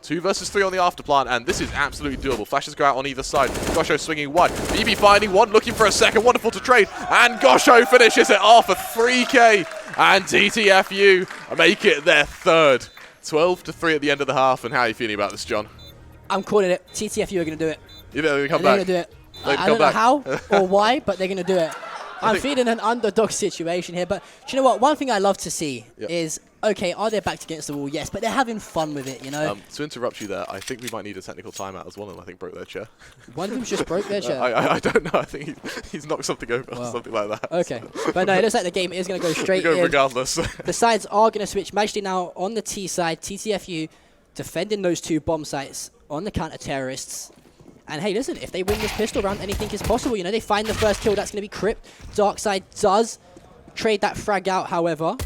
2 versus 3 on the afterplan, and this is absolutely doable. Flashes go out on either side. Gosho swinging wide. BB finding 1, looking for a second. Wonderful to trade. And Gosho finishes it off, a 3K. And TTFU make it their 3rd. 12-3 at the end of the half. And how are you feeling about this, John? I'm calling it. TTFU are going to do it. You know, they're going to come back. back. They're going to do it. I don't know how or why, but they're going to do it. I'm feeling an underdog situation here, but do you know what? One thing I love to see is, okay, are they backed against the wall? Yes, but they're having fun with it, To interrupt you there, I think we might need a technical timeout as one of them, I think, broke their chair. One of them's just broke their chair? I don't know. I think he's knocked something over or something like that. Okay. But no, it looks like the game is going to go straight in. Regardless. The sides are going to switch. Majesty now on the T side. TTFU defending those 2 bomb sites on the counter-terrorists. And hey, listen, if they win this pistol round, anything is possible. They find the first kill, that's going to be Crip. Darkside does trade that frag out, however.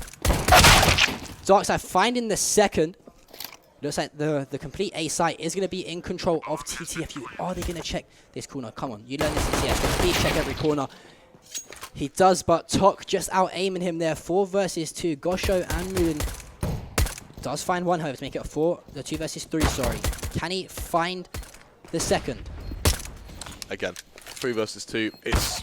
Darkside finding the second. Looks like the complete A site is going to be in control of TTFU. Are they going to check this corner? Come on, you learn this in CS. Please check every corner. He does, but Tok just out-aiming him there. 4 versus 2. Gosho and Moon does find 1, however, to make it a 4. The 2 versus 3, sorry. Can he find the second? Again, 3 versus 2. It's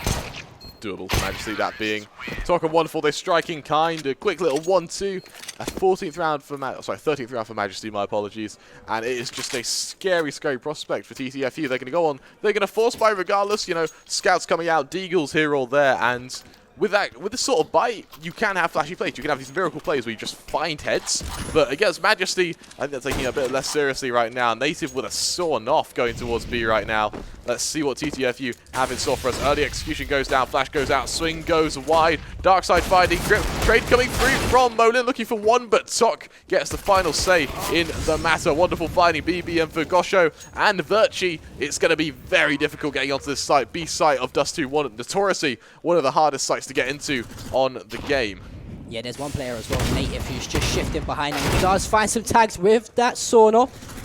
doable for Majesty, that being Tok and Wonderful. They're striking kind. A quick little 1-2. A 13th round for Majesty, my apologies. And it is just a scary prospect for TTFU. They're going to go on. They're going to force buy regardless. Scouts coming out, Deagles here or there, and with this sort of buy, you can have flashy plays. You can have these miracle plays where you just find heads. But against Majesty, I think they're taking it a bit less seriously right now. Native with a sawn off going towards B right now. Let's see what TTFU have in store for us. Early execution goes down, flash goes out, swing goes wide. Darkside finding grip, trade coming through from Molin, looking for one, but Tok gets the final say in the matter. Wonderful finding BBM for Gosho and Virchi. It's going to be very difficult getting onto this site. B site of Dust 2, notoriously one of the hardest sites to get into on the game. Yeah, there's one player as well, Native, who's just shifting behind him. Does find some tags with that sawn off.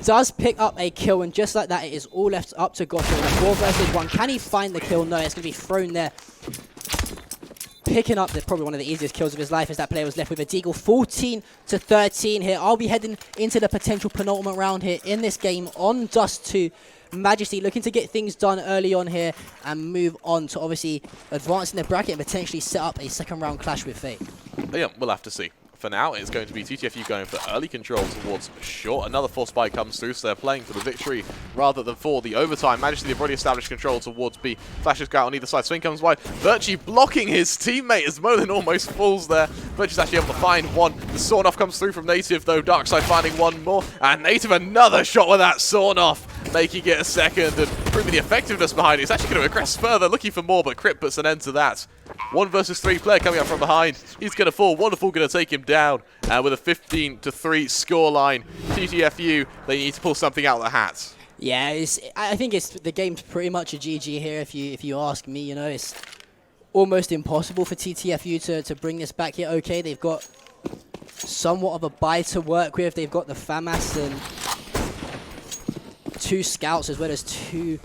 Does pick up a kill, and just like that, it is all left up to Gosho in a 4 versus 1. Can he find the kill? No, it's going to be thrown there. Picking up probably one of the easiest kills of his life as that player was left with a deagle. 14-13 here. I'll be heading into the potential penultimate round here in this game on Dust 2. Majesty looking to get things done early on here and move on to obviously advance in the bracket and potentially set up a second round clash with Fate. Yeah, we'll have to see. For now, it's going to be TTFU going for early control towards short. Another force spike comes through, so they're playing for the victory rather than for the overtime. Majesty, they've already established control towards B. Flashes go out on either side. Swing comes wide. Virchi blocking his teammate as Molin almost falls there. Virchi's actually able to find one. The sawn off comes through from Native, though. Darkside finding one more. And Native another shot with that sawn off, making it a second and proving the effectiveness behind it. It's actually going to aggress further, looking for more, but Crypt puts an end to that. 1 versus 3 player coming up from behind. He's going to fall. Wonderful going to take him down. With a 15-3 scoreline. TTFU, they need to pull something out of the hat. Yeah, I think the game's pretty much a GG here if you ask me. You know, it's almost impossible for TTFU to bring this back here. Okay, they've got somewhat of a buy to work with. They've got the FAMAS and 2 scouts as well as 2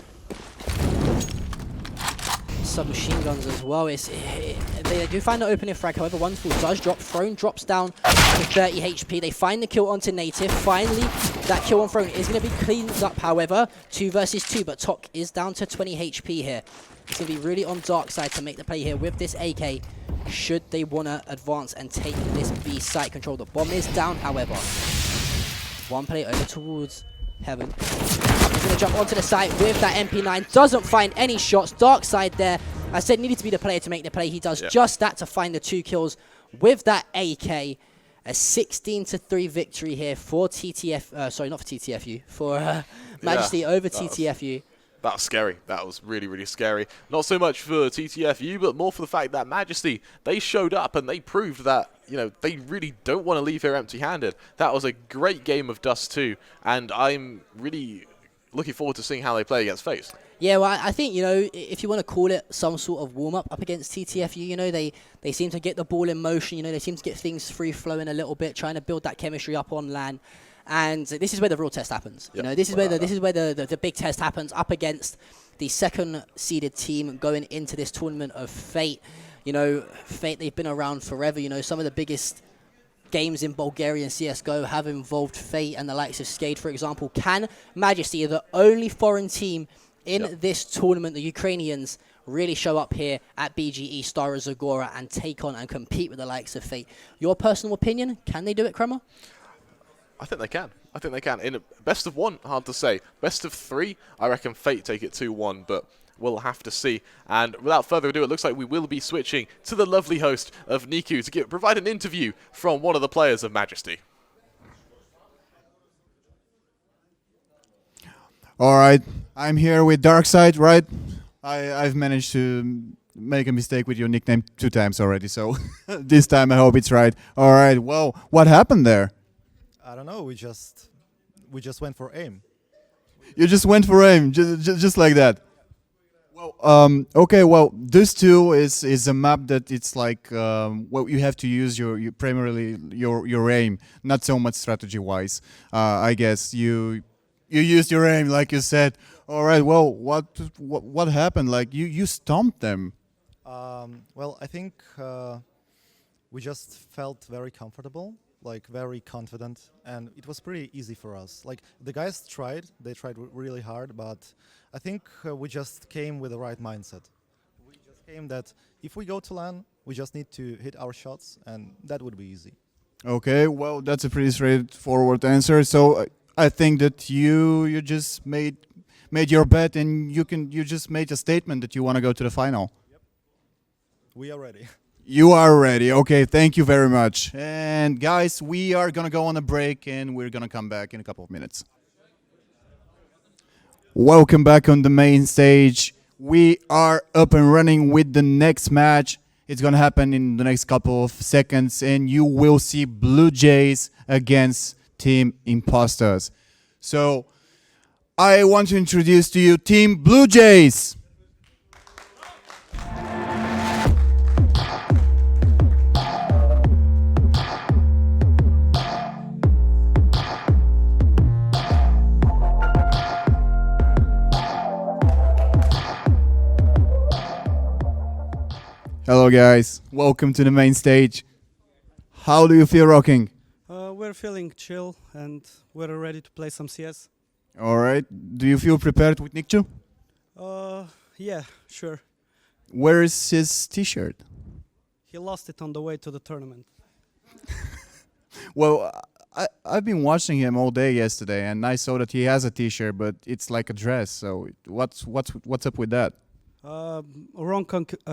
submachine guns as well. They do find the opening frag, however, Wonderful does drop. Throne drops down to 30 HP. They find the kill onto Native. Finally, that kill on Throne is going to be cleaned up, however. 2 versus 2, but Tok is down to 20 HP here. It's going to be really on dark side to make the play here with this AK, should they want to advance and take this B site control. The bomb is down, however. One play over towards Heaven. He's going to jump onto the site with that MP9. Doesn't find any shots. Dark side there. I said needed to be the player to make the play. He does just that to find the 2 kills with that AK. A 16-3 victory here for sorry, not for TTFU. For Majesty over TTFU. That was scary. That was really, really scary. Not so much for TTFU, but more for the fact that Majesty, they showed up and they proved that, you know, they really don't want to leave here empty-handed. That was a great game of Dust 2, and I'm really looking forward to seeing how they play against FaZe. Yeah, well, I think, you know, if you want to call it some sort of warm-up up against TTFU, you know, they seem to get the ball in motion, you know, they seem to get things free-flowing a little bit, trying to build that chemistry up on LAN. And this is where the real test happens. You know, this is where the big test happens up against the second-seeded team going into this tournament of Fate. You know, Fate, they've been around forever. You know, some of the biggest games in Bulgarian CSGO have involved Fate and the likes of Skade, for example. Can Majesty, the only foreign team in this tournament, the Ukrainians, really show up here at BGE Stara Zagora and take on and compete with the likes of Fate? Your personal opinion, can they do it, Kremer? I think they can. I think they can. In a best of 1, hard to say. Best of 3, I reckon Fate take it 2-1, but we'll have to see. And without further ado, it looks like we will be switching to the lovely host of Niku to provide an interview from one of the players of Majesty. All right, I'm here with Darkside, right? I've managed to make a mistake with your nickname 2 times already, so this time I hope it's right. All right, well, what happened there? I don't know. We just went for aim. You just went for aim, just like that. Well, okay. Well, this too is a map that it's like well, you have to use primarily your aim, not so much strategy wise. I guess you used your aim, like you said. All right. Well, what happened? Like you stomped them. Well, I think we just felt very comfortable, like very confident, and it was pretty easy for us. Like the guys they tried really hard, but I think we just came with the right mindset. We just came that if we go to LAN, we just need to hit our shots, and that would be easy. Okay, well, that's a pretty straightforward answer. So I think that you just made your bet, and you just made a statement that you want to go to the final. Yep. We are ready. You are ready. Okay, thank you very much. And guys, we are going to go on a break and we're going to come back in a couple of minutes. Welcome back on the main stage. We are up and running with the next match. It's going to happen in the next couple of seconds, and you will see Bluejays against Team Impostors. So I want to introduce to you Team Bluejays. Hello guys, welcome to the main stage. How do you feel rocking? We're feeling chill and we're ready to play some CS. Alright, do you feel prepared with Nikchu? Yeah, sure. Where is his t-shirt? He lost it on the way to the tournament. Well, I've been watching him all day yesterday and I saw that he has a t-shirt, but it's like a dress, so what's up with that? Wrong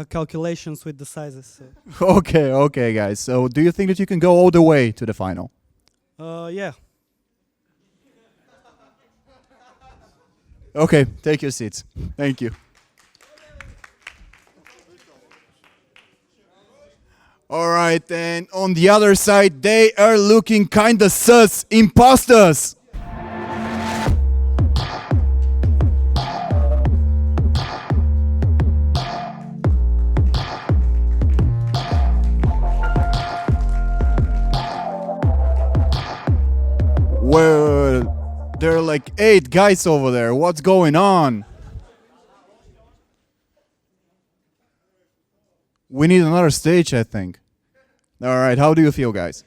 calculations with the sizes. So. Okay guys, so do you think that you can go all the way to the final? Yeah. Okay, take your seats. Thank you. Alright, and on the other side, they are looking kinda sus. Impostors! Well, there are like 8 guys over there. What's going on? We need another stage, I think. All right, how do you feel, guys?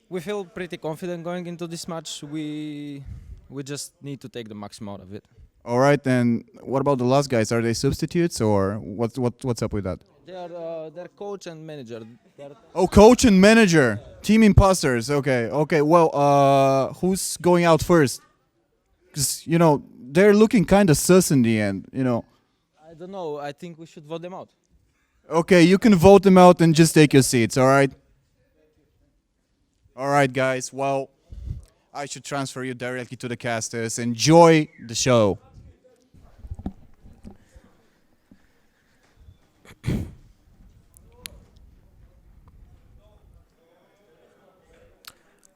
We feel pretty confident going into this match. We just need to take the maximum out of it. All right, and what about the last guys? Are they substitutes or what's up with that? They're coach and manager. Oh, coach and manager. Team Impostors. Okay. Well, who's going out first? Because, they're looking kind of sus in the end, I don't know. I think we should vote them out. Okay, you can vote them out and just take your seats, all right? All right, guys. Well, I should transfer you directly to the casters. Enjoy the show.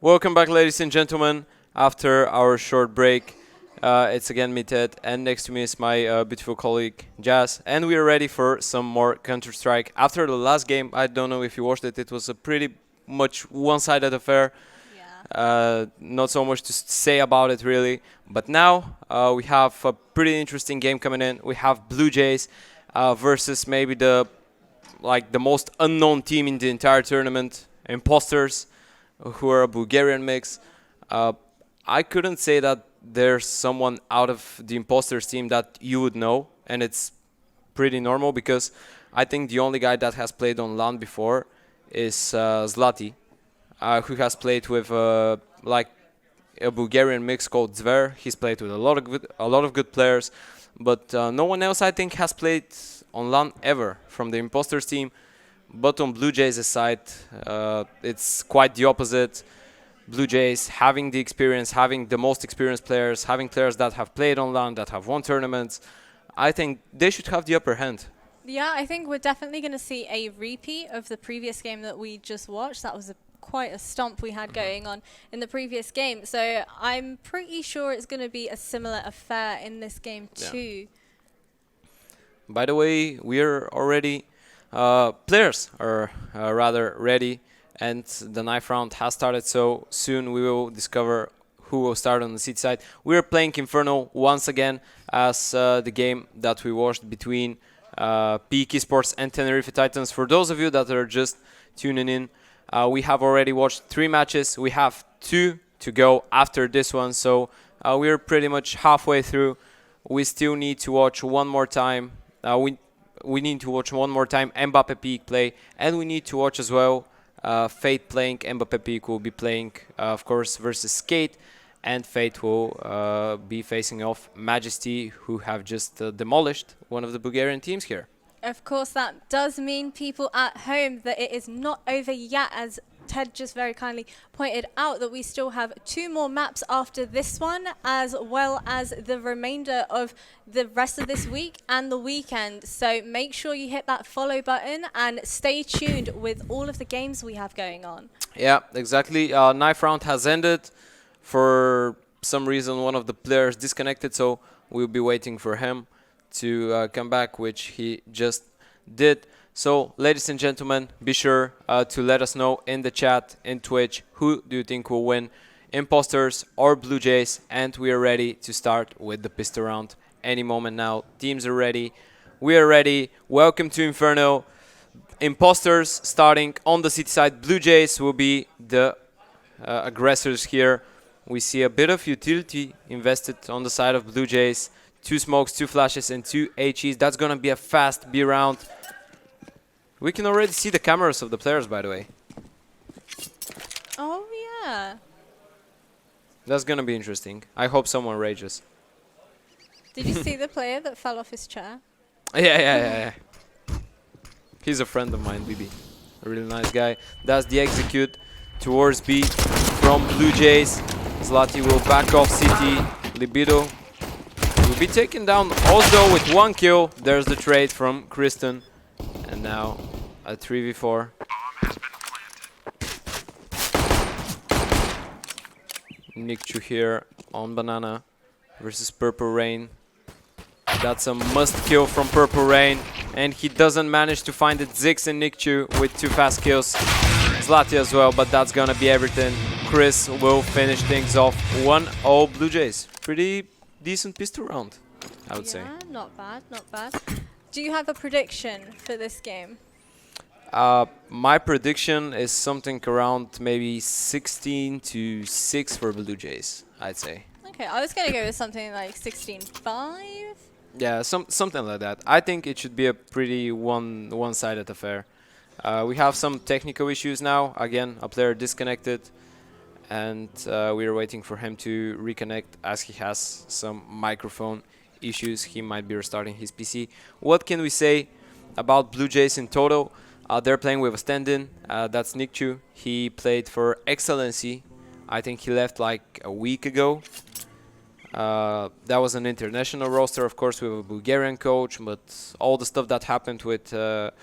Welcome back, ladies and gentlemen. After our short break, it's again me, Ted, and next to me is my beautiful colleague, Jazz, and we are ready for some more Counter-Strike. After the last game, I don't know if you watched it, it was a pretty much one-sided affair. Yeah. Not so much to say about it, really. But now we have a pretty interesting game coming in. We have Bluejays versus maybe the most unknown team in the entire tournament, Impostors, who are a Bulgarian mix. I couldn't say that there's someone out of the Impostors team that you would know, and it's pretty normal because I think the only guy that has played on LAN before is Zlati, who has played with a Bulgarian mix called Zver. He's played with a lot of good players, but no one else I think has played on LAN ever from the Impostors team. But on Bluejays' side, it's quite the opposite. Bluejays having the experience, having the most experienced players, having players that have played on LAN, that have won tournaments. I think they should have the upper hand. Yeah, I think we're definitely going to see a repeat of the previous game that we just watched. That was quite a stomp we had going on in the previous game. So I'm pretty sure it's going to be a similar affair in this game too. By the way, we're already... players are rather ready, and the knife round has started, so soon we will discover who will start on the seat side. We are playing Inferno once again as the game that we watched between BGE Esports and Tenerife Titans. For those of you that are just tuning in, we have already watched 3 matches. We have 2 to go after this one, so we're pretty much halfway through. We still need to watch one more time. We need to watch one more time MBAPEEK play, and we need to watch as well Fate playing. MBAPEEK will be playing, of course, versus Skade, and Fate will be facing off Majesty, who have just demolished one of the Bulgarian teams here. Of course, that does mean, people at home, that it is not over yet, as Ted just very kindly pointed out that we still have 2 more maps after this one, as well as the remainder of the rest of this week and the weekend. So make sure you hit that follow button and stay tuned with all of the games we have going on. Yeah, exactly. Knife round has ended. For some reason, one of the players disconnected, so we'll be waiting for him to come back, which he just did. So, ladies and gentlemen, be sure to let us know in the chat, in Twitch, who do you think will win, Impostors or Bluejays, and we are ready to start with the pistol round any moment now. Teams are ready. We are ready. Welcome to Inferno. Impostors starting on the city side. Bluejays will be the aggressors here. We see a bit of utility invested on the side of Bluejays. 2 smokes, 2 flashes, and 2 HEs. That's going to be a fast B round. We can already see the cameras of the players, by the way. Oh, yeah. That's going to be interesting. I hope someone rages. Did you see the player that fell off his chair? Yeah. He's a friend of mine, BB. A really nice guy. That's the execute towards B from Bluejays. Zlati will back off City. Libido will be taken down also with 1 kill. There's the trade from Kristen. And now a 3v4. Nikchu here on Banana versus Purple Rain. That's a must kill from Purple Rain. And he doesn't manage to find it. Zix and Nikchu with 2 fast kills. Zlati as well, but that's gonna be everything. Chris will finish things off. 1-0 Bluejays. Pretty decent pistol round, I would say. Not bad, not bad. Do you have a prediction for this game? My prediction is something around maybe 16-6 for Bluejays, I'd say. Okay, I was going to go with something like 16-5. Yeah, something like that. I think it should be a pretty one-sided affair. We have some technical issues now. Again, a player disconnected, and we are waiting for him to reconnect as he has some microphone issues. He might be restarting his PC. What can we say about Bluejays in total? They're playing with a stand-in. That's Nikchu. He played for Excellency. I think he left like a week ago. That was an international roster, of course, with a Bulgarian coach, but all the stuff that happened with a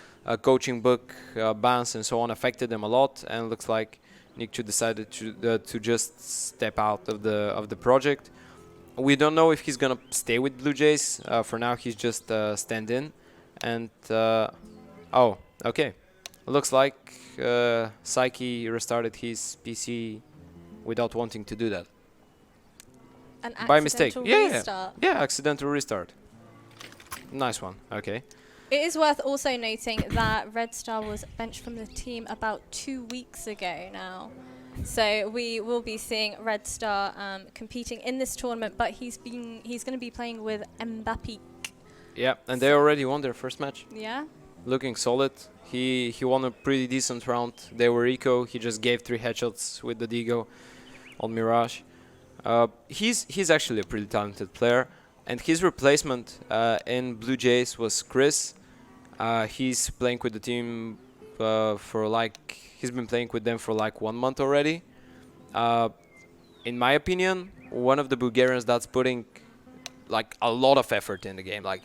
coaching book, bans and so on affected them a lot, and looks like Nikchu decided to just step out of the project. We don't know if he's gonna stay with Bluejays. For now, he's just stand-in, and oh, okay. Looks like Psyche restarted his PC without wanting to do that. By mistake. Restart. Yeah, accidental restart. Nice one. Okay. It is worth also noting that Red Star was benched from the team about 2 weeks ago now. So we will be seeing Red Star competing in this tournament, but he's going to be playing with MBAPEEK. Yeah, and they already won their first match. Yeah. Looking solid. He won a pretty decent round. They were eco. He just gave 3 headshots with the Digo on Mirage. He's actually a pretty talented player, and his replacement in Bluejays was Chris. He's playing with the team he's been playing with them for like 1 month already. In my opinion, one of the Bulgarians that's putting like a lot of effort in the game. Like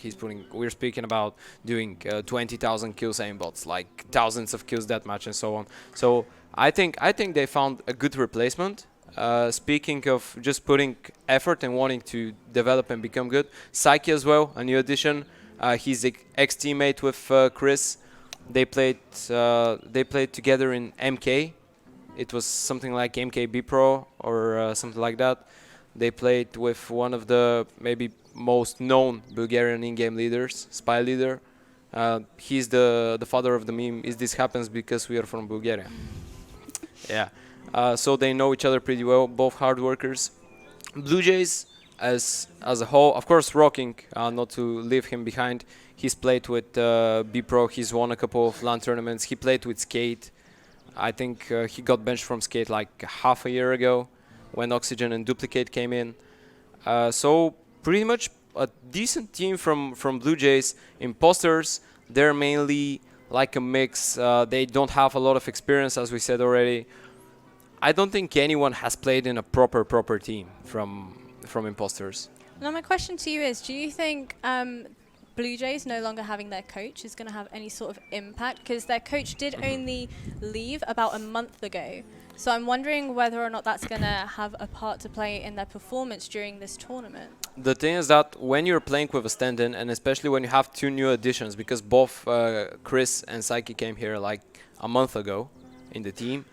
we're speaking about doing 20,000 kills aimbots, like thousands of kills that match and so on. So I think they found a good replacement. Speaking of just putting effort and wanting to develop and become good, Psyche as well, a new addition. He's ex-teammate with Chris. They played together in MK. It was something like MKB Pro or something like that. They played with one of the maybe most known Bulgarian in-game leaders, Spy Leader. He's the father of the meme, "Is this happens because we are from Bulgaria?" Yeah. So they know each other pretty well, both hard workers. Bluejays, as a whole, of course, Rocking, not to leave him behind. He's played with B-Pro, he's won a couple of LAN tournaments. He played with Skade. I think he got benched from Skade like half a year ago when Oxygen and Duplicate came in. So pretty much a decent team from Bluejays. Impostors, they're mainly like a mix. They don't have a lot of experience, as we said already. I don't think anyone has played in a proper team from Impostors. Now my question to you is, do you think Bluejays no longer having their coach is going to have any sort of impact? Because their coach did only leave about a month ago. So I'm wondering whether or not that's going to have a part to play in their performance during this tournament. The thing is that when you're playing with a stand-in, and especially when you have two new additions, because both Chris and Psyche came here like a month ago in the team,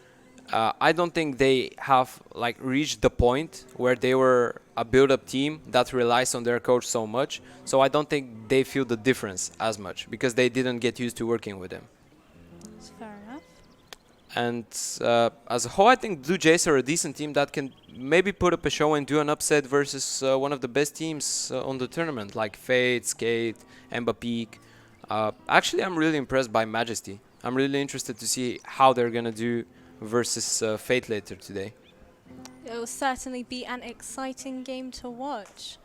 I don't think they have like reached the point where they were a build-up team that relies on their coach so much. So I don't think they feel the difference as much because they didn't get used to working with him. That's fair enough. And as a whole, I think Bluejays are a decent team that can maybe put up a show and do an upset versus one of the best teams on the tournament, like Fate, Skade, MBAPEEK. Actually, I'm really impressed by Majesty. I'm really interested to see how they're going to do versus Fate later today. It will certainly be an exciting game to watch.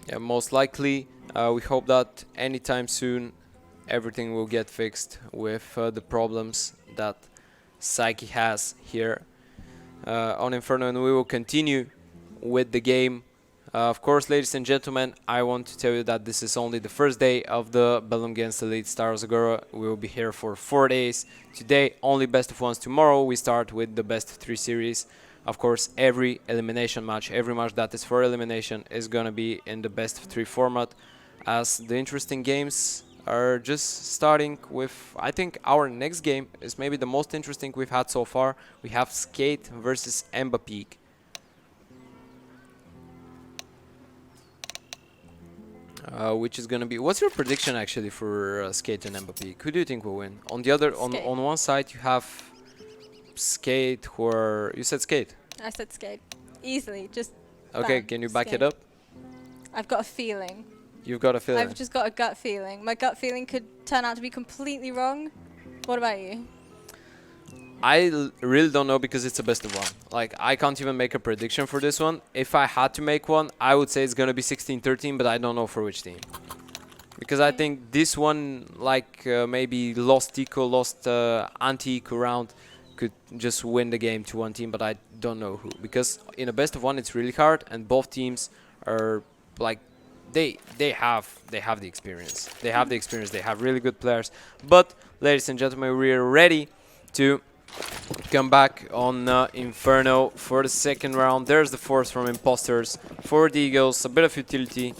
Yeah, most likely. We hope that anytime soon everything will get fixed with the problems that Psyche has here on Inferno, and we will continue with the game. Of course, ladies and gentlemen, I want to tell you that this is only the first day of the Belgium against Elite Stara Zagora. We will be here for 4 days. Today, only best of ones. Tomorrow, we start with the best of 3 series. Of course, every elimination match, every match that is for elimination is going to be in the best of 3 format, as the interesting games are just starting with, I think our next game is maybe the most interesting we've had so far. We have Skade versus MBAPEEK. Which is going to be... What's your prediction actually for Skade and MBAPEEK? Who do you think will win? On the other, on one side you have Skade, who are... You said Skade? I said Skade. Easily, just Okay, bam, can you back Skade. it up? I've got a feeling. You've got a feeling? I've just got a gut feeling. My gut feeling could turn out to be completely wrong. What about you? I really don't know because it's a best of one. Like, I can't even make a prediction for this one. If I had to make one, I would say it's going to be 16-13, but I don't know for which team. Because I think this one, like maybe lost eco, lost anti-eco round, could just win the game to one team, but I don't know who. Because in a best of one, it's really hard, and both teams are like, they have the experience. They have the experience. They have really good players. But, ladies and gentlemen, we are ready to come back on Inferno for the second round. There's the force from Impostors for the Eagles, a bit of utility,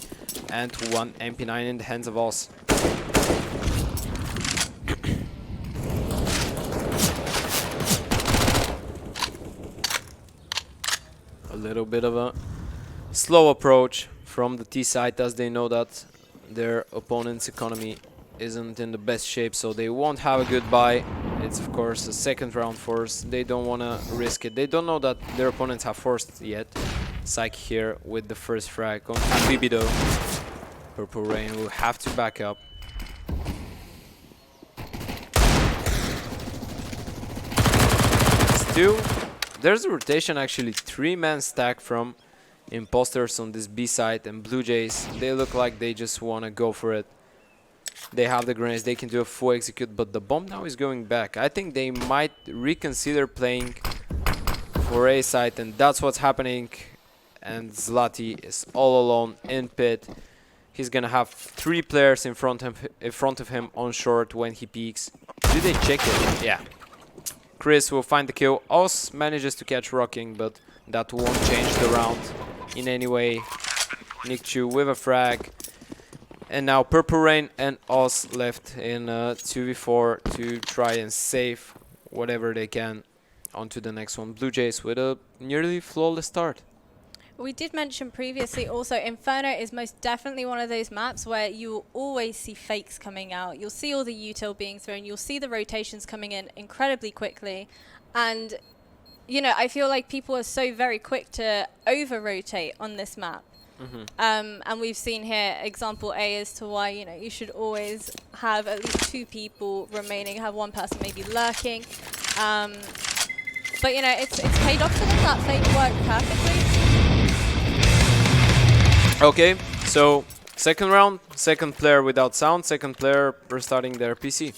and 1 MP9 in the hands of Oz. A little bit of a slow approach from the T side, as they know that their opponent's economy isn't in the best shape, so they won't have a good buy. It's of course a second round force. They don't want to risk it. They don't know that their opponents have forced yet. Psyche here with the first frag on Bibido. Purple Rain will have to back up. Still, there's a rotation actually, 3-man stack from Impostors on this B side, and Bluejays, they look like they just want to go for it. They have the grenades, they can do a full execute, but the bomb now is going back. I think they might reconsider playing for A side, and that's what's happening. And Zlati is all alone in pit. He's gonna have 3 players in front of him on short when he peeks. Do they check it? Yeah. Chris will find the kill. Oz manages to catch Rocking, but that won't change the round in any way. Nick Chu with a frag. And now Purple Rain and Oz left in 2v4 to try and save whatever they can onto the next one. Bluejays with a nearly flawless start. We did mention previously also Inferno is most definitely one of those maps where you will always see fakes coming out. You'll see all the util being thrown. You'll see the rotations coming in incredibly quickly. And, you know, I feel like people are so very quick to over-rotate on this map. And we've seen here example A as to why, you know, you should always have at least 2 people remaining, have 1 person maybe lurking. But, you know, it's paid off for them. That fake worked perfectly. Okay, so Second round, second player without sound, second player restarting their PC.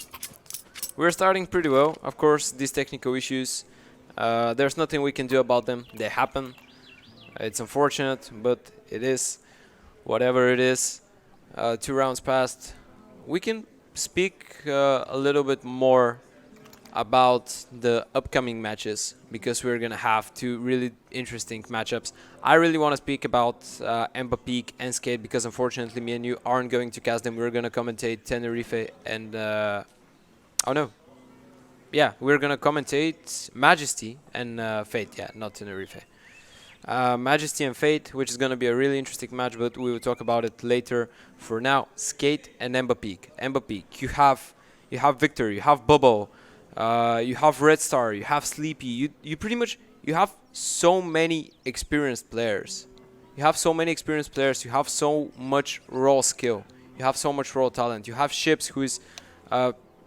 We're starting pretty well. Of course, these technical issues, there's nothing we can do about them. They happen. It's unfortunate, but it is whatever it is. 2 rounds passed. We can speak a little bit more about the upcoming matches because we're gonna have 2 really interesting matchups. I really want to speak about MBAPEEK and Skade because unfortunately me and you aren't going to cast them. We're gonna commentate Tenerife and oh no, yeah, we're gonna commentate Majesty and Fate. Yeah, not Tenerife. Majesty and Fate, which is gonna be a really interesting match, but we will talk about it later. For now, Skade and MBAPEEK. MBAPEEK, you have Victor, you have Bubble. You have Red Star, you have Sleepy, you pretty much, you have so many experienced players. You have so much raw skill. You have so much raw talent. You have Ships, who is,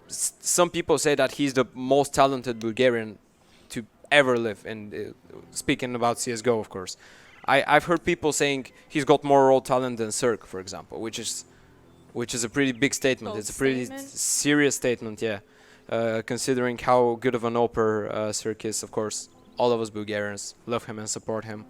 some people say that he's the most talented Bulgarian to ever live, and speaking about CSGO, of course. I've heard people saying he's got more raw talent than Cirque, for example, which is a pretty big statement. Bold It's a pretty statement. serious statement, yeah. Considering how good of an oper Cirque is, of course, all of us Bulgarians love him and support him.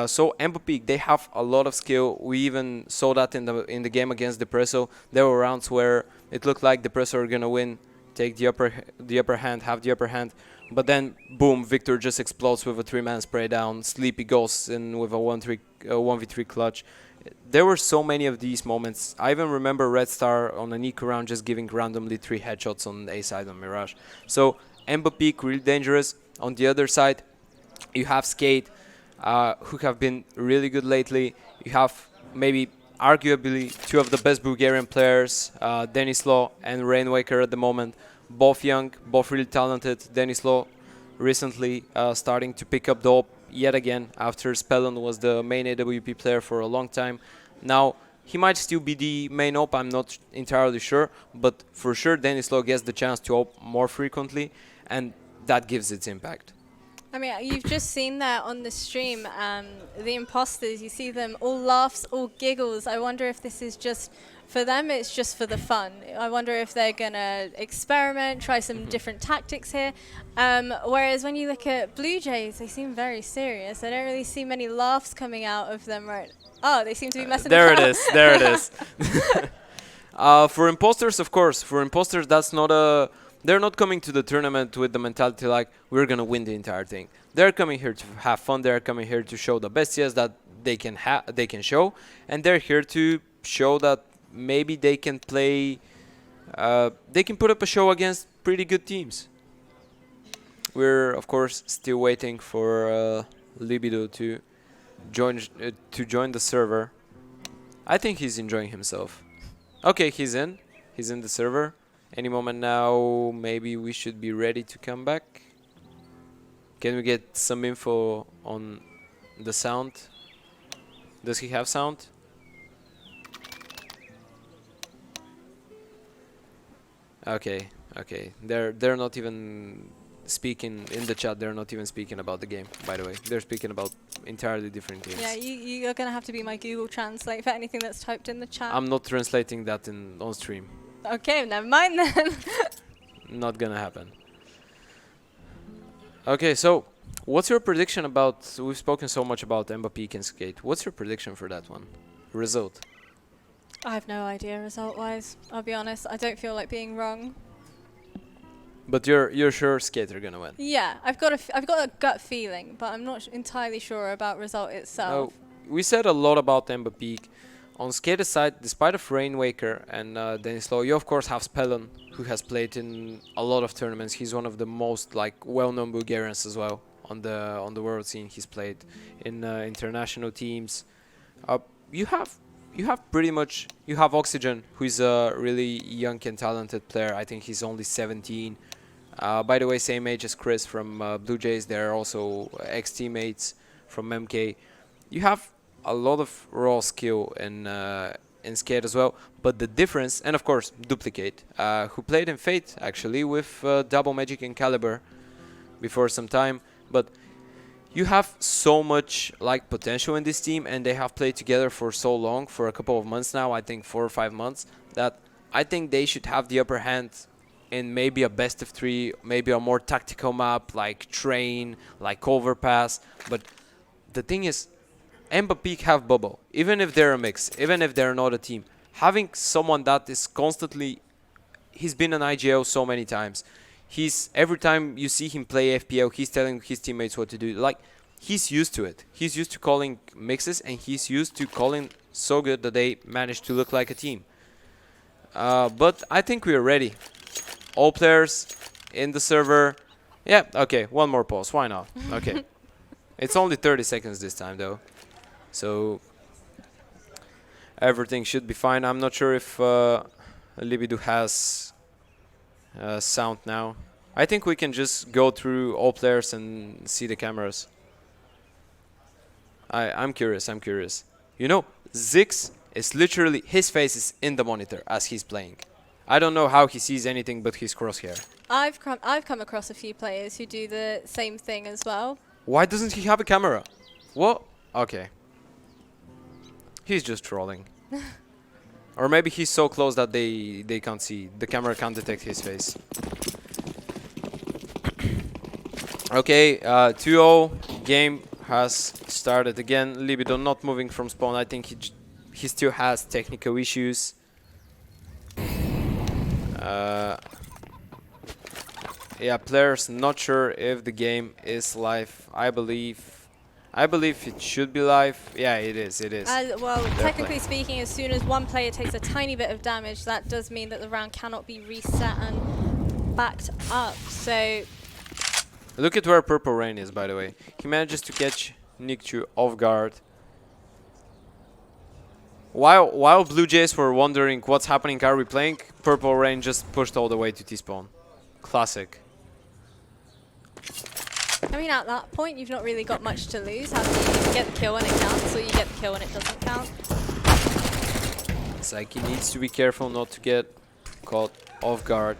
So MBAPEEK, they have a lot of skill. We even saw that in the game against Depreso. There were rounds where it looked like Depreso were gonna win, take the upper hand, have the upper hand, but then boom, Victor just explodes with a 3-man spray down. Sleepy goes in with a 1v3 clutch. There were so many of these moments. I even remember Red Star on an eco round just giving randomly 3 headshots on A side on Mirage. So MBAPEEK really dangerous. On the other side, you have Skade, who have been really good lately. You have maybe arguably 2 of the best Bulgarian players, Denislo and Rainwaker at the moment. Both young, both really talented. Denislo recently starting to pick up the op yet again after Spellon was the main AWP player for a long time. Now he might still be the main op, I'm not entirely sure, but for sure Denislo gets the chance to op more frequently, and that gives its impact. I mean, you've just seen that on the stream, the imposters, you see them all laughs, all giggles. I wonder if this is just, for them, it's just for the fun. I wonder if they're going to experiment, try some different tactics here. Whereas when you look at Bluejays, they seem very serious. I don't really see many laughs coming out of them, right? Oh, they seem to be messing There about. it is, there it is. For Impostors, of course, for Impostors, that's not a... They're not coming to the tournament with the mentality like, we're going to win the entire thing. They're coming here to have fun. They're coming here to show the best CS that they can show. And they're here to show that maybe they can play... they can put up a show against pretty good teams. We're, of course, still waiting for Libido to join the server. I think he's enjoying himself. Okay, he's in. He's in the server. Any moment now, maybe we should be ready to come back. Can we get some info on the sound? Does he have sound? Okay, okay. They're not even speaking in the chat. They're not even speaking about the game, by the way. They're speaking about entirely different things. Yeah, you're going to have to be my Google Translate for anything that's typed in the chat. I'm not translating that on stream. Okay, never mind then. Not gonna happen. Okay, so what's your prediction about... We've spoken so much about MBAPEEK and Skade. What's your prediction for that one? Result? I have no idea result-wise. I'll be honest. I don't feel like being wrong. But you're sure Skade are gonna win? Yeah, I've got a gut feeling, but I'm not entirely sure about result itself. We said a lot about MBAPEEK. On Skade's side, despite of Rainwaker and Denislo, you of course have Spellon, who has played in a lot of tournaments. He's one of the most well-known Bulgarians as well on the world scene. He's played in international teams. You have pretty much Oxygen, who is a really young and talented player. I think he's only 17. By the way, same age as Chris from Bluejays. They're also ex-teammates from MK. You have a lot of raw skill in Skade as well, but the difference, and of course Duplicate, who played in Fate actually with Double Magic and Caliber before some time, but you have so much like potential in this team, and they have played together for so long, for a couple of months now, I think 4 or 5 months, that I think they should have the upper hand in maybe a best of 3, maybe a more tactical map like Train, like Overpass. But the thing is, MBAPEEK have Bubble, even if they're a mix, even if they're not a team. Having someone that is constantly, he's been an IGL so many times. Every time you see him play FPL, he's telling his teammates what to do. Like, he's used to it. He's used to calling mixes, and he's used to calling so good that they manage to look like a team. But I think we are ready. All players in the server. Yeah, okay, one more pause. Why not? Okay. It's only 30 seconds this time, though. So everything should be fine. I'm not sure if Libido has sound now. I think we can just go through all players and see the cameras. I'm curious. You know, Zix is literally, his face is in the monitor as he's playing. I don't know how he sees anything but his crosshair. I've come across a few players who do the same thing as well. Why doesn't he have a camera? What? Okay. He's just trolling. Or maybe he's so close that they can't see. The camera can't detect his face. Okay, 2-0. Game has started again. Libido not moving from spawn. I think he still has technical issues. Yeah, players not sure if the game is live. I believe it should be live. Yeah, it is. Well, technically speaking, as soon as one player takes a tiny bit of damage, that does mean that the round cannot be reset and backed up. So look at where Purple Rain is, by the way. He manages to catch Nikchu off guard. While Bluejays were wondering what's happening, are we playing, Purple Rain just pushed all the way to T-spawn. Classic. I mean, at that point, you've not really got much to lose. You get the kill when it counts, or you get the kill when it doesn't count. Psyche needs to be careful not to get caught off guard.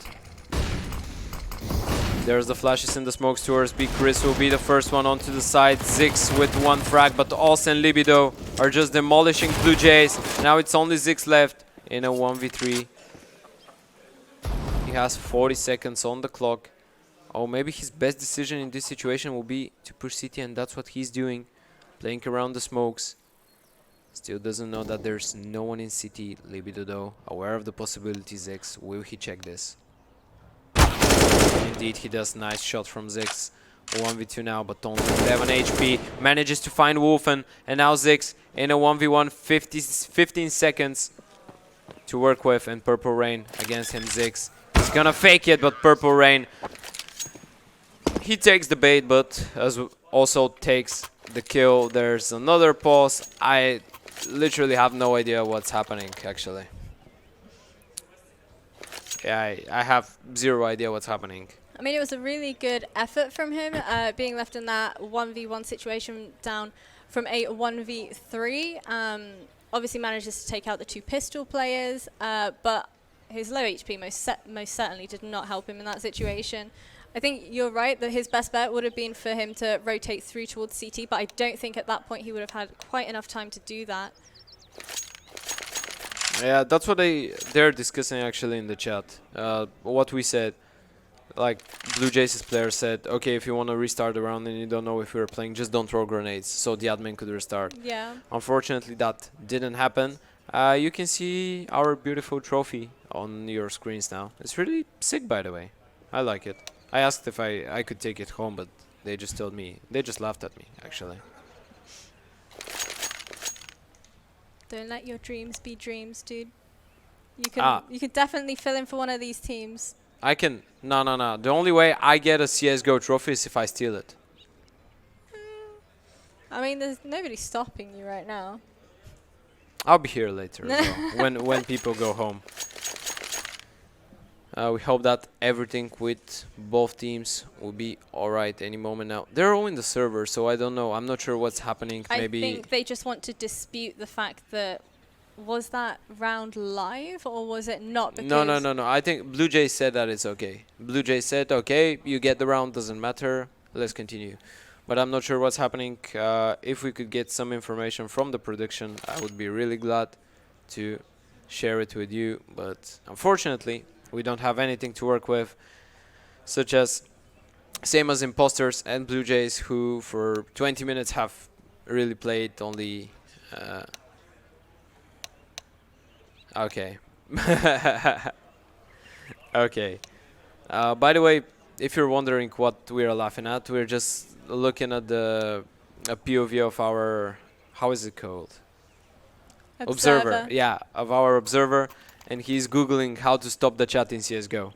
There's the flashes in the smokes towards B. Chris will be the first one onto the side. Zix with 1 frag, but Olsen and Libido are just demolishing Bluejays. Now it's only Zix left in a 1v3. He has 40 seconds on the clock. Oh, maybe his best decision in this situation will be to push CT, and that's what he's doing. Playing around the smokes. Still doesn't know that there's no one in CT. Libido though, aware of the possibilities. Zix, will he check this? Indeed he does. Nice shot from Zix. 1v2 now, but only 11 HP. Manages to find Wolfen, and now Zix in a 1v1, 15 seconds to work with, and Purple Rain against him. Zix, he's gonna fake it, but Purple Rain, he takes the bait, but also takes the kill. There's another pause. I literally have no idea what's happening, actually. Yeah, I have zero idea what's happening. I mean, it was a really good effort from him, being left in that 1v1 situation down from a 1v3. Obviously manages to take out the 2 pistol players, but his low HP most certainly did not help him in that situation. I think you're right that his best bet would have been for him to rotate through towards CT, but I don't think at that point he would have had quite enough time to do that. Yeah, that's what they're discussing actually in the chat. What we said, like Bluejays' player said, okay, if you want to restart the round and you don't know if we're playing, just don't throw grenades, so the admin could restart. Yeah. Unfortunately, that didn't happen. You can see our beautiful trophy on your screens now. It's really sick, by the way. I like it. I asked if I could take it home, but they just told me, they just laughed at me, actually. Don't let your dreams be dreams, dude. You can definitely fill in for one of these teams. I can. No. The only way I get a CSGO trophy is if I steal it. I mean, there's nobody stopping you right now. I'll be here later as well, when people go home. We hope that everything with both teams will be alright any moment now. They're all in the server, so I don't know. I'm not sure what's happening. Maybe I think they just want to dispute the fact that, was that round live or was it not? Because no. I think Bluejays said that it's okay. Bluejays said, okay, you get the round, doesn't matter. Let's continue. but I'm not sure what's happening. If we could get some information from the production, I would be really glad to share it with you, but unfortunately we don't have anything to work with, such as same as Impostors and Bluejays, who for 20 minutes have really played only okay. Okay. By the way, if you're wondering what we're laughing at, we're just looking at the POV of our, how is it called? Observer. Yeah, of our observer, and he's googling how to stop the chat in CSGO.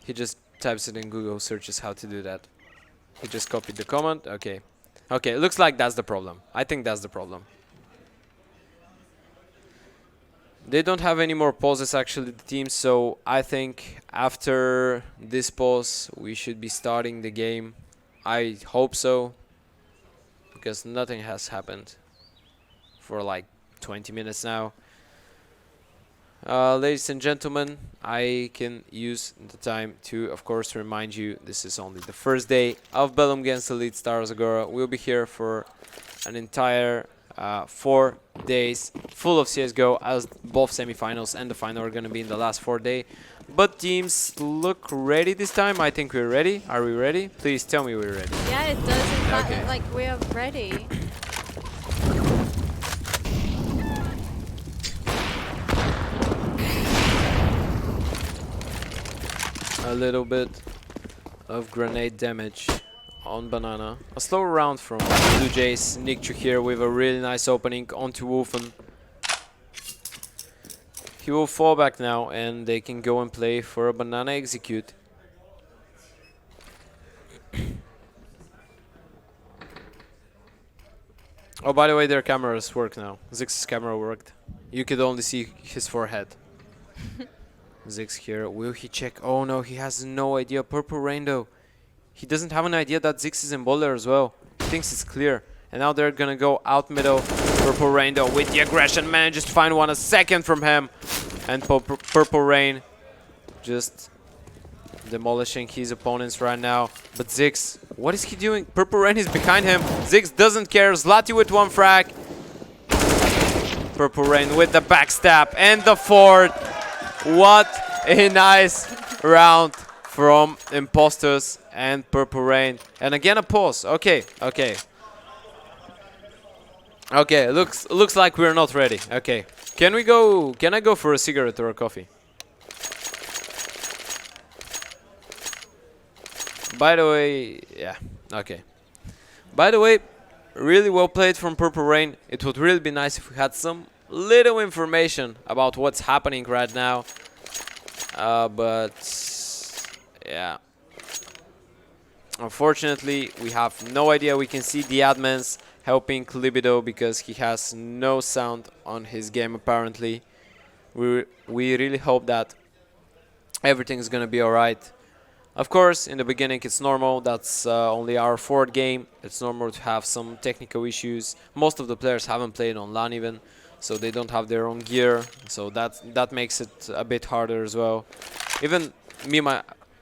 He just types it in Google, searches how to do that. He just copied the comment. Okay. Okay, looks like that's the problem. I think that's the problem. They don't have any more pauses, actually, the team, so I think after this pause we should be starting the game. I hope so, because nothing has happened for like 20 minutes now. Ladies and gentlemen, I can use the time to, of course, remind you this is only the first day of Belum against Elite Stara Zagora. We'll be here for an entire 4 days full of CSGO, as both semifinals and the final are going to be in the last 4 days. But teams look ready this time. I think we're ready. Are we ready? Please tell me we're ready. Yeah, it does in fact look like we are ready. A little bit of grenade damage on Banana. A slow round from Bluejays. Nikchu here with a really nice opening onto Wolfen. He will fall back now and they can go and play for a Banana execute. Oh, by the way, their cameras work now. Zix's camera worked. You could only see his forehead. Zix here. Will he check? Oh no, he has no idea. Purple Rain though. He doesn't have an idea that Zix is in bowler as well. He thinks it's clear. And now they're gonna go out middle. Purple Rain though with the aggression manages to find one a second from him. And Purple Rain just demolishing his opponents right now. But Zix, what is he doing? Purple Rain is behind him. Zix doesn't care. Zlati with one frag. Purple Rain with the backstab and the fourth. What a nice round from Impostors and Purple Rain. And again a pause. Okay, okay. Okay, looks like we're not ready. Okay. Can I go for a cigarette or a coffee? By the way, yeah, okay. By the way, really well played from Purple Rain. It would really be nice if we had some little information about what's happening right now. But yeah. Unfortunately, we have no idea. We can see the admins helping Libido because he has no sound on his game apparently. We really hope that everything is gonna be alright. Of course, in the beginning it's normal. That's only our 4th game. It's normal to have some technical issues. Most of the players haven't played on LAN even, so they don't have their own gear. So that makes it a bit harder as well. Even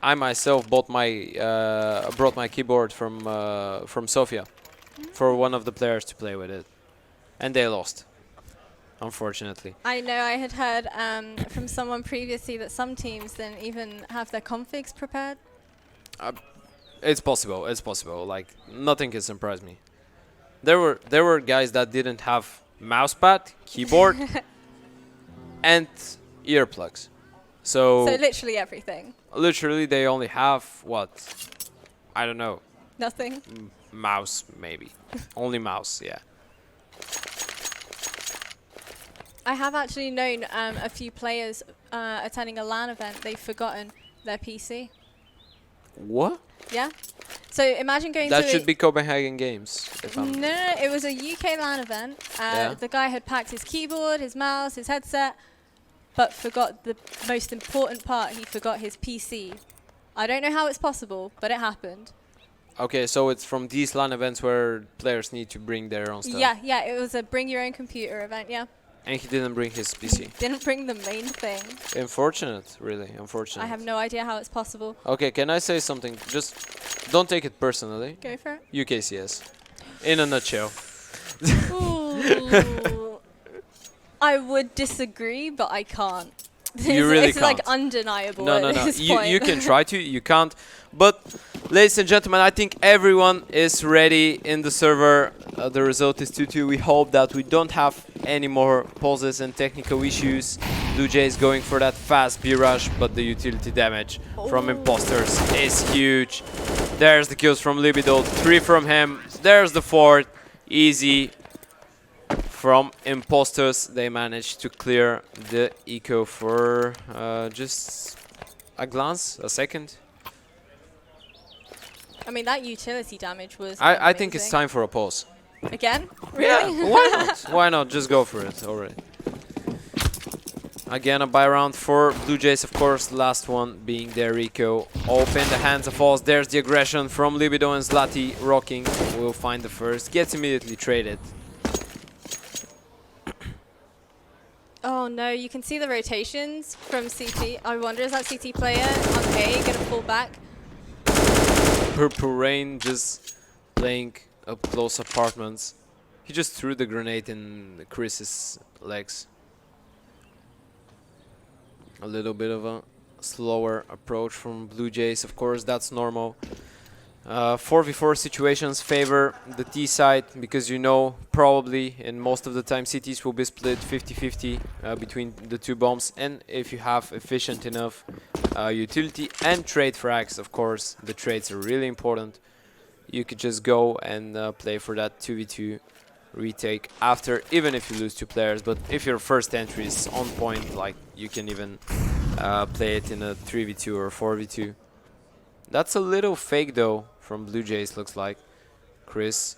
I myself brought my keyboard from Sofia for one of the players to play with it, and they lost, unfortunately. I know I had heard from someone previously that some teams didn't even have their configs prepared. It's possible. It's possible. Like nothing can surprise me. There were guys that didn't have mousepad, keyboard, and earplugs. So literally everything. Literally, they only have what? I don't know. Nothing. Mouse, maybe. Only mouse, yeah. I have actually known a few players attending a LAN event. They've forgotten their PC. What? Yeah. So imagine going that to should be Copenhagen Games. If I'm no, it was a UK LAN event. The guy had packed his keyboard, his mouse, his headset, but forgot the most important part. He forgot his PC. I don't know how it's possible, but it happened. Okay, so it's from these LAN events where players need to bring their own stuff. Yeah, it was a bring your own computer event, yeah. And he didn't bring his PC. Didn't bring the main thing. Unfortunate, really, unfortunate. I have no idea how it's possible. Okay, can I say something? Just don't take it personally. Go for it. UKCS. In a nutshell. Ooh. I would disagree, but I can't. You really it's can't. like undeniable No, at no, no. this You point. can try to, you can't. But, ladies and gentlemen, I think everyone is ready in the server. The result is 2-2. We hope that we don't have any more pauses and technical issues. Bluejays going for that fast B-rush, but the utility damage from Impostors is huge. There's the kills from Libido, 3 from him. There's the 4th. Easy. From Impostors, they managed to clear the eco for just a glance, a second. I mean, that utility damage was I think it's amazing. time for a pause. Again? Really? Yeah, why not? Why not? Just go for it already. Again, a buy round for Bluejays, of course. Last one being their eco. Open the hands of Oz. There's the aggression from Libido and Zlati. Rocking will find the first. Gets immediately traded. Oh no, you can see the rotations from CT. I wonder, is that CT player on A gonna pull back? Purple Rain just playing up close apartments. He just threw the grenade in Chris's legs. A little bit of a slower approach from Bluejays, of course, that's normal. 4v4 situations favor the T side because you know probably and most of the time CTs will be split 50-50 between the two bombs, and if you have efficient enough utility and trade frags, of course the trades are really important, you could just go and play for that 2v2 retake after, even if you lose 2 players. But if your first entry is on point, like you can even play it in a 3v2 or 4v2. That's a little fake though from Bluejays, looks like. Chris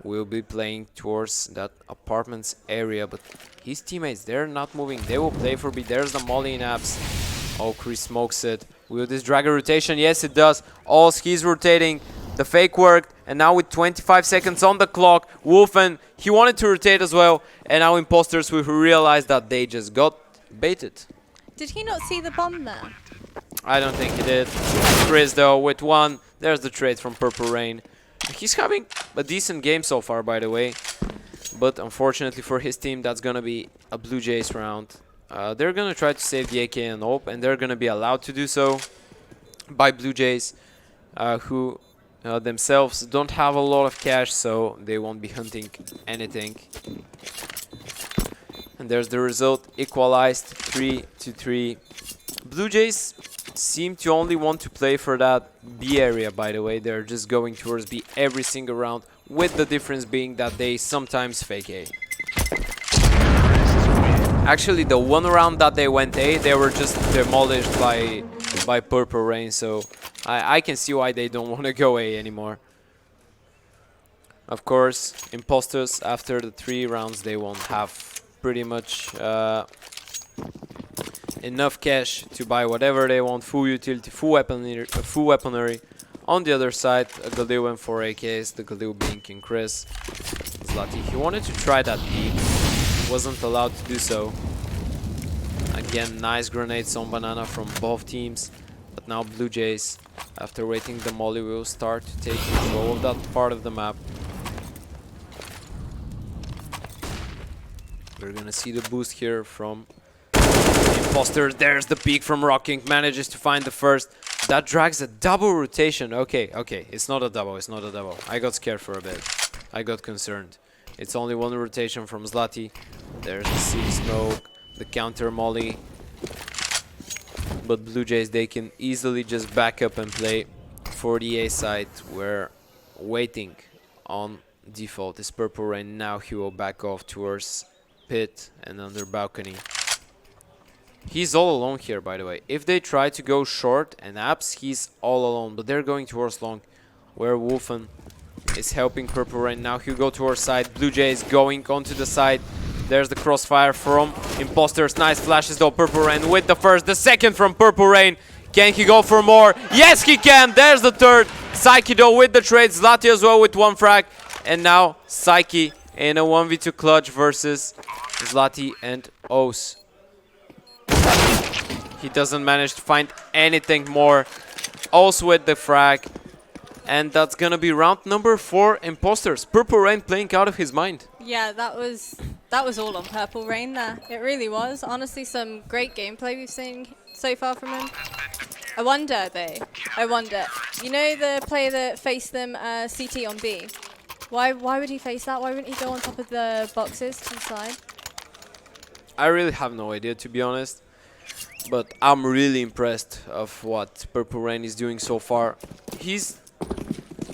will be playing towards that apartments area, but his teammates, they're not moving. They will play for B. There's the molly in apps. Oh, Chris smokes it. Will this drag a rotation? Yes, it does. Oh, he's rotating. The fake worked, and now with 25 seconds on the clock, Wolfen, he wanted to rotate as well, and now Impostors will realize that they just got baited. Did he not see the bomb there? I don't think he did. Chris though with 1. There's the trade from Purple Rain. He's having a decent game so far, by the way. But unfortunately for his team, that's gonna be a Bluejays round. They're gonna try to save the AK and AWP, and they're gonna be allowed to do so by Bluejays, who themselves don't have a lot of cash, so they won't be hunting anything. And there's the result, equalized 3-3. Bluejays seem to only want to play for that B area, by the way. They're just going towards B every single round, with the difference being that they sometimes fake A. Actually, the one round that they went A, they were just demolished by Purple Rain, so I can see why they don't want to go A anymore. Of course, Impostors, after the 3 rounds, they won't have pretty much enough cash to buy whatever they want, full utility, full weaponry. On the other side, Galil and 4 AKs, the Galil being King Chris. Zlati, he wanted to try that peek, wasn't allowed to do so. Again, nice grenades on Banana from both teams, but now Bluejays, after waiting the molly, will start to take control of that part of the map. We're gonna see the boost here from Impostors. There's the peek from Rocking, manages to find the first. That drags a double rotation. Okay, it's not a double, it's not a double. I got scared for a bit. I got concerned. It's only 1 rotation from Zlati. There's the city smoke, the counter molly. But Bluejays, they can easily just back up and play for the A side. We're waiting on default. Is Purple Rain. Now he will back off towards pit and under balcony. He's all alone here, by the way. If they try to go short and apps, he's all alone, but they're going towards long, where Wolfen is helping Purple Rain. Now he'll go towards side. Bluejays going onto the side. There's the crossfire from Impostors. Nice flashes though. Purple Rain with the first, the second from Purple Rain. Can he go for more? Yes, he can. There's the third. Psyche though with the trade. Zlati as well with 1 frag. And now Psyche in a 1v2 clutch versus Zlati and O's. He doesn't manage to find anything more. O's with the frag. And that's gonna be round number 4, Impostors. Purple Rain playing out of his mind. Yeah, that was all on Purple Rain there. It really was. Honestly, some great gameplay we've seen so far from him. I wonder, though. You know the player that faced them CT on B? Why would he face that? Why wouldn't he go on top of the boxes to the side? I really have no idea, to be honest. But I'm really impressed of what Purple Rain is doing so far.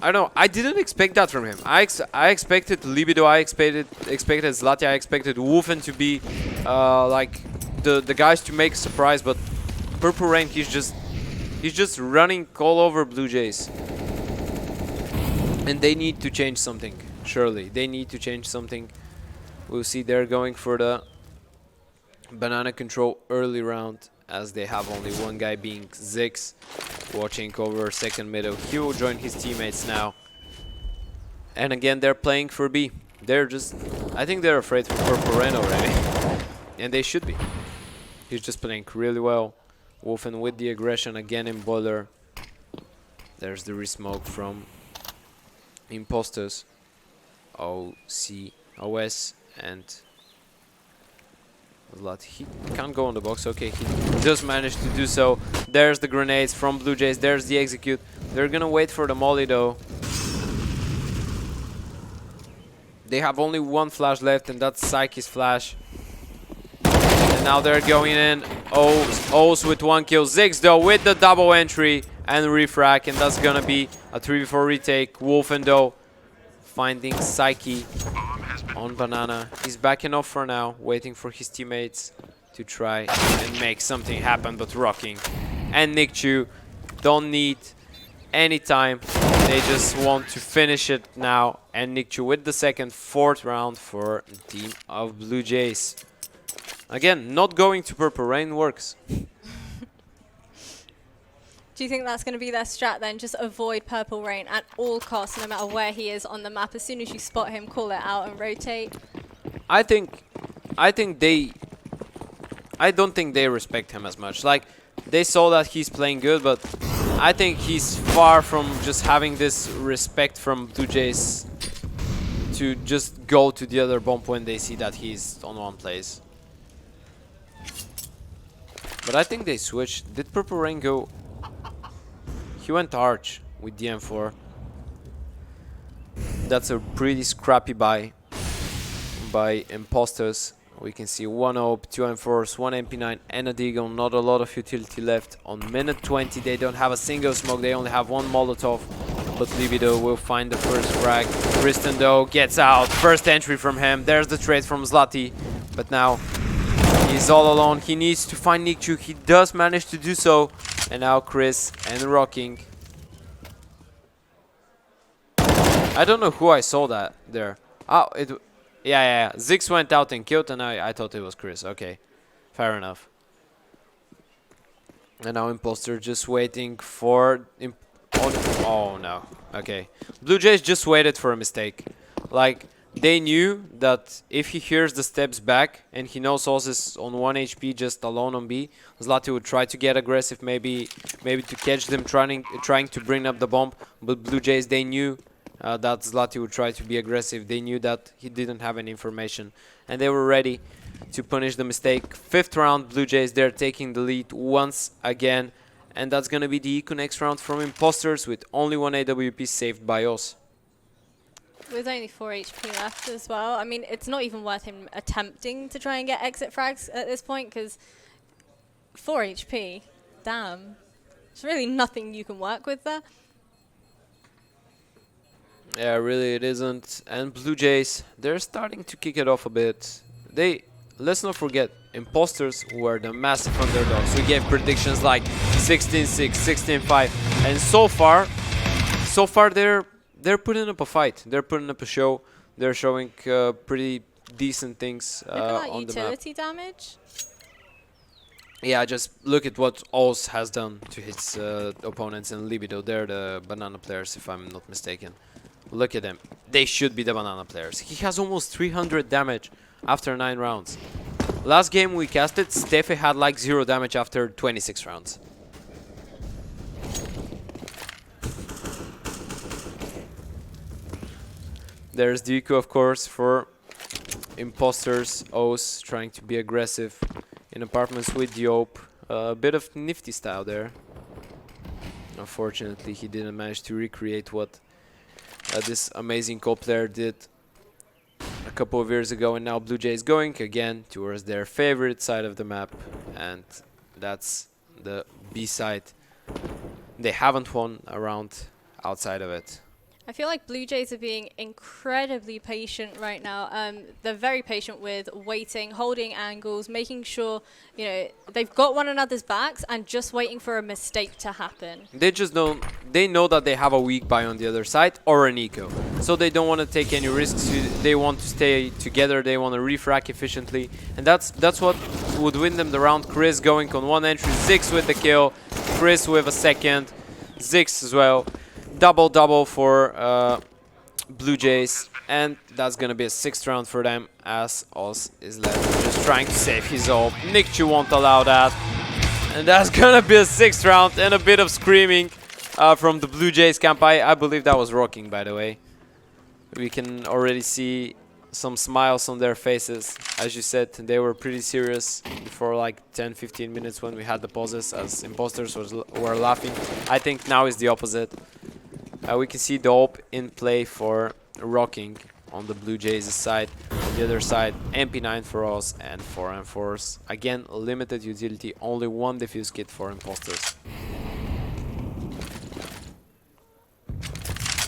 I don't know, I didn't expect that from him. I expected Libido, I expected Zlati, I expected Wolfen to be like the guys to make a surprise, but Purple Rain, he's just running all over Bluejays. And they need to change something, surely. They need to change something. We'll see, they're going for the banana control early round, as they have only one guy being Zix, watching over second middle. He will join his teammates now. And again, they're playing for B. I think they're afraid for Purple Rain already. And they should be. He's just playing really well. Wolfen with the aggression again in boiler. There's the resmoke from Impostors. OS and Zlat. He can't go on the box. Okay, he does manage to do so. There's the grenades from Bluejays. There's the execute. They're gonna wait for the molly though. They have only one flash left, and that's Psyche's flash. And now they're going in. O's with 1 kill. Ziggs though with the double entry and refrag, and that's gonna be a 3v4 retake. Wolfen though finding Psyche on banana. He's backing off for now, waiting for his teammates to try and make something happen, but Rocking and Nick Chu don't need any time. They just want to finish it now. And Nick Chu with the second, 4th round for the team of Bluejays. Again, not going to Purple Rain works. Do you think that's going to be their strat then? Just avoid Purple Rain at all costs, no matter where he is on the map. As soon as you spot him, call it out and rotate. I don't think they respect him as much. Like, they saw that he's playing good, but I think he's far from just having this respect from Bluejays to just go to the other bomb when they see that he's on one place. But I think they switched. Did Purple Rain go? He went Arch with the M4. That's a pretty scrappy buy by Impostors. We can see 1 AWP, 2 M4s, 1 MP9 and a Deagle. Not a lot of utility left. On minute 20 they don't have a single smoke. They only have 1 Molotov. But Libido will find the first frag. Kristen though gets out. First entry from him. There's the trade from Zlati. But now he's all alone. He needs to find Nick Chu. He does manage to do so. And now Chris and Rocking. I don't know who I saw that there. Oh, yeah. Zix went out and killed, and I thought it was Chris. Okay, fair enough. And now Imposter just waiting for... Oh, no. Okay. Bluejays just waited for a mistake. Like, they knew that if he hears the steps back and he knows Oz is on 1 HP just alone on B, Zlati would try to get aggressive, maybe to catch them trying to bring up the bomb. But Bluejays, they knew that Zlati would try to be aggressive. They knew that he didn't have any information, and they were ready to punish the mistake. 5th round, Bluejays, they're taking the lead once again, and that's gonna be the Eco next round from Impostors with only 1 AWP saved by Oz. With only 4 HP left as well. I mean, it's not even worth him attempting to try and get exit frags at this point, because 4 HP, damn. There's really nothing you can work with there. Yeah, really it isn't. And Bluejays, they're starting to kick it off a bit. Let's not forget, Impostors were the massive underdogs. We gave predictions like 16-6, 16-5, and so far they're putting up a fight. They're putting up a show. They're showing pretty decent things Look at that on the map. utility damage. Yeah, just look at what Oz has done to his opponents in Libido. They're the banana players, if I'm not mistaken. Look at them. They should be the banana players. He has almost 300 damage after 9 rounds. Last game we casted, Steffe had like 0 damage after 26 rounds. There's Deku, of course, for Impostors. O's trying to be aggressive in apartments with Diop. A bit of nifty style there. Unfortunately, he didn't manage to recreate what this amazing co-player did a couple of years ago, and now Bluejays going again towards their favorite side of the map, and that's the B side. They haven't won a round outside of it. I feel like Bluejays are being incredibly patient right now. They're very patient with waiting, holding angles, making sure, you know, they've got one another's backs and just waiting for a mistake to happen. They just don't, they know that they have a weak buy on the other side or an eco. So they don't want to take any risks. They want to stay together. They want to refrac efficiently. And that's what would win them the round. Chris going on one entry, Ziggs with the kill, Chris with a second, Ziggs as well. Double for Bluejays, and that's gonna be a 6th round for them as Oz is left just trying to save his ult. Nikchu won't allow that, and that's gonna be a 6th round and a bit of screaming from the Bluejays camp. I believe that was rocking, by the way. We can already see some smiles on their faces. As you said, they were pretty serious for like 10-15 minutes when we had the pauses as Impostors were laughing. I think now is the opposite. We can see Dope in play for Rocking on the Bluejays side. On the other side, MP9 for us and 4M4s. Again, limited utility, only 1 defuse kit for Impostors.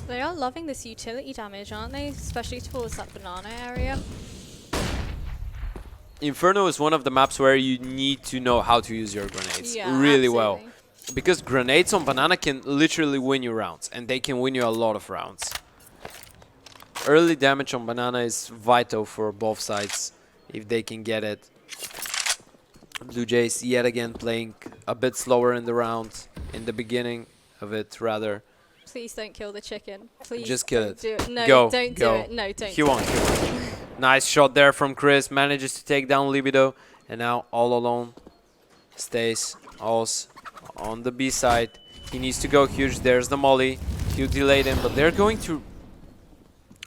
They are loving this utility damage, aren't they? Especially towards that banana area. Inferno is one of the maps where you need to know how to use your grenades really well. Because grenades on banana can literally win you rounds, and they can win you a lot of rounds. Early damage on banana is vital for both sides if they can get it. Bluejays yet again playing a bit slower in the round, in the beginning of it rather. Please don't kill the chicken. Please just kill it. Do it. No, go, don't go. do it. No, don't. He won't. Nice shot there from Chris. Manages to take down Libido, and now all alone stays Oz on the B side. He needs to go huge. There's the molly. He'll delay them, but they're going to...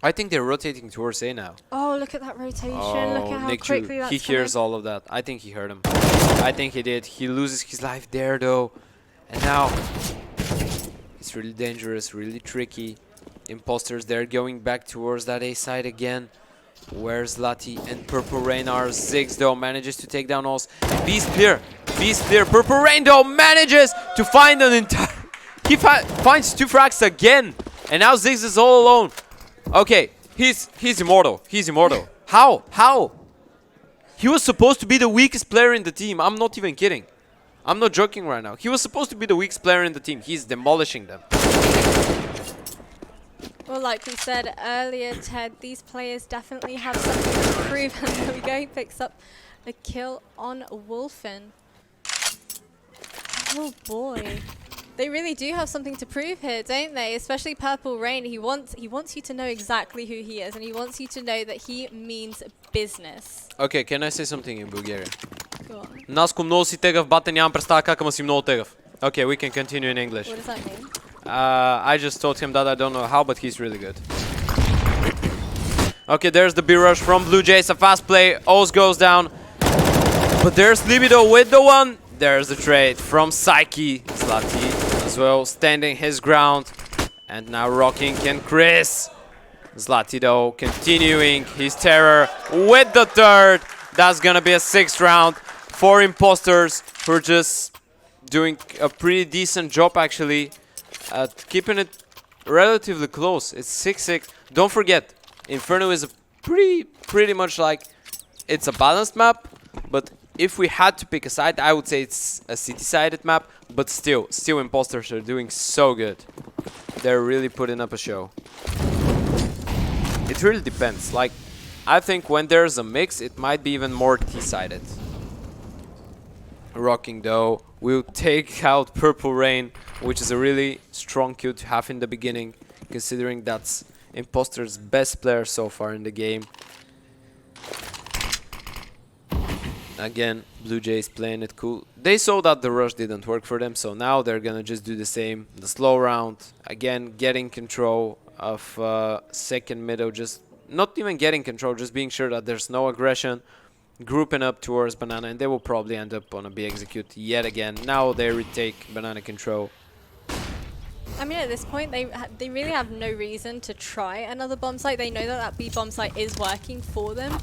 I think they're rotating towards A now. Oh, look at that rotation. Oh, look at how quickly that's he hears all of that. I think he heard him. I think he did. He loses his life there, though. And now... it's really dangerous, really tricky. Impostors, they're going back towards that A side again. Where's Lati and Purple Rain are? Ziggs, though, manages to take down Oz. Beast clear. Beast clear. Purple Rain, though, manages to find an entire... he finds 2 frags again. And now Ziggs is all alone. Okay, he's immortal. He's immortal. How? How? He was supposed to be the weakest player in the team. I'm not even kidding. I'm not joking right now. He was supposed to be the weakest player in the team. He's demolishing them. Well, like we said earlier, Ted, these players definitely have something to prove. And there we go, he picks up a kill on Wolfen. Oh boy. They really do have something to prove here, don't they? Especially Purple Rain. He wants you to know exactly who he is, and he wants you to know that he means business. Okay, can I say something in Bulgaria? Go on. Наско много си тегав, бате нямам представа как, ама си много тегав. Okay, we can continue in English. What does that mean? I just told him that I don't know how, but he's really good. Okay, there's the B-Rush from Bluejays, a fast play. Oz goes down. But there's Libido with the one. There's the trade from Psyche. Zlati as well, standing his ground. And now Rocking and Chris. Zlati, though, continuing his terror with the 3rd. That's gonna be a 6th round for Impostors, who are just doing a pretty decent job, actually, at keeping it relatively close. It's 6-6. Don't forget, Inferno is a pretty much like, it's a balanced map, but if we had to pick a side, I would say it's a city-sided map, but still Impostors are doing so good. They're really putting up a show. It really depends. Like, I think when there's a mix, it might be even more T-sided. Rocking, though, will take out Purple Rain, which is a really strong kill to have in the beginning, considering that's Impostor's best player so far in the game. Again, Bluejays playing it cool. They saw that the rush didn't work for them, so now they're gonna just do the same. The slow round, again, getting control of second middle, just not even getting control, just being sure that there's no aggression, grouping up towards Banana, and they will probably end up on a B execute yet again. Now they retake Banana control. I mean, at this point, they really have no reason to try another bomb site. They know that that B bomb site is working for them.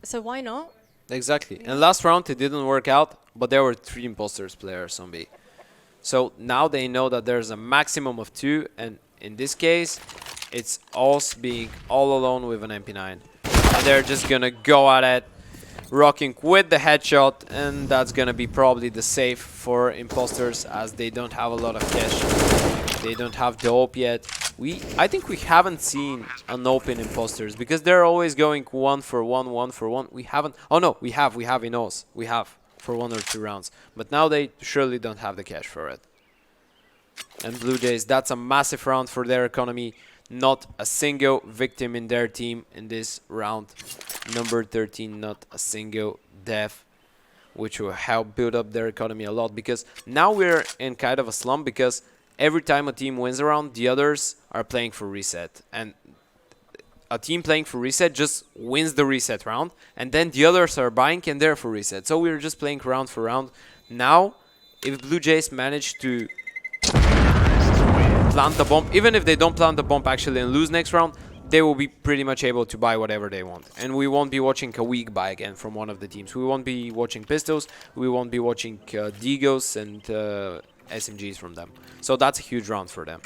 So why not? Exactly. And last round it didn't work out, but there were 3 imposters players on B. So now they know that there's a maximum of 2, and in this case, it's us being all alone with an MP9. And they're just gonna go at it, rocking with the headshot, and that's gonna be probably the safe for imposters as they don't have a lot of cash. They don't have the AWP yet. I think we haven't seen an open imposters because they're always going 1 for 1, 1 for 1. We haven't. Oh no, we have in OS. We have for 1 or 2 rounds. But now they surely don't have the cash for it. And Bluejays, that's a massive round for their economy. Not a single victim in their team in this round. Number 13, not a single death, which will help build up their economy a lot, because now we're in kind of a slump because every time a team wins a round, the others are playing for reset. And a team playing for reset just wins the reset round, and then the others are buying and they're for reset. So we're just playing round for round. Now, if Bluejays manage to plant the bomb, even if they don't plant the bomb actually and lose next round, they will be pretty much able to buy whatever they want. And we won't be watching a weak buy again from one of the teams. We won't be watching pistols, we won't be watching Digos and SMGs from them. So that's a huge round for them.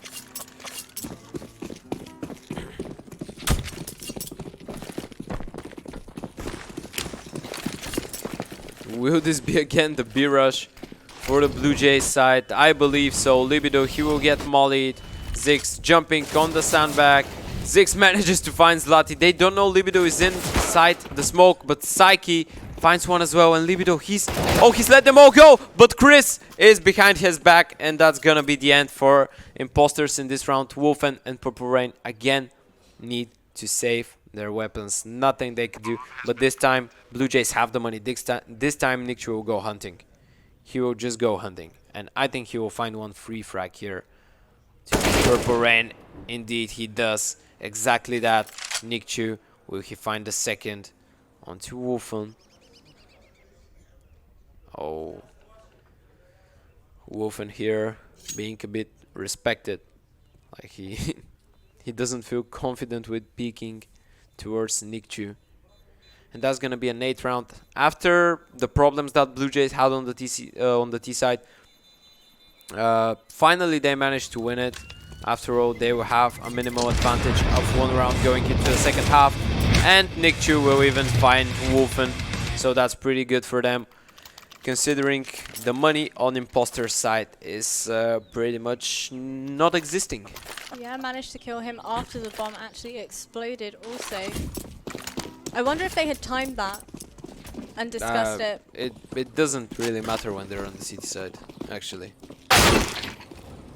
Will this be again the B rush for the Bluejays side? I believe so. Libido, he will get mollied. Zix jumping on the sandbag. Zix manages to find Zlati. They don't know Libido is inside the smoke, but Psyche finds one as well. And Libido, he's let them all go. But Chris is behind his back, and that's gonna be the end for imposters in this round. Wolfen and Purple Rain again need to save their weapons. Nothing they could do. But this time, Bluejays have the money. This time, Nikchu will go hunting. He will just go hunting. And I think he will find one free frag here. Purple Rain, indeed he does. Exactly that. Nikchu, will he find the second onto Wolfen? Oh. Wolfen here being a bit respected. Like he doesn't feel confident with peeking towards Nikchu. And that's gonna be an 8th round. After the problems that Bluejays had on the T side, finally they managed to win it. After all, they will have a minimal advantage of 1 round going into the second half. And Nikchu will even find Wolfen. So that's pretty good for them, considering the money on imposter side is pretty much not existing. Yeah, I managed to kill him after the bomb actually exploded also. I wonder if they had timed that and discussed it. It doesn't really matter when they're on the CT side, actually.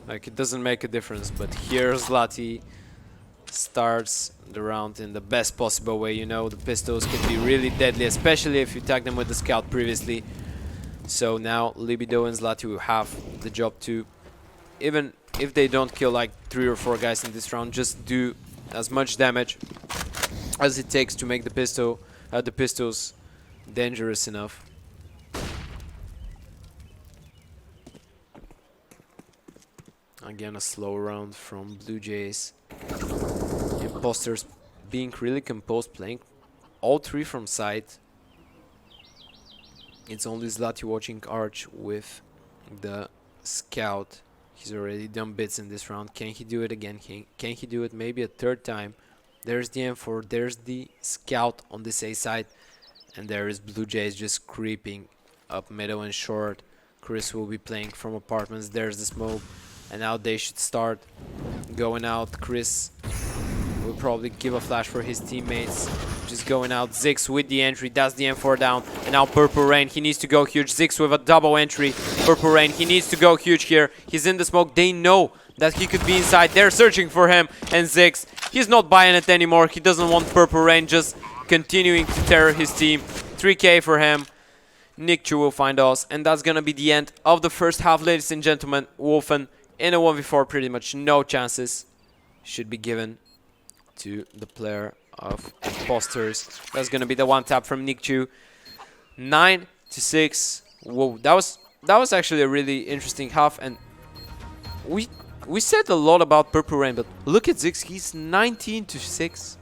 Like, it doesn't make a difference, but here Zlati starts the round in the best possible way. You know, the pistols can be really deadly, especially if you tag them with the scout previously. So now Libido and Zlati will have the job to, even if they don't kill like 3 or 4 guys in this round, just do as much damage as it takes to make the pistols dangerous enough. Again, a slow round from Bluejays. Imposters being really composed, playing all 3 from side. It's only Zlati watching Arch with the scout. He's already done bits in this round. Can he do it again? Can he do it maybe a 3rd time? There's the M4, there's the scout on this A side. And there is Bluejays just creeping up middle and short. Chris will be playing from apartments. There's the smoke. And now they should start going out. Chris will probably give a flash for his teammates. Just going out. Zix with the entry. That's the M4 down. And now Purple Rain. He needs to go huge. Zix with a double entry. Purple Rain. He needs to go huge here. He's in the smoke. They know that he could be inside. They're searching for him. And Zix, he's not buying it anymore. He doesn't want Purple Rain just continuing to tear his team 3K for him. Nick Chu will find us, and that's gonna be the end of the first half, ladies and gentlemen. Wolfen in a 1v4, pretty much no chances should be given to the player of Impostors. That's gonna be the one tap from Nick Chu. 9-6. Whoa, that was actually a really interesting half, and we said a lot about Purple Rain, but look at Zix, he's 19-6.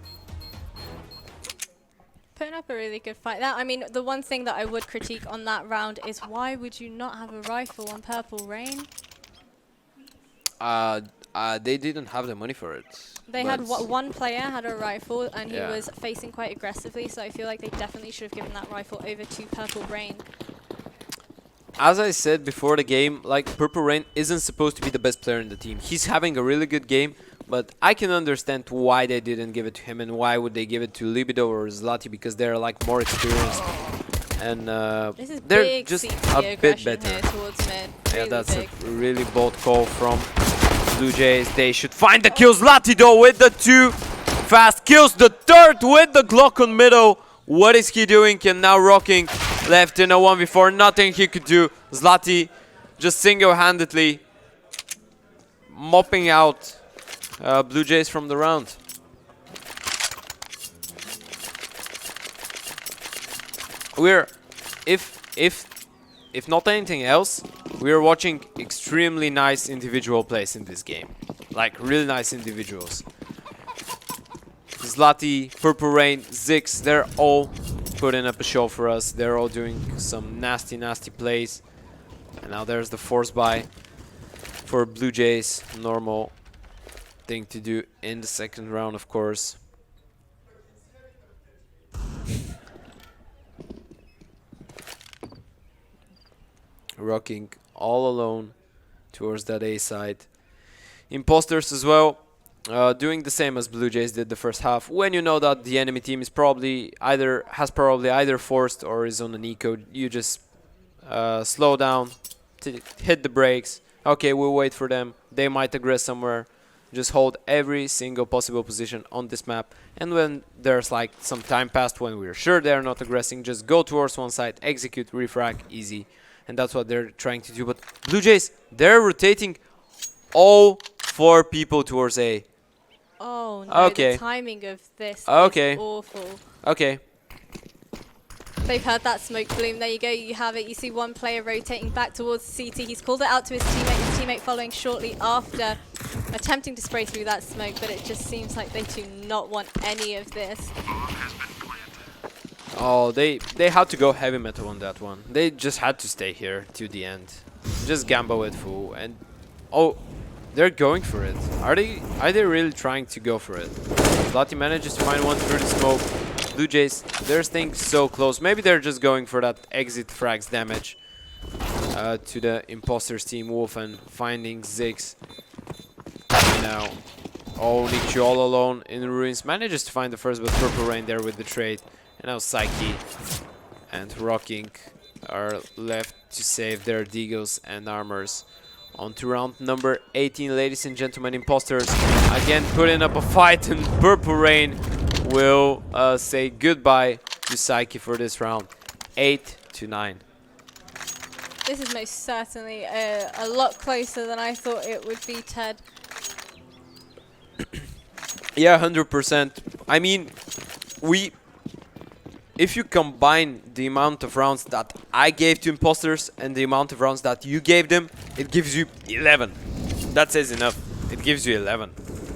Putting up a really good fight. I mean, the one thing that I would critique on that round is why would you not have a rifle on Purple Rain? They didn't have the money for it. They had one player had a rifle and he Yeah. was facing quite aggressively, so I feel like they definitely should have given that rifle over to Purple Rain. As I said before the game, like, Purple Rain isn't supposed to be the best player in the team. He's having a really good game, but I can understand why they didn't give it to him and why would they give it to Libido or Zlati, because they're like more experienced and This is they're big just CT a bit aggression better. here towards mid. Yeah, Really that's big. a really bold call from Bluejays. They should find the kills. Zlati though with the 2 fast kills, the third with the Glock on middle. What is he doing? And now Rocking left in a 1v4, nothing he could do. Zlati just single-handedly mopping out Bluejays from the round. We're, if not anything else, we're watching extremely nice individual plays in this game. Like, really nice individuals. Zlati, Purple Rain, Zix, they're all putting up a show for us. They're all doing some nasty, nasty plays. And now there's the force buy for Bluejays. Normal thing to do in the second round, of course. Rocking all alone towards that A side. Impostors as well. Doing the same as Bluejays did the first half. When you know that the enemy team is probably either forced or is on an eco, you just slow down, hit the brakes. Okay, we'll wait for them. They might aggress somewhere. Just hold every single possible position on this map. And when there's like some time passed when we're sure they're not aggressing, just go towards one side, execute, refrag, easy. And that's what they're trying to do. But Bluejays, they're rotating all 4 people towards A. Oh no, Okay. the timing of this Okay. is awful. Okay. They've heard that smoke bloom. There you go, you have it. You see one player rotating back towards CT. He's called it out to his teammate following shortly after, attempting to spray through that smoke, but it just seems like they do not want any of this. Oh, they had to go heavy metal on that one. They just had to stay here to the end. Just gamble it full, and oh, they're going for it. Are they really trying to go for it? Zlati manages to find one through the smoke. Bluejays, they're staying so close. Maybe they're just going for that exit frags damage to the Impostors team. Wolfen finding Zix. Now, oh, Nichu all alone in the ruins. Manages to find the first, but Purple Rain there with the trade. And now Psyche and Rocking are left to save their Deagles and Armors. On to round number 18, ladies and gentlemen. Impostors again putting up a fight, and Purple Rain will say goodbye to Psyche for this round. 8-9. This is most certainly a lot closer than I thought it would be, Ted. Yeah, 100%. I mean, if you combine the amount of rounds that I gave to Impostors and the amount of rounds that you gave them, it gives you 11. That says enough. It gives you 11.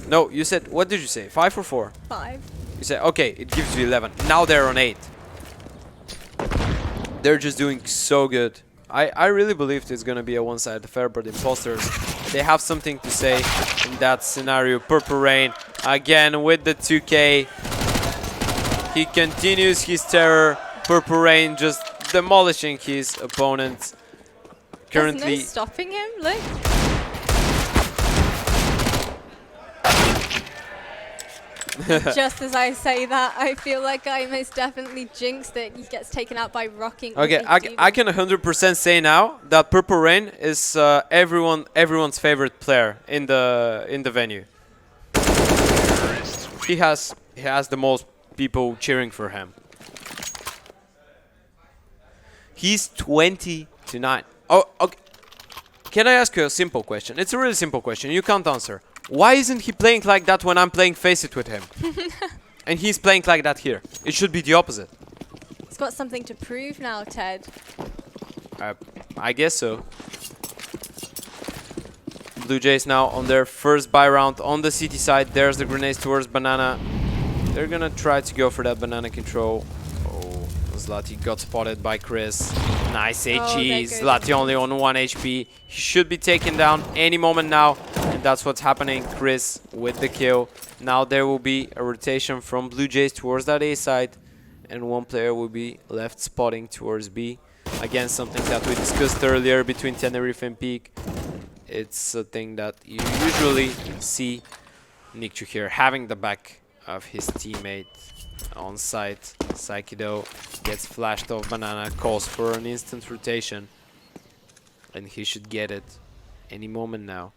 No, you said, what did you say? 5 or 4? 5. You said, okay, it gives you 11. Now they're on 8. They're just doing so good. I really believed it's going to be a one-sided affair, but Impostors, they have something to say in that scenario. Purple Rain, again with the 2K. He continues his terror. Purple Rain just demolishing his opponents. Currently, There's no stopping him, look. Just as I say that, I feel like I most definitely jinxed it. He gets taken out by Rocking. okay, I can 100% say now that Purple Rain is everyone's favorite player in the venue. He has the most people cheering for him. He's 20-9. Oh, okay. Can I ask you a simple question? It's a really simple question. You can't answer. Why isn't he playing like that when I'm playing Face It with him? And he's playing like that here. It should be the opposite. He's got something to prove now, Ted. I guess so. Bluejays now on their first buy round on the CT side. There's the grenades towards Banana. They're gonna try to go for that banana control. Oh, Zlati got spotted by Chris. Nice HE. Zlati only on 1 HP. He should be taken down any moment now. And that's what's happening. Chris with the kill. Now there will be a rotation from Bluejays towards that A side. And one player will be left spotting towards B. Again, something that we discussed earlier between Tenerife and Peak. It's a thing that you usually see Nikchu here having the back of his teammate on site. Saikido gets flashed off Banana, calls for an instant rotation. And he should get it any moment now.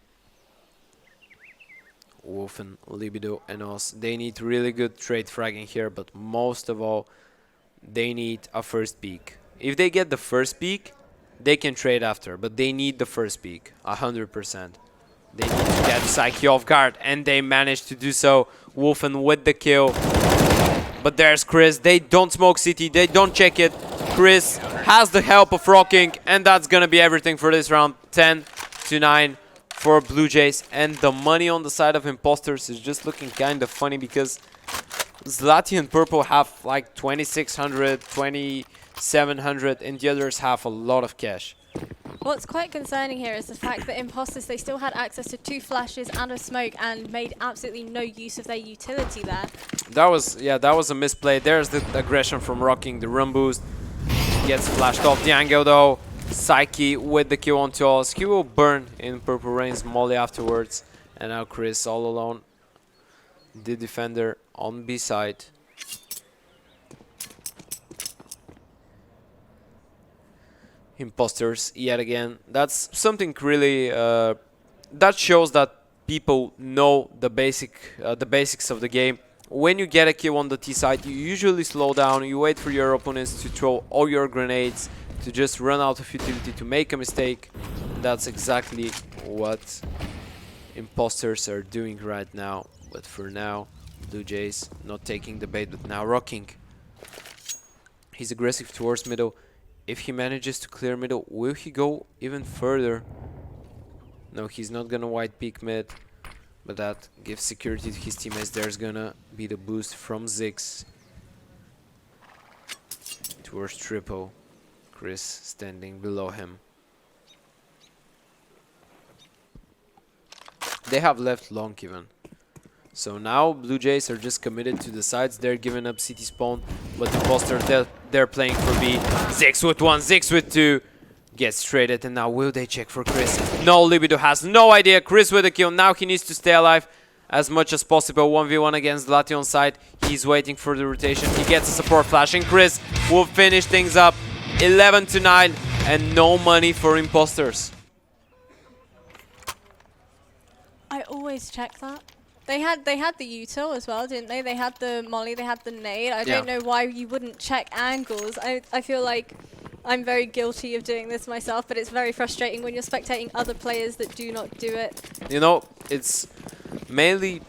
Wolfen, Libido and Os, they need really good trade fragging here, but most of all, they need a first peak. If they get the first peak, they can trade after, but they need the first peak, 100%. They need to get Psyche off guard, and they managed to do so. Wolfen with the kill. But there's Chris. They don't smoke City. They don't check it. Chris has the help of Rocking, and that's going to be everything for this round. 10-9 for Bluejays. And the money on the side of Impostors is just looking kind of funny because Zlati and Purple have like 2,600, 2,700, and the others have a lot of cash. What's quite concerning here is the fact that Impostors, they still had access to 2 flashes and a smoke and made absolutely no use of their utility there. That was a misplay. There's the aggression from Rocking, the run boost. Gets flashed off the angle though. Psyche with the kill on Toss. He will burn in Purple Rain's molly afterwards. And now Chris all alone. The defender on B side. Impostors yet again. That's something really that shows that people know the basics of the game. When you get a kill on the T side, you usually slow down, you wait for your opponents to throw all your grenades, to just run out of utility, to make a mistake. That's exactly what Impostors are doing right now. But for now, Bluejays not taking the bait, but now Rocking. He's aggressive towards middle. If he manages to clear middle, will he go even further? No, he's not gonna white peek mid, but that gives security to his teammates. There's gonna be the boost from Ziggs towards Triple. Chris standing below him. They have left long even. So now Bluejays are just committed to the sides. They're giving up CT spawn, but the Impostors, they're playing for B. Ziggs with 1, Ziggs with 2. Gets traded, and now will they check for Chris? No, Libido has no idea. Chris with a kill. Now he needs to stay alive as much as possible. 1v1 against Zlati on side. He's waiting for the rotation. He gets a support flash, and Chris will finish things up. 11-9, and no money for Impostors. I always check that. They had the util as well, didn't they? They had the molly, they had the nade. I don't know why you wouldn't check angles. I feel like I'm very guilty of doing this myself, but it's very frustrating when you're spectating other players that do not do it. You know, it's mainly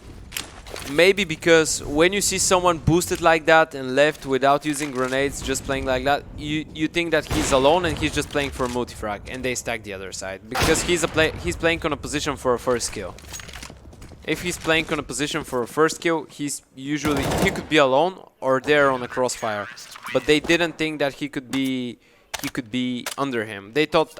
maybe because when you see someone boosted like that and left without using grenades, just playing like that, you think that he's alone and he's just playing for multifrag, and they stack the other side because he's playing on a position for a first kill. If he's playing on a position for a first kill, he could be alone or there on a crossfire. But they didn't think that he could be under him.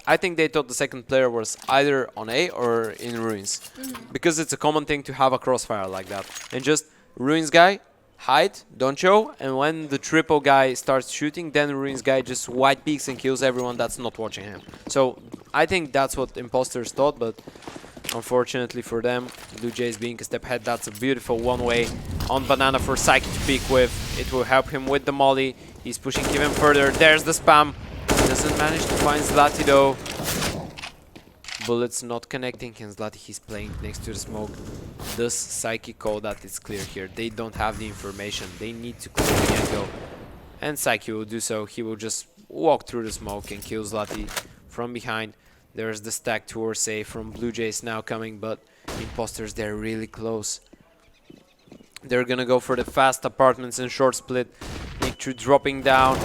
I think they thought the second player was either on A or in Ruins. Because it's a common thing to have a crossfire like that. And just Ruins guy, hide, don't show, and when the triple guy starts shooting, then Ruins guy just white peeks and kills everyone that's not watching him. So I think that's what Impostors thought, but unfortunately for them, Bluejays being a step ahead. That's a beautiful one-way on Banana for Psyche to peek with. It will help him with the molly. He's pushing even further. There's the spam. Doesn't manage to find Zlati though. Bullets not connecting, and Zlati, he's playing next to the smoke. Does Psyche call that it's clear here? They don't have the information. They need to clear the angle. And Psyche will do so. He will just walk through the smoke and kill Zlati from behind. There's the stack towards A from Bluejays now coming, but Impostors, they're really close. They're gonna go for the fast apartments and short split. Nick Chu dropping down.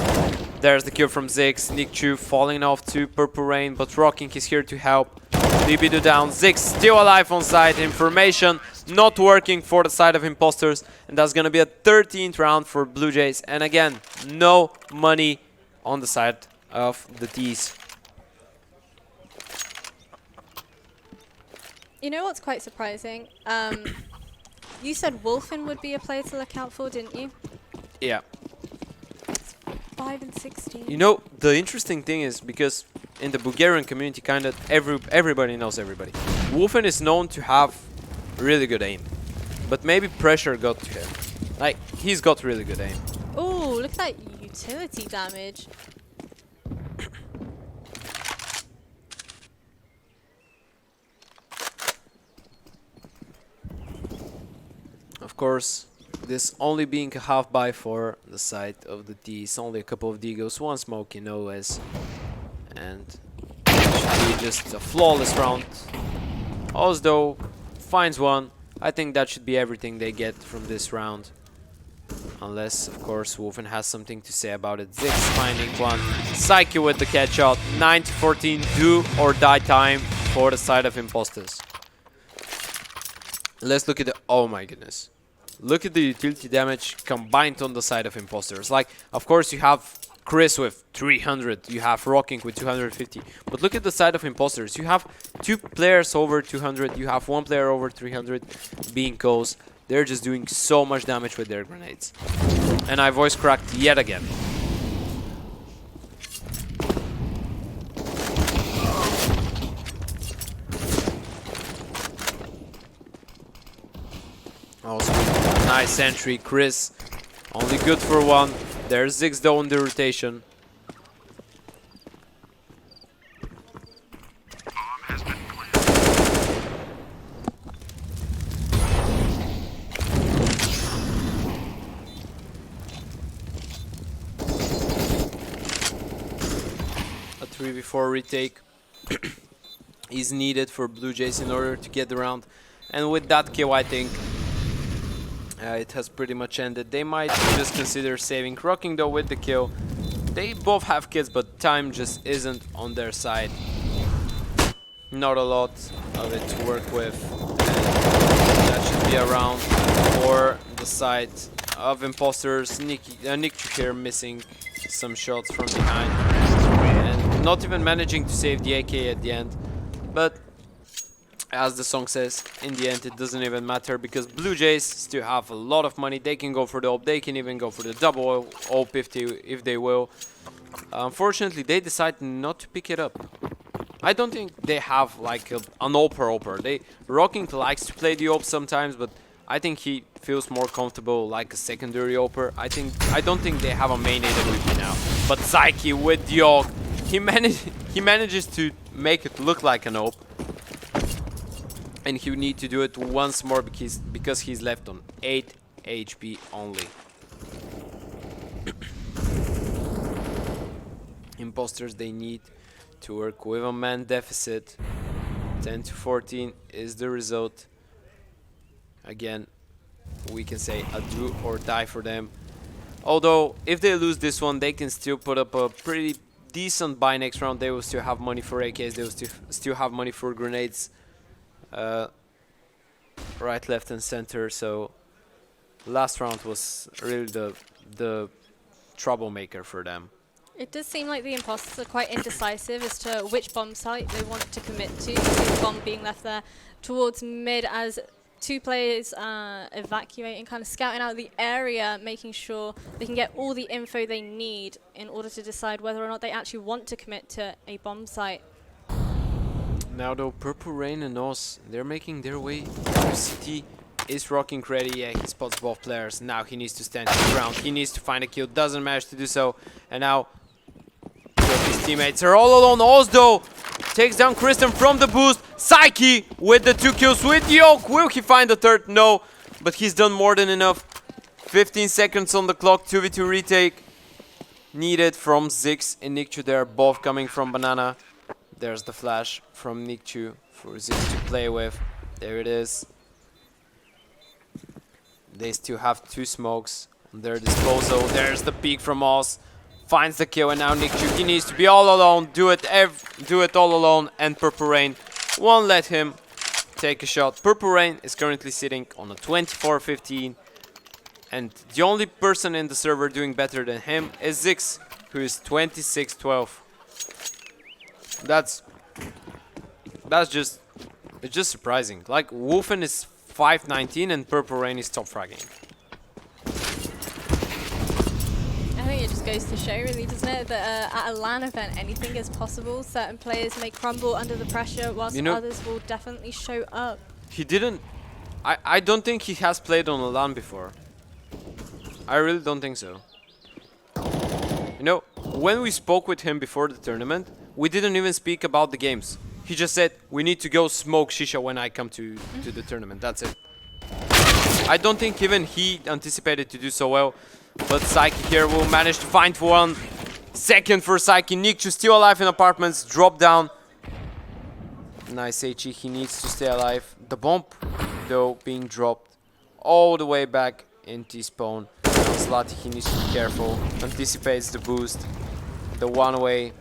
There's the kill from Ziggs. Nick Chu falling off to Purple Rain, but Rocking is here to help. Libido down. Ziggs still alive on side. Information not working for the side of Impostors. And that's gonna be a 13th round for Bluejays. And again, no money on the side of the T's. You know what's quite surprising? You said Wolfen would be a player to look out for, didn't you? Yeah. 5 and 16. You know, the interesting thing is because in the Bulgarian community, kind of everybody knows everybody. Wolfen is known to have really good aim, but maybe pressure got to him. Like, he's got really good aim. Oh, look at that utility damage. Of course, this only being a half buy for the side of the T's. Only a couple of Deagles, one smoke in OS. And it should be just a flawless round. Osdo finds one. I think that should be everything they get from this round. Unless, of course, Wolfen has something to say about it. Ziggs finding one. Psyche with the catch shot. 9-14, do or die time for the side of Impostors. Let's look at the... Oh my goodness. Look at the utility damage combined on the side of Impostors. Like, of course, you have Chris with 300. You have Rocking with 250. But look at the side of Impostors. You have 2 players over 200. You have 1 player over 300 being close. They're just doing so much damage with their grenades. And I voice cracked yet again. Also, nice entry, Chris. Only good for 1. There's Ziggs though in the rotation. A 3v4 retake is needed for Bluejays in order to get the round. And with that kill, I think it has pretty much ended. They might just consider saving. Rocking though with the kill. They both have kills, but time just isn't on their side. Not a lot of it to work with. And that should be a round for the side of Impostors. Nick here missing some shots from behind. And not even managing to save the AK at the end. But as the song says, in the end it doesn't even matter because Bluejays still have a lot of money. They can go for the AWP, they can even go for the double AWP if they will. Unfortunately, they decide not to pick it up. I don't think they have like an AWPer. Rocking likes to play the AWP sometimes, but I think he feels more comfortable like a secondary AWPer. I don't think they have a main AWP now. But Psyche with the AWP, he manages to make it look like an AWP. And he will need to do it once more because he's left on 8 HP only. Impostors, they need to work with a man deficit. 10-14 is the result. Again, we can say a do or die for them. Although, if they lose this one, they can still put up a pretty decent buy next round. They will still have money for AKs, they will still have money for grenades. Right, left, and center. So last round was really the troublemaker for them. It does seem like the Impostors are quite indecisive as to which bomb site they want to commit to. The bomb being left there towards mid as 2 players evacuating, kind of scouting out the area, making sure they can get all the info they need in order to decide whether or not they actually want to commit to a bomb site. Now though, Purple Rain and Oz, they're making their way to City. Is Rocking ready? Yeah, he spots both players. Now he needs to stand his ground. He needs to find a kill. Doesn't manage to do so. And now his teammates are all alone. Osdo takes down Kristen from the boost. Psyche with the 2 kills with Yoke. Will he find the 3rd? No. But he's done more than enough. 15 seconds on the clock. 2v2 retake. needed from Zix and Nikchu there, both coming from Banana. There's the flash from Nikchu for Zix to play with. There it is. They still have 2 smokes on their disposal. There's the peek from Oz. Finds the kill, and now Nikchu, he needs to be all alone. Do it all alone, and Purple Rain won't let him take a shot. Purple Rain is currently sitting on a 24-15. And the only person in the server doing better than him is Zix, who is 26-12. That's just, it's just surprising. Like, Wolfen is 5-19 and Purple Rain is top fragging. I think it just goes to show, really, doesn't it, that at a LAN event, anything is possible. Certain players may crumble under the pressure, whilst others will definitely show up. He didn't... I don't think he has played on a LAN before. I really don't think so. You know, when we spoke with him before the tournament, we didn't even speak about the games. He just said, we need to go smoke Shisha when I come to the tournament. That's it. I don't think even he anticipated to do so well. But Psyche here will manage to find one. Second for Psyche. Nikchu still alive in apartments. Drop down. Nice HE. He needs to stay alive. The bomb, though, being dropped all the way back in T-spawn. Slotty, he needs to be careful. Anticipates the boost. The one-way.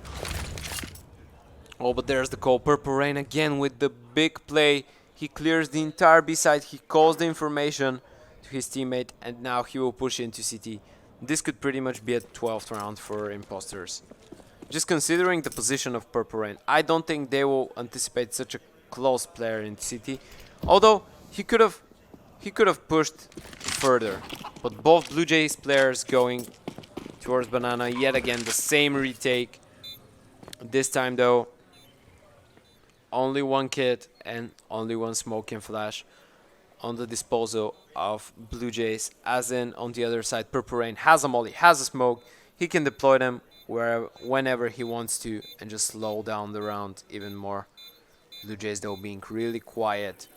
Oh, but there's the call. Purple Rain again with the big play. He clears the entire B side. He calls the information to his teammate, and now he will push into CT. This could pretty much be a 12th round for Impostors. Just considering the position of Purple Rain, I don't think they will anticipate such a close player in CT. Although he could have pushed further. But both Bluejays players going towards Banana. Yet again, the same retake. This time though, only one kit and only one smoke and flash on the disposal of Bluejays. As in, on the other side, Purple Rain has a molly, has a smoke. He can deploy them whenever he wants to and just slow down the round even more. Bluejays though being really quiet.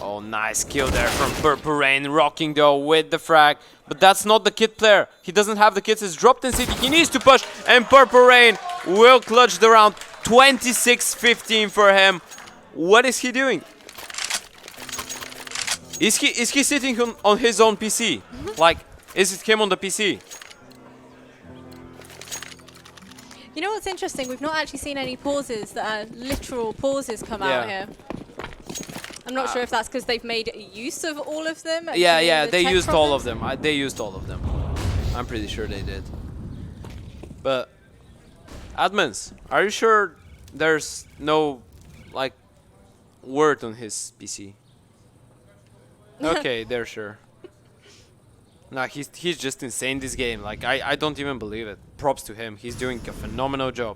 Oh, nice kill there from Purple Rain, rocking though with the frag. But that's not the kit player. He doesn't have the kits, it's dropped in city. He needs to push, and Purple Rain will clutch the round. 26-15 for him. What is he doing? Is he sitting on his own PC? Like, is it him on the PC? You know what's interesting? We've not actually seen any pauses that are literal pauses come out here. I'm not sure if that's because they've made use of all of them. Yeah, they used all of them. They used all of them. I'm pretty sure they did. But, admins, are you sure there's no, like, word on his PC? Okay, they're sure. Nah, he's just insane this game. Like, I don't even believe it. Props to him. He's doing a phenomenal job.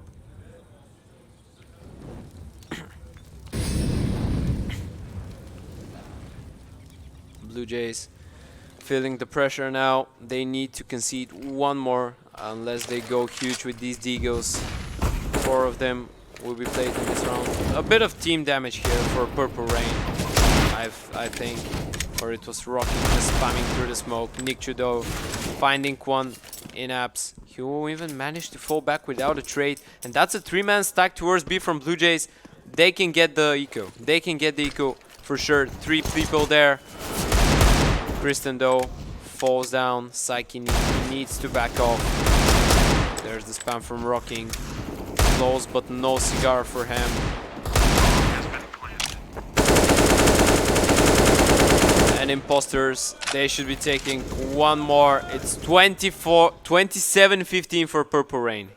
Bluejays feeling the pressure now. They need to concede one more unless they go huge with these Deagles. 4 of them will be played in this round. A bit of team damage here for Purple Rain, I think. Or it was Rocky just spamming through the smoke. Nikchu though finding one in apps. He will even manage to fall back without a trade. And that's a 3-man stack towards B from Bluejays. They can get the eco. They can get the eco for sure. 3 people there. Kristen though falls down. Psyche needs to back off. There's the spam from Rocking. Close but no cigar for him. And Impostors, they should be taking one more. It's 27-15 for Purple Rain.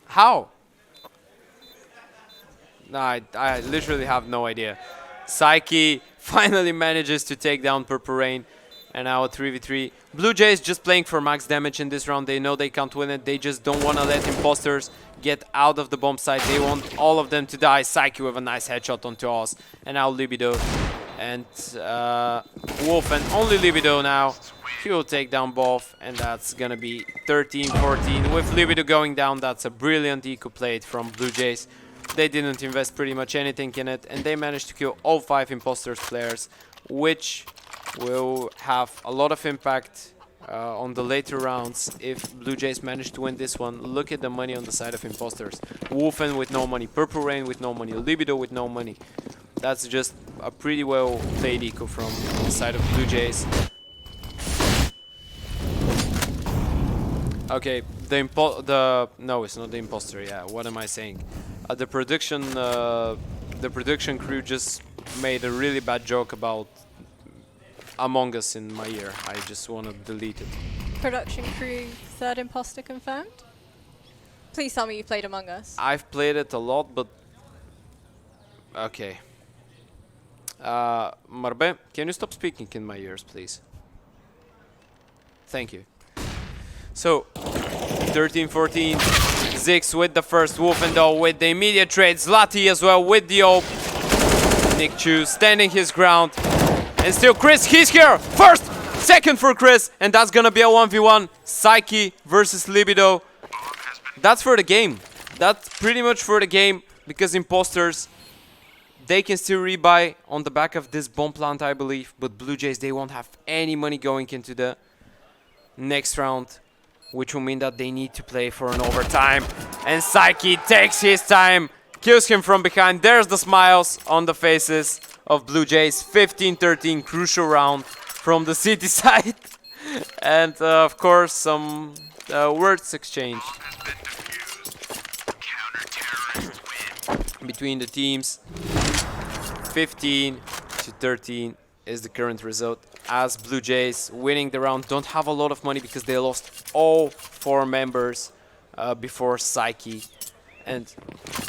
How? No, I literally have no idea. Psyche finally manages to take down Purple Rain. And now a 3v3. Bluejays just playing for max damage in this round. They know they can't win it. They just don't want to let Impostors get out of the bomb site. They want all of them to die. Psyche with a nice headshot onto Oz. And now Libido and Wolf, and only Libido now. He will take down both, and that's gonna be 13-14. With Libido going down, that's a brilliant eco plate from Bluejays. They didn't invest pretty much anything in it, and they managed to kill all 5 Impostors players, which will have a lot of impact on the later rounds if Blue Jays manage to win this one. Look at the money on the side of Impostors. Wolfen with no money, Purple Rain with no money, Libido with no money. That's just a pretty well played eco from the side of Blue Jays. Okay, no, it's not the imposter. Yeah, what am I saying? The production crew just made a really bad joke about Among Us in my ear. I just want to delete it. Production crew, third imposter confirmed? Please tell me you played Among Us. I've played it a lot, but okay. Marbe, can you stop speaking in my ears, please? Thank you. So, 13-14, Zix with the first, Wolfendahl with the immediate trade, Zlati as well with the ult. Nick Chu standing his ground. And still Chris, he's here! First, second for Chris, and that's gonna be a 1v1. Psyche versus Libido. That's for the game. That's pretty much for the game, because Impostors, they can still rebuy on the back of this bomb plant, I believe. But Blue Jays, they won't have any money going into the next round, which will mean that they need to play for an overtime. And Psyche takes his time, kills him from behind. There's the smiles on the faces of Blue Jays. 15-13, crucial round from the city side. And of course, some words exchange between the teams. 15-13 is the current result, as Blue Jays, winning the round, don't have a lot of money because they lost all 4 members before Psyche. And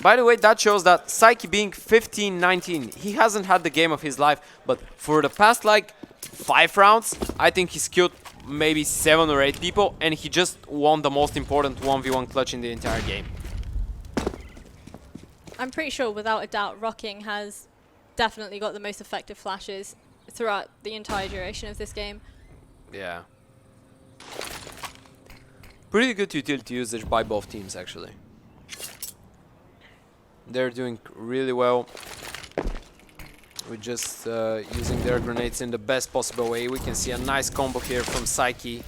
by the way, that shows that Psyche being 15-19, he hasn't had the game of his life, but for the past like 5 rounds, I think he's killed maybe 7 or 8 people, and he just won the most important 1v1 clutch in the entire game. I'm pretty sure, without a doubt, Rocking has definitely got the most effective flashes throughout the entire duration of this game. Yeah. Pretty good utility usage by both teams, actually. They're doing really well with just using their grenades in the best possible way. We can see a nice combo here from Psyche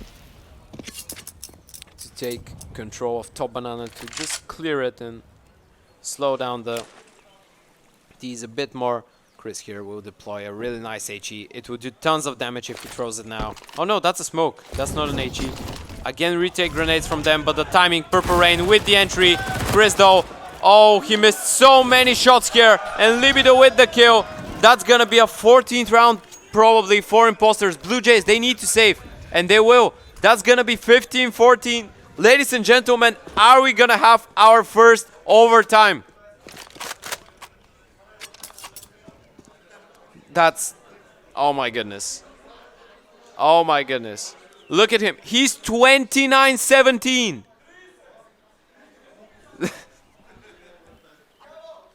to take control of Top Banana, to just clear it and slow down the D's a bit more. Chris here will deploy a really nice HE. It will do tons of damage if he throws it now. Oh no, that's a smoke. That's not an HE. Again, retake grenades from them, but the timing, Purple Rain with the entry. Chris though, oh, he missed so many shots here, and Libido with the kill. That's gonna be a 14th round probably for Impostors. Blue Jays, they need to save, and they will. That's gonna be 15-14. Ladies and gentlemen, are we gonna have our first overtime? That's, oh my goodness. Oh my goodness. Look at him. He's 29-17.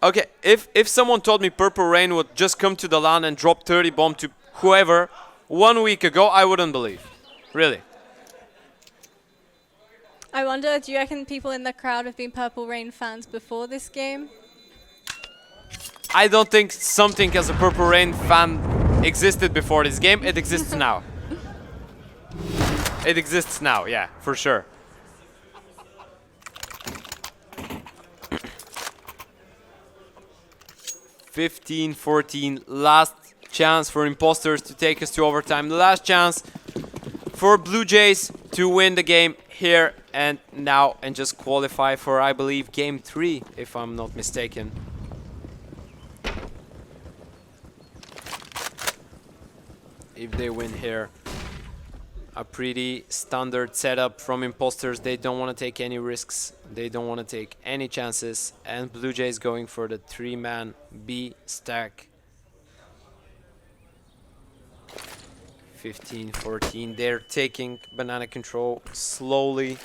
Okay, if someone told me Purple Rain would just come to the LAN and drop 30 bomb to whoever 1 week ago, I wouldn't believe. Really. I wonder, do you reckon people in the crowd have been Purple Rain fans before this game? I don't think something as a Purple Rain fan existed before this game. It exists now. It exists now, yeah, for sure. (15-14), last chance for Impostors to take us to overtime. The last chance for Blue Jays to win the game here and now and just qualify for, I believe, game 3, if I'm not mistaken. If they win here, a pretty standard setup from Impostors. They don't want to take any risks. They don't want to take any chances. And Blue Jays going for the 3-man B stack. 15-14. They're taking banana control slowly.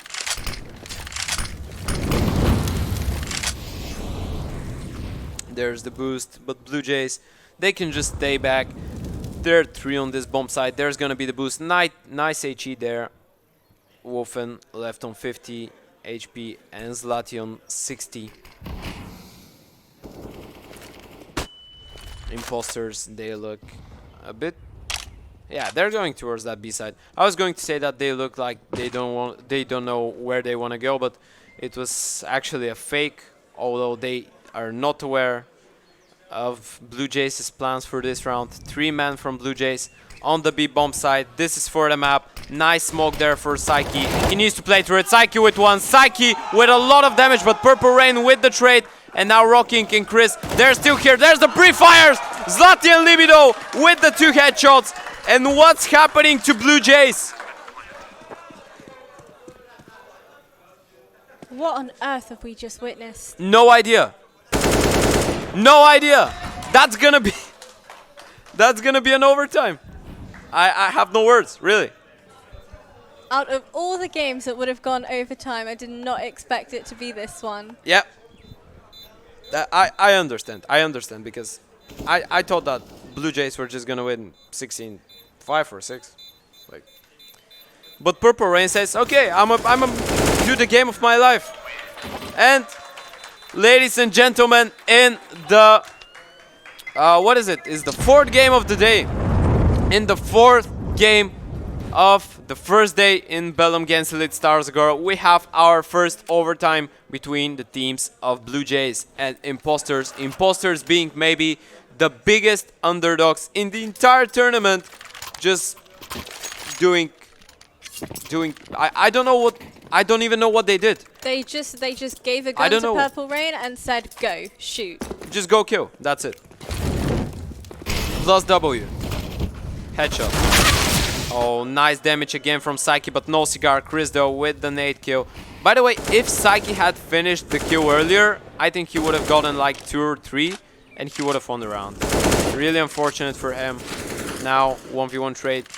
There's the boost, but Blue Jays, they can just stay back. There are 3 on this bomb side. There's gonna be the boost. Nice HE there. Wolfen left on 50 HP and Zlati on 60. Impostors, they look a bit Yeah, they're going towards that B side. I was going to say that they look like they don't know where they want to go, but it was actually a fake, although they are not aware of Bluejays' plans for this round. 3 men from Bluejays on the B bomb side. This is for the map. Nice smoke there for Psyche. He needs to play through it. Psyche with one. Psyche with a lot of damage, but Purple Rain with the trade. And now Rocking and Chris, they're still here. There's the pre-fires. Zlati and Libido with the 2 headshots. And what's happening to Bluejays? What on earth have we just witnessed? No idea. No idea. That's gonna be an overtime. I have no words, really. Out of all the games that would have gone overtime, I did not expect it to be this one. Yeah. I understand. I understand because I thought that Bluejays were just gonna win 16-5 or 6. Like, but Purple Rain says, okay, I'm a do the game of my life. And ladies and gentlemen, in the what is it? Is the 4th game of the day. In the 4th game of the first day in Bellum against Elite Stara Zagora, we have our first overtime between the teams of Bluejays and Impostors. Impostors being maybe the biggest underdogs in the entire tournament, just doing I don't know what, I don't even know what they did. They just gave a gun to Purple Rain and said, go, shoot. Just go kill, that's it. Plus W. Headshot. Oh, nice damage again from Psyche, but no cigar. Chris though with the nade kill. By the way, if Psyche had finished the kill earlier, I think he would have gotten like 2 or 3 and he would have won the round. Really unfortunate for him. Now 1v1 trade,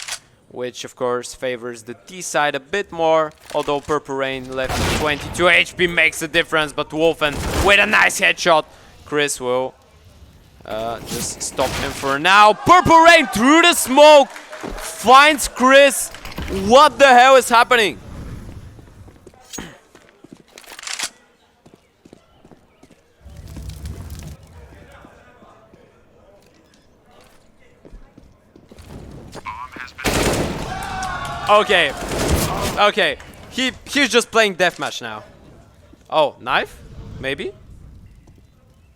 which of course favors the T side a bit more, although Purple Rain left 22 HP makes a difference, but Wolfen with a nice headshot. Chris will just stop him for now. Purple Rain through the smoke finds Chris. What the hell is happening? Okay, okay, he's just playing deathmatch now. Oh, knife? Maybe?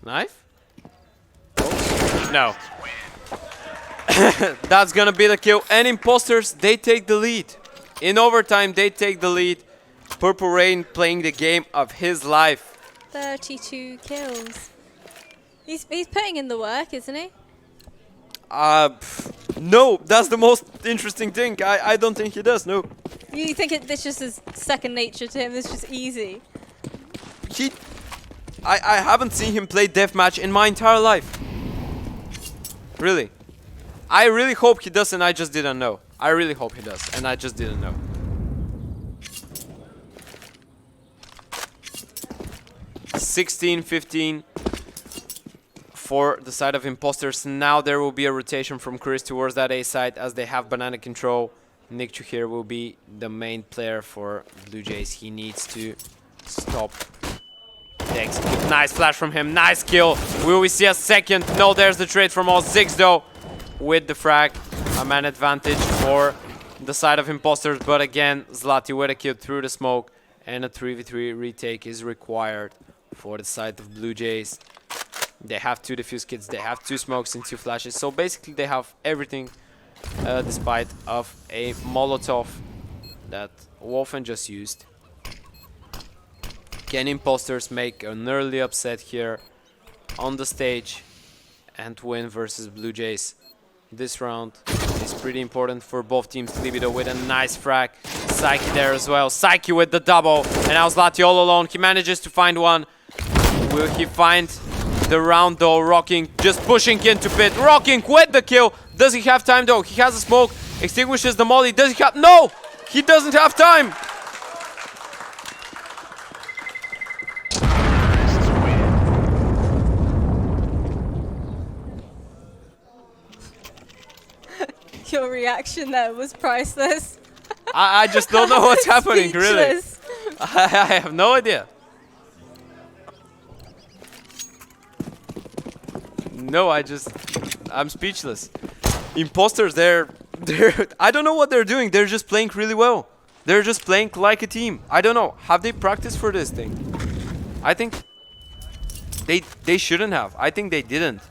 Knife? Oh. No. That's gonna be the kill. And Impostors, they take the lead. In overtime, they take the lead. Purple Rain playing the game of his life. 32 kills. He's putting in the work, isn't he? No, that's the most interesting thing. I don't think he does, no. You think this just is second nature to him? This is just easy? I haven't seen him play deathmatch in my entire life. Really. I really hope he does and I just didn't know. I really hope he does and I just didn't know. (16-15) for the side of Impostors. Now there will be a rotation from Chris towards that A side as they have banana control. Nick here will be the main player for Bluejays. He needs to stop the execute. Nice flash from him. Nice kill. Will we see a second? No, there's the trade from all. Ziggs though with the frag. A man advantage for the side of Impostors. But again, Zlati with a kill through the smoke. And a 3v3 retake is required for the side of Bluejays. They have 2 defuse kits, they have 2 smokes and 2 flashes. So basically they have everything despite of a Molotov that Wolfen just used. Can Impostors make an early upset here on the stage and win versus Bluejays? This round is pretty important for both teams. Libido with a nice frag. Psyche there as well. Psyche with the double. And now Zlati all alone. He manages to find one. Will he find the round though? Rocking just pushing into pit. Rocking with the kill. Does he have time though? He has a smoke. Extinguishes the molly. Does he have... No! He doesn't have time! Your reaction there was priceless. I just don't know what's happening, really. I have no idea. No, I'm speechless. Impostors, they're I don't know what they're doing. They're just playing really well. They're just playing like a team. I don't know. Have they practiced for this thing? I think they shouldn't have. I think they didn't.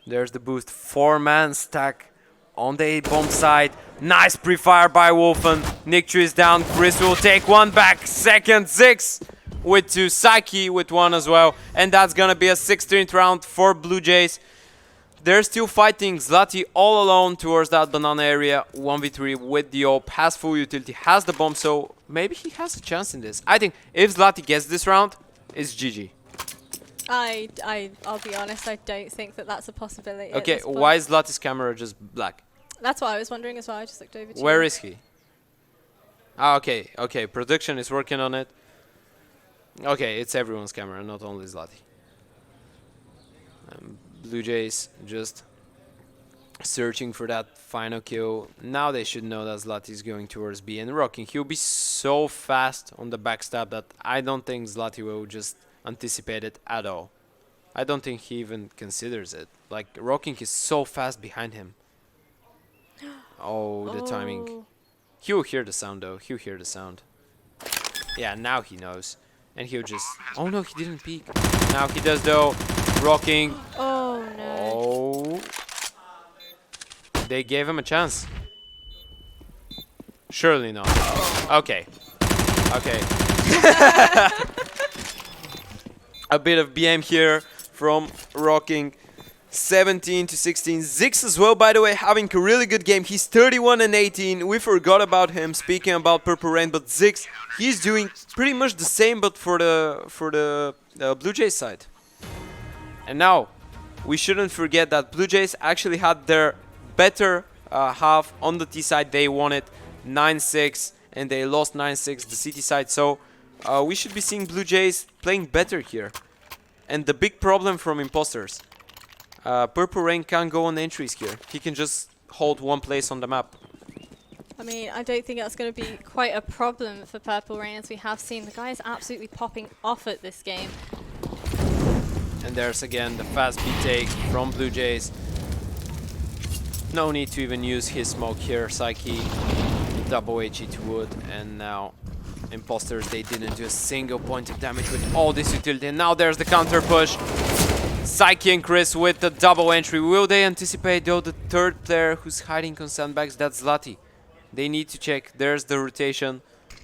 There's the boost. 4-man stack on the A-bomb side. Nice pre-fire by Wolfen. Nictru is down. Chris will take one back. Second, Zix with 2. Psyche with 1 as well. And that's gonna be a 16th round for Bluejays. They're still fighting. Zlati all alone towards that banana area. 1v3 with the AWP. Has full utility. Has the bomb. So maybe he has a chance in this. I think if Zlati gets this round, it's GG. I'll be honest, I don't think that that's a possibility. Okay, why is Zlati's camera just black? That's what I was wondering as well. I just looked over to Where you. is he? Ah, okay, okay. Production is working on it. Okay, it's everyone's camera, not only Zlati. Bluejays just searching for that final kill. Now they should know that Zlati is going towards B and rocking. He'll be so fast on the backstab that I don't think Zlati will just anticipate it at all. I don't think he even considers it. Like, rocking is so fast behind him. Oh, the timing. He'll hear the sound though. He'll hear the sound. Yeah, now he knows. And he'll just... Oh no, he didn't peek. Now he does though. Rocking. Oh no. Oh. They gave him a chance. Surely not. Okay. Okay. A bit of BM here from Rocking. 17 to 16. Zix as well, by the way, having a really good game. He's 31 and 18. We forgot about him, speaking about Purple Rain, but Zix, he's doing pretty much the same, but for the Bluejays side. And now, we shouldn't forget that Bluejays actually had their better half on the T side. They won it 9-6, and they lost 9-6 the CT side. So we should be seeing Bluejays playing better here. And the big problem from Impostors. Purple Rain can't go on entries here. He can just hold one place on the map. I mean, I don't think that's going to be quite a problem for Purple Rain, as we have seen. The guy is absolutely popping off at this game. And there's again the fast B take from Bluejays. No need to even use his smoke here. Psyche, double HE to wood, and now Impostors, they didn't do a single point of damage with all this utility. And now there's the counter push. Psyche and Chris with the double entry. Will they anticipate though the third player who's hiding on sandbags? That's Zlati. They need to check. There's the rotation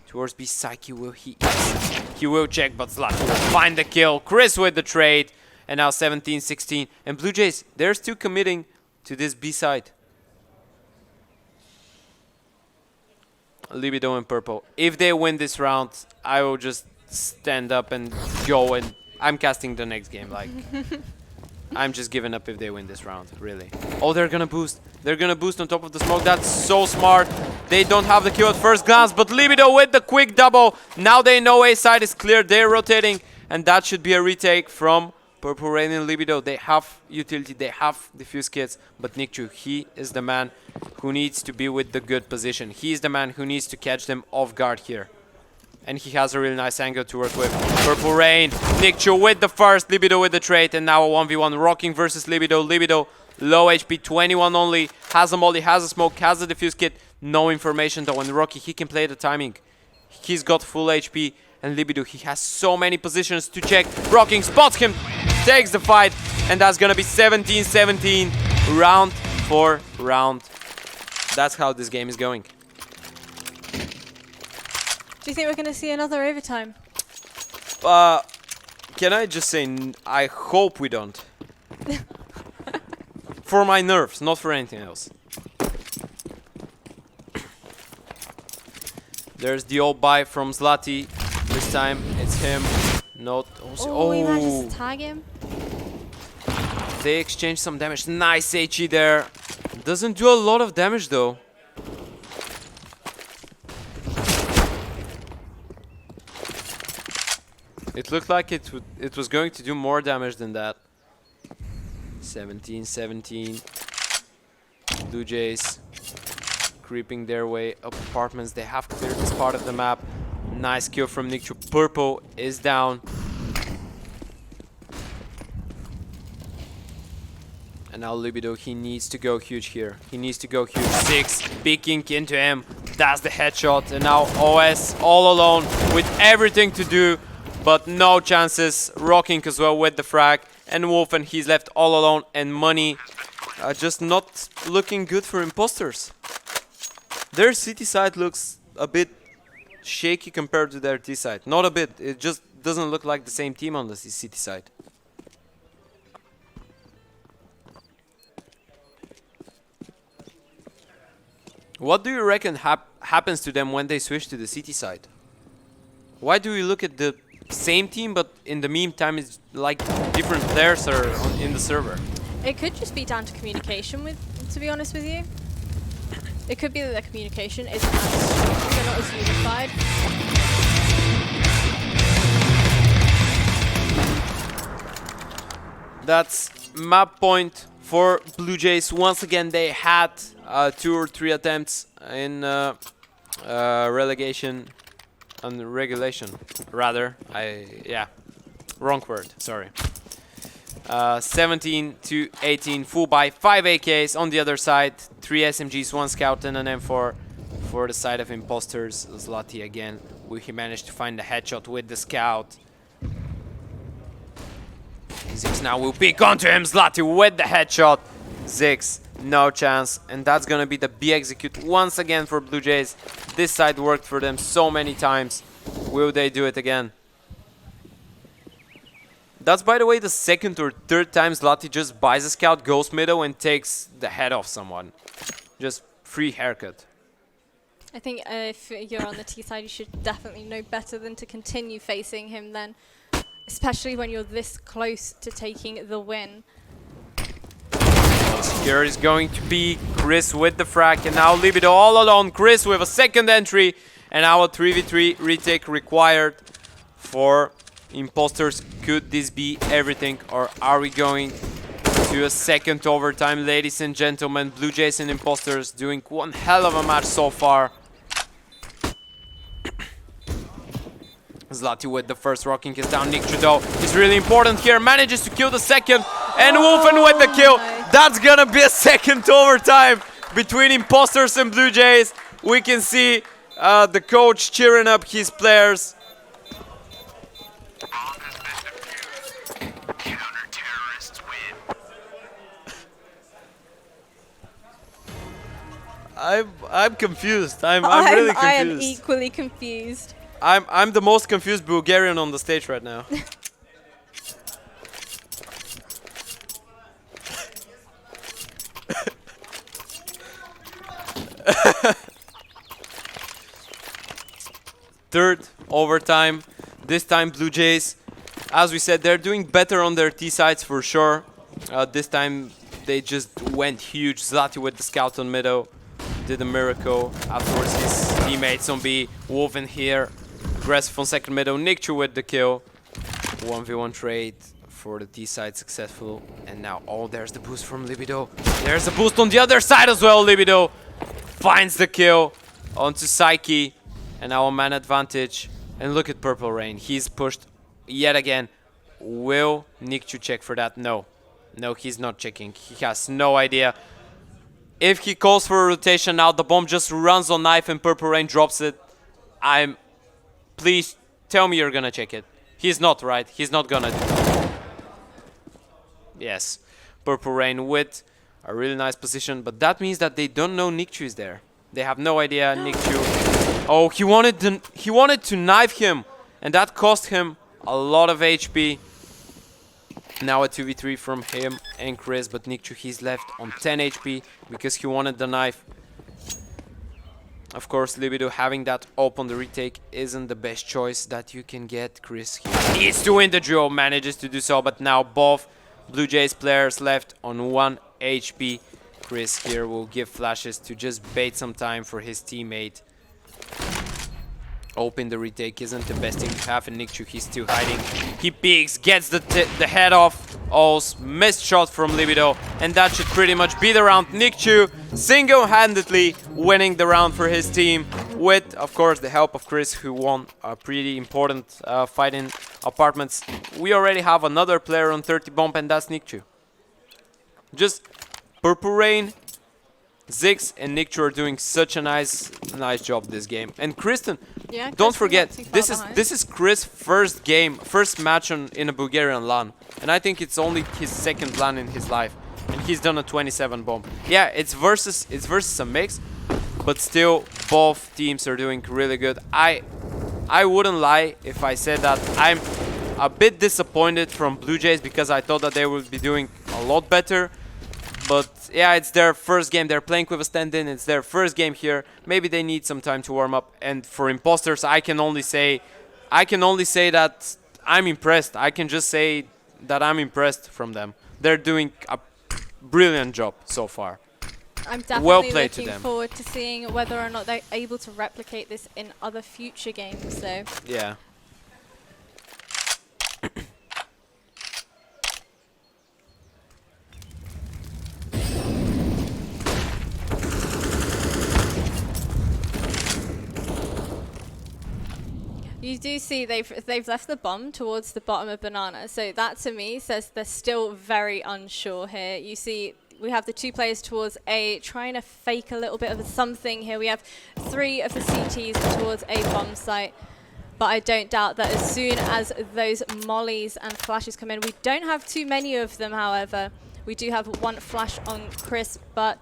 towards B. Psyche, will he? He will check, but Zlati will find the kill. Chris with the trade. And now 17-16. And Bluejays, they're still committing to this B side. Libido and Purple. If they win this round, I will just stand up and go, and I'm casting the next game. Like, I'm just giving up if they win this round, really. Oh, they're gonna boost. They're gonna boost on top of the smoke. That's so smart. They don't have the kill at first glance, but Libido with the quick double. Now they know A side is clear. They're rotating, and that should be a retake from Purple Rain and Libido. They have utility, they have defuse kits, but Nictru, he is the man who needs to be with the good position. He's the man who needs to catch them off guard here. And he has a really nice angle to work with. Purple Rain, Nictru with the first, Libido with the trade, and now a 1v1. Rocking versus Libido. Libido, low HP, 21 only, has a molly, has a smoke, has a defuse kit. No information though, and Rocky, he can play the timing. He's got full HP, and Libido, he has so many positions to check. Rocking spots him, takes the fight, and that's gonna be 17-17, round for round. That's how this game is going. Do you think we're going to see another overtime? Can I just say, I hope we don't. For my nerves, not for anything else. There's the old buy from Zlati. This time it's him, not... Oh, he manages to tag him. They exchange some damage. Nice HE there. Doesn't do a lot of damage though. It looked like it was going to do more damage than that. 17-17. Bluejays creeping their way up apartments. They have cleared this part of the map. Nice kill from Nictru. Purple is down. And now Libido, he needs to go huge here. He needs to go huge. 6, peeking into him. That's the headshot. And now OS all alone with everything to do, but no chances. Rocking as well with the frag. And Wolfen, he's left all alone. And Money just not looking good for Impostors. Their city side looks a bit shaky compared to their T side. Not a bit. It just doesn't look like the same team on the city side. What do you reckon happens to them when they switch to the city side? Why do we look at the same team, but in the meantime it's like different players are in the server? It could just be down to communication, to be honest with you. It could be that their communication isn't as strong, they're not as unified. That's map point for Bluejays. Once again, they had 2 or 3 attempts in relegation and regulation, rather. Yeah, wrong word. Sorry. 17 to 18, full buy, 5 AKs on the other side, 3 SMGs, 1 scout and an M4 for the side of Impostors. Zlati again, he managed to find the headshot with the scout. Zix now will pick onto him, Zlati with the headshot. Zix, no chance, and that's gonna be the B execute once again for Bluejays. This side worked for them so many times. Will they do it again? That's, by the way, the 2nd or 3rd time Zlati just buys a scout, goes middle, and takes the head off someone. Just free haircut. I think if you're on the T side, you should definitely know better than to continue facing him then, especially when you're this close to taking the win. Here is going to be Chris with the frag, and now Libido all alone. Chris with a 2nd entry, and now a 3v3 retake required for Impostors. Could this be everything, or are we going to a 2nd overtime, ladies and gentlemen? Bluejays and Impostors doing one hell of a match so far. Zlati with the first, rocking is down. Nick Trudeau is really important here, manages to kill the 2nd, and Wolfen with the kill. That's gonna be a 2nd overtime between Impostors and Bluejays. We can see the coach cheering up his players. I'm confused. I'm really confused. I am equally confused. I'm the most confused Bulgarian on the stage right now. Third overtime. This time Bluejays, as we said, they're doing better on their T sides for sure. This time they just went huge. Zlati with the scout on middle did a miracle. Afterwards his teammates on B. Wolfen here. Aggressive on 2nd middle. Nikchu with the kill. 1v1 trade for the T side successful. And now, oh, there's the boost from Libido. There's a boost on the other side as well. Libido finds the kill onto Psyche. And now a man advantage. And look at Purple Rain. He's pushed yet again. Will Nikchu check for that? No. No, he's not checking. He has no idea. If he calls for a rotation now, the bomb just runs on knife and Purple Rain drops it. Please tell me you're gonna check it. He's not, right? He's not gonna do it. Yes. Purple Rain with a really nice position, but that means that they don't know Nikchu is there. They have no idea Nikchu. Oh, he wanted to knife him, and that cost him a lot of HP. Now a 2v3 from him and Chris, but Nikchu, he's left on 10 HP because he wanted the knife. Of course, Libido having that op on the retake isn't the best choice that you can get. Chris needs to win the duel, manages to do so, but now both Bluejays players left on 1 HP. Chris here will give flashes to just bait some time for his teammate. Open the retake isn't the best thing to have, and Nikchu, he's still hiding. He peeks, gets the head off. Oh, missed shot from Libido, and that should pretty much be the round. Nikchu single-handedly winning the round for his team with, of course, the help of Chris, who won a pretty important fight in apartments. We already have another player on 30 bomb, and that's Nikchu. Just Purple Rain, Ziggs, and Nick are doing such a nice job this game. And Kristen, Yeah, don't Kristen forget, not too far this is Chris' first match in a Bulgarian LAN, and I think it's only his second LAN in his life, and he's done a 27 bomb. Yeah, it's versus a mix, but still both teams are doing really good. I wouldn't lie if I said that I'm a bit disappointed from Bluejays because I thought that they would be doing a lot better. But yeah, it's their first game. They're playing with a stand-in. It's their first game here. Maybe they need some time to warm up. And for Impostors, I can only say that I'm impressed. I can just say that I'm impressed from them. They're doing a brilliant job so far. I'm definitely Well played to looking them. forward to seeing whether or not they're able to replicate this in other future games. So Yeah. you do see they've left the bomb towards the bottom of banana. So that to me says they're still very unsure here. You see we have the two players towards A trying to fake a little bit of something here. We have 3 of the CTs towards A bomb site. But I don't doubt that as soon as those mollies and flashes come in, we don't have too many of them, however. We do have 1 flash on Chris, but...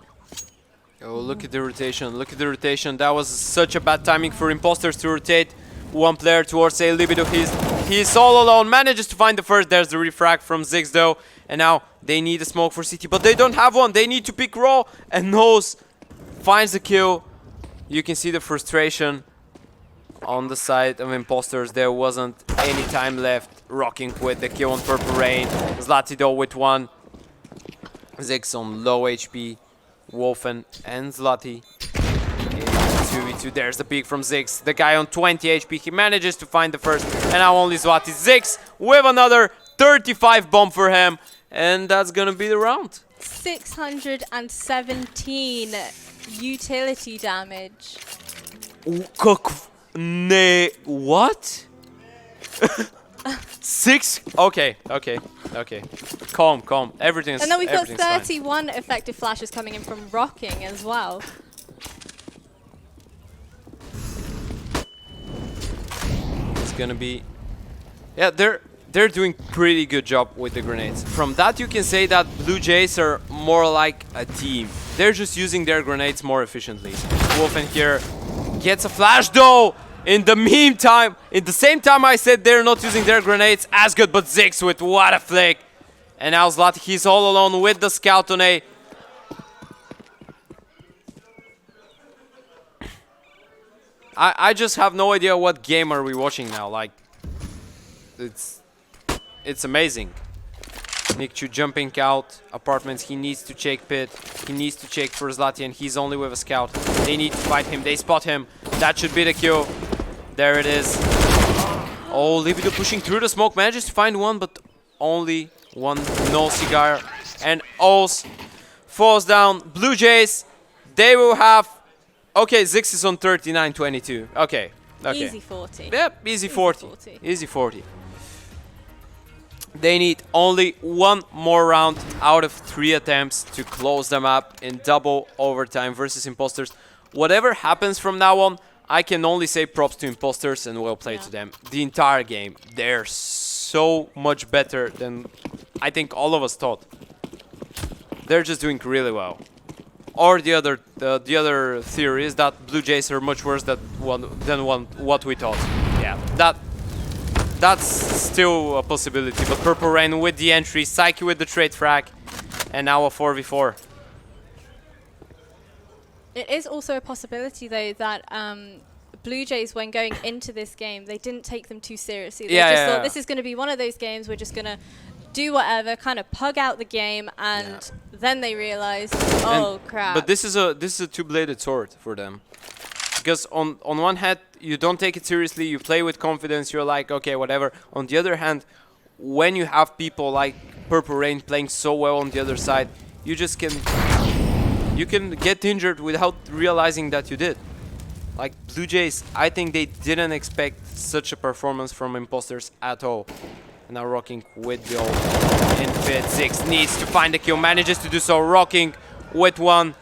Oh, look at the rotation. Look at the rotation. That was such a bad timing for Impostors to rotate. 1 player towards A Libido. He's all alone. Manages to find the first. There's the refrag from Ziggs, though. And now they need a smoke for CT, but they don't have one. They need to pick raw. And Nose finds the kill. You can see the frustration on the side of Impostors. There wasn't any time left. Rocking with the kill on Purple Rain. Zlatido with 1. Ziggs on low HP. Wolfen and Zlati. 2v2. There's the peek from Ziggs. The guy on 20 HP. He manages to find the first. And now only Zlati. Ziggs with another 35 bomb for him. And that's gonna be the round. 617 utility damage. What? 6? Okay. Calm. Everything's And then we've got fine. 31 effective flashes coming in from Rocking as well. It's gonna be... Yeah, they're doing pretty good job with the grenades. From that you can say that Bluejays are more like a team. They're just using their grenades more efficiently. Wolfen here gets a flash though! In the meantime, in the same time I said they're not using their grenades as good, but Ziggs with what a flick. And now Zlati, he's all alone with the scout on A. I just have no idea what game are we watching now. Like, it's amazing. Nikchu jumping out apartments. He needs to check pit. He needs to check for Zlati, and he's only with a scout. They need to fight him. They spot him. That should be the kill. There it is. Oh, Libido pushing through the smoke. Manages to find 1, but only 1. No cigar. And Ols falls down. Bluejays, they will have... Okay, Ziggs is on 39-22. Okay. Easy 40. Yep, easy 40. Easy 40. They need only 1 more round out of 3 attempts to close them up in double overtime versus Impostors. Whatever happens from now on, I can only say props to Impostors and well played to them. The entire game, they're so much better than I think all of us thought. They're just doing really well. Or the other theory is that Bluejays are much worse than what we thought. Yeah, that's still a possibility. But Purple Rain with the entry, Psyche with the trade frag, and now a 4v4. It is also a possibility, though, that Bluejays, when going into this game, they didn't take them too seriously. They just thought this is going to be one of those games we're just going to do whatever, kind of pug out the game, and then they realized, oh crap. But this is a two-bladed sword for them. Because on one hand, you don't take it seriously, you play with confidence, you're like, okay, whatever. On the other hand, when you have people like Purple Rain playing so well on the other side, you just can get injured without realizing that you did. Like Bluejays, I think they didn't expect such a performance from Impostors at all. And now Rocking with the ult. Infit 6 needs to find the kill, manages to do so. Rocking with 1.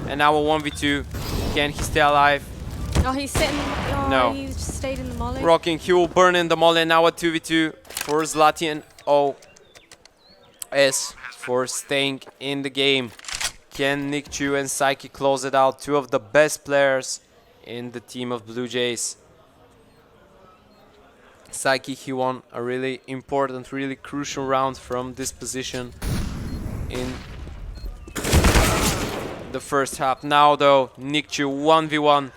And now a 1v2. Can he stay alive? Oh, he's sitting. Oh, No. He just stayed in the molly. Rocking, he will burn in the molly. Now a 2v2 for Zlatian. OS for staying in the game. Can Nick Chu and Psyche close it out? Two of the best players in the team of Blue Jays. Psyche, he won a really important, really crucial round from this position in the first half. Now though, Nick Chu 1v1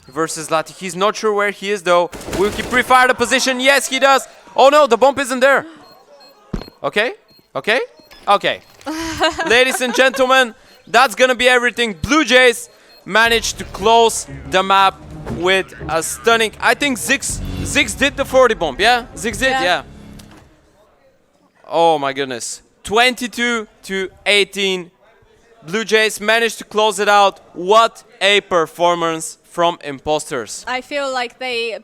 versus Zlati. He's not sure where he is though. Will he pre-fire the position? Yes, he does. Oh no, the bomb isn't there. Okay, okay, okay. Ladies and gentlemen, that's gonna be everything. Blue Jays managed to close the map with a stunning, I think Ziggs did the 40 bomb, yeah? Ziggs did, yeah. Oh my goodness. 22-18. Blue Jays managed to close it out. What a performance from Impostors. I feel like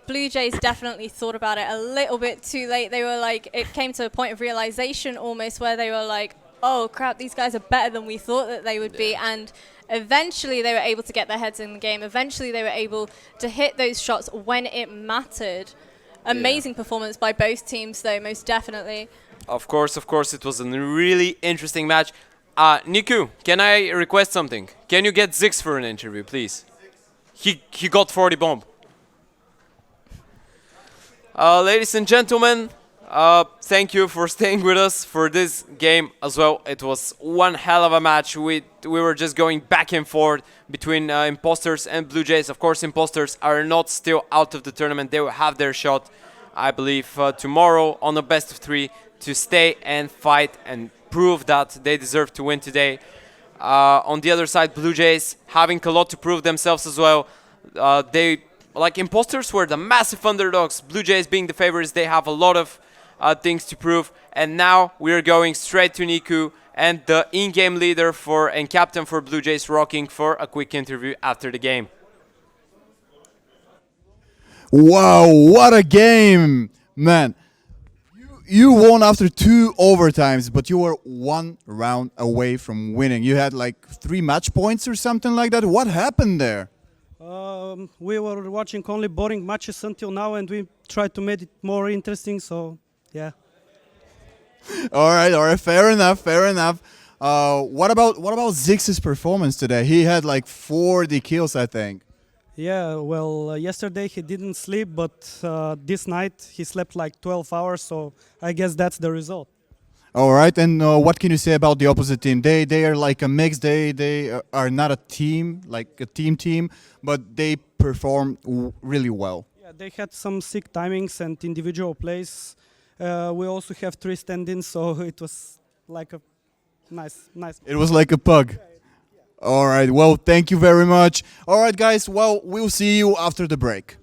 Blue Jays definitely thought about it a little bit too late. They were like, it came to a point of realization almost where they were like, oh crap, these guys are better than we thought that they would be. And eventually they were able to get their heads in the game. Eventually they were able to hit those shots when it mattered. Amazing performance by both teams though, most definitely. Of course, it was a really interesting match. Niku, can I request something? Can you get Ziggs for an interview, please? He got 40 bomb. Ladies and gentlemen, thank you for staying with us for this game as well. It was one hell of a match. We were just going back and forth between Impostors and Blue Jays. Of course, Impostors are not still out of the tournament. They will have their shot, I believe, tomorrow on a best of 3 to stay and fight and prove that they deserve to win today. On the other side, Blue Jays having a lot to prove themselves as well. Impostors were the massive underdogs. Blue Jays being the favorites, they have a lot of things to prove. And now we're going straight to Niku and the in-game leader and captain for Blue Jays, Rocking, for a quick interview after the game. Wow, what a game, man. You won after 2 overtimes, but you were 1 round away from winning. You had like 3 match points or something like that. What happened there? We were watching only boring matches until now, and we tried to make it more interesting, so yeah. All right, fair enough. What about Ziggs' performance today? He had like 40 kills, I think. Yeah, well, yesterday he didn't sleep, but this night he slept like 12 hours, so I guess that's the result. All right, and what can you say about the opposite team? They are like a mix. They are not a team, like a team, but they perform really well. Yeah, they had some sick timings and individual plays. We also have 3 stand-ins, so it was like a nice. It was like a pug. All right, well, thank you very much. All right, guys, well, we'll see you after the break.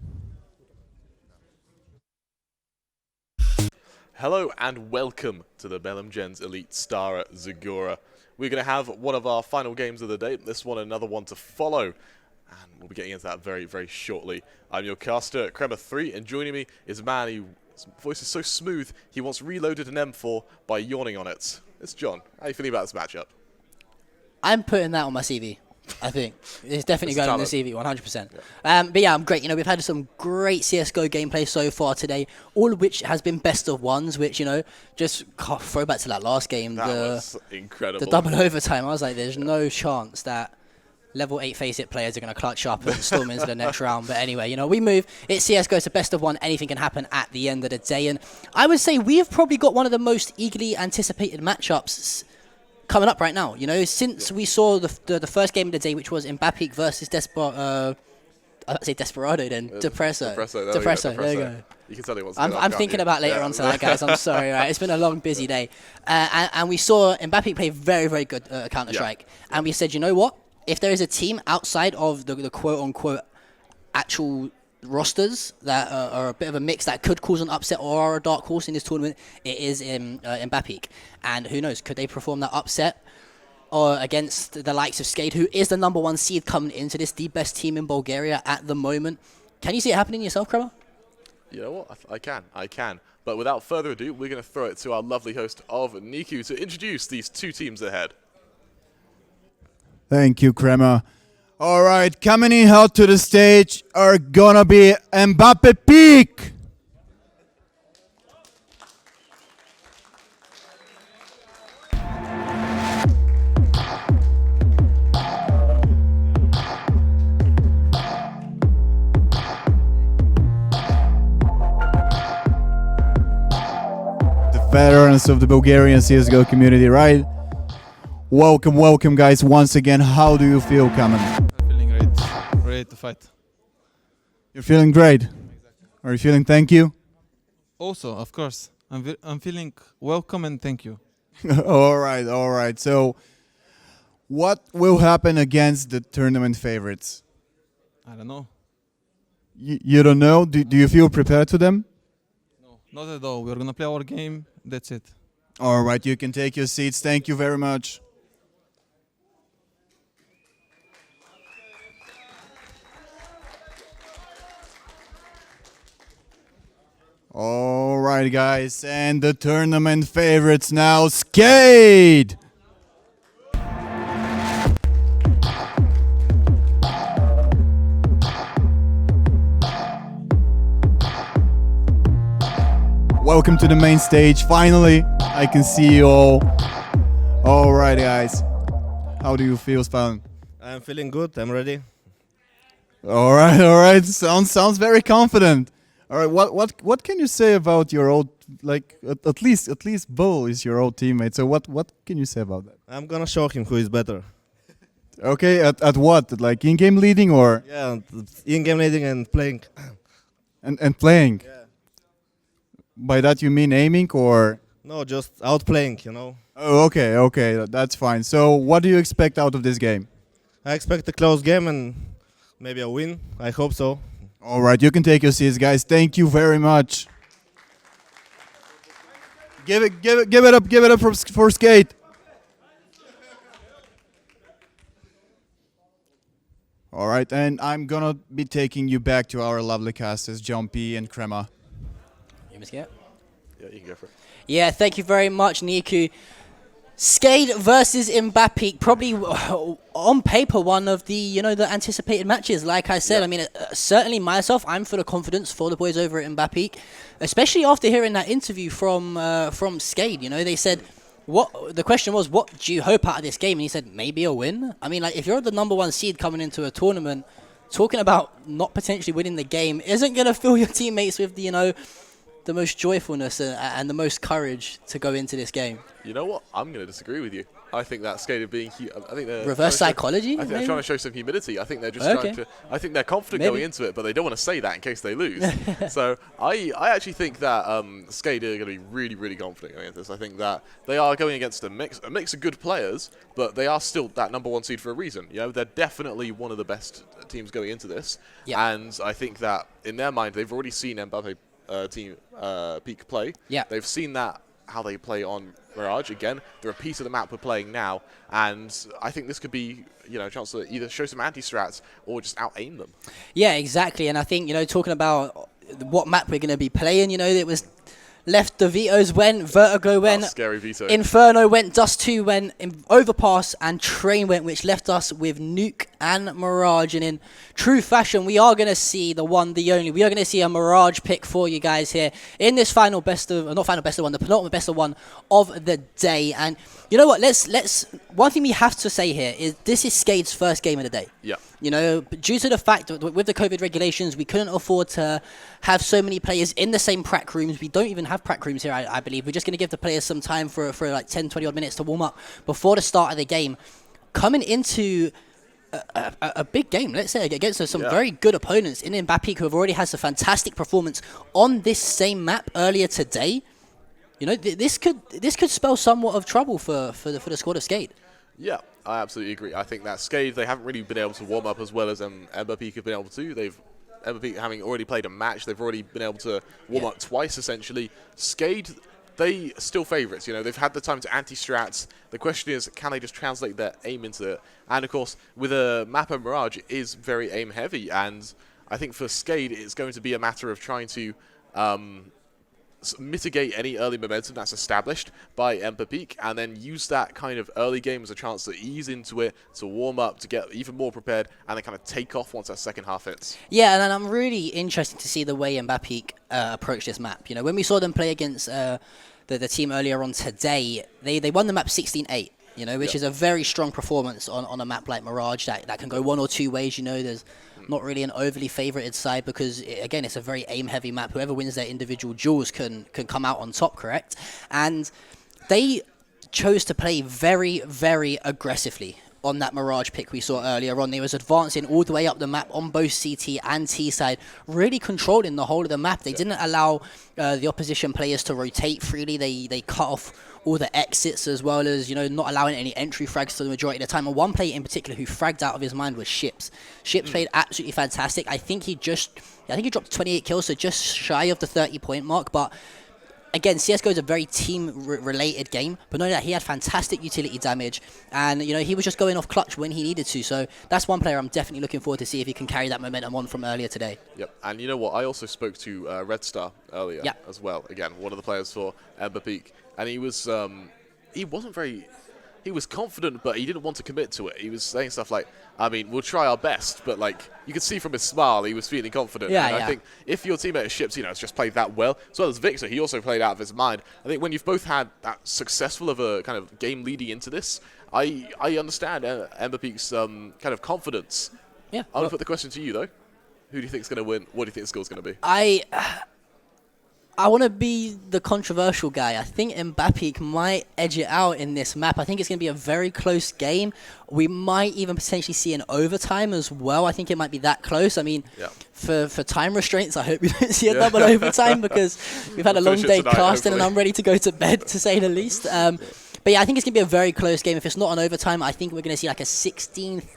Hello and welcome to the BLM Elite Stara Zagora. We're going to have one of our final games of the day, this one another one to follow, and we'll be getting into that very, very shortly. I'm your caster, Crema3, and joining me is a man whose voice is so smooth, he once reloaded an M4 by yawning on it. It's John. How are you feeling about this matchup? I'm putting that on my CV, I think. It's definitely going on the CV, 100%. Yeah. But yeah, I'm great. You know, we've had some great CSGO gameplay so far today, all of which has been best of ones, which, you know, just throw back to that last game. That was incredible. The double overtime. I was like, there's no chance that level 8 Face-It players are going to clutch up and storm into the next round. But anyway, you know, we move. It's CSGO. It's a best of 1. Anything can happen at the end of the day. And I would say we have probably got one of the most eagerly anticipated matchups coming up right now. You know, since we saw the first game of the day, which was MBAPEEK versus Desperado then. Depreso. Depreso, there you go. You can tell he wants I'm thinking about later on tonight, guys. I'm sorry, right? It's been a long, busy day. And we saw MBAPEEK play very, very good Counter-Strike. And we said, you know what? If there is a team outside of the quote-unquote actual rosters that are a bit of a mix that could cause an upset or are a dark horse in this tournament, it is MBAPEEK. And who knows, could they perform that upset or against the likes of Skade, who is the #1 seed coming into this, the best team in Bulgaria at the moment? Can you see it happening yourself, Krema? You know what? I can. But without further ado, we're going to throw it to our lovely host of Niku to introduce these two teams ahead. Thank you, Crema. All right, coming in hot to the stage are gonna be MBAPEEK. Veterans of the Bulgarian CSGO community, right? Welcome, welcome, guys. Once again, how do you feel coming? I'm feeling great. Ready to fight. You're feeling great. Are you feeling thank you? Also, of course, I'm feeling welcome and thank you. All right, all right. So, what will happen against the tournament favorites? I don't know. You don't know? Do you feel prepared to them? Not at all. We're gonna play our game. That's it. All right, you can take your seats. Thank you very much. All right, guys, and the tournament favorites now, Skade! Welcome to the main stage. Finally, I can see you all. All right, guys. How do you feel, Spawn? I'm feeling good. I'm ready. All right, all right. Sounds very confident. All right, what can you say about your old, like at least Bull is your old teammate. So what can you say about that? I'm gonna show him who is better. Okay, at what? Like in-game leading or? Yeah, in-game leading and playing. And playing. Yeah. By that you mean aiming or? No, just outplaying, you know. Oh, okay, that's fine. So what do you expect out of this game? I expect a close game and maybe a win. I hope so. All right, you can take your seats, guys. Thank you very much. Give it up for Skade. All right, and I'm gonna be taking you back to our lovely casters, Jumpy and Crema. Yeah, you can go for it. Yeah, thank you very much, Niku. Skade versus MBAPEEK, probably on paper one of the the anticipated matches. Like I said, I mean, certainly myself, I'm full of confidence for the boys over at MBAPEEK, especially after hearing that interview from Skade. They said the question was, what do you hope out of this game? And he said maybe a win. I mean, like if you're the #1 seed coming into a tournament, talking about not potentially winning the game isn't gonna fill your teammates with the most joyfulness and the most courage to go into this game. You know what? I'm going to disagree with you. I think that Skade being, I think they're reverse psychology. I think they're trying to show some humility. I think they're just trying to. I think they're confident going into it, but they don't want to say that in case they lose. So I actually think that Skade are going to be really, really confident going into this. I think that they are going against a mix of good players, but they are still that #1 seed for a reason. They're definitely one of the best teams going into this, and I think that in their mind they've already seen Mbappe team Peak play. Yeah, they've seen that how they play on Mirage. Again, they're a piece of the map we're playing now, and I think this could be a chance to either show some anti-strats or just out-aim them. Yeah, exactly. And I think talking about what map we're going to be playing, it was left the Vetoes went, Vertigo went, scary Veto. Inferno went, Dust 2 went, Overpass and Train went, which left us with Nuke and Mirage. And in true fashion, we are going to see the one, the only. We are going to see a Mirage pick for you guys here in this final best of, not final best of one, the penultimate best of one of the day. And you know what? Let's. One thing we have to say here is this is Skade's first game of the day. Yeah. Due to the fact that with the COVID regulations, we couldn't afford to have so many players in the same prac rooms. We don't even have prac rooms here, I believe. We're just going to give the players some time for like 10, 20 odd minutes to warm up before the start of the game. Coming into a big game, let's say, against some very good opponents in MBAPEEK, who have already had a fantastic performance on this same map earlier today. This could spell somewhat of trouble for the squad of Skade. Yeah, I absolutely agree. I think that Skade, they haven't really been able to warm up as well as MBAPEEK have been able to. MBAPEEK having already played a match, they've already been able to warm up twice, essentially. Skade, they still favourites. They've had the time to anti-strats. The question is, can they just translate their aim into it? And, of course, with a map of Mirage, it is very aim-heavy. And I think for Skade, it's going to be a matter of trying to mitigate any early momentum that's established by MBAPEEK, and then use that kind of early game as a chance to ease into it, to warm up, to get even more prepared, and then kind of take off once that second half hits. Yeah, and I'm really interested to see the way MBAPEEK approach this map. You know, when we saw them play against the team earlier on today, they won the map 16-8. You know, which is a very strong performance on a map like Mirage that can go one or two ways. You know, there's not really an overly favorited side because, again, it's a very aim-heavy map. Whoever wins their individual duels can come out on top, correct? And they chose to play very, very aggressively on that Mirage pick we saw earlier on. They was advancing all the way up the map on both CT and T side, really controlling the whole of the map. They didn't allow the opposition players to rotate freely. They cut off all the exits, as well as, you know, not allowing any entry frags for the majority of the time. And one player in particular who fragged out of his mind was Ships. Ships played absolutely fantastic. I think he dropped 28 kills, so just shy of the 30-point mark. But again, CSGO is a very team-related game, but knowing that he had fantastic utility damage, and, you know, he was just going off clutch when he needed to. So that's one player I'm definitely looking forward to see if he can carry that momentum on from earlier today. Yep, and you know what? I also spoke to Red Star earlier as well. Again, one of the players for MBAPEEK, and he was he was confident, but he didn't want to commit to it. He was saying stuff like, I mean, we'll try our best, but, like, you could see from his smile he was feeling confident. Yeah, and I think if your teammate Ships, you know, has just played that well, as well as Victor, he also played out of his mind. I think when you've both had that successful of a kind of game leading into this, I understand MBAPEEK's kind of confidence. Yeah. I'm going to put the question to you, though. Who do you think is going to win? What do you think the score's going to be? I want to be the controversial guy. I think MBAPEEK might edge it out in this map. I think it's going to be a very close game. We might even potentially see an overtime as well. I think it might be that close. I mean, for time restraints, I hope we don't see a double overtime because we've had a long day casting and I'm ready to go to bed, to say the least. But yeah, I think it's going to be a very close game. If it's not an overtime, I think we're going to see like a 16-13,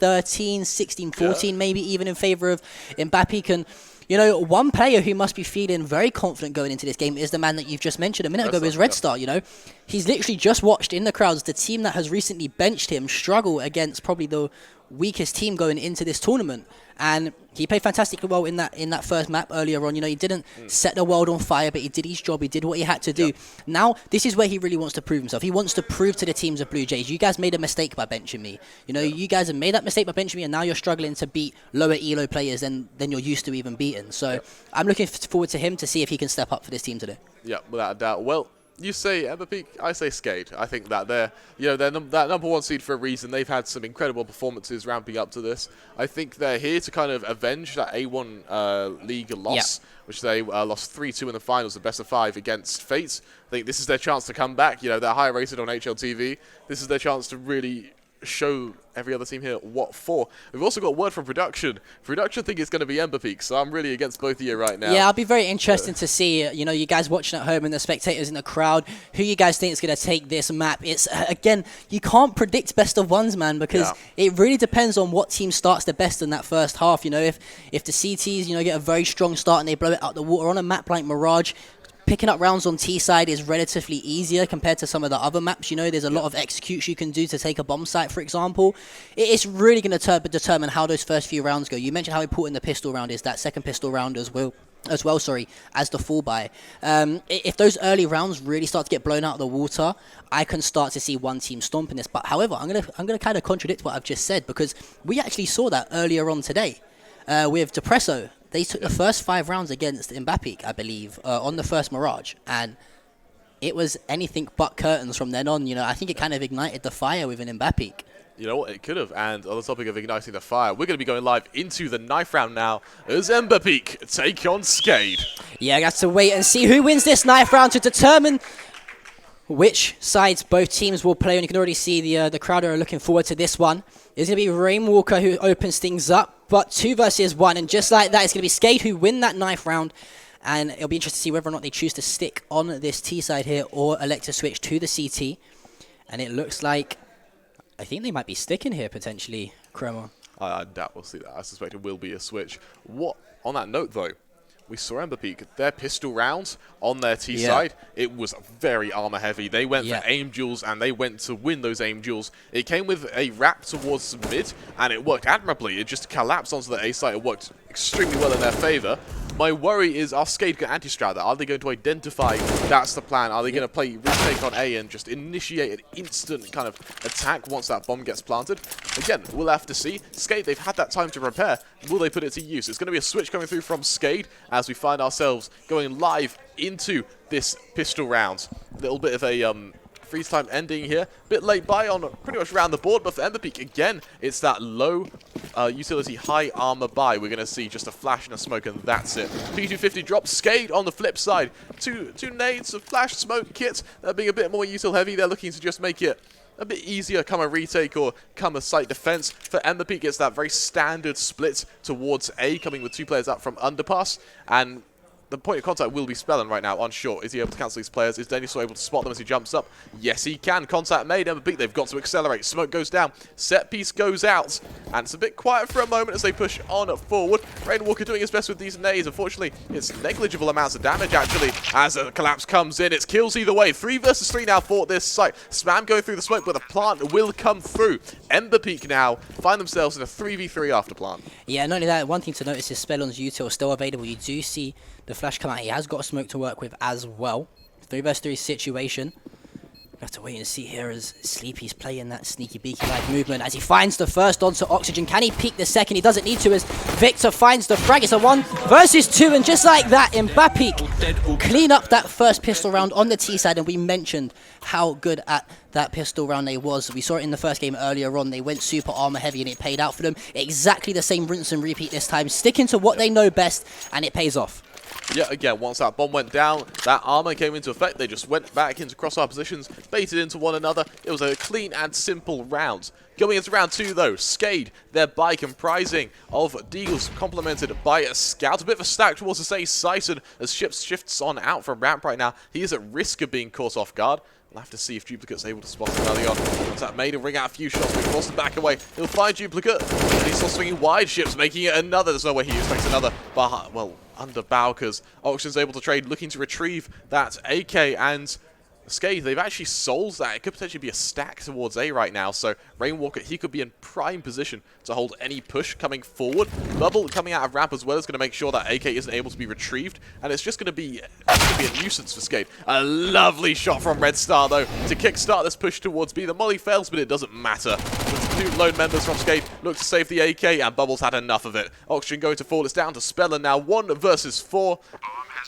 16-14 maybe even in favor of MBAPEEK. And, you know, one player who must be feeling very confident going into this game is the man that you've just mentioned a minute ago, is Red Star. You know, he's literally just watched in the crowds the team that has recently benched him struggle against probably the weakest team going into this tournament. And he played fantastically well in that first map earlier on. You know, he didn't set the world on fire, but he did his job. He did what he had to do. Now, this is where he really wants to prove himself. He wants to prove to the teams of Bluejays, you guys made a mistake by benching me. You know, you guys have made that mistake by benching me, and now you're struggling to beat lower elo players than you're used to even beating. So I'm looking forward to him to see if he can step up for this team today. Yeah, without a doubt. Well, you say MBAPEEK, I say Skade. I think that they're that number one seed for a reason. They've had some incredible performances ramping up to this. I think they're here to kind of avenge that A1 League loss, which they lost 3-2 in the finals, the best of 5 against Fates. I think this is their chance to come back. You know, they're high rated on HLTV. This is their chance to really show every other team here what for. We've also got word from production. Production think it's going to be MBAPEEK, so I'm really against both of you right now. Yeah, I'll be very interested to see, you know, you guys watching at home and the spectators in the crowd, who you guys think is going to take this map. It's, again, you can't predict best of ones, man, because it really depends on what team starts the best in that first half. You know, if the CTs, you know, get a very strong start and they blow it out the water on a map like Mirage, picking up rounds on T side is relatively easier compared to some of the other maps. You know, there's a lot of executes you can do to take a bomb site, for example. It's really going to determine how those first few rounds go. You mentioned how important the pistol round is, that second pistol round as well, as the full buy. If those early rounds really start to get blown out of the water, I can start to see one team stomping this. But however, I'm gonna kind of contradict what I've just said, because we actually saw that earlier on today with Depreso. They took the first 5 rounds against MBAPEEK, I believe, on the first Mirage, and it was anything but curtains from then on. You know, I think it kind of ignited the fire within MBAPEEK. You know what, it could have. And on the topic of igniting the fire, we're going to be going live into the knife round now as MBAPEEK take on Skade. Yeah, I got to wait and see who wins this knife round to determine which sides both teams will play. And you can already see the crowd are looking forward to this one. It's going to be Rainwalker who opens things up, but 2 versus 1. And just like that, it's going to be Skade who win that knife round. And it'll be interesting to see whether or not they choose to stick on this T side here or elect to switch to the CT. And it looks like, I think they might be sticking here potentially, Chroma. I doubt we'll see that. I suspect it will be a switch. On that note, though, we saw MBAPEEK, their pistol rounds on their T side, it was very armor heavy. They went for aim duels and they went to win those aim duels. It came with a wrap towards the mid and it worked admirably. It just collapsed onto the A side. It worked extremely well in their favor. My worry is, are Skade going to anti-strat that? Are they going to identify that's the plan? Are they going to play retake on A and just initiate an instant kind of attack once that bomb gets planted? Again, we'll have to see. Skade, they've had that time to prepare. Will they put it to use? It's going to be a switch coming through from Skade as we find ourselves going live into this pistol round. A little bit of a freeze time ending here. Bit late buy on pretty much around the board, but for MBAPEEK, again, it's that low utility, high armor buy. We're going to see just a flash and a smoke, and that's it. P250 drops. Skade on the flip side. Two nades of flash smoke kits. They're being a bit more util heavy. They're looking to just make it a bit easier come a retake or come a site defense. For MBAPEEK, it's that very standard split towards A, coming with 2 players up from underpass, and the point of contact will be Spellin right now on short. Is he able to cancel these players? Is Deniso able to spot them as he jumps up? Yes, he can. Contact made. MBAPEEK, they've got to accelerate. Smoke goes down. Set piece goes out. And it's a bit quiet for a moment as they push on forward. Rainwalker doing his best with these nades. Unfortunately, it's negligible amounts of damage, actually, as a collapse comes in. It's kills either way. 3 versus 3 now for this site. Spam going through the smoke, but the plant will come through. MBAPEEK now find themselves in a 3v3 after plant. Yeah, not only that, one thing to notice is Spellon's util still available. You do see the flash come out. He has got a smoke to work with as well. 3 versus 3 situation. We have to wait and see here as Sleepy's playing that sneaky beaky-like movement as he finds the first onto Oxygen. Can he peek the second? He doesn't need to as Victor finds the frag. It's a 1 versus 2, and just like that, MBAPEEK clean up that first pistol round on the T side, and we mentioned how good at that pistol round they was. We saw it in the first game earlier on. They went super armor heavy and it paid out for them. Exactly the same rinse and repeat this time, sticking to what they know best, and it pays off. Yeah, again, once that bomb went down, that armor came into effect. They just went back into crossfire positions, baited into one another. It was a clean and simple round. Going into round 2, though, Skade, their buy comprising of Deagles, complemented by a Scout. A bit of a stack towards the say Syson as Ships shifts on out from ramp right now. He is at risk of being caught off guard. We'll have to see if Duplicate's able to spot him early on. Once that made him ring out a few shots, but he forced him back away. He'll find Duplicate. And he's still swinging wide. Ships making it another. There's no way he expects another. But, well, under Bowker's. Auction's able to trade, looking to retrieve that AK, and Skade, they've actually sold that. It could potentially be a stack towards A right now, so Rainwalker, he could be in prime position to hold any push coming forward. Bubble coming out of ramp as well is going to make sure that AK isn't able to be retrieved, and it's just going to be a nuisance for Skade. A lovely shot from Red Star, though, to kickstart this push towards B. The molly fails, but it doesn't matter. Two lone members from Skade look to save the AK, and Bubbles had enough of it. Oxygen going to fall. It's down to Speller now. 1 versus 4.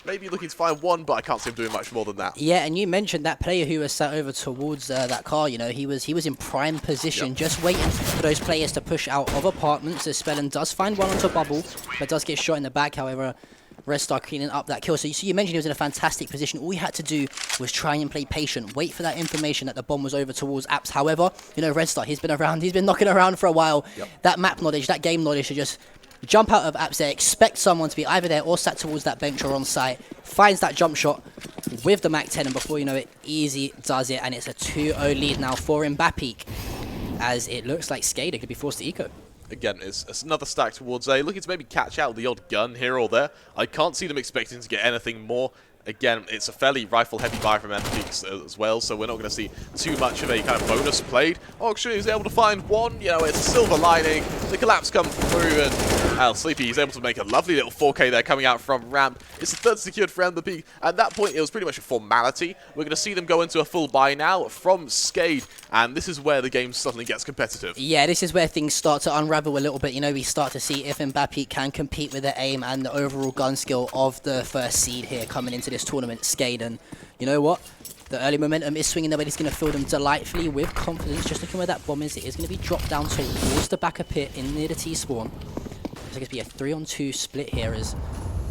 Maybe looking to find 1, but I can't see him doing much more than that. Yeah, and you mentioned that player who was sat over towards that car. You know, he was in prime position, just waiting for those players to push out of apartments. As Spellin does find one onto Bubble, but does get shot in the back. However, Red Star cleaning up that kill. So you mentioned he was in a fantastic position. All he had to do was try and play patient, wait for that information that the bomb was over towards Apps. However, you know, Red Star, he's been around, he's been knocking around for a while. That map knowledge, that game knowledge to just jump out of Apps there, expect someone to be either there or sat towards that bench or on site, finds that jump shot with the MAC-10, and before you know it, easy does it, and it's a 2-0 lead now for MBAPEEK, as it looks like Skade could be forced to eco. Again, it's another stack towards A, looking to maybe catch out the odd gun here or there. I can't see them expecting to get anything more. Again, it's a fairly rifle-heavy buy from MBAPEEK as well, so we're not going to see too much of a kind of bonus played. Auction is able to find 1, you know, it's a silver lining. The collapse comes through, and Sleepy is able to make a lovely little 4K there coming out from ramp. It's the 3rd secured for MBAPEEK. At that point, it was pretty much a formality. We're going to see them go into a full buy now from Skade, and this is where the game suddenly gets competitive. Yeah, this is where things start to unravel a little bit. You know, we start to see if MBAPEEK can compete with the aim and the overall gun skill of the first seed here coming into this tournament, Skade. And you know what? The early momentum is swinging their way. It's going to fill them delightfully with confidence. Just looking where that bomb is, it is going to be dropped down towards the back of pit in near the T-spawn. It's going to be a 3-on-2 split here as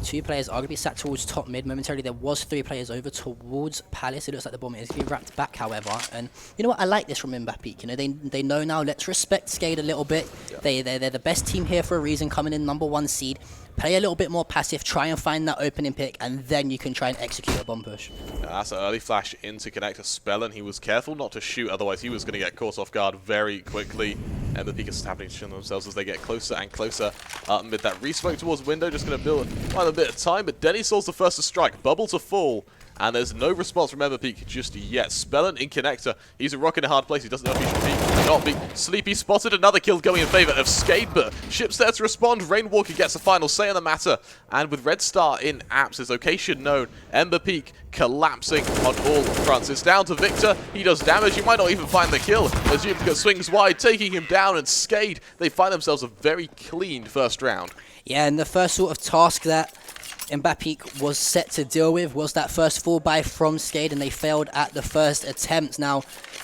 2 players are going to be sat towards top mid. Momentarily, there was 3 players over towards Palace. It looks like the bomb is going to be wrapped back, however. And you know what? I like this from MBAPEEK. You know, they know now. Let's respect Skade a little bit. They're the best team here for a reason, coming in #1 seed. Play a little bit more passive, try and find that opening pick, and then you can try and execute a bomb push. That's an early flash into connector Spellin. He was careful not to shoot, otherwise he was going to get caught off guard very quickly. And the MBAPEEK is establishing themselves as they get closer and closer amid that re-smoke towards window. Just going to build quite a bit of time, but Denny Sol's the first to strike. Bubble to fall. and there's no response from MBAPEEK just yet. Spellin in connector. He's a rock in a hard place. He doesn't know if he should be, not be. Sleepy spotted another kill going in favor of Skade, but Ship's there to respond. Rainwalker gets the final say on the matter, and with Red Star in apps, his location known, MBAPEEK collapsing on all fronts. It's down to Victor. He does damage. He might not even find the kill as Yupka swings wide, taking him down, and Skade, they find themselves a very clean first round. Yeah, and the first sort of task that MBAPEEK was set to deal with was that first full buy from Skade, and they failed at the first attempt. Now,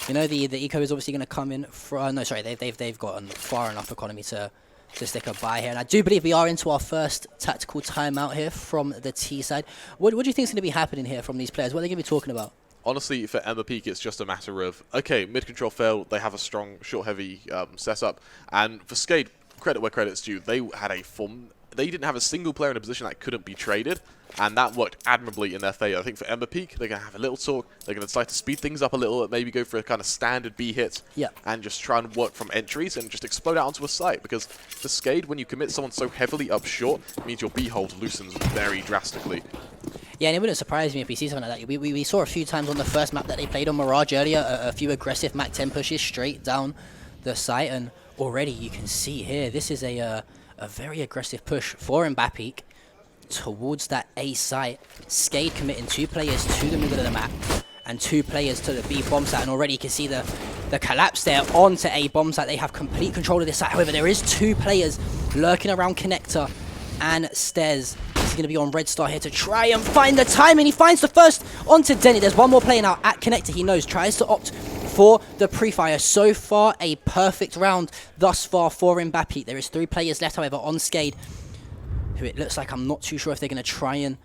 you know, the eco is obviously going to come in from, no, sorry, they've got a far enough economy to stick a buy here. And I do believe we are into our first tactical timeout here from the T side. What do you think is going to be happening here from these players? What are they going to be talking about? Honestly, for MBAPEEK, it's just a matter of, okay, mid-control failed, they have a strong, short-heavy setup, and for Skade, credit where credit's due, they had they didn't have a single player in a position that couldn't be traded, and that worked admirably in their favor. I think for MBAPEEK, they're going to have a little talk, they're going to decide to speed things up a little, maybe go for a kind of standard B hit, and just try and work from entries and just explode out onto a site, because for Skade, when you commit someone so heavily up short, it means your B hold loosens very drastically. Yeah, and it wouldn't surprise me if we see something like that. We saw a few times on the first map that they played on Mirage earlier, a few aggressive Mac 10 pushes straight down the site, and already you can see here, this is a very aggressive push for MBAPEEK towards that A site. Skade committing 2 players to the middle of the map and 2 players to the B bomb site, and already you can see the collapse there onto A bomb site. They have complete control of this site. However, there is 2 players lurking around connector and stairs. He's going to be on Red Star here to try and find the timing. He finds the first onto Denny. There's one more player now at connector. He knows, tries to opt for the pre-fire. So far, a perfect round thus far for MBAPEEK. There is 3 players left, however, on Skade, who it looks like I'm not too sure if they're going to try and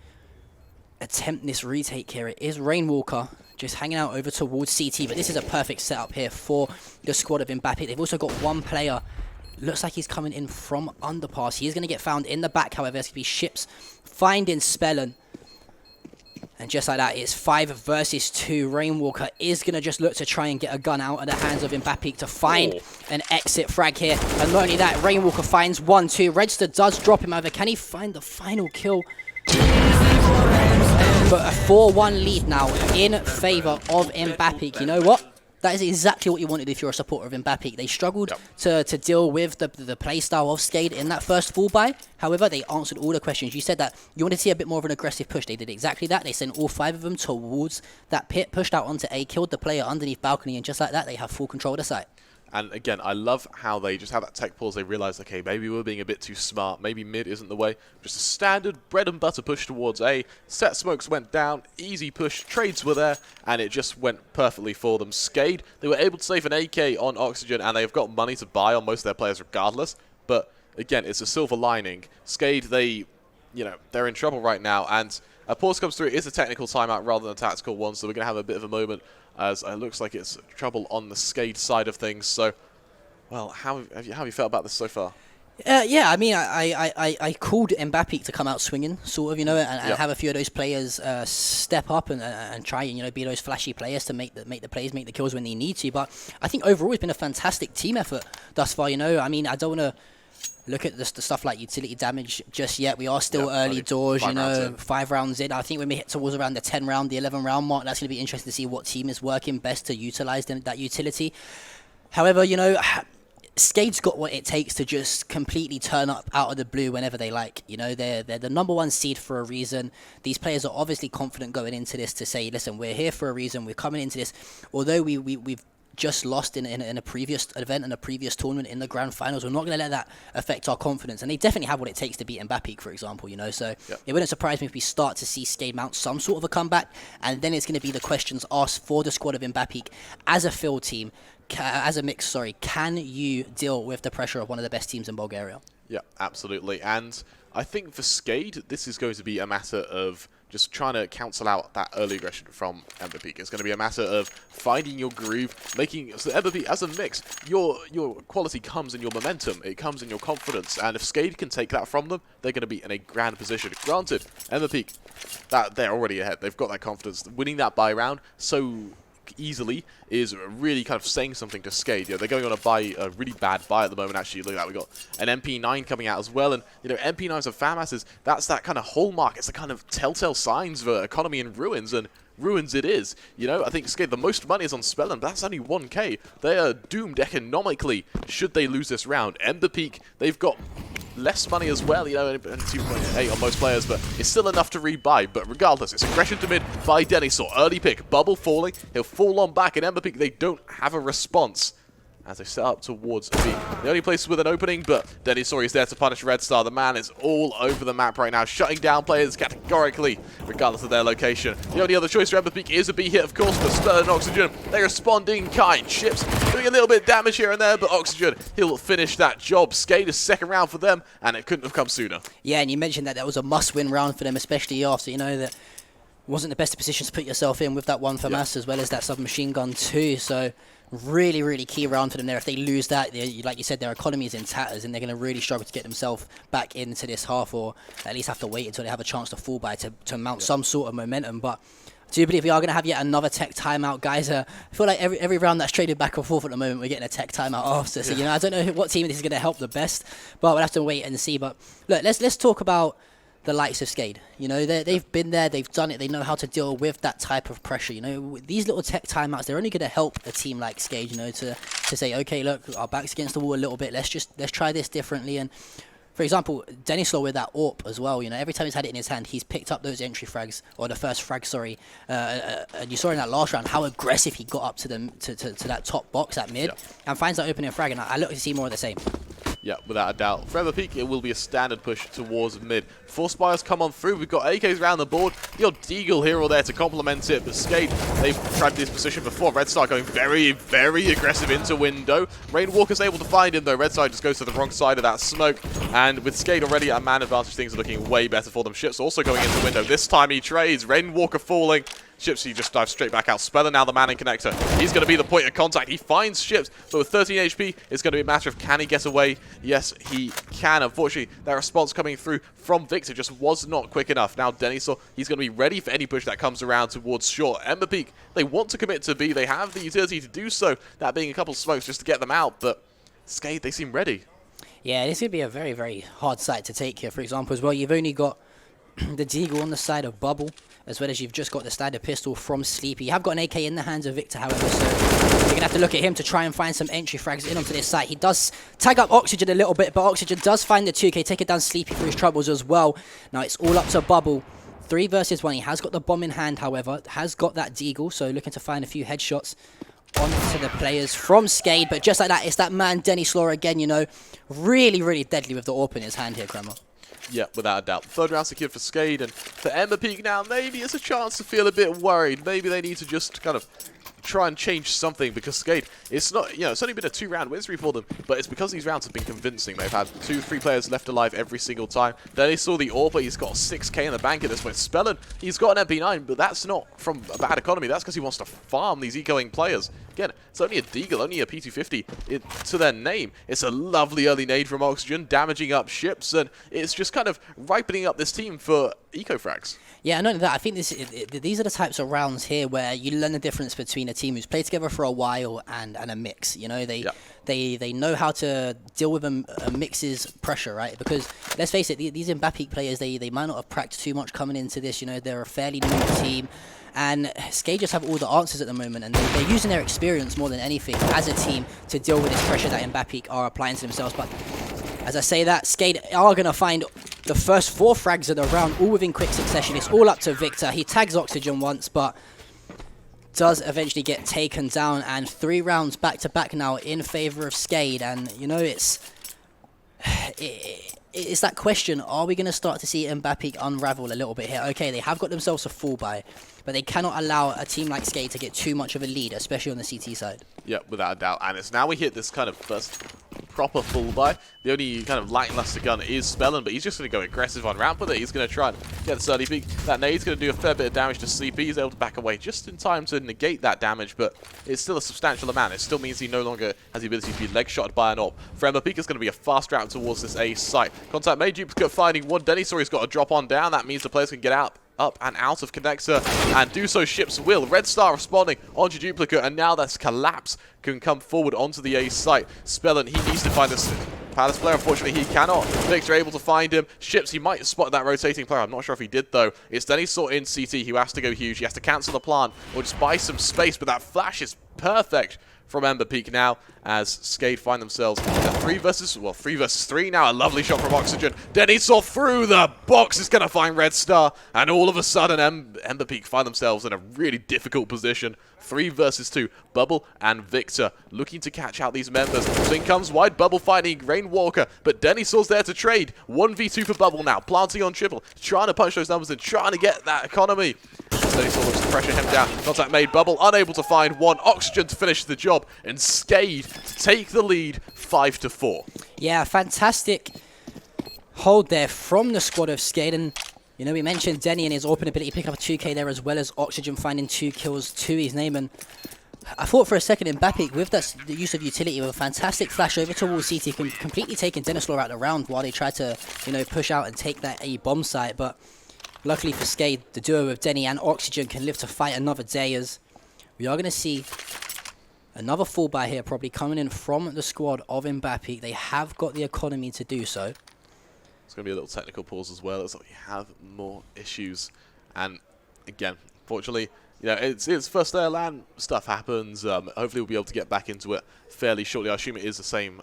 attempt this retake here. It is Rainwalker just hanging out over towards CT, but this is a perfect setup here for the squad of MBAPEEK. They've also got 1 player. Looks like he's coming in from underpass. He is going to get found in the back, however. There's going to be Ships finding Spellin. And just like that, it's 5 versus 2. Rainwalker is going to just look to try and get a gun out of the hands of MBAPEEK to find an exit frag here. And not only that, Rainwalker finds 1-2. Register does drop him over. Can he find the final kill? But a 4-1 lead now in favor of MBAPEEK. You know what? That is exactly what you wanted if you're a supporter of MBAPEEK. They struggled to deal with the playstyle of Skade in that first full buy. However, they answered all the questions. You said that you wanted to see a bit more of an aggressive push. They did exactly that. They sent all 5 of them towards that pit, pushed out onto A, killed the player underneath balcony, and just like that, they have full control of the site. And again, I love how they just have that tech pause. They realize, okay, maybe we're being a bit too smart. Maybe mid isn't the way. Just a standard bread and butter push towards A. Set smokes went down. Easy push. Trades were there. And it just went perfectly for them. Skade, they were able to save an AK on Oxygen. And they've got money to buy on most of their players regardless. But again, it's a silver lining. Skade, they're in trouble right now. And a pause comes through. It is a technical timeout rather than a tactical one. So we're going to have a bit of a moment, as it looks like it's trouble on the Skade side of things. So, well, how have you felt about this so far? Yeah, I mean, I called MBAPEEK to come out swinging, sort of, you know, and have a few of those players step up and try and, you know, be those flashy players to make the plays, make the kills when they need to. But I think overall it's been a fantastic team effort thus far, you know. I mean, I don't want to look at the stuff like utility damage just yet. We are still early doors, you know, 5 rounds in. I think when we hit towards around the 10 round, the 11 round mark, that's going to be interesting to see what team is working best to utilize that utility. However, you know, Skade's got what it takes to just completely turn up out of the blue whenever they like. You know, they're the #1 seed for a reason. These players are obviously confident going into this to say, listen, we're here for a reason. We're coming into this. Although we've just lost in a previous event and a previous tournament in the grand finals, we're not going to let that affect our confidence. And they definitely have what it takes to beat MBAPEEK, for example, you know. So it wouldn't surprise me if we start to see Skade mount some sort of a comeback. And then it's going to be the questions asked for the squad of MBAPEEK as a field team, as a mix, sorry. Can you deal with the pressure of one of the best teams in Bulgaria? Yeah, absolutely. And I think for Skade, this is going to be a matter of just trying to cancel out that early aggression from MBAPEEK. It's going to be a matter of finding your groove, making so MBAPEEK as a mix. Your quality comes in your momentum, it comes in your confidence, and if Skade can take that from them, they're going to be in a grand position. Granted, MBAPEEK, that they're already ahead. They've got that confidence. Winning that buy round so easily is really kind of saying something to Skade. You know, they're going on a really bad buy at the moment, actually. Look at that, we got an MP9 coming out as well, and, you know, MP9s and fan masses, that's that kind of hallmark. It's the kind of telltale signs of an economy in ruins, and ruins it is. You know, I think Skade, the most money is on Spellin, but that's only 1k. They are doomed economically should they lose this round. MBAPEEK, they've got less money as well, you know, and 2.8 on most players, but it's still enough to rebuy. But regardless, it's aggression to mid by Depreso. Early pick, bubble falling, he'll fall on back, and MBAPEEK, they don't have a response as they set up towards B. The only place with an opening, but Depreso is there to punish Red Star. The man is all over the map right now, shutting down players categorically, regardless of their location. The only other choice for MBAPEEK is a B hit, of course, but Spell and Oxygen, they respond in kind. Ships doing a little bit of damage here and there, but Oxygen, he'll finish that job. Skade is second round for them, and it couldn't have come sooner. Yeah, and you mentioned that was a must-win round for them, especially after, you know, that wasn't the best position to put yourself in with that one FAMAS as well as that submachine gun too. So really, really key round for them there. If they lose that, like you said, their economy is in tatters and they're going to really struggle to get themselves back into this half, or at least have to wait until they have a chance to fall by to mount some sort of momentum. But I do believe we are going to have yet another tech timeout, guys. I feel like every round that's traded back and forth at the moment, we're getting a tech timeout after. So, you know, I don't know what team this is going to help the best, but we'll have to wait and see. But look, let's talk about the likes of Skade. You know, they've been there, they've done it, they know how to deal with that type of pressure. You know, these little tech timeouts, they're only going to help a team like Skade, you know, to say, okay, look, our back's against the wall a little bit, let's try this differently. And for example, Depreso with that AWP as well, you know, every time he's had it in his hand, he's picked up those entry frags, or the first frag, sorry. And you saw in that last round how aggressive he got up to that top box at mid, and finds that opening frag, and I look to see more of the same. Yeah, without a doubt. For MBAPEEK, it will be a standard push towards mid. 4 Spires come on through. We've got AKs around the board. The odd Deagle here or there to complement it. But Skade, they've tried this position before. Red Star going very, very aggressive into window. Rainwalker's able to find him, though. Red Star just goes to the wrong side of that smoke. And with Skade already at man advantage, things are looking way better for them. Ships also going into window. This time he trades. Rainwalker falling. Ships, he just dives straight back out. Speller now the man in connector. He's going to be the point of contact. He finds Ships, but with 13 HP, it's going to be a matter of can he get away? Yes, he can. Unfortunately, that response coming through from Victor just was not quick enough. Now, Depreso, he's going to be ready for any push that comes around towards short. MBAPEEK, they want to commit to B. They have the utility to do so, that being a couple of smokes just to get them out, but Skade, they seem ready. Yeah, this could be a very, very hard site to take here. For example, as well, you've only got the Deagle on the side of Bubble, as well as you've just got the standard pistol from Sleepy. You have got an AK in the hands of Victor, however, so you're going to have to look at him to try and find some entry frags in onto this site. He does tag up Oxygen a little bit, but Oxygen does find the 2K, take it down Sleepy for his troubles as well. Now it's all up to Bubble. 3 versus 1. He has got the bomb in hand, however, has got that Deagle, so looking to find a few headshots onto the players from Skade, but just like that, it's that man, Depreso again, you know, really, really deadly with the AWP in his hand here, Kramer. Yeah, without a doubt. Third round secured for Skade, and for MBAPEEK now, maybe it's a chance to feel a bit worried. Maybe they need to just kind of try and change something, because Skade, it's not, you know, it's only been a 2-round win streak for them, but it's because these rounds have been convincing. They've had 2-3 players left alive every single time. Then they saw the AWP, he's got 6k in the bank at this point. Spellin, he's got an MP9, but that's not from a bad economy. That's because he wants to farm these ecoing players. Again, it's only a Deagle, only a P250 to their name. It's a lovely early nade from Oxygen, damaging up ships, and it's just kind of ripening up this team for eco frags. Yeah, and not only that, I think these are the types of rounds here where you learn the difference between a team who's played together for a while and a mix. You know, they know how to deal with a mix's pressure, right? Because let's face it, these MBAPEEK players, they might not have practiced too much coming into this. You know, they're a fairly new team. And Skade just have all the answers at the moment, and they're using their experience more than anything as a team to deal with this pressure that MBAPEEK are applying to themselves. But as I say that, Skade are going to find the first 4 frags of the round, all within quick succession. It's all up to Victor. He tags Oxygen once, but does eventually get taken down. And 3 rounds back-to-back now in favor of Skade. And, you know, it's that question, are we going to start to see MBAPEEK unravel a little bit here? Okay, they have got themselves a full buy, but they cannot allow a team like Skade to get too much of a lead, especially on the CT side. Yeah, without a doubt. And it's now we hit this kind of first proper full buy. The only kind of lackluster gun is Spellin, but he's just going to go aggressive on ramp with it. He's going to try and get this early peek. That nade's going to do a fair bit of damage to Sleepy. He's able to back away just in time to negate that damage, but it's still a substantial amount. It still means he no longer has the ability to be leg shot by an AWP. For MBAPEEK, it's going to be a fast route towards this A site. Contact made, Jupiter finding one. Depreso, he's got a drop on down. That means the players can get out up and out of connector, and do so ships will. Red Star responding onto Duplicate, and now that's Collapse can come forward onto the A site. Spellin, he needs to find this Palace player. Unfortunately, he cannot. Victor able to find him. Ships, he might spot that rotating player. I'm not sure if he did, though. It's Denny saw in CT, who has to go huge. He has to cancel the plan or just buy some space, but that flash is perfect from MBAPEEK now, as Skade find themselves a 3 versus 3 now. A lovely shot from Oxygen. Denny saw through the box, is going to find Red Star, and all of a sudden MBAPEEK find themselves in a really difficult position. 3 versus 2. Bubble and Victor looking to catch out these members. Swing comes wide. Bubble fighting Rainwalker, but Denny Saw's there to trade. 1v2 for Bubble now. Planting on triple. Trying to punch those numbers and trying to get that economy. Denny Saw looks to pressure him down. Contact made. Bubble unable to find one. Oxygen to finish the job. And Skade to take the lead 5-4. Yeah, fantastic hold there from the squad of Skade. And you know, we mentioned Denny and his open ability to pick up a 2k there, as well as Oxygen finding 2 kills to his name. And I thought for a second MBAPEEK, with the use of utility, with a fantastic flash over towards CT, completely taking Denislaw out of the round while they tried to, you know, push out and take that A bomb site. But luckily for Skade, the duo of Denny and Oxygen can live to fight another day, as we are going to see another fall by here probably coming in from the squad of MBAPEEK. They have got the economy to do so. It's going to be a little technical pause as well. Looks like we have more issues. And again, fortunately, you know, it's first day of LAN, stuff happens. Hopefully we'll be able to get back into it fairly shortly. I assume it is the same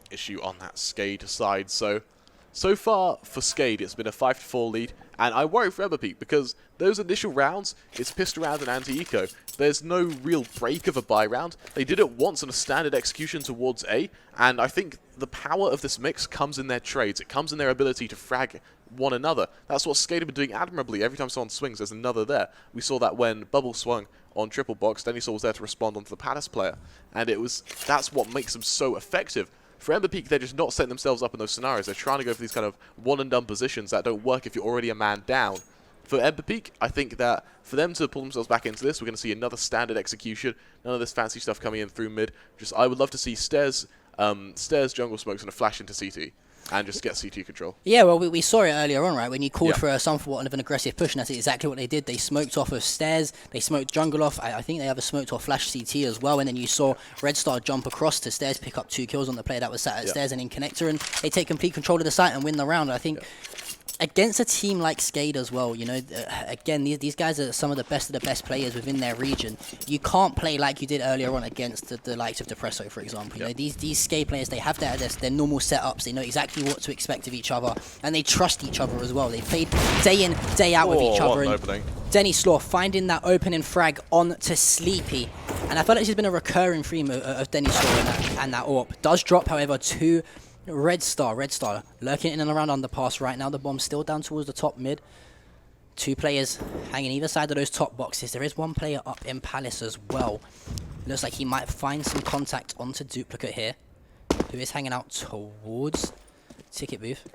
issue on that Skade side. So far for Skade, it's been a 5-4 lead. And I worry for MBAPEEK because those initial rounds, it's pistol round and anti-eco. There's no real break of a buy round. They did it once on a standard execution towards A, and I think the power of this mix comes in their trades. It comes in their ability to frag one another. That's what Skade have been doing admirably. Every time someone swings, there's another there. We saw that when Bubble swung on triple box. Denny Saw was there to respond onto the Palace player, and that's what makes them so effective. For MBAPEEK, they're just not setting themselves up in those scenarios. They're trying to go for these kind of one-and-done positions that don't work if you're already a man down. For MBAPEEK, I think that for them to pull themselves back into this, we're going to see another standard execution. None of this fancy stuff coming in through mid. I would love to see Stairs jungle smokes and a flash into CT. And just get CT control. Yeah, well, we saw it earlier on, right? When you called for somewhat of an aggressive push, and that's exactly what they did. They smoked off of Stairs, they smoked jungle off. I think they either smoked or flashed CT as well, and then you saw Red Star jump across to Stairs, pick up 2 kills on the player that was sat at Stairs and in connector, and they take complete control of the site and win the round. I think against a team like Skade as well, you know, again, these guys are some of the best players within their region. You can't play like you did earlier on against the likes of Depreso, for example. You know, these Skade players, they have their normal setups. They know exactly what to expect of each other, and they trust each other as well. They played day in, day out with each other. And Denny Slaw finding that opening frag on to Sleepy, and I feel like this has been a recurring theme of Denny Slaw and that AWP. Does drop, however, to Red Star lurking in and around underpass right now. The bomb's still down towards the top mid. 2 players hanging either side of those top boxes. There is 1 player up in Palace as well. Looks like he might find some contact onto Duplicate here, who is hanging out towards ticket booth.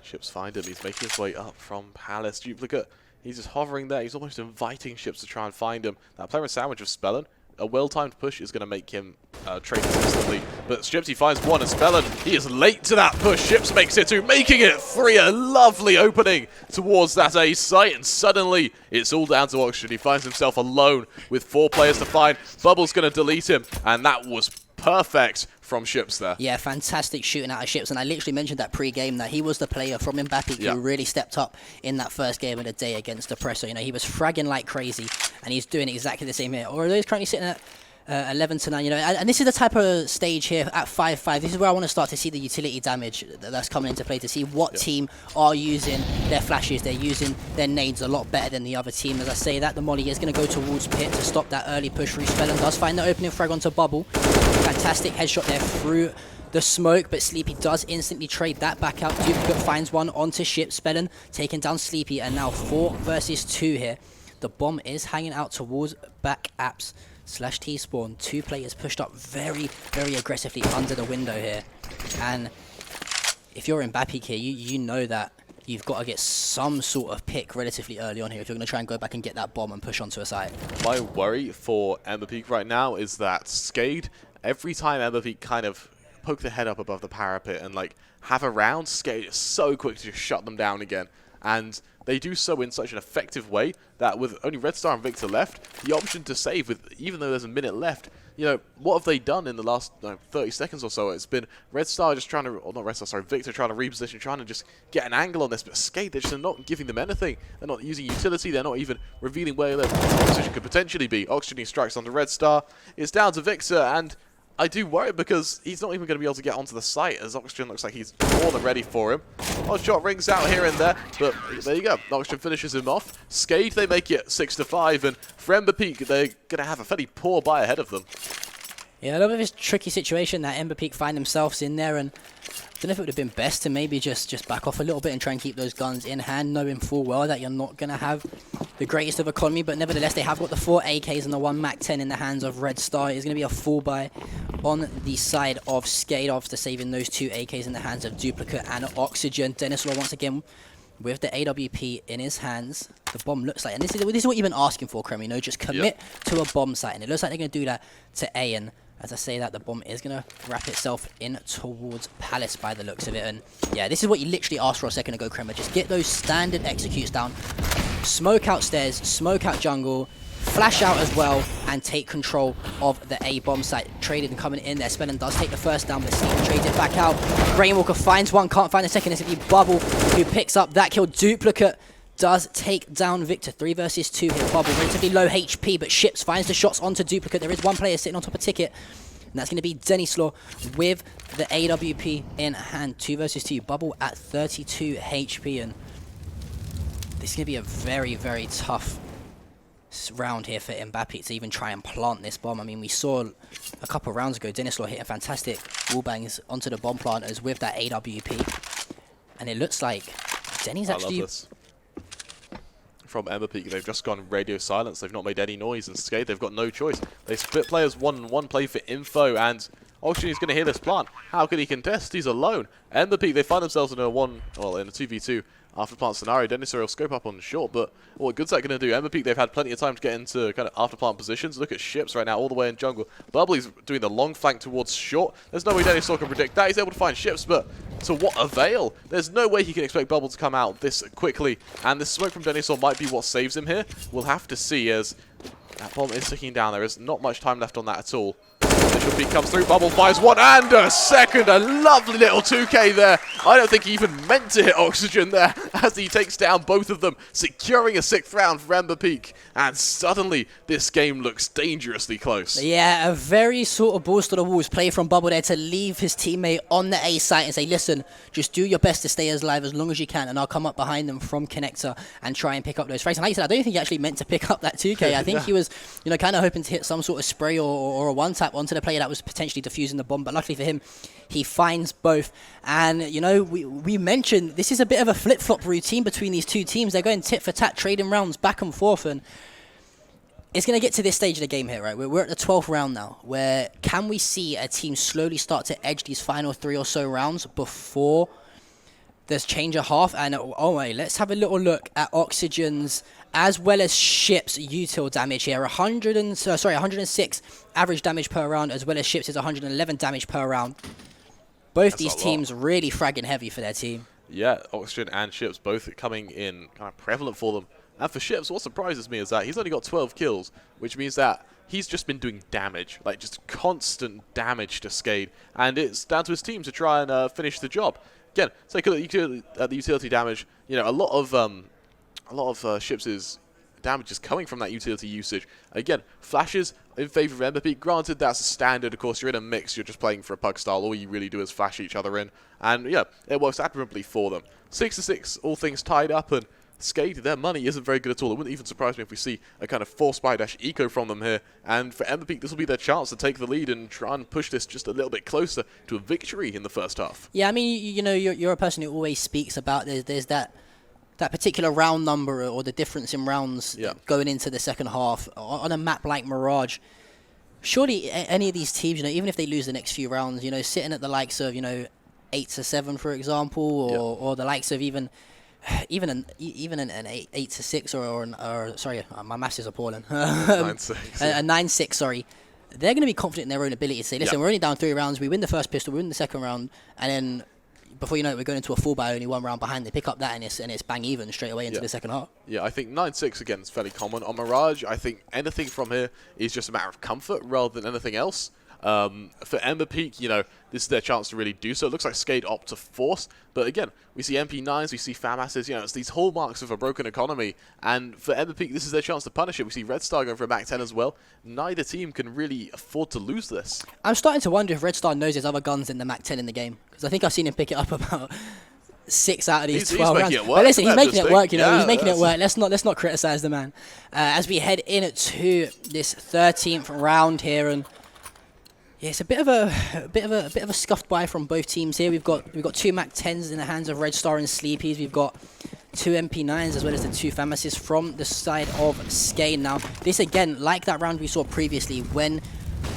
Ships find him. He's making his way up from Palace. Duplicate, he's just hovering there. He's almost inviting Ships to try and find him. That player in sandwich of Spellin. A well-timed push is going to make him trade instantly. But Ships, he finds one, and Spellin, he is late to that push. Ships makes it 2, making it 3. A lovely opening towards that A site, and suddenly it's all down to Oxygen. He finds himself alone with 4 players to find. Bubble's going to delete him, and that was perfect from Ships there. Yeah, fantastic shooting out of Ships, and I literally mentioned that pre-game that he was the player from MBAPEEK who really stepped up in that first game of the day against Depreso. You know, he was fragging like crazy, and he's doing exactly the same here. Although he's currently sitting at 11-9, you know, and this is the type of stage here at 5-5. This is where I want to start to see the utility damage that's coming into play, to see what team are using their flashes, they're using their nades a lot better than the other team. As I say that, the molly is going to go towards Pit to stop that early push through. Spellin does find the opening frag onto Bubble. Fantastic headshot there through the smoke, but Sleepy does instantly trade that back out. Duplicate finds one onto Ship. Spellin taking down Sleepy, and now 4 versus 2 here. The bomb is hanging out towards back apps / T-spawn. 2 players pushed up very, very aggressively under the window here. And if you're in MBAPEEK here, you know that you've got to get some sort of pick relatively early on here if you're going to try and go back and get that bomb and push onto a site. My worry for MBAPEEK right now is that Skade, every time MBAPEEK kind of poke their head up above the parapet and like have a round, Skade is so quick to just shut them down again. and they do so in such an effective way that with only Red Star and Victor left, the option to save, with even though there's a minute left, you know, what have they done in the last 30 seconds or so? It's been Red Star just trying to, or not Red Star, sorry, Victor trying to reposition, trying to just get an angle on this, but Skade, they're just not giving them anything. They're not using utility, they're not even revealing where their position could potentially be. Oxygen strikes onto Red Star. It's down to Victor, and I do worry because he's not even going to be able to get onto the site, as Oxygen looks like he's more than ready for him. Odd shot rings out here and there, but there you go. Oxygen finishes him off. Skade, they make it 6-5, and for MBAPEEK, they're going to have a fairly poor buy ahead of them. Yeah, a little bit of a tricky situation that MBAPEEK find themselves in there, and I don't know if it would have been best to maybe just back off a little bit and try and keep those guns in hand, knowing full well that you're not going to have the greatest of economy, but nevertheless they have got the 4 AKs and the 1 MAC-10 in the hands of Red Star. It's going to be a full buy on the side of Skade after saving those 2 AKs in the hands of Duplicate and Oxygen. Denislaw once again with the AWP in his hands. The bomb looks like, and this is what you've been asking for, Krem, you know, just commit to a bomb site, and it looks like they're going to do that to A, and as I say that, the bomb is going to wrap itself in towards Palace by the looks of it. And yeah, this is what you literally asked for a second ago, Kremer. Just get those standard executes down. Smoke out stairs, smoke out jungle, flash out as well, and take control of the A bomb site. Traded and coming in there. Spellin does take the first down, but Steven trades it back out. Rainwalker finds one, can't find the second. It's going to be Bubble who picks up that kill. Duplicate does take down Victor. 3 versus 2 here. Bubble relatively low HP, but Ships finds the shots onto Duplicate. There is one player sitting on top of Ticket, and that's going to be Denislaw with the AWP in hand. 2 versus 2. Bubble at 32 HP, and this is going to be a very, very tough round here for MBAPEEK to even try and plant this bomb. I mean, we saw a couple of rounds ago Denislaw hitting fantastic wallbangs onto the bomb planters with that AWP, and it looks like Denny's actually... I love this. From MBAPEEK, they've just gone radio silence. They've not made any noise, and Skade, they've got no choice. They split players 1-1, play for info, and Oxygen is going to hear this plant. How can he contest? He's alone. MBAPEEK, they find themselves in a 2v2 after plant scenario. Denislaw will scope up on short, but what good's that going to do? MBAPEEK, they've had plenty of time to get into kind of after plant positions. Look at Ships right now, all the way in jungle. Bubbly's doing the long flank towards short. There's no way Denislaw can predict that. He's able to find Ships, but to what avail? There's no way he can expect Bubble to come out this quickly, and the smoke from Denislaw might be what saves him here. We'll have to see, as that bomb is ticking down. There is not much time left on that at all. Initial peek comes through, Bubble fires 1 and a second, a lovely little 2K there. I don't think he even meant to hit Oxygen there, as he takes down both of them, securing a 6th round for MBAPEEK, and suddenly this game looks dangerously close. Yeah, a very sort of balls to the walls play from Bubble there to leave his teammate on the A site and say, listen, just do your best to stay as live as long as you can, and I'll come up behind them from Connector and try and pick up those frags. And like you said, I don't think he actually meant to pick up that 2K. I think he was, you know, kind of hoping to hit some sort of spray or a one-tap onto the player that was potentially defusing the bomb, but luckily for him, he finds both. And, you know, we mentioned this is a bit of a flip-flop routine between these two teams. They're going tit for tat, trading rounds back and forth, and it's going to get to this stage of the game here, right? We're at the 12th round now, where can we see a team slowly start to edge these final 3 or so rounds before there's change of half? And oh wait, let's have a little look at Oxygen's as well as Ships' util damage here. 106 average damage per round, as well as Ships' is 111 damage per round. Both these teams really fragging heavy for their team. Yeah, Oxygen and Ships both coming in kind of prevalent for them. And for Ships, what surprises me is that he's only got 12 kills, which means that he's just been doing damage, like just constant damage to Skade. And it's down to his team to try and finish the job. Again, take a look at the utility damage. You know, a lot of Ships' damage is coming from that utility usage. Again, flashes in favor of MBAPEEK. Granted, that's a standard. Of course, you're in a mix. You're just playing for a pug style. All you really do is flash each other in. And yeah, it works admirably for them. 6-6, all things tied up, and Skade, their money isn't very good at all. It wouldn't even surprise me if we see a kind of 4-spy-eco from them here. And for MBAPEEK, this will be their chance to take the lead and try and push this just a little bit closer to a victory in the first half. Yeah, I mean, you know, you're a person who always speaks about there's that particular round number or the difference in rounds going into the second half on a map like Mirage. Surely any of these teams, you know, even if they lose the next few rounds, you know, sitting at the likes of, you know, 8-7, for example, or the likes of even an 8-6 or sorry, my maths is appalling. 9-6. A 9-6, sorry. They're going to be confident in their own ability to say, listen, we're only down 3 rounds. We win the first pistol, we win the second round, and then before you know it, we're going into a full by only 1 round behind. They pick up that and it's bang even straight away into the second half. Yeah, I think 9-6 again is fairly common. On Mirage, I think anything from here is just a matter of comfort rather than anything else. For MBAPEEK, you know, this is their chance to really do so. It looks like Skade opt to force, but again, we see MP9s, we see FAMASs, you know, it's these hallmarks of a broken economy, and for MBAPEEK, this is their chance to punish it. We see Red Star going for a Mac 10 as well. Neither team can really afford to lose this. I'm starting to wonder if Red Star knows there's other guns than the Mac 10 in the game, because I think I've seen him pick it up about 6 out of these 12 rounds. But listen, he's making it work, you know. Yeah, he's making it work. Let's not criticize the man. As we head into this 13th round here, and yeah, it's a bit of a scuffed buy from both teams here. We've got 2 Mac 10s in the hands of Red Star and Sleepies. We've got 2 MP9s as well as the 2 FAMASs from the side of Skade. Now, this again, like that round we saw previously when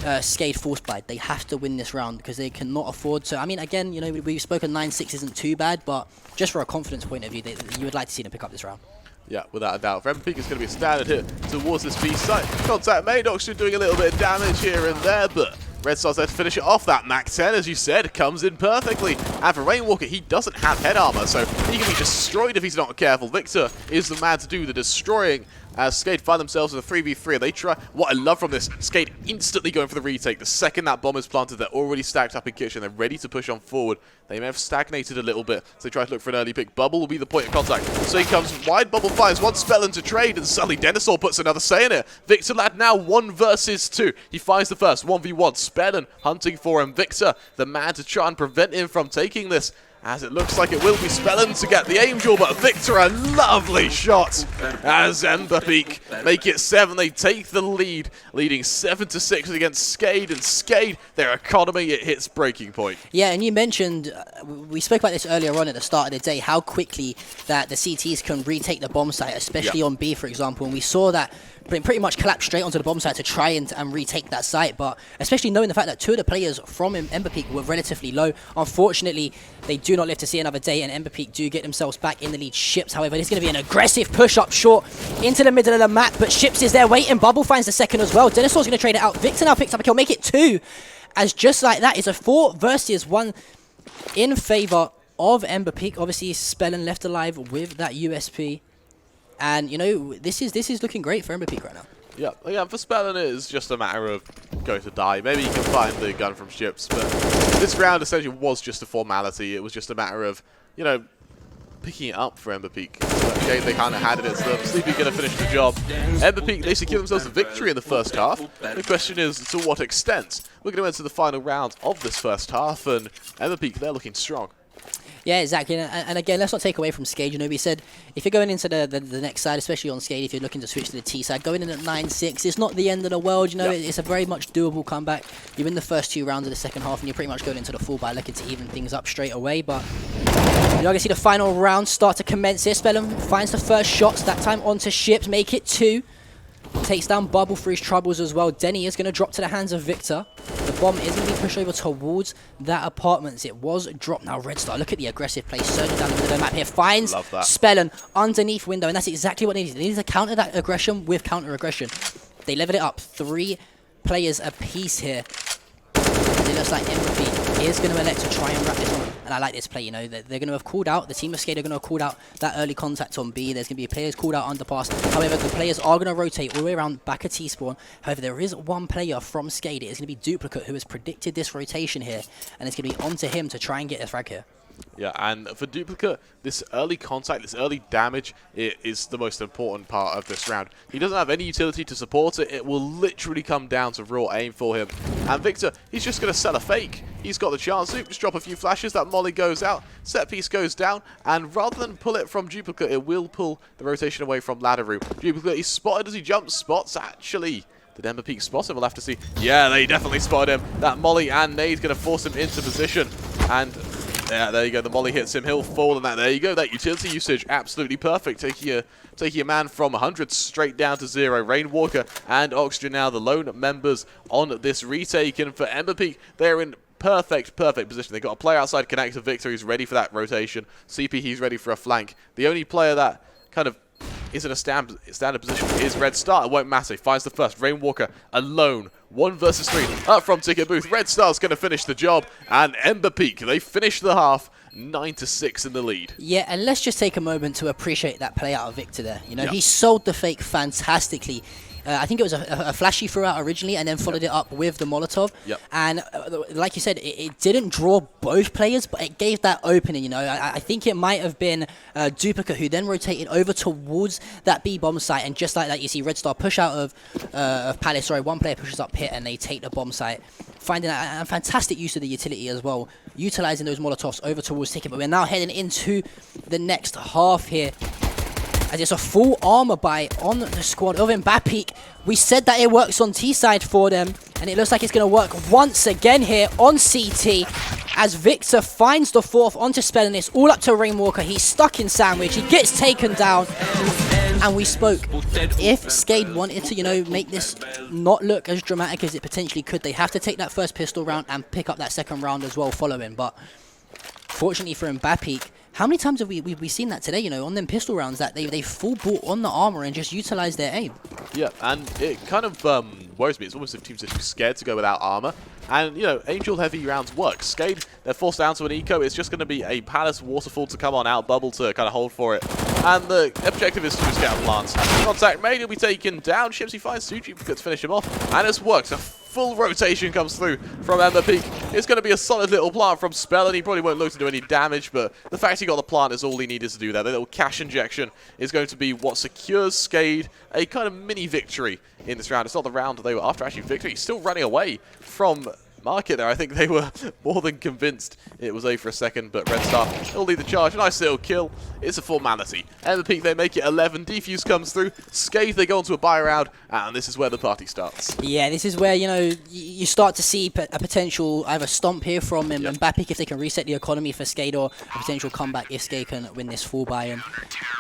Skade force buyed, they have to win this round because they cannot afford to. I mean, again, you know, we've spoken 9-6 isn't too bad, but just for a confidence point of view, you would like to see them pick up this round. Yeah, without a doubt. For MBAPEEK, it's going to be a standard hit towards this B site. Contact main, Oxford doing a little bit of damage here and there, but Red Star's there to finish it off. That Mac 10, as you said, comes in perfectly. And for Rainwalker, he doesn't have head armor, so he can be destroyed if he's not careful. Victor is the man to do the destroying, as Skade find themselves in a 3v3. They try. What I love from this, Skade instantly going for the retake. The second that bomb is planted, they're already stacked up in kitchen. They're ready to push on forward. They may have stagnated a little bit, so they try to look for an early pick. Bubble will be the point of contact. So he comes wide. Bubble finds one spell into trade, and suddenly Dinosaur puts another say in it. Victor Lad now 1 versus 2. He finds the first 1v1. Spellin hunting for him. Victor, the man to try and prevent him from taking this, as it looks like it will be Spellin to get the Angel, but Victor, a lovely shot as MBAPEEK make it 7. They take the lead, leading 7-6 against Skade, and Skade, their economy, it hits breaking point. Yeah, and you mentioned, we spoke about this earlier on at the start of the day, how quickly that the CTs can retake the bomb site, especially on B, for example, and we saw that pretty much collapse straight onto the bomb site to try and retake that site, but especially knowing the fact that 2 of the players from MBAPEEK were relatively low. Unfortunately, they do not live to see another day, and MBAPEEK do get themselves back in the lead. Ships, however, there's going to be an aggressive push up short into the middle of the map, but Ships is there waiting. Bubble finds the second as well. Dinosaur's going to trade it out. Victor now picks up a kill, make it 2, as just like that, it's a 4 versus 1 in favor of MBAPEEK. Obviously, Spellin left alive with that USP. And, you know, this is looking great for MBAPEEK right now. Yeah, for Spellin it is just a matter of going to die. Maybe you can find the gun from Ships, but this round essentially was just a formality. It was just a matter of, you know, picking it up for MBAPEEK. Okay, they kind of had it. It's them. Sleepy going to finish the job. MBAPEEK, they secure themselves a victory in the first half. The question is, to what extent? We're going to enter the final round of this first half, and MBAPEEK, they're looking strong. Yeah, exactly. And again, let's not take away from Skade. You know, we said if you're going into the next side, especially on Skade, if you're looking to switch to the T side, going in at 9-6, it's not the end of the world. You know, it's a very much doable comeback. You're in the first 2 rounds of the second half, and you're pretty much going into the full by looking to even things up straight away. But you're going to see the final round start to commence here. Spellin finds the first shots, that time onto Ships, make it 2. Takes down Bubble for his troubles as well. Denny is going to drop to the hands of Victor. The bomb is going to be pushed over towards that apartments. It was dropped. Now Red Star, look at the aggressive play. Surging down the middle of the map here. Finds Spellin underneath window. And that's exactly what they need. They need to counter that aggression with counter aggression. They level it up. 3 players apiece here. It looks like MBAPEEK is going to elect to try and wrap this on. And I like this play, you know, they're going to have called out, the team of Skade are going to have called out that early contact on B. There's going to be players called out underpass. However, the players are going to rotate all the way around back at T-spawn. However, there is one player from Skade. It is going to be Duplicate, who has predicted this rotation here. And it's going to be onto him to try and get a frag here. Yeah, and for Duplicate, this early contact, this early damage, it is the most important part of this round. He doesn't have any utility to support it. It will literally come down to raw aim for him. And Victor, he's just going to sell a fake. He's got the chance to just drop a few flashes. That molly goes out, set piece goes down, and rather than pull it from Duplicate, it will pull the rotation away from Ladder Room. Duplicate, he's spotted as he jumps. Spots, actually. Did MBAPEEK spot him? We'll have to see. Yeah, they definitely spotted him. That molly and nade's going to force him into position. And yeah, there you go. The molly hits him. He'll fall, and there you go. That utility usage, absolutely perfect. Taking a man from 100 straight down to 0. Rainwalker and Oxygen now the lone members on this retake. And for MBAPEEK, they're in perfect position. They've got a player outside connector. Victor, he's ready for that rotation. CP, he's ready for a flank. The only player that kind of is in a standard position. Is Red Star. It won't matter. He finds the first. Rainwalker alone. 1 versus 3 up from Ticket Booth. Red Star's going to finish the job. And MBAPEEK, they finish the half 9-6 in the lead. Yeah, and let's just take a moment to appreciate that play out of Victor there. You know, he sold the fake fantastically. I think it was a flash he threw out originally and then followed it up with the Molotov. And like you said, it didn't draw both players, but it gave that opening, you know. I think it might have been Duplicate who then rotated over towards that B-bomb site. And just like that, you see Red Star push out of Palace. Sorry, one player pushes up pit and they take the bomb site. Finding a fantastic use of the utility as well. Utilizing those Molotovs over towards Ticket. But we're now heading into the next half here. As it's a full armor buy on the squad of MBAPEEK. We said that it works on T-side for them, and it looks like it's going to work once again here on CT, as Victor finds the fourth onto Spell, and it's all up to Rainwalker. He's stuck in Sandwich, he gets taken down, and we spoke. If Skade wanted to, you know, make this not look as dramatic as it potentially could, they have to take that first pistol round and pick up that second round as well following, but fortunately for MBAPEEK, how many times have we seen that today, you know, on them pistol rounds, that they full bought on the armor and just utilize their aim? Yeah, and it kind of worries me. It's almost as if teams are too scared to go without armor. And, you know, Angel heavy rounds work. Skade, they're forced down to an eco. It's just going to be a Palace waterfall to come on out, bubble to kind of hold for it. And the objective is to just get a lance. Contact made, he'll be taken down. Shipsy finds Suji to finish him off. And it's worked. A full rotation comes through from MBAPEEK. It's going to be a solid little plant from Spell, and he probably won't look to do any damage, but the fact he got the plant is all he needed to do there. The little cash injection is going to be what secures Skade a kind of mini victory in this round. It's not the round they were after, actually. Victor, he's still running away from Market there. I think they were more than convinced it was A for a second, but Red Star will lead the charge. Nice little kill. It's a formality. MBAPEEK, they make it 11. Defuse comes through. Skade, they go into a buy round, and this is where the party starts. Yeah, this is where, you know, you start to see a potential either stomp here from MBAPEEK if they can reset the economy for Skade, or a potential comeback if Skade can win this full buy. And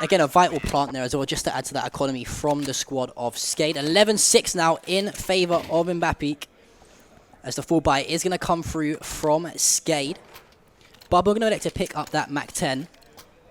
again, a vital plant there as well, just to add to that economy from the squad of Skade. 11-6 now in favor of MBAPEEK, as the full buy is going to come through from Skade. But we're going to elect to pick up that MAC-10.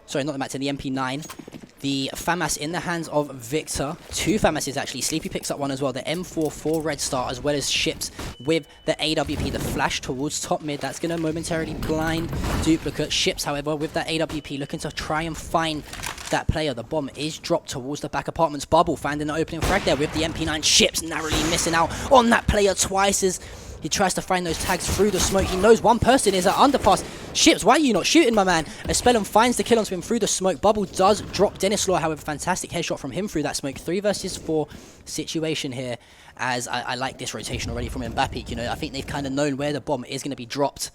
Sorry, not the MAC-10, the MP9. The FAMAS in the hands of Victor. 2 FAMASes actually. Sleepy picks up one as well. The M4 for Red Star, as well as Ships with the AWP. The flash towards top mid. That's going to momentarily blind Duplicate. Ships, however, with that AWP, looking to try and find that player. The bomb is dropped towards the back apartments. Bubble finding the opening frag there with the MP9. Ships narrowly missing out on that player twice as he tries to find those tags through the smoke. He knows one person is at underpass. Ships, why are you not shooting, my man? Spellum finds the kill onto him through the smoke. Bubble does drop Dennis Law, however, fantastic headshot from him through that smoke. 3 versus 4 situation here, as I like this rotation already from MBAPEEK. You know, I think they've kind of known where the bomb is going to be dropped.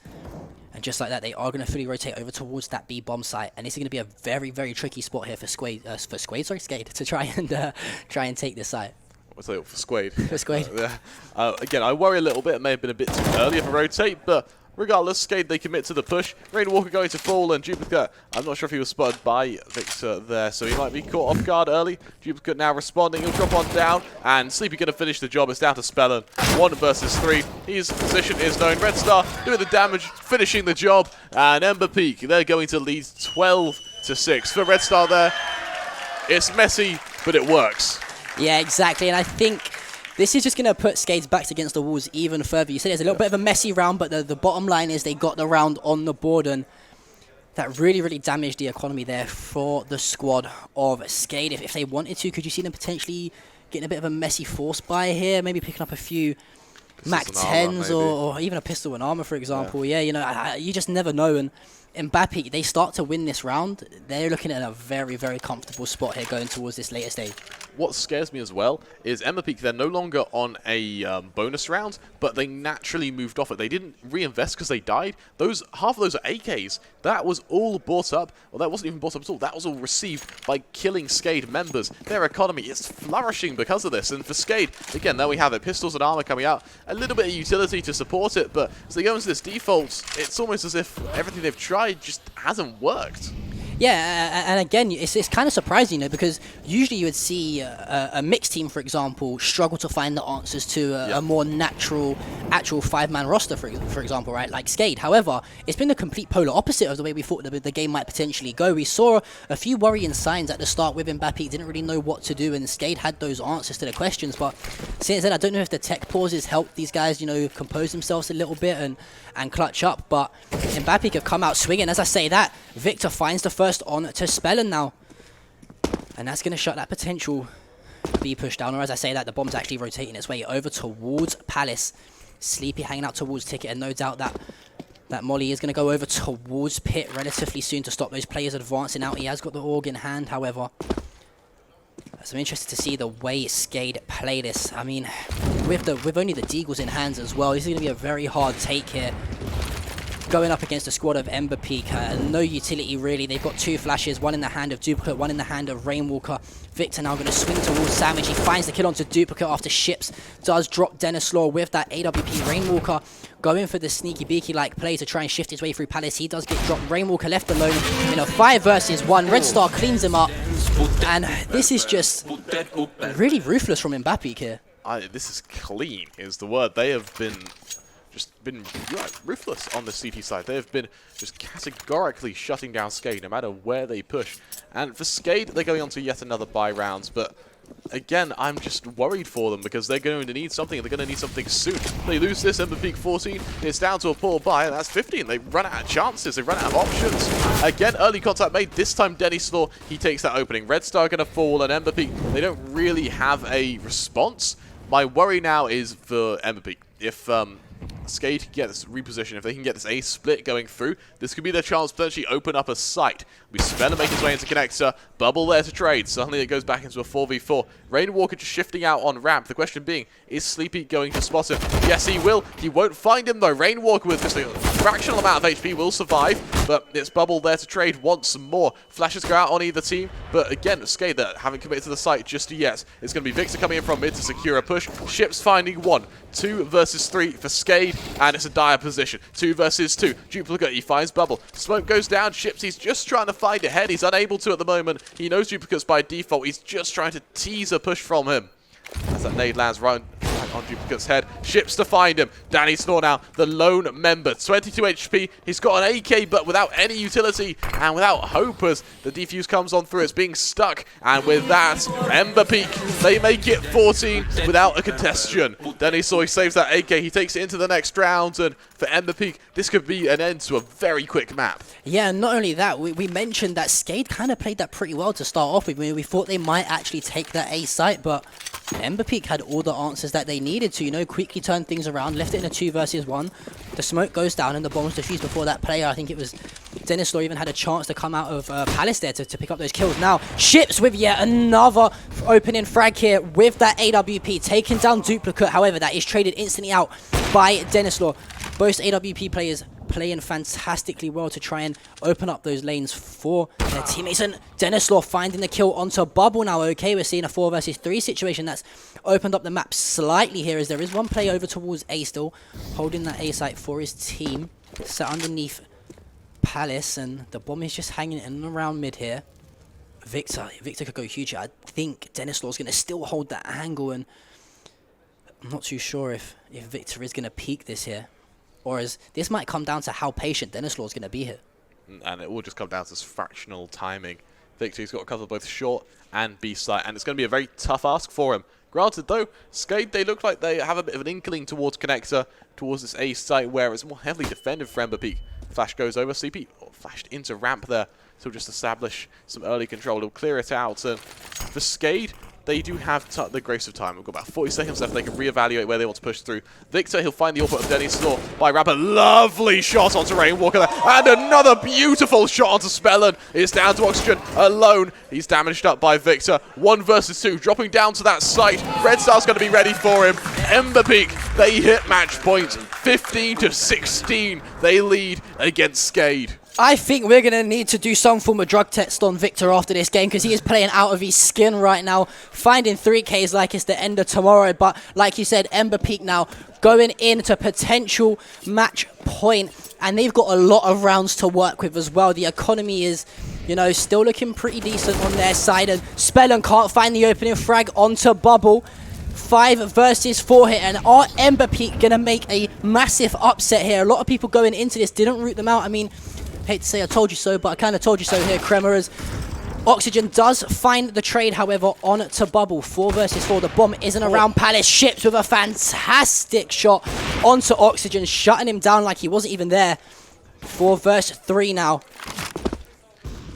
And just like that, they are going to fully rotate over towards that B bomb site. And this is going to be a very, very tricky spot here for Skade to try and take this site. What's that for Skade? For Skade. Again, I worry a little bit. It may have been a bit too early of a rotate, but regardless, Skade, they commit to the push. Rainwalker going to fall, and Duplicate, I'm not sure if he was spotted by Victor there, so he might be caught off guard early. Duplicate now responding. He'll drop on down, and Sleepy going to finish the job. It's down to Spellum. 1 versus 3. His position is known. Red Star doing the damage, finishing the job, and MBAPEEK, they're going to lead 12-6. For Red Star there, it's messy, but it works. Yeah, exactly, and I think this is just going to put Skade's backs against the walls even further. You said it's a little bit of a messy round, but the bottom line is they got the round on the board, and that really, really damaged the economy there for the squad of Skade. If they wanted to, could you see them potentially getting a bit of a messy force buy here? Maybe picking up a few MAC-10s or even a pistol and armor, for example. Yeah, you know, you just never know, and MBAPEEK, they start to win this round. They're looking at a very, very comfortable spot here going towards this later stage. What scares me as well is MBAPEEK, they're no longer on a bonus round, but they naturally moved off it. They didn't reinvest because they died. Half of those are AKs. That was all bought up. Well, that wasn't even bought up at all. That was all received by killing Skade members. Their economy is flourishing because of this. And for Skade, again, there we have it. Pistols and armor coming out. A little bit of utility to support it, but as they go into this default, it's almost as if everything they've tried just hasn't worked. Yeah, and again, it's kind of surprising, because usually you would see a mixed team, for example, struggle to find the answers to a more natural, actual 5-man roster, for example, right, like Skade. However, it's been the complete polar opposite of the way we thought the game might potentially go. We saw a few worrying signs at the start with MBAPEEK, didn't really know what to do, and Skade had those answers to the questions. But since then, I don't know if the tech pauses helped these guys, compose themselves a little bit and clutch up. But MBAPEEK have come out swinging. As I say that, Victor finds the first on to Spellen now. And that's going to shut that potential B push down. Or as I say that, the bomb's actually rotating its way over towards Palace. Sleepy hanging out towards Ticket, and no doubt that Molly is going to go over towards Pit relatively soon to stop those players advancing out. He has got the org in hand, however. So I'm interested to see the way Skade play this. I mean, with only the Deagles in hands as well, this is going to be a very hard take here. Going up against a squad of MBAPEEK, no utility really. They've got 2 flashes, one in the hand of Duplicate, one in the hand of Rainwalker. Victor now going to swing towards Savage. He finds the kill onto Duplicate after Ships does drop Denislaw with that AWP. Rainwalker going for the sneaky beaky-like play to try and shift his way through Palace. He does get dropped. Rainwalker left alone in a 5 versus 1. Red Star cleans him up, and this is just really ruthless from MBAPEEK here. This is clean, is the word. They have been ruthless on the CT side. They have been just categorically shutting down Skade no matter where they push. And for Skade, they're going on to yet another bye rounds, but again, I'm just worried for them because they're going to need something, and they're going to need something soon. They lose this, MBAPEEK 14, it's down to a poor bye, and that's 15. They run out of chances, they run out of options. Again, early contact made, this time Denislaw, he takes that opening. Red Star going to fall, and MBAPEEK, they don't really have a response. My worry now is for MBAPEEK. If Skade can get this reposition, if they can get this ace split going through, this could be their chance to potentially open up a site. We Spell make his way into Connector, Bubble there to trade. Suddenly it goes back into a 4v4. Rainwalker just shifting out on ramp. The question being, is Sleepy going to spot him? Yes, he will. He won't find him though. Rainwalker with just a fractional amount of HP will survive, but it's Bubble there to trade once more. Flashes go out on either team, but again, Skade that haven't committed to the site just yet. It's going to be Victor coming in from mid to secure a push. Ships finding 1. 2 versus 3 for Skade, and it's a dire position. 2 versus 2. Duplicate, he finds Bubble. Smoke goes down. Ships, he's just trying to find ahead. He's unable to at the moment. He knows Duplicate's by default. He's just trying to tease a push from him. As that nade lands right on Duplicate's head. Ships to find him. Danny Snore now, the lone member. 22 HP. He's got an AK, but without any utility and without hope as the defuse comes on through. It's being stuck. And with that, MBAPEEK, they make it 14 without a contestation. Danny Snore saves that AK. He takes it into the next round. And for MBAPEEK, this could be an end to a very quick map. Yeah, and not only that, we mentioned that Skade kind of played that pretty well to start off with. We thought they might actually take that A site, but MBAPEEK had all the answers that they needed to, quickly turn things around, left it in a 2 versus 1. The smoke goes down and the bombs defused before that player. I think it was Denislaw even had a chance to come out of Palace there to pick up those kills. Now, Ships with yet another opening frag here with that AWP, taking down Duplicate. However, that is traded instantly out by Denislaw. Both AWP players playing fantastically well to try and open up those lanes for their teammates. And Denislaw finding the kill onto Bubble now. Okay, we're seeing a 4 versus 3 situation that's opened up the map slightly here, as there is one player over towards A still, holding that A site for his team, sat underneath Palace, and the bomb is just hanging in and around mid here. Victor could go huge here. I think Denislaw's going to still hold that angle, and I'm not too sure if Victor is going to peak this here. Or as this might come down to how patient Denislaw is going to be here. And it will just come down to this fractional timing. Victor's got a couple of both short and B site, and it's going to be a very tough ask for him. Granted though, Skade, they look like they have a bit of an inkling towards Connector, towards this A site where it's more heavily defended for MBAPEEK. Flash goes over, CP flashed into ramp there, so just establish some early control. He'll clear it out, and for Skade, they do have the grace of time. We've got about 40 seconds left. They can reevaluate where they want to push through. Victor, he'll find the output of Denislaw by Ramp. A lovely shot onto Rainwalker there. And another beautiful shot onto Spellen. It's down to Oxygen alone. He's damaged up by Victor. 1 versus 2. Dropping down to that site. Red Star's going to be ready for him. MBAPEEK, they hit match point. 15-16. They lead against Skade. I think we're going to need to do some form of drug test on Victor after this game, because he is playing out of his skin right now, finding 3Ks like it's the end of tomorrow. But like you said, MBAPEEK now going into potential match point, and they've got a lot of rounds to work with as well. The economy is you know, still looking pretty decent on their side. And Spellon can't find the opening frag onto Bubble. 5 versus 4 here, and are MBAPEEK going to make a massive upset here? A lot of people going into this didn't root them out. I mean, hate to say I told you so, but I kind of told you so here, Kremer, as Oxygen does find the trade, however, on to Bubble. 4 versus 4. The bomb isn't around Palace. Ships with a fantastic shot onto Oxygen, shutting him down like he wasn't even there. 4 versus 3 now.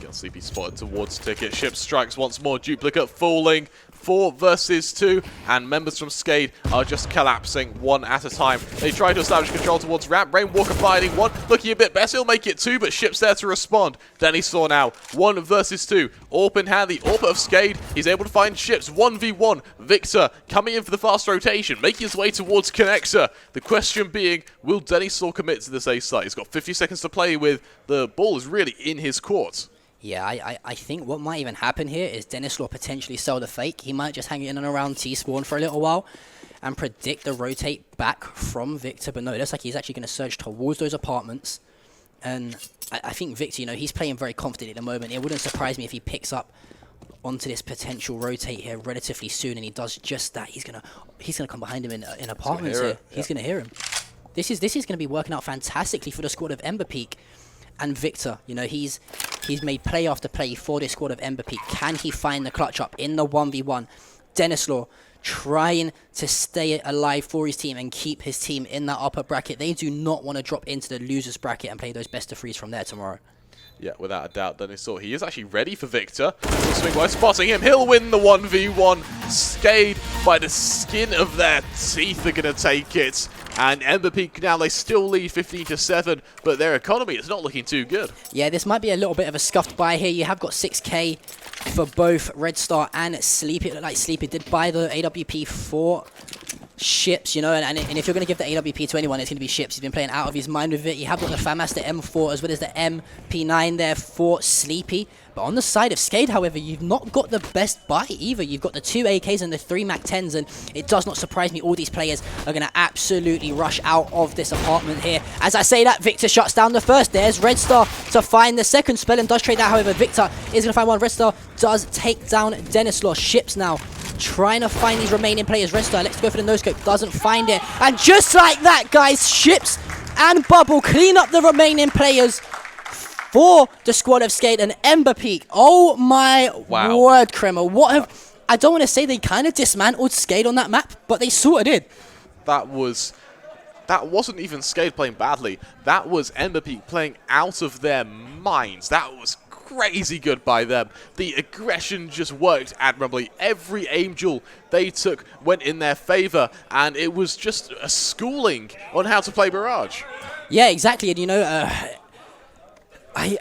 Sleepy spotted towards Ticket. Ship strikes once more. Duplicate falling. 4 versus 2, and members from Skade are just collapsing one at a time. They try to establish control towards Ramp. Rainwalker finding one, looking a bit better. He'll make it 2, but Ship's there to respond. Denny saw now 1 versus 2. Orp in hand, the Orp of Skade. He's able to find Ships 1v1. Victor coming in for the fast rotation, making his way towards Connector. The question being, will Denny Saw commit to this A site? He's got 50 seconds to play with. The ball is really in his court. Yeah, I think what might even happen here is Dennis Law potentially sell the fake. He might just hang in and around T-Spawn for a little while and predict the rotate back from Victor. But no, it looks like he's actually going to surge towards those apartments. And I think Victor, you know, he's playing very confident at the moment. It wouldn't surprise me if he picks up onto this potential rotate here relatively soon, and he does just that. He's gonna come behind him in apartments here. He's gonna hear him. This is going to be working out fantastically for the squad of MBAPEEK. And Victor, you know, he's made play after play for this squad of MBAPEEK. Can he find the clutch up in the 1v1? Dennis Law trying to stay alive for his team and keep his team in that upper bracket. They do not want to drop into the losers bracket and play those best of 3s from there tomorrow. Yeah, without a doubt, Dennis Saw. He is actually ready for Victor. He'll swing by spotting him. He'll win the 1v1. Skade, by the skin of their teeth, are going to take it. And MBAPEEK now, they still lead 15-7, but their economy is not looking too good. Yeah, this might be a little bit of a scuffed buy here. You have got 6k for both Red Star and Sleepy. It looked like Sleepy did buy the AWP for Ships, you know, and if you're going to give the AWP to anyone, it's going to be Ships. He's been playing out of his mind with it. You have got the FAMAS, M4, as well as the MP9 there for Sleepy. But on the side of Skade, however, you've not got the best buy either. You've got the 2 AKs and the 3 MAC-10s, and it does not surprise me all these players are going to absolutely rush out of this apartment here. As I say that, Victor shuts down the first. There's Red Star to find the second. Spellon does trade that, however, Victor is going to find one. Red Star does take down Dennis Law. Ships now trying to find these remaining players. Red Star, let's go for the no-scope, doesn't find it. And just like that, guys, Ships and Bubble clean up the remaining players for the squad of Skade and MBAPEEK. Oh my word, Kremer. What have... I don't want to say they kind of dismantled Skade on that map, but they sort of did. That wasn't even Skade playing badly. That was MBAPEEK playing out of their minds. That was crazy good by them. The aggression just worked admirably. Every aim duel they took went in their favor, and it was just a schooling on how to play Barrage. Yeah, exactly. And, you know...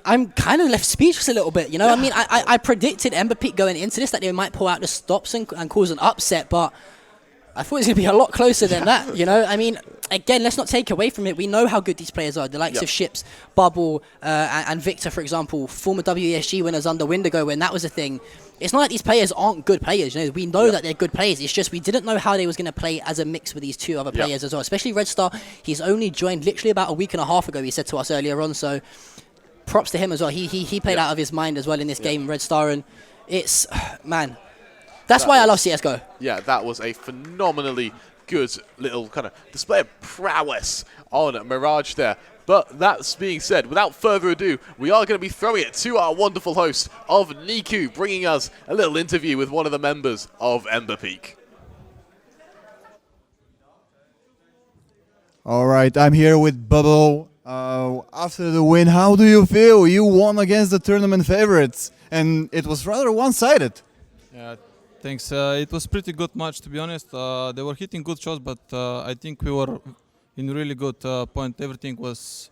I'm kind of left speechless a little bit, you know. I mean, I predicted MBAPEEK going into this that they might pull out the stops and cause an upset, but I thought it was going to be a lot closer than that, you know. I mean, again, let's not take away from it. We know how good these players are. The likes of Ships, Bubble, and Victor, for example, former WESG winners under Windigo when that was a thing. It's not like these players aren't good players. You know, we know that they're good players. It's just we didn't know how they was going to play as a mix with these 2 other players as well, especially Red Star. He's only joined literally about a week and a half ago, he said to us earlier on, so... props to him as well. He played out of his mind as well in this game, Red Star, and it's, man, that's why I love CSGO. Yeah, that was a phenomenally good little kind of display of prowess on Mirage there. But that's being said, without further ado, we are going to be throwing it to our wonderful host of Niku, bringing us a little interview with one of the members of MBAPEEK. All right, I'm here with Bubble. After the win, how do you feel? You won against the tournament favorites, and it was rather one-sided. Yeah, thanks. It was pretty good match, to be honest. They were hitting good shots, but I think we were in really good point. Everything was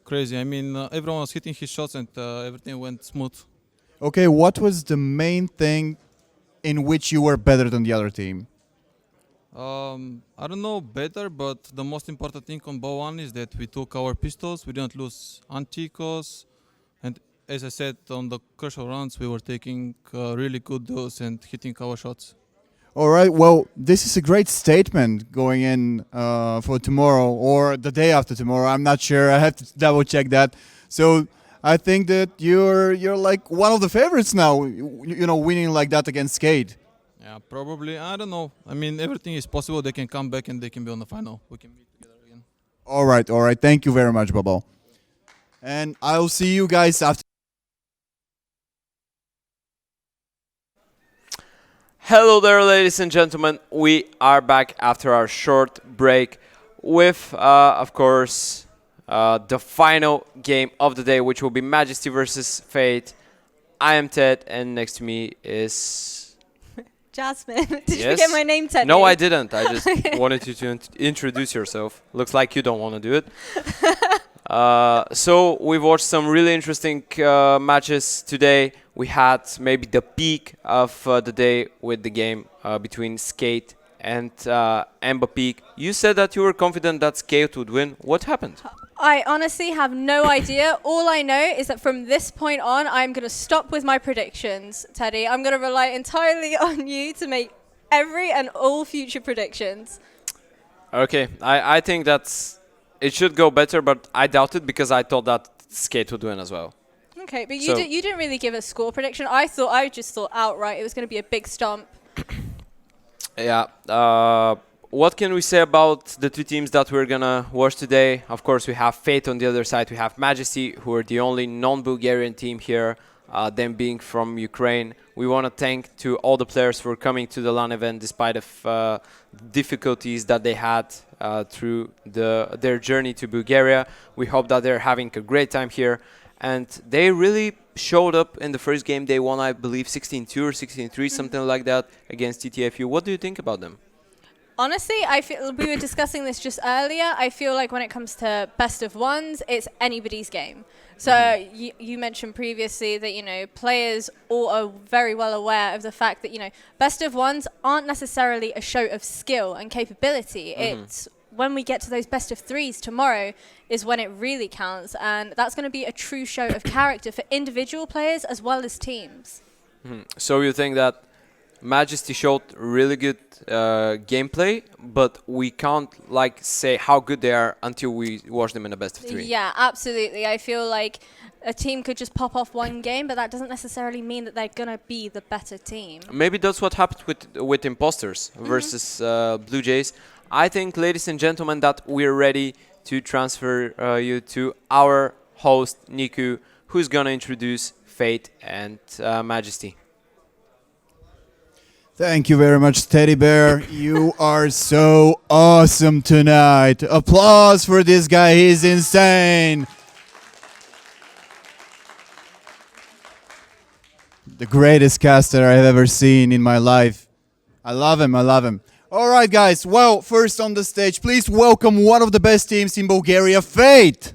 crazy. I mean, everyone was hitting his shots, and everything went smooth. Okay, what was the main thing in which you were better than the other team? I don't know better, but the most important thing on bow 1 is that we took our pistols, we didn't lose anti-cos, and as I said, on the crucial rounds we were taking really good dose and hitting our shots. All right, well, this is a great statement going in for tomorrow or the day after tomorrow. I'm not sure, I have to double check that. So I think that you're like one of the favorites now. You know, winning like that against Skade. Yeah, probably. I don't know. I mean, everything is possible. They can come back and they can be on the final. We can meet together again. All right, all right. Thank you very much, Bubble. And I'll see you guys after. Hello there, ladies and gentlemen. We are back after our short break with, of course, the final game of the day, which will be Majesty versus Fate. I am Ted, and next to me is... Jasmine. Did you Yes? forget my name, Ted? No, I didn't. I just wanted you to introduce yourself. Looks like you don't want to do it. So we've watched some really interesting matches today. We had maybe the peak of the day with the game between Skade and MBAPEEK. You said that you were confident that Skade would win. What happened? I honestly have no idea. All I know is that from this point on, I'm going to stop with my predictions, Teddy. I'm going to rely entirely on you to make every and all future predictions. Okay, I think that's... It should go better, but I doubt it because I thought that Skade would win as well. Okay, but So- you didn't really give a score prediction. I just thought outright it was going to be a big stomp. Yeah. What can we say about the two teams that we're gonna watch today? Of course, we have Fate on the other side. We have Majesty, who are the only non-Bulgarian team here, them being from Ukraine. We want to thank to all the players for coming to the LAN event despite of difficulties that they had through their journey to Bulgaria. We hope that they're having a great time here. And they really showed up in the first game. They won, I believe, 16-2 or 16-3, something like that, against TTFU. What do you think about them? Honestly, I feel we were discussing this just earlier. I feel like when it comes to best of ones, it's anybody's game. So you mentioned previously that, you know, players all are very well aware of the fact that, you know, best of ones aren't necessarily a show of skill and capability. It's when we get to those best of threes tomorrow is when it really counts. And that's going to be a true show of character for individual players as well as teams. So you think that Majesty showed really good gameplay, but we can't like say how good they are until we watch them in a best of three. Yeah, absolutely. I feel like a team could just pop off one game, but that doesn't necessarily mean that they're going to be the better team. Maybe that's what happened with Impostors versus Bluejays. I think, ladies and gentlemen, that we're ready to transfer you to our host, Niku, who's going to introduce Fate and Majesty. Thank you very much, Teddy Bear. You are so awesome tonight. Applause for this guy. He's insane. The greatest caster I've ever seen in my life. I love him. I love him. All right, guys. Well, first on the stage, please welcome one of the best teams in Bulgaria, Fate.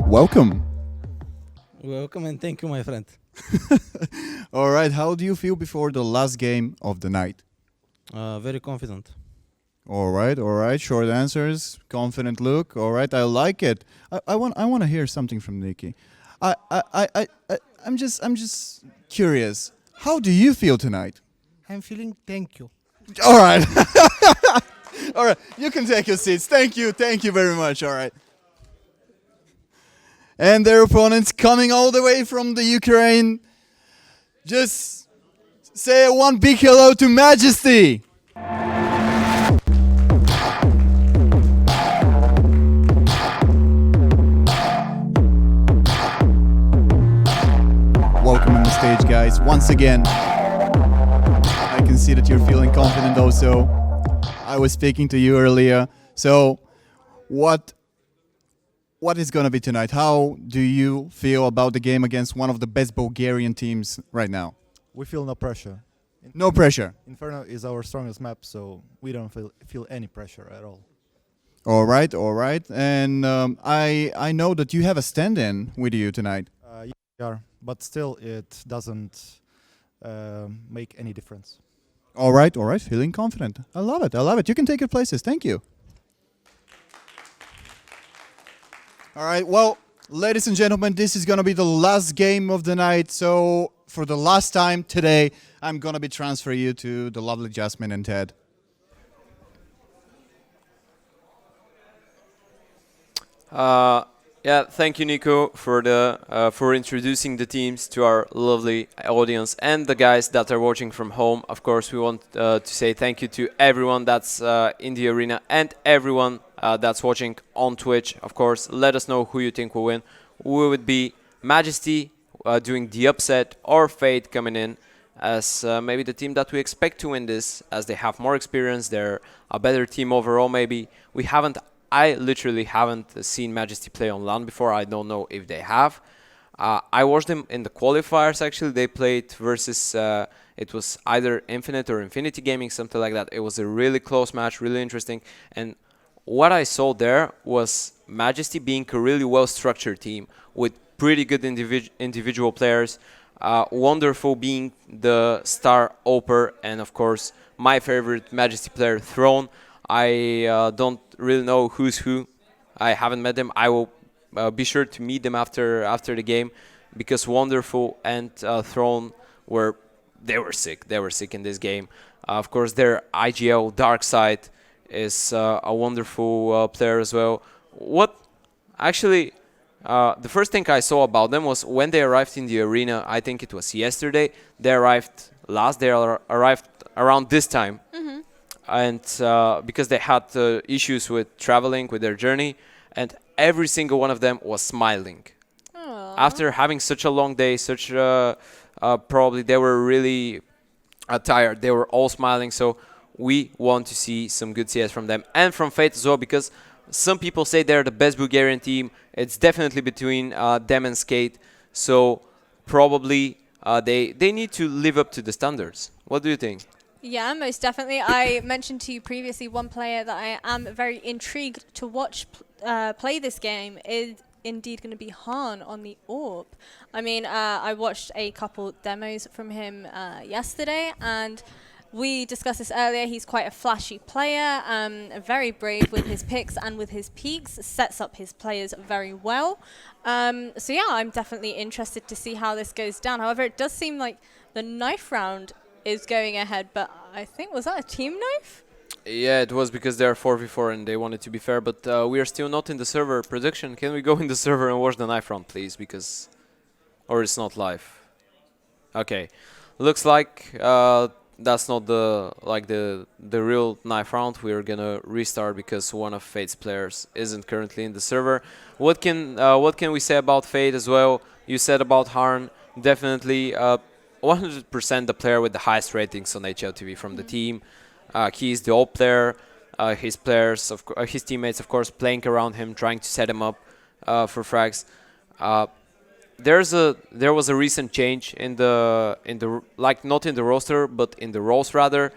Welcome. Welcome and thank you, my friend. All right, how do you feel before the last game of the night? Very confident. All right. Short answers, confident look. All right, I like it. I want to hear something from Nikki. I'm just curious. How do you feel tonight? I'm feeling thank you. All right. All right, you can take your seats. Thank you very much. All right. And their opponents coming all the way from the Ukraine. Just say one big hello to Majesty. Welcome on the stage, guys. Once again, I can see that you're feeling confident also. I was speaking to you earlier. So, what is going to be tonight? How do you feel about the game against one of the best Bulgarian teams right now? We feel no pressure. No pressure. Inferno is our strongest map, so we don't feel any pressure at all. All right. And I know that you have a stand-in with you tonight. Yeah, but still it doesn't make any difference. All right. Feeling confident. I love it. You can take your places. Thank you. All right, well, Ladies and gentlemen, this is going to be the last game of the night. So for the last time today, I'm going to be transferring you to the lovely Jasmine and Ted. Yeah, thank you, Nico, for introducing the teams to our lovely audience and the guys that are watching from home. Of course, we want to say thank you to everyone that's in the arena and everyone that's watching on Twitch. Of course, let us know who you think will win. Who would be Majesty doing the upset, or Fate coming in as maybe the team that we expect to win this, as they have more experience. They're a better team overall. Maybe I literally haven't seen Majesty play on LAN before. I don't know if they have. I watched them in the qualifiers, actually. They played versus, it was either Infinite or Infinity Gaming, something like that. It was a really close match, really interesting. And what I saw there was Majesty being a really well-structured team with pretty good individual players. Wonderful being the star Oper, and of course, my favorite Majesty player, Throne. I don't really know who's who. I haven't met them. I will be sure to meet them after the game, because Wonderful and Throne were sick. They were sick in this game. Of course, their IGL Darkside is a wonderful player as well. The first thing I saw about them was when they arrived in the arena. I think it was yesterday. They arrived last. They arrived around this time. Mm-hmm. And because they had issues with traveling, with their journey, and every single one of them was smiling. Aww. After having such a long day, probably they were really tired. They were all smiling, so we want to see some good CS from them, and from Fate as well, because some people say they're the best Bulgarian team. It's definitely between them and Skade, so probably they need to live up to the standards. What do you think? Yeah, most definitely. I mentioned to you previously one player that I am very intrigued to watch play this game is indeed going to be Han on the AWP. I mean, I watched a couple demos from him yesterday, and we discussed this earlier. He's quite a flashy player, very brave with his picks and with his peaks, sets up his players very well. So yeah, I'm definitely interested to see how this goes down. However, it does seem like the knife round is going ahead, but I think, was that a team knife? Yeah, it was, because they're 4v4 and they wanted to be fair, but we are still not in the server. Production, can we go in the server and watch the knife round, please? Or it's not live. Okay, looks like that's not the real knife round. We're gonna restart because one of Fate's players isn't currently in the server. What can we say about Fate as well? You said about Harn, definitely 100% the player with the highest ratings on HLTV from the team. He's the old player. His teammates, of course, playing around him, trying to set him up for frags. There was a recent change in the not in the roster, but in the roles rather,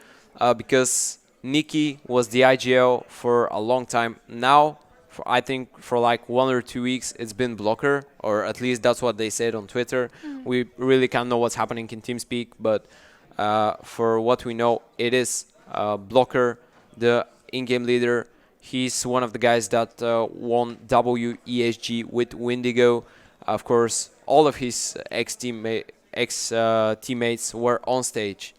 because Nikki was the IGL for a long time. Now, I think for like 1 or 2 weeks, it's been Blocker, or at least that's what they said on Twitter. Mm. We really can't know what's happening in TeamSpeak, but for what we know, it is Blocker, the in-game leader. He's one of the guys that won WESG with Windigo. Of course, all of his ex-teammates were on stage.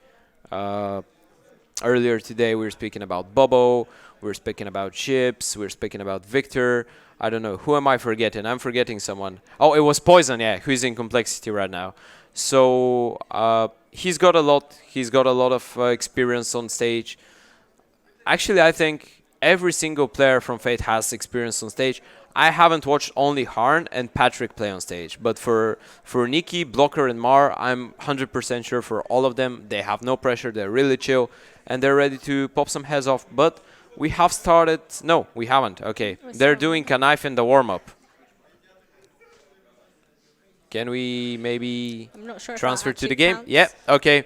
Earlier today, we were speaking about Bobo. We're speaking about Chips. We're speaking about Victor. I don't know. Who am I forgetting? I'm forgetting someone. Oh, it was Poison, yeah, who's in Complexity right now. So he's got a lot. He's got a lot of experience on stage. Actually, I think every single player from Fate has experience on stage. I haven't watched only Harn and Patrick play on stage, but for Nikki, Blocker, and Mar, I'm 100% sure for all of them. They have no pressure. They're really chill, and they're ready to pop some heads off. But we have started. No, we haven't. Okay, they're doing a knife in the warm-up. Can we maybe transfer to the game? Counts. Yeah. Okay.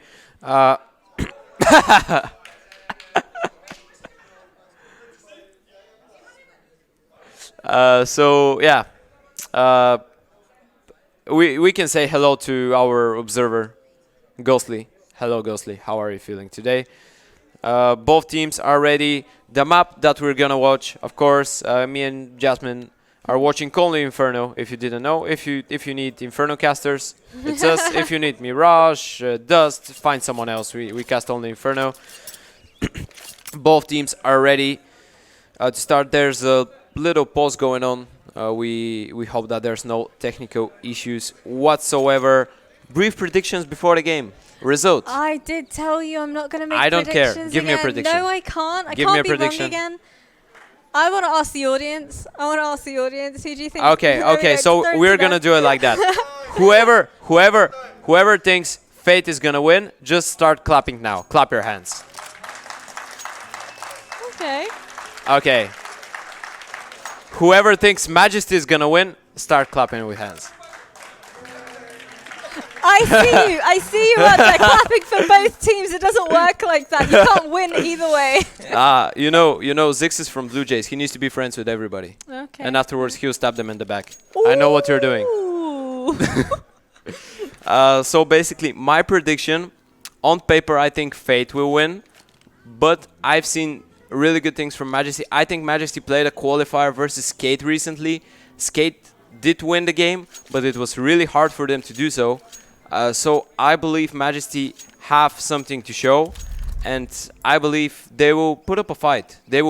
So yeah, we can say hello to our observer, Ghostly. Hello, Ghostly. How are you feeling today? Both teams are ready. The map that we're gonna watch, of course, me and Jasmine are watching only Inferno. If you didn't know, if you need Inferno casters, it's us. If you need Mirage, Dust, find someone else. We cast only Inferno. Both teams are ready to start. There's a little pause going on. We hope that there's no technical issues whatsoever. Brief predictions before the game. Results. I did tell you I'm not going to make I don't care. predictions Give me a again. prediction. No, I can't. I Give me can't a be prediction. wrong again. I want to ask the audience. Who do you think? Okay, okay. So we're gonna do it like that. Whoever thinks Fate is gonna win, just start clapping now. Clap your hands. Okay. Okay. Whoever thinks Majesty is gonna win, start clapping with hands. I see you. I see you out there clapping for both teams. It doesn't work like that. You can't win either way. You know, Zix is from Bluejays. He needs to be friends with everybody. Okay. And afterwards, he'll stab them in the back. I know what you're doing. So basically, my prediction, on paper, I think Fate will win. But I've seen really good things from Majesty. I think Majesty played a qualifier versus Skade recently. Skade did win the game, but it was really hard for them to do so. So I believe Majesty have something to show, and I believe they will put up a fight. They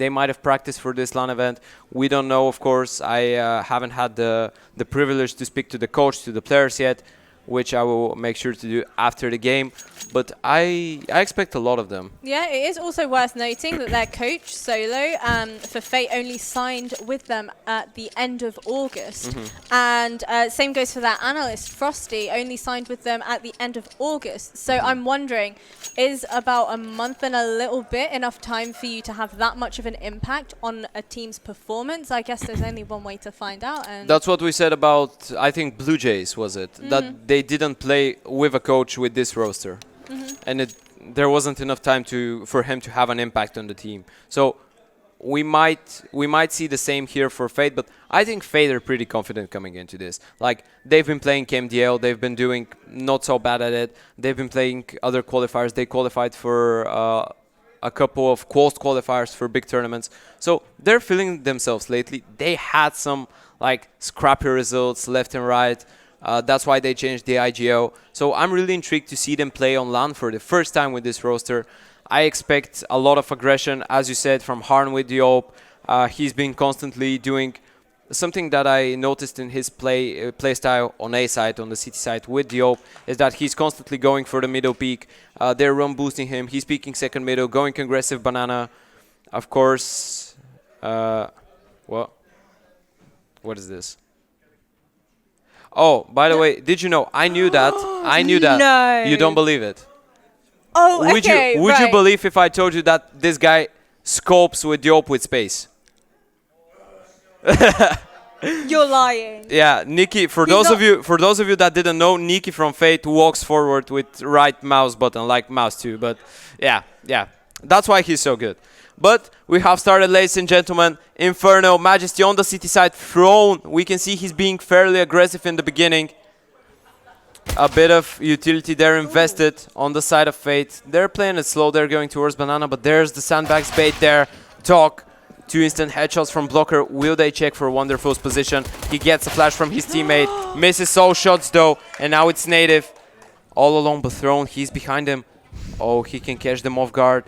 might have practiced for this LAN event. We don't know, of course. I haven't had the privilege to speak to the coach, to the players yet, which I will make sure to do after the game. But I expect a lot of them. Yeah, it is also worth noting that their coach, Solo, for Fate only signed with them at the end of August. And same goes for their analyst, Frosty, only signed with them at the end of August. So I'm wondering, is about a month and a little bit enough time for you to have that much of an impact on a team's performance? I guess there's only one way to find out. And That's what we said about, I think, Bluejays, was it? That they didn't play with a coach with this roster. And there wasn't enough time for him to have an impact on the team. So we might see the same here for Fate, but I think Fate are pretty confident coming into this. Like, they've been playing KMDL, they've been doing not so bad at it. They've been playing other qualifiers. They qualified for a couple of closed qualifiers for big tournaments. So they're feeling themselves lately. They had some like scrappy results left and right. That's why they changed the IGO. So I'm really intrigued to see them play on LAN for the first time with this roster. I expect a lot of aggression, as you said, from Harn with Diop. He's been constantly doing something that I noticed in his play style on A side, on the city side with Diop, is that he's constantly going for the middle peak. They're run boosting him. He's peeking second middle, going aggressive banana. Of course, what is this? Oh, by the way, did you know? I knew that. I knew that. No. You don't believe it. Oh, would okay, Would you right. believe if I told you that this guy scopes with Diop with space? You're lying. Yeah, Nikki. For He's those not- of you that didn't know, Nikki from Fate walks forward with right mouse button, like mouse 2. But yeah, that's why he's so good. But we have started, ladies and gentlemen. Inferno, Majesty on the city side, thrown. We can see he's being fairly aggressive in the beginning. A bit of utility there invested on the side of Fate. They're playing it slow. They're going towards banana, but there's the sandbags bait there. Doc, 2 instant headshots from blocker. Will they check for Wonderful's position? He gets a flash from his teammate. Misses all shots though, and now it's Native. All alone but thrown. He's behind him. Oh, he can catch them off guard.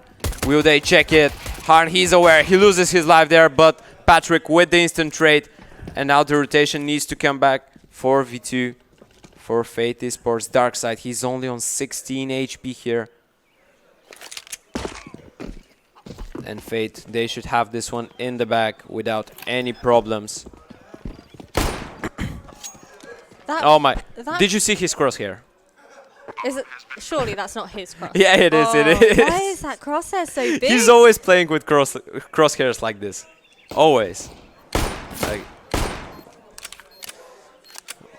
Will they check it? Harn, he's aware. He loses his life there, but Patrick with the instant trade. And now the rotation needs to come back. 4v2 for Fate Esports. Dark side, he's only on 16 HP here. And Fate, they should have this one in the back without any problems. Oh my. Did you see his crosshair? Is it? Surely that's not his cross. Yeah, it is. It is. Why is that crosshair so big? He's always playing with crosshairs like this. Always. Like,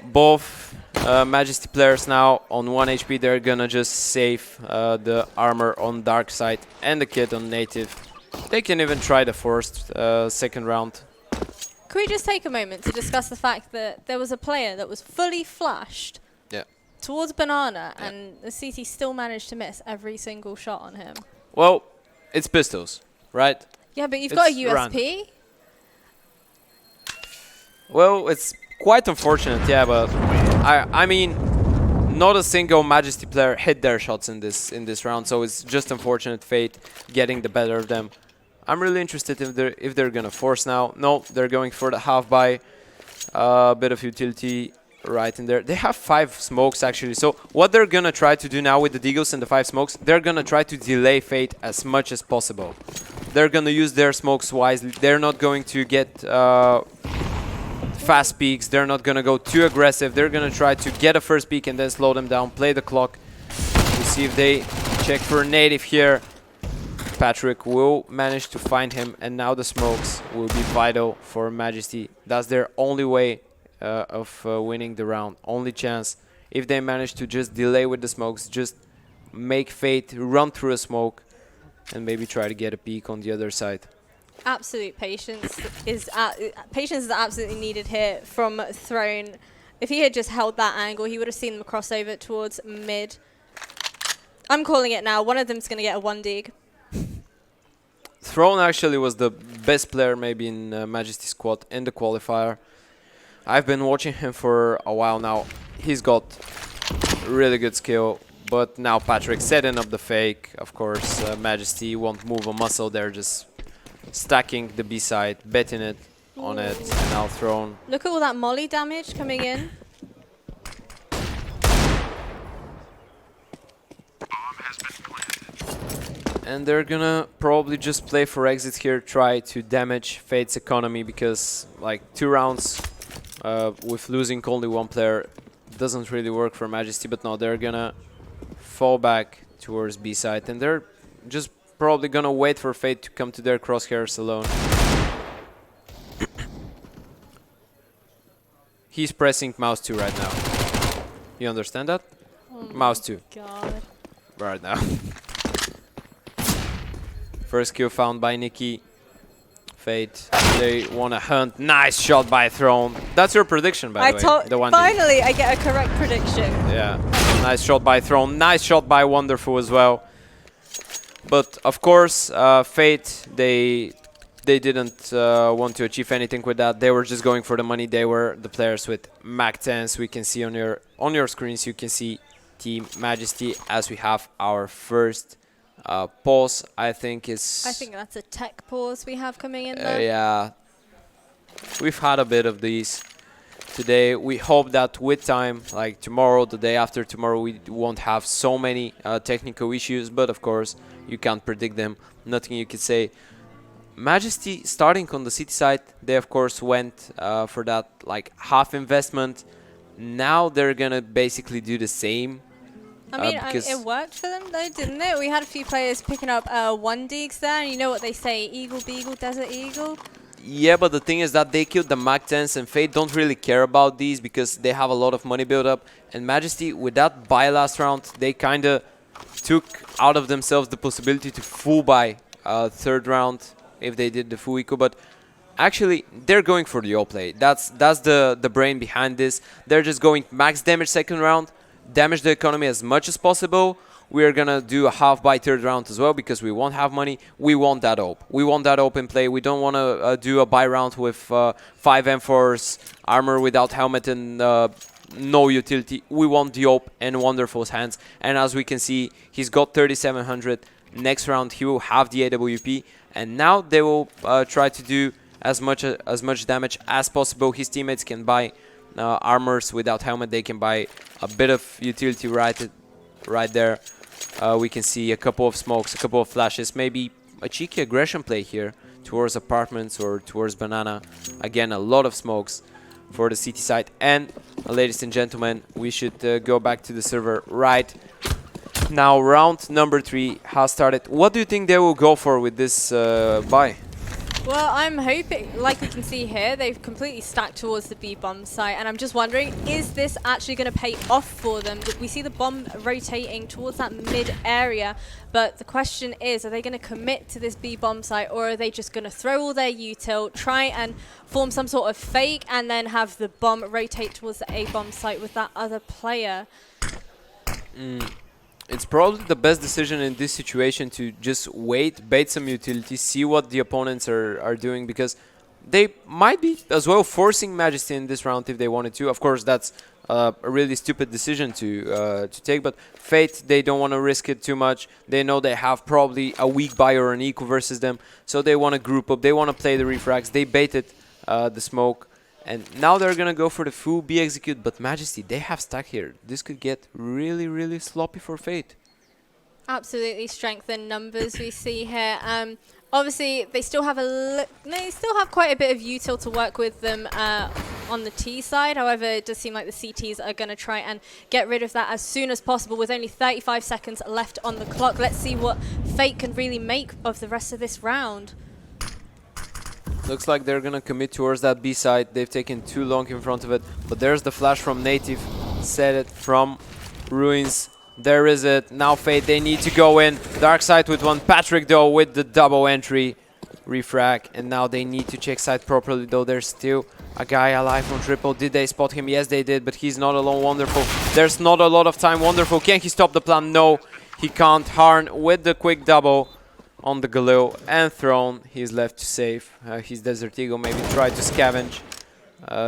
both Majesty players now on 1 HP. They're gonna just save the armor on Dark Side and the kit on Native. They can even try the first, second round. Can we just take a moment to discuss the fact that there was a player that was fully flashed towards banana, and the CT still managed to miss every single shot on him? Well, it's pistols, right? Yeah, but you've got a It's run. USP. Well, it's quite unfortunate, yeah, but I mean, not a single Majesty player hit their shots in this round, so it's just unfortunate fate getting the better of them. I'm really interested if they're gonna force now. No, they're going for the half buy. A bit of utility right in there. They have 5 smokes actually, so what they're gonna try to do now with the Deagles and the 5 smokes, they're gonna try to delay fate as much as possible. They're gonna use their smokes wisely. They're not going to get fast peaks. They're not gonna go too aggressive. They're gonna try to get a first peak and then slow them down, play the clock. We see if they check for a native here. Patrick will manage to find him, and now the smokes will be vital for Majesty. That's their only way of winning the round. Only chance. If they manage to just delay with the smokes, just make fate run through a smoke and maybe try to get a peek on the other side. Absolute patience is absolutely needed here from Throne. If he had just held that angle, he would have seen them cross over towards mid. I'm calling it now. One of them's going to get a 1-dig. Throne actually was the best player maybe in Majesty squad in the qualifier. I've been watching him for a while now. He's got really good skill, but now Patrick setting up the fake. Of course, Majesty won't move a muscle. They're just stacking the B side, betting it on it, and now Throne. Look at all that molly damage coming in. And they're gonna probably just play for exit here, try to damage Fate's economy, because like 2 rounds with losing only 1 player doesn't really work for Majesty. But no, they're gonna fall back towards B side, and they're just probably gonna wait for Fate to come to their crosshairs alone. He's pressing mouse 2 right now. You understand that? Oh mouse 2. God. Right now. First kill found by Nikki. Fate, they want to hunt. Nice shot by Throne. That's your prediction, by the way. The 1D. Finally, I get a correct prediction. Yeah, nice shot by Throne. Nice shot by Wonderful as well. But of course, Fate, they didn't want to achieve anything with that. They were just going for the money. They were the players with Mac 10s. We can see on your screens, you can see Team Majesty as we have our first pause. I think that's a tech pause we have coming in there. Yeah, we've had a bit of these today. We hope that with time, like tomorrow, the day after tomorrow, we won't have so many technical issues, but of course you can't predict them. Nothing you can say. Majesty starting on the city side, they of course went for that like half investment. Now they're gonna basically do the same. I mean, it worked for them though, didn't it? We had a few players picking up 1-digs there, and you know what they say, Eagle, Beagle, Desert Eagle. Yeah, but the thing is that they killed the Mac 10s, and Fate don't really care about these because they have a lot of money built up. And Majesty, with that buy last round, they kind of took out of themselves the possibility to full buy third round if they did the full eco. But actually, they're going for the all play. That's the brain behind this. They're just going max damage second round, damage the economy as much as possible. We're gonna do a half buy third round as well because we won't have money. We want that op. We want that open play. We don't want to do a buy round with 5 M4s, armor without helmet, and no utility. We want the op and Wonderful's hands. And as we can see, he's got 3,700. Next round, he will have the AWP. And now they will try to do as much damage as possible. His teammates can buy armors without helmet. They can buy a bit of utility right there. We can see a couple of smokes, a couple of flashes, maybe a cheeky aggression play here towards apartments or towards banana. Again, a lot of smokes for the city side. And ladies and gentlemen, we should go back to the server right now. Round number 3 has started. What do you think they will go for with this buy? Well, I'm hoping, like we can see here, they've completely stacked towards the B bomb site, and I'm just wondering, is this actually going to pay off for them? We see the bomb rotating towards that mid area, but the question is, are they going to commit to this B bomb site, or are they just going to throw all their util, try and form some sort of fake, and then have the bomb rotate towards the A bomb site with that other player? It's probably the best decision in this situation to just wait, bait some utility, see what the opponents are doing, because they might be as well forcing Majesty in this round if they wanted to. Of course, that's a really stupid decision to take, but Fate, they don't want to risk it too much. They know they have probably a weak buy or an eco versus them, so they want to group up. They want to play the refrags. They baited the smoke, and now they're going to go for the full B execute, but Majesty, they have stack here. This could get really, really sloppy for Fate. Absolutely, strength in numbers we see here. Obviously, they still have quite a bit of util to work with them on the T side. However, it does seem like the CTs are going to try and get rid of that as soon as possible with only 35 seconds left on the clock. Let's see what Fate can really make of the rest of this round. Looks like they're going to commit towards that B side. They've taken too long in front of it, but there's the flash from Native. Set it from Ruins. There is it. Now Fate, they need to go in. Dark side with one. Patrick, though, with the double entry. Refrag. And now they need to check side properly, though. There's still a guy alive on triple. Did they spot him? Yes, they did, but he's not alone. Wonderful. There's not a lot of time. Wonderful. Can he stop the plan? No, he can't. Harn with the quick double on the Galil and Throne. He's left to save. His Desert Eagle maybe tried to scavenge.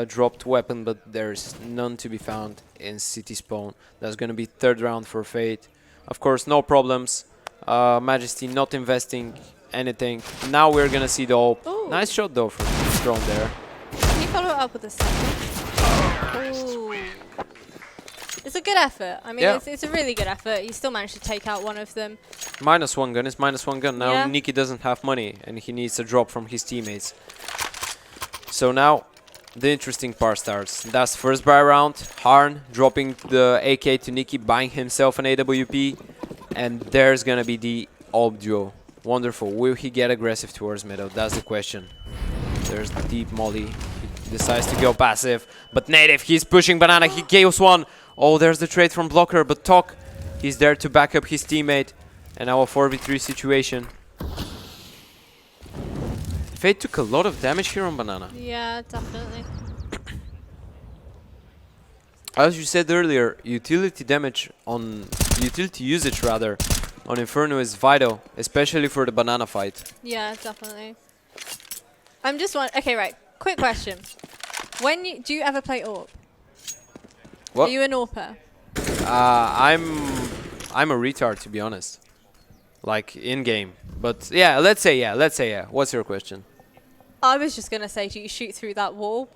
Dropped weapon, but there's none to be found in City Spawn. That's going to be third round for Fate. Of course, no problems. Majesty not investing anything. Now we're going to see the ult. Nice shot, though, from Throne there. Can you follow it up with a second? Ooh. It's a good effort. I mean, Yeah. it's a really good effort. You still managed to take out one of them. -1 gun is -1 gun. Now Yeah. Nikki doesn't have money, and he needs a drop from his teammates. So now the interesting part starts. That's first buy round. Harn dropping the AK to Nikki, buying himself an AWP. And there's gonna be the AWP duo. Wonderful. Will he get aggressive towards middle? That's the question. There's the deep molly. He decides to go passive. But Native, he's pushing Banana. He kills one. Oh, there's the trade from Blocker. But Tok, he's there to back up his teammate. And now a 4v3 situation. Fate took a lot of damage here on Banana. Yeah, definitely. As you said earlier, utility usage rather, on Inferno is vital, especially for the Banana fight. Yeah, definitely. I'm just okay, right. Quick question. Do you ever play AWP? What? Are you an AWPer? I'm a retard, to be honest. Like in game, but yeah, let's say yeah. What's your question? I was just gonna say, do you shoot through that wall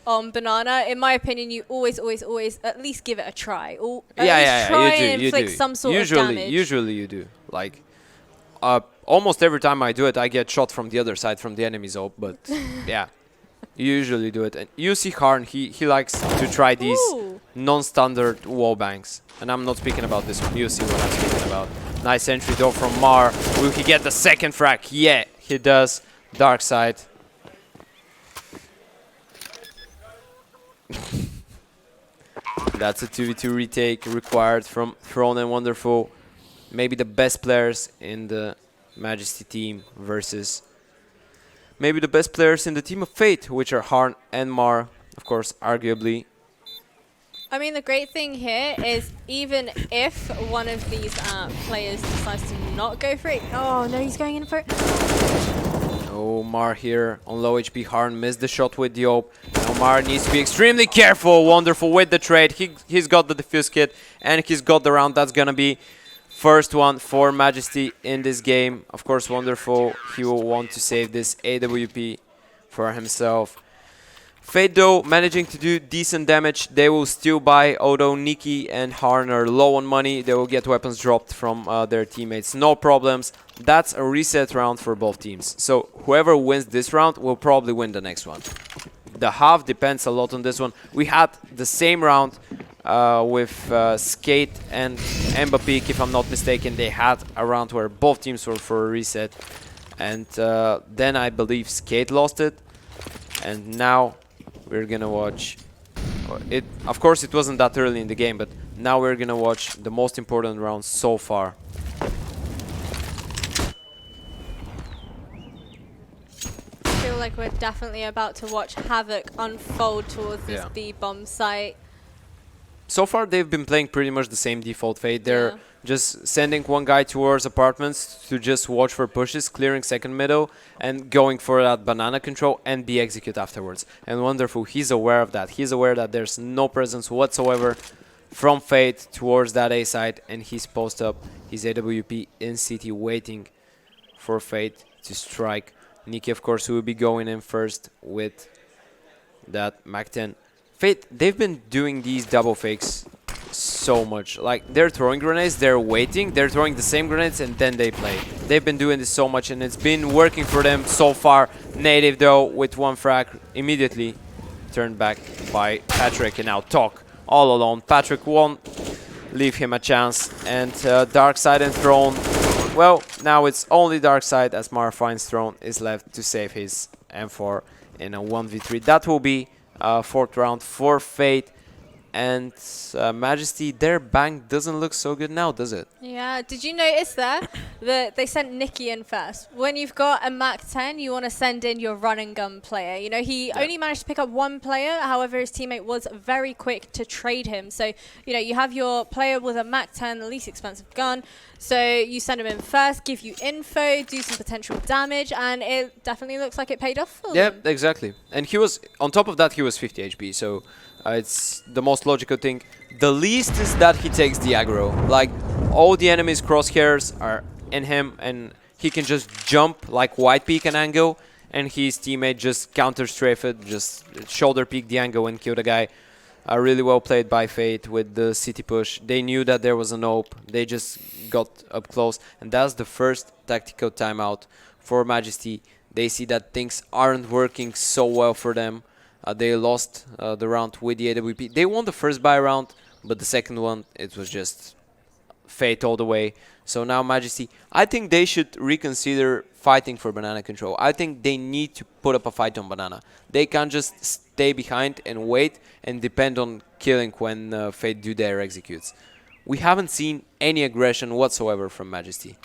on Banana? In my opinion, you always at least give it a try. Yeah, try you do. and inflict some sort of damage. Usually you do. Like, almost every time I do it, I get shot from the other side from the enemy's ult. But yeah, you usually do it. And you see Harn, he likes to try these non-standard wall bangs. And I'm not speaking about this one. You see what I'm speaking about. Nice entry though from Mar. Will he get the second frag? Yeah, he does. Dark side. That's a 2v2 retake required from Throne and Wonderful. Maybe the best players in the Majesty team versus maybe the best players in the team of Fate, which are Harn and Mar, of course, arguably. I mean, the great thing here is even if one of these players decides to not go for it. Oh, no, he's going in for it. Oh, Mar here on low HP. Harn missed the shot with the AWP. Now Mar needs to be extremely careful. Wonderful with the trade. He's got the defuse kit and he's got the round. That's going to be first one for Majesty in this game. Of course, Wonderful. He will want to save this AWP for himself. Fate, though, managing to do decent damage. They will still buy, although Nikki and Harn are low on money. They will get weapons dropped from their teammates. No problems. That's a reset round for both teams. So whoever wins this round will probably win the next one. The half depends a lot on this one. We had the same round with Skade and MBAPEEK, if I'm not mistaken. They had a round where both teams were for a reset. And then I believe Skade lost it. And now we're gonna watch it. Of course, it wasn't that early in the game, but now we're gonna watch the most important round so far. I feel like we're definitely about to watch Havoc unfold towards this B bomb site. So far, they've been playing pretty much the same default Fate. They're just sending one guy towards apartments to just watch for pushes, clearing second middle, and going for that banana control and be execute afterwards. And Wonderful, he's aware of that. He's aware that there's no presence whatsoever from Fate towards that A side, and he's post up his AWP in CT waiting for Fate to strike. Nikki, of course, will be going in first with that Mac-10. Fate, they've been doing these double fakes so much. Like, they're throwing grenades, they're waiting, they're throwing the same grenades, and then they play. They've been doing this so much, and it's been working for them so far. Native, though, with one frag, immediately turned back by Patrick, and now Talk all alone. Patrick won't leave him a chance, and Dark Side and Throne, well, now it's only Dark Side as Mar finds Throne is left to save his M4 in a 1v3. That will be fourth round for Fate. And Majesty, their bank doesn't look so good now, does it? Yeah, did you notice there that they sent Nikki in first? When you've got a Mac-10, you want to send in your run and gun player. You know, he only managed to pick up one player, however, his teammate was very quick to trade him. So, you know, you have your player with a Mac-10, the least expensive gun. So you send him in first, give you info, do some potential damage, and it definitely looks like it paid off for them. Yeah, exactly. And he was, on top of that, he was 50 HP, so it's the most logical thing. The least is that he takes the aggro. Like, all the enemy's crosshairs are in him, and he can just jump like white peek an angle, and his teammate just counter strafe it, just shoulder peek the angle and kill the guy. Really well played by Fate with the city push. They knew that there was an op. They just got up close, and that's the first tactical timeout for Majesty. They see that things aren't working so well for them. They lost the round with the AWP. They won the first buy round, but the second one, it was just Fate all the way. So now Majesty, I think they should reconsider fighting for banana control. I think they need to put up a fight on banana. They can't just stay behind and wait and depend on killing when Fate do their executes. We haven't seen any aggression whatsoever from Majesty.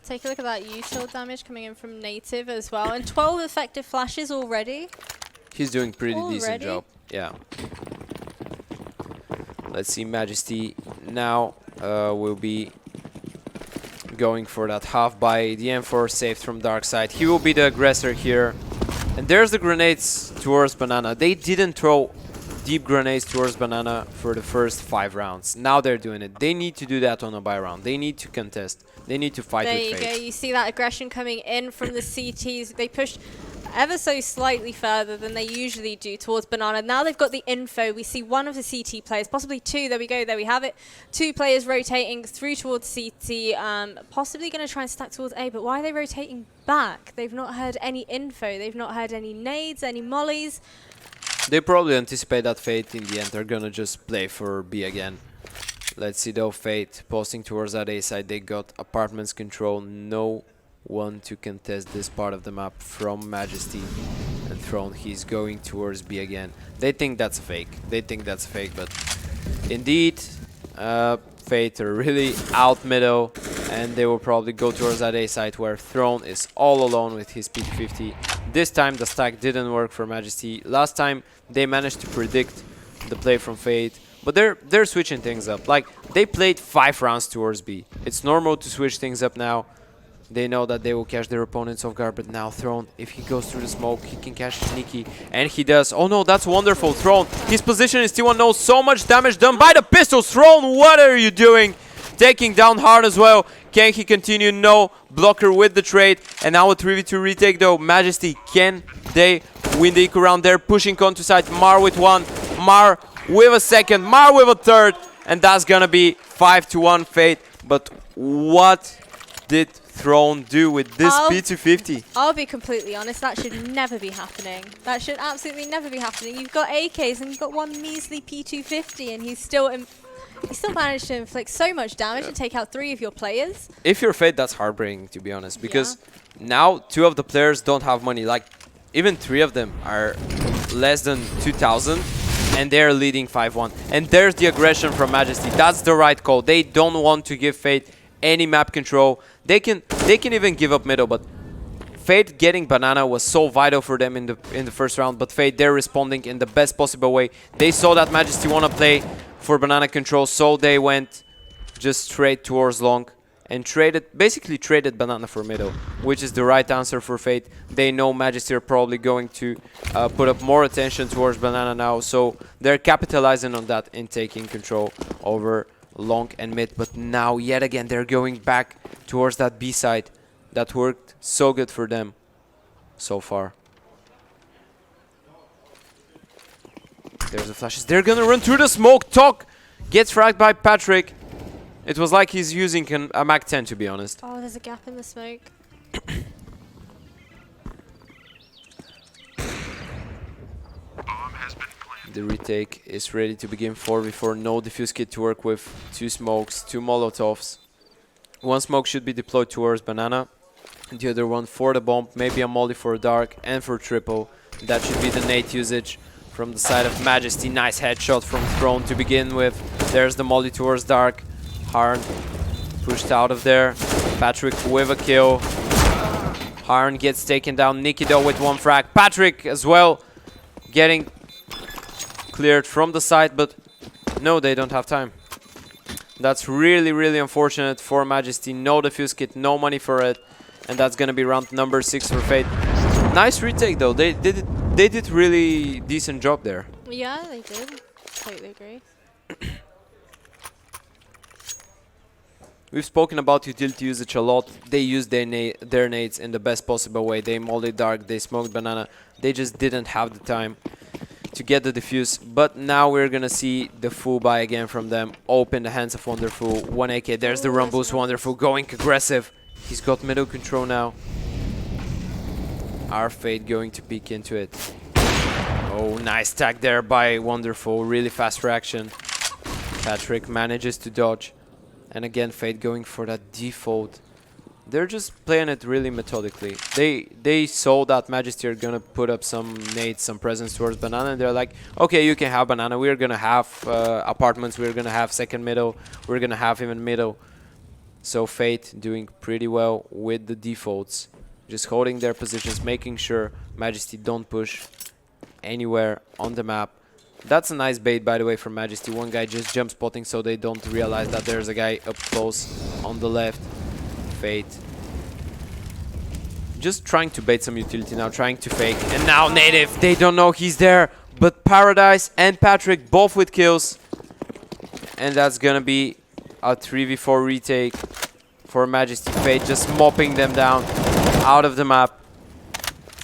Take a look at that U-shield damage coming in from Native as well. And 12 effective flashes already. He's doing pretty decent job. Yeah. Let's see, Majesty now will be going for that half by the M4 saved from Dark Side. He will be the aggressor here. And there's the grenades towards Banana. They didn't throw deep grenades towards Banana for the first 5 rounds. Now they're doing it. They need to do that on a buy round. They need to contest. They need to fight with Fate. There you go. You see that aggression coming in from the CTs. They pushed ever so slightly further than they usually do towards Banana. Now they've got the info. We see one of the CT players, possibly two. There we go. There we have it. 2 players rotating through towards CT, possibly going to try and stack towards A. But why are they rotating back? They've not heard any info. They've not heard any nades, any mollies. They probably anticipate that Fate in the end are going to just play for B again. Let's see though, Fate posting towards that A side. They got apartments control. No one to contest this part of the map from Majesty and Throne. He's going towards B again. They think that's a fake. They think that's fake, but indeed, Fate are really out middle, and they will probably go towards that A side where Throne is all alone with his peak 50. This time the stack didn't work for Majesty. Last time they managed to predict the play from Fate, but they're switching things up. Like, they played 5 rounds towards B. It's normal to switch things up now. They know that they will catch their opponents off guard, but now Throne, if he goes through the smoke, he can catch Sneaky, and he does. Oh no, that's wonderful. Throne, his position is still unknown. So much damage done by the pistols. Throne, what are you doing? Taking down hard as well. Can he continue? No. Blocker with the trade, and now a 3v2 retake though. Majesty, can they win the eco round? They're pushing onto side. Mar with 1, Mar with a second, Mar with a third, and that's gonna be 5-1 Fate. But what did Throne do with this P250? I'll be completely honest, that should never be happening. That should absolutely never be happening. You've got AKs and you've got one measly P250, and he's still managed to inflict so much damage and take out 3 of your players. If you're Fate, that's heartbreaking, to be honest, because now 2 of the players don't have money. Like, even 3 of them are less than 2,000, and they're leading 5-1. And there's the aggression from Majesty. That's the right call. They don't want to give Fate any map control. They can even give up middle, but Fate getting Banana was so vital for them in the first round. But Fate, they're responding in the best possible way. They saw that Majesty want to play for Banana control, so they went just straight towards long and basically traded banana for middle, which is the right answer for Fate. They know Majesty are probably going to put up more attention towards banana now, so they're capitalizing on that and taking control over long and mid. But now, yet again, they're going back towards that B side that worked so good for them so far. There's the flashes. They're gonna run through the smoke. Talk gets fragged by Patrick. It was like he's using a Mac 10, to be honest. Oh, there's a gap in the smoke. The retake is ready to begin 4v4. No defuse kit to work with. 2 smokes, 2 molotovs. 1 smoke should be deployed towards banana. The other one for the bomb. Maybe a molly for dark and for triple. That should be the nade usage from the side of Majesty. Nice headshot from Throne to begin with. There's the molly towards dark. Harn pushed out of there. Patrick with a kill. Harn gets taken down. Nikido with 1 frag. Patrick as well getting cleared from the side, but no, they don't have time. That's really, really unfortunate for Majesty. No defuse kit, no money for it. And that's gonna be round number 6 for Fate. Nice retake though. They did really decent job there. Yeah, they did. Totally agree. We've spoken about utility usage a lot. They used their nades in the best possible way. They mollied dark, they smoked banana. They just didn't have the time to get the defuse. But now we're gonna see the full buy again from them. Open the hands of Wonderful. 1 AK, there's the run boost. Wonderful going aggressive. He's got middle control now. Our Fate going to peek into it. Oh, nice tag there by Wonderful. Really fast reaction. Patrick manages to dodge. And again, Fate going for that default. They're just playing it really methodically. They saw that Majesty are gonna put up some nades, some presence towards banana, and they're like, okay, you can have banana. We're gonna have apartments. We're gonna have second middle. We're gonna have even middle. So Fate doing pretty well with the defaults, just holding their positions, making sure Majesty don't push anywhere on the map. That's a nice bait, by the way, from Majesty. One guy just jump spotting so they don't realize that there's a guy up close on the left. Fate just trying to bait some utility now, trying to fake. And now Native, they don't know he's there. But Paradise and Patrick both with kills. And that's gonna be a 3v4 retake for Majesty. Fate just mopping them down out of the map.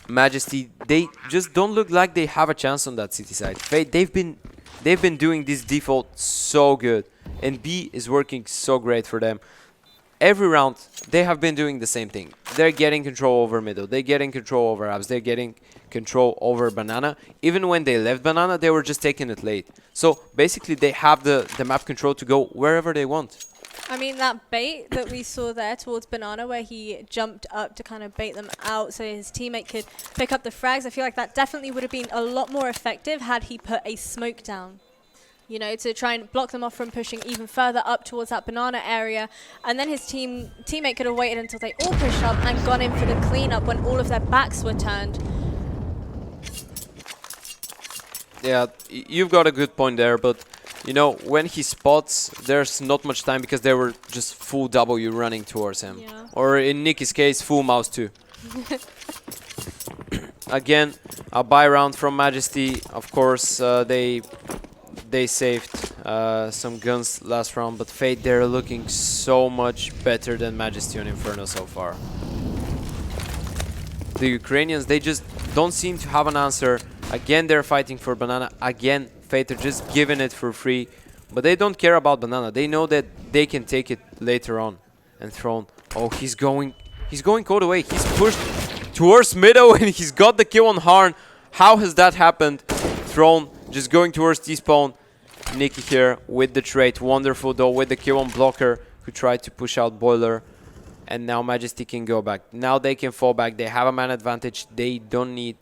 Majesty, they just don't look like they have a chance on that city side. Fate, they've been doing this default so good, and B is working so great for them. Every round, they have been doing the same thing. They're getting control over middle, they're getting control over abs, they're getting control over banana. Even when they left banana, they were just taking it late. So basically, they have the map control to go wherever they want. I mean, that bait that we saw there towards banana, where he jumped up to kind of bait them out so his teammate could pick up the frags, I feel like that definitely would have been a lot more effective had he put a smoke down, you know, to try and block them off from pushing even further up towards that banana area. And then his teammate could have waited until they all pushed up and gone in for the cleanup when all of their backs were turned. Yeah, you've got a good point there, but you know, when he spots, there's not much time because they were just full W running towards him. Yeah. Or in Nicky's case, full mouse too. Again, a buy round from Majesty. Of course, they saved some guns last round, but Fate, they're looking so much better than Majesty on Inferno so far. The Ukrainians, they just don't seem to have an answer. Again, they're fighting for banana. Again, Fate are just giving it for free, but they don't care about banana. They know that they can take it later on. And Throne, oh, he's going all the way. He's pushed towards middle and he's got the kill on Harn. How has that happened? Throne just going towards T-spawn. Nicky here with the trade. Wonderful though with the kill on Blocker, who tried to push out Boiler. And now Majesty can go back. Now they can fall back. They have a man advantage. They don't need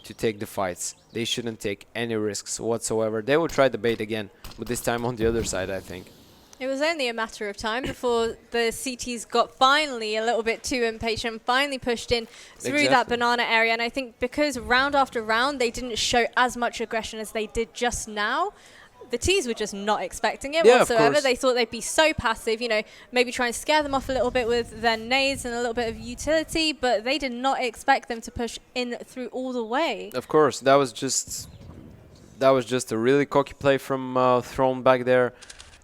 to take the fights. They shouldn't take any risks whatsoever. They will try the bait again, but this time on the other side, I think. It was only a matter of time before the CTs got finally a little bit too impatient, finally pushed in through that banana area. And I think because round after round, they didn't show as much aggression as they did just now, the T's were just not expecting it Yeah, of whatsoever. course. They thought they'd be so passive, you know, maybe try and scare them off a little bit with their nades and a little bit of utility, but they did not expect them to push in through all the way. Of course, that was just a really cocky play from Throne back there,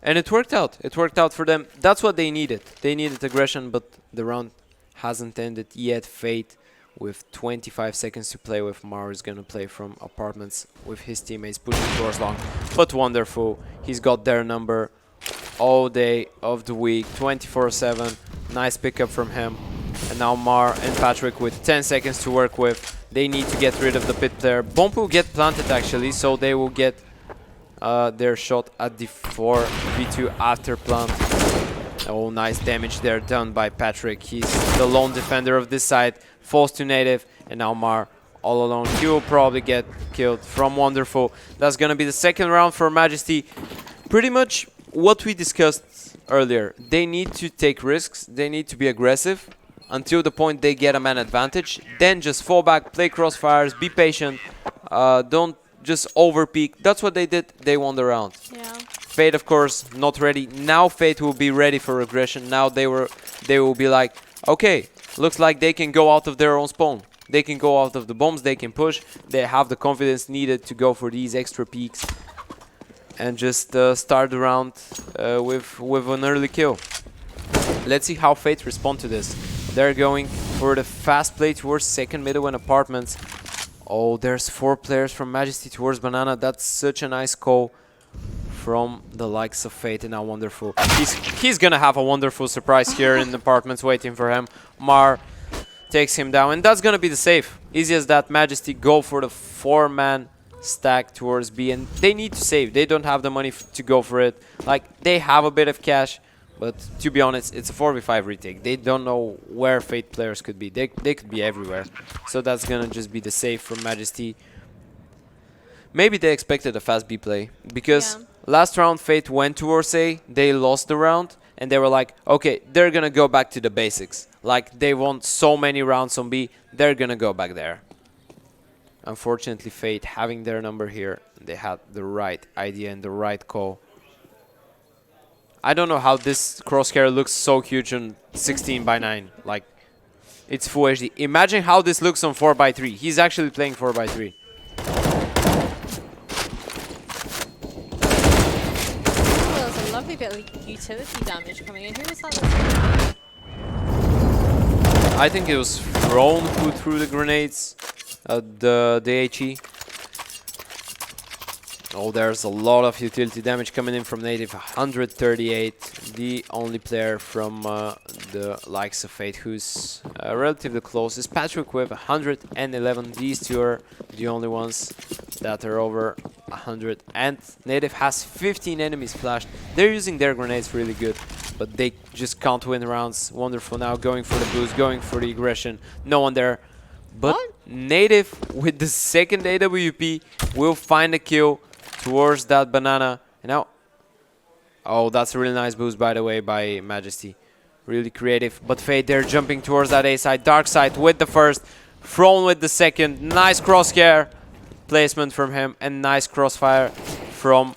and it worked out. It worked out for them. That's what they needed. They needed aggression, but the round hasn't ended yet. Fate, with 25 seconds to play with, Mar is gonna play from apartments with his teammates pushing towards long. But wonderful, he's got their number all day of the week, 24/7. Nice pickup from him. And now Mar and Patrick with 10 seconds to work with. They need to get rid of the pit player. Bomb will get planted actually, so they will get their shot at the 4v2 after plant. Oh, nice damage there done by Patrick. He's the lone defender of this side. Falls to Native, and now Mar all alone. He will probably get killed from Wonderful. That's gonna be the second round for Majesty. Pretty much what we discussed earlier. They need to take risks. They need to be aggressive until the point they get a man advantage. Then just fall back, play crossfires, be patient. Don't just overpeak. That's what they did. They won the round. Yeah. Fate, of course, not ready. Now Fate will be ready for aggression. Now they will be like, okay, looks like they can go out of their own spawn. They can go out of the bombs, they can push. They have the confidence needed to go for these extra peaks and just start the round with an early kill. Let's see how Fate respond to this. They're going for the fast play towards second middle and apartments. Oh, there's 4 players from Majesty towards Banana. That's such a nice call from the likes of Fate, and now Wonderful. He's gonna have a wonderful surprise here in the apartments waiting for him. Mar takes him down, and that's gonna be the save. Easy as that. Majesty go for the 4-man stack towards B, and they need to save. They don't have the money to go for it. Like, they have a bit of cash, but to be honest, it's a 4v5 retake. They don't know where Fate players could be. They could be everywhere. So that's gonna just be the save from Majesty. Maybe they expected a fast B play, because last round Fate went towards A, they lost the round, and they were like, okay, they're gonna go back to the basics. Like, they won so many rounds on B, they're gonna go back there. Unfortunately, Fate, having their number here, they had the right idea and the right call. I don't know how this crosshair looks so huge on 16:9. Like, it's full HD. Imagine how this looks on 4x3. He's actually playing 4x3. Lovely bit of utility damage coming in. Who was that? I think it was Throne who threw the grenades at the HE. Oh, there's a lot of utility damage coming in from Native. 138. The only player from the likes of Fate who's relatively close is Patrick with 111. These two are the only ones that are over 100. And Native has 15 enemies flashed. They're using their grenades really good, but they just can't win rounds. Wonderful now going for the boost, going for the aggression. No one there. But Native with the second AWP will find a kill towards that Banana. And now, oh, that's a really nice boost, by the way, by Majesty. Really creative. But Fate, they're jumping towards that A side. Dark side with the first. Throne with the second. Nice crosshair placement from him. And nice crossfire from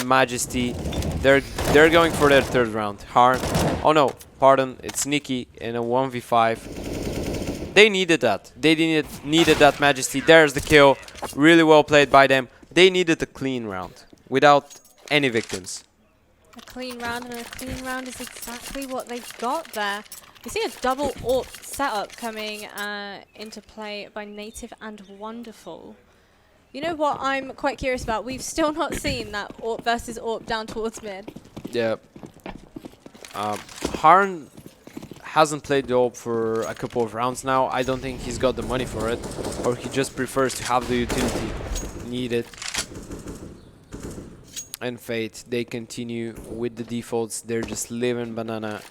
Majesty. They're going for their third round. Harn. Oh no, pardon. It's Nikki in a 1v5. They needed that. They needed that Majesty. There's the kill. Really well played by them. They needed a clean round without any victims. A clean round, and a clean round is exactly what they've got there. You see a double AWP setup coming into play by Native and Wonderful. You know what I'm quite curious about? We've still not seen that AWP versus AWP down towards mid. Yeah. Harn hasn't played the AWP for a couple of rounds now. I don't think he's got the money for it, or he just prefers to have the utility needed. And Fate, they continue with the defaults. They're just living Banana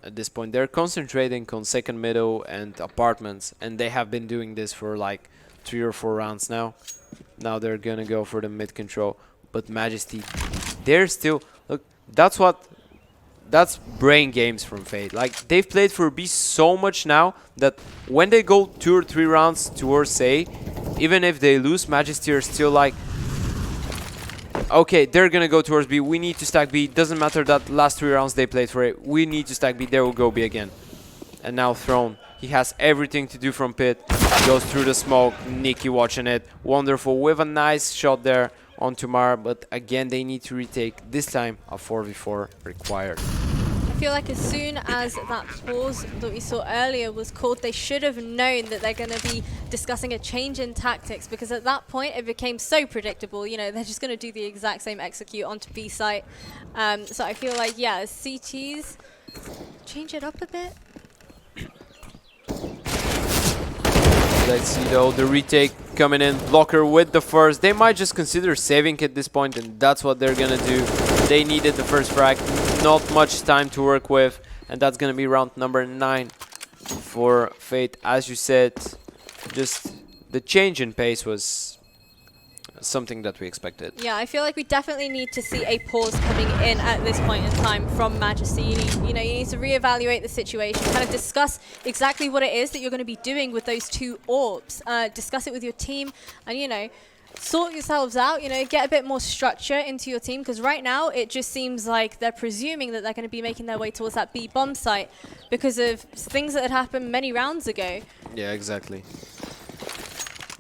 at this point. They're concentrating on second middle and apartments, and they have been doing this for like 3 or 4 rounds now. Now they're gonna go for the mid control. But Majesty, they're still, look, that's brain games from Fate. Like, they've played for B so much now that when they go 2 or 3 rounds towards A, even if they lose, Majesty are still like, Okay, they're gonna go towards B. We need to stack B. Doesn't matter that last 3 rounds they played for it. We need to stack B. There will go B again. And now Throne. He has everything to do from pit. Goes through the smoke. Nikki watching it. Wonderful. With a nice shot there on Tumar. But again, they need to retake. This time, a 4v4 required. I feel like as soon as that pause that we saw earlier was called, they should have known that they're going to be discussing a change in tactics, because at that point it became so predictable. You know, they're just going to do the exact same execute onto B site. So I feel like, yeah, CTs change it up a bit. Let's see though, the retake coming in. Blocker with the first. They might just consider saving at this point, and that's what they're gonna do. They needed the first frag. Not much time to work with, and that's gonna be round number 9 for Fate. As you said, just the change in pace was something that we expected. Yeah, I feel like we definitely need to see a pause coming in at this point in time from Majesty. You need to reevaluate the situation, kind of discuss exactly what it is that you're going to be doing with those 2 orbs. Discuss it with your team, and, you know, sort yourselves out, you know, get a bit more structure into your team, because right now it just seems like they're presuming that they're going to be making their way towards that B bomb site because of things that had happened many rounds ago. Yeah, exactly.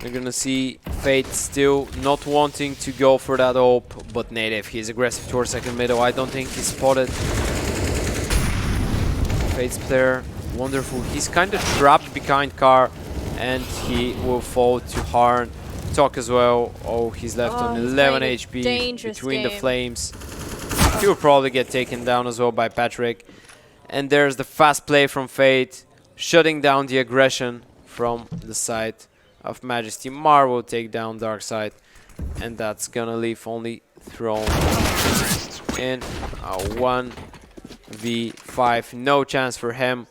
We're gonna see Fate still not wanting to go for that AWP, but Native, he's aggressive towards second middle. I don't think he's spotted. Fate's player, wonderful. He's kind of trapped behind car, and he will fall to Harn. Talk as well. Oh, he's left on 11 HP between the flames. He will probably get taken down as well by Patrick. And there's the fast play from Fate, shutting down the aggression from the side of Majesty. Mar will take down Dark Side, and that's gonna leave only Throne in a 1v5. No chance for him.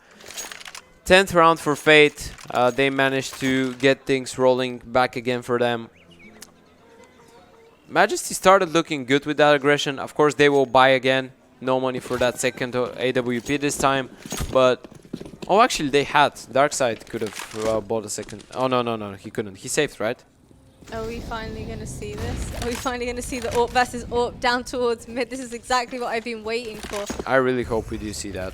10th round for Fate. They managed to get things rolling back again for them. Majesty started looking good with that aggression. Of course, they will buy again. No money for that second AWP this time, but oh, actually, they had. Darkseid could have bought a second. Oh, no, he couldn't. He saved, right? Are we finally going to see this? Are we finally going to see the AWP versus AWP down towards mid? This is exactly what I've been waiting for. I really hope we do see that.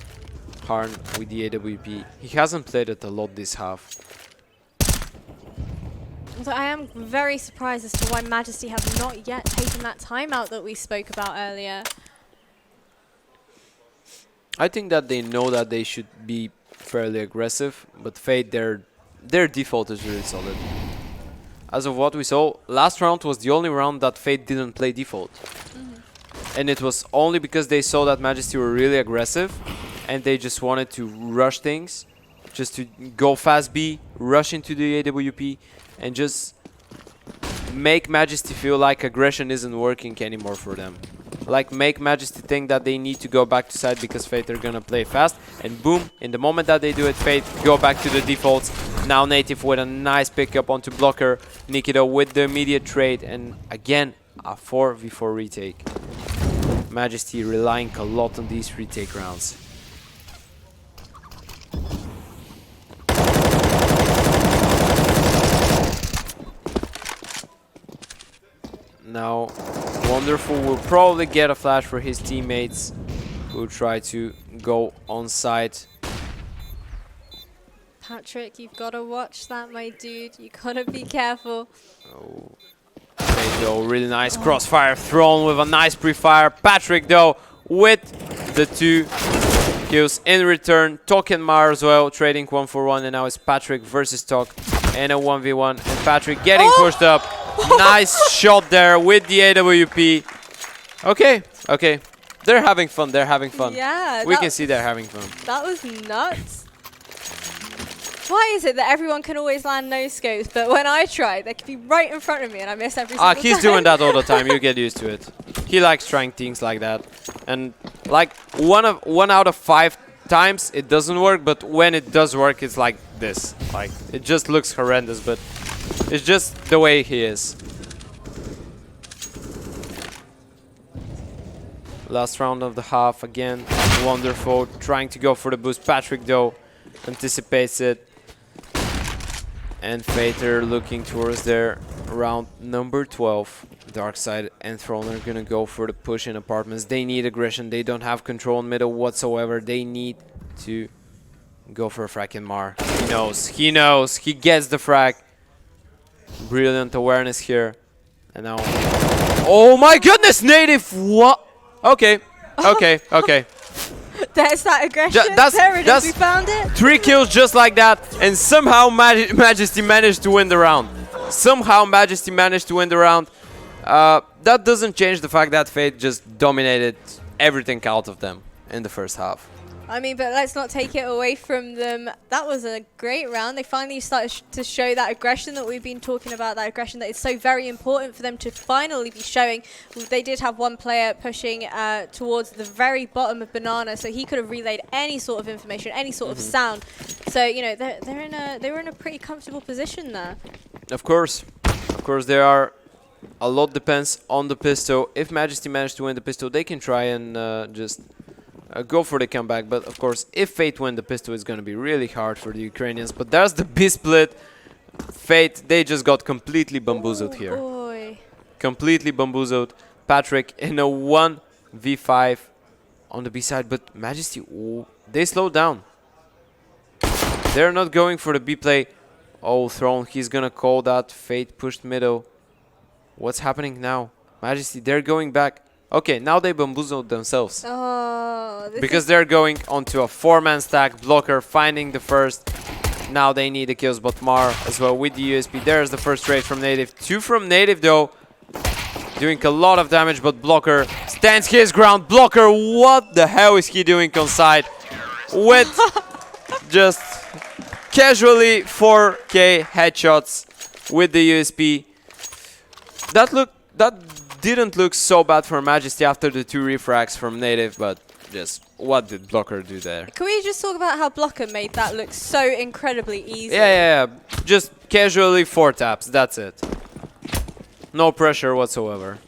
Harn with the AWP. He hasn't played it a lot this half. So I am very surprised as to why Majesty have not yet taken that timeout that we spoke about earlier. I think that they know that they should be fairly aggressive, but Fate, their default is really solid. As of what we saw, last round was the only round that Fate didn't play default. And it was only because they saw that Majesty were really aggressive, and they just wanted to rush things, just to go fast B, rush into the AWP, and just make Majesty feel like aggression isn't working anymore for them. Like, make Majesty think that they need to go back to side because Fate are gonna play fast, and boom, in the moment that they do it, Fate go back to the defaults. Now Native with a nice pickup onto Blocker, Nikita with the immediate trade, and again, a 4v4 retake. Majesty relying a lot on these retake rounds. Now, Wonderful will probably get a flash for his teammates who will try to go on site. Patrick, you've got to watch that, my dude. You got to be careful. Oh. Fate, though, really nice crossfire thrown with a nice pre-fire. Patrick, though, with the 2 kills in return. Tok and Mar as well, trading 1-for-1, and now it's Patrick versus Tok in a 1v1. And Patrick getting pushed up. Nice shot there with the AWP. Okay. They're having fun. Yeah. We can see they're having fun. That was nuts. Why is it that everyone can always land no scopes, but when I try, they can be right in front of me and I miss every single time? He's doing that all the time. You get used to it. He likes trying things like that. And like one out of 5 times it doesn't work, but when it does work, it's like this. Like, it just looks horrendous, but it's just the way he is. Last round of the half again. Wonderful. Trying to go for the boost. Patrick, though, anticipates it. And Fater looking towards their round number 12. Darkside and Throne are gonna go for the push in apartments. They need aggression. They don't have control in middle whatsoever. They need to go for a frag in Mar. He knows. He knows. He gets the frag. Brilliant awareness here. And now... Oh my goodness, Native! What? Okay. Okay. Okay. There's that aggression. There it is. We found it. 3 kills just like that. And somehow Majesty managed to win the round. Somehow Majesty managed to win the round. That doesn't change the fact that Fate just dominated everything out of them in the first half. I mean, but let's not take it away from them. That was a great round. They finally started to show that aggression that we've been talking about, that aggression that is so very important for them to finally be showing. They did have one player pushing towards the very bottom of Banana, so he could have relayed any sort of information, any sort of sound. So, you know, they were in a pretty comfortable position there. Of course, there are a lot depends on the pistol. If Majesty managed to win the pistol, they can try and just go for the comeback. But of course, if Fate win the pistol, it's going to be really hard for the Ukrainians. But there's the B-split. Fate, they just got completely bamboozled here. Boy. Completely bamboozled. Patrick in a 1v5 on the B side. But Majesty, ooh, they slowed down. They're not going for the B play. Oh, Throne, he's going to call that. Fate pushed middle. What's happening now? Majesty, they're going back. Okay, now they bamboozled themselves. Oh, because they're going onto a 4-man stack. Blocker finding the first. Now they need the kills, but Mar as well with the USP. There's the first trade from Native. 2 from Native though. Doing a lot of damage, but Blocker stands his ground. Blocker, what the hell is he doing on side? With just casually 4K headshots with the USP. That didn't look so bad for Majesty after the 2 refrags from Native, but just what did Blocker do there? Can we just talk about how Blocker made that look so incredibly easy? Yeah. Just casually 4 taps, that's it. No pressure whatsoever.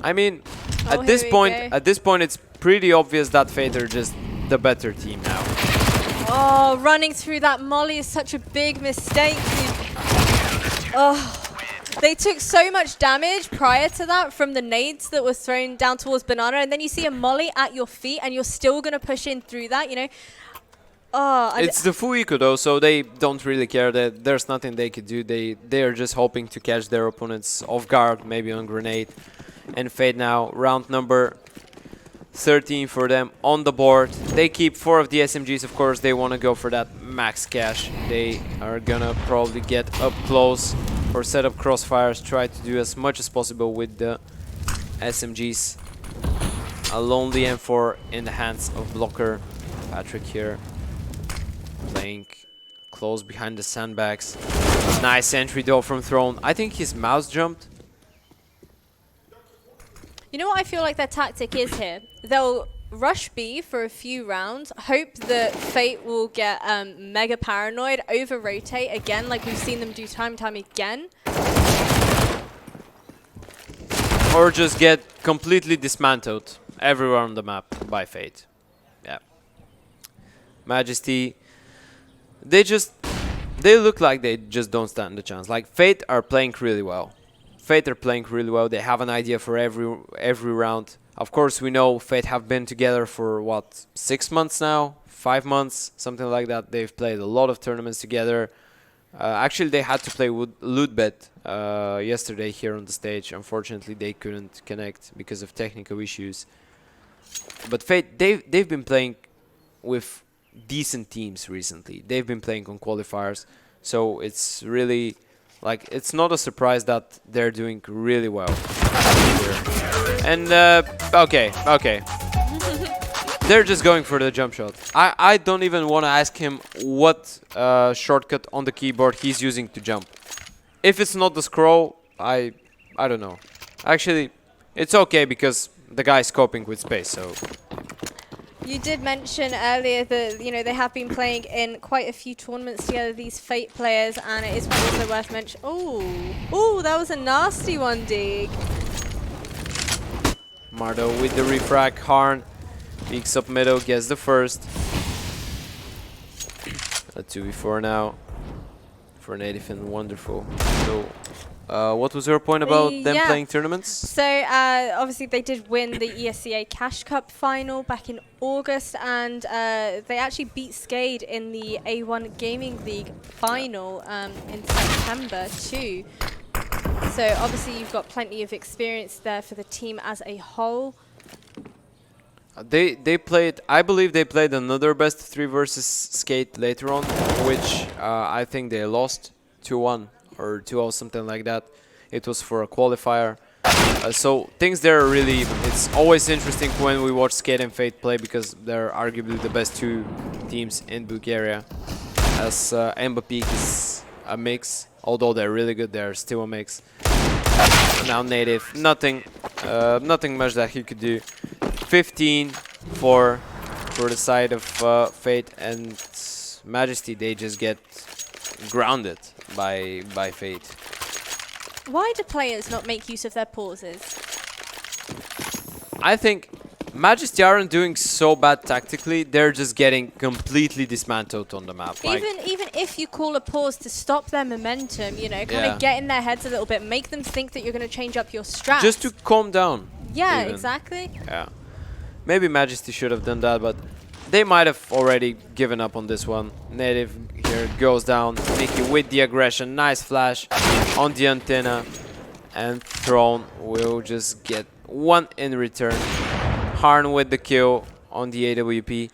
I mean, at this point it's pretty obvious that Fate are just the better team now. Oh, running through that molly is such a big mistake. Oh. They took so much damage prior to that from the nades that were thrown down towards Banana, and then you see a molly at your feet and you're still going to push in through that, you know. Oh, it's the full eco though, so they don't really care. That there's nothing they could do. They are just hoping to catch their opponents off guard, maybe on grenade. And Fate now, round number 13 for them on the board. They keep 4 of the SMGs, of course. They want to go for that max cash. They are gonna probably get up close or set up crossfires, try to do as much as possible with the SMGs. A lonely M4 in the hands of Blocker. Patrick here playing close behind the sandbags. Nice entry though from Throne. I think his mouse jumped. You know what I feel like their tactic is here? They'll rush B for a few rounds, hope that Fate will get mega paranoid, over-rotate again, like we've seen them do time and time again. Or just get completely dismantled everywhere on the map by Fate. Yeah. Majesty, they look like they just don't stand a chance. Like, Fate are playing really well. Fate are playing really well. They have an idea for every round. Of course, we know Fate have been together for, what, 6 months now? 5 months? Something like that. They've played a lot of tournaments together. Actually, they had to play with Lootbet yesterday here on the stage. Unfortunately, they couldn't connect because of technical issues. But Fate, they've been playing with decent teams recently. They've been playing on qualifiers. So it's really... like, it's not a surprise that they're doing really well here. And, okay. They're just going for the jump shot. I don't even want to ask him what shortcut on the keyboard he's using to jump. If it's not the scroll, I don't know. Actually, it's okay because the guy's coping with space, so... You did mention earlier that, you know, they have been playing in quite a few tournaments together, these Fate players, and it is also worth mentioning. Oh, that was a nasty one, Dig. Mardo with the refrag. Harn peeks up middle, gets the first. A 2v4 now. for Native and wonderful. So, what was your point about them Yeah. playing tournaments? So obviously they did win the ESCA Cash Cup final back in August, and they actually beat Skade in the A1 Gaming League final in September too. So obviously you've got plenty of experience there for the team as a whole. They played, I believe they played another best of 3 versus Skate later on, which I think they lost 2-1 or 2-0, something like that. It was for a qualifier. So things there are really, it's always interesting when we watch Skate and Fate play, because they're arguably the best 2 teams in Bulgaria. As MBAPEEK is a mix, although they're really good, they're still a mix. Now Native, nothing much that he could do. 15-4 for the side of Fate, and Majesty, they just get grounded by Fate. Why do players not make use of their pauses? I think Majesty aren't doing so bad tactically, they're just getting completely dismantled on the map. Even if you call a pause to stop their momentum, you know, kind of get in their heads a little bit, make them think that you're going to change up your strat. Just to calm down. Yeah, even. exactly. Yeah. Maybe Majesty should have done that, but they might have already given up on this one. Native here goes down. Mickey with the aggression. Nice flash on the antenna. And Throne will just get 1 in return. Harn with the kill on the AWP.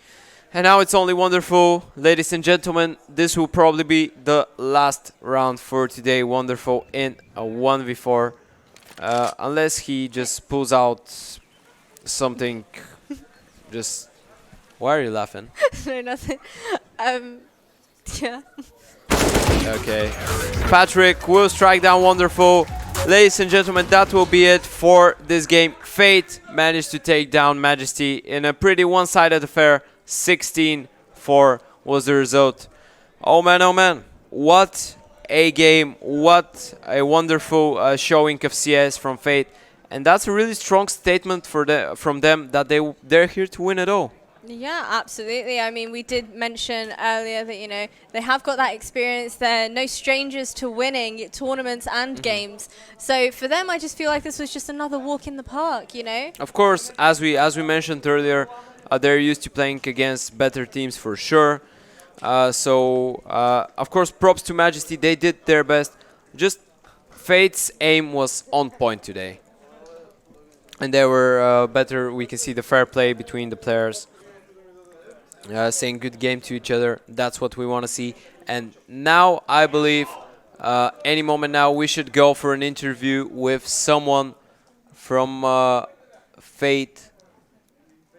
And now it's only wonderful. Ladies and gentlemen, this will probably be the last round for today. Wonderful in a 1v4. Unless he just pulls out something. Just... Why are you laughing? No, nothing. Yeah. Okay. Patrick will strike down wonderful. Ladies and gentlemen, that will be it for this game. Fate managed to take down Majesty in a pretty one-sided affair. 16-4 was the result. Oh man, what a game. What a wonderful showing of CS from Fate. And that's a really strong statement from them that they're here to win it all. Yeah, absolutely. I mean, we did mention earlier that, you know, they have got that experience. They're no strangers to winning tournaments and games. So for them, I just feel like this was just another walk in the park, you know? Of course, as we mentioned earlier, they're used to playing against better teams for sure. Of course, props to Majesty. They did their best. Just Fate's aim was on point today. And they were better. We can see the fair play between the players. Saying good game to each other. That's what we want to see. And now, I believe, any moment now, we should go for an interview with someone from Fate.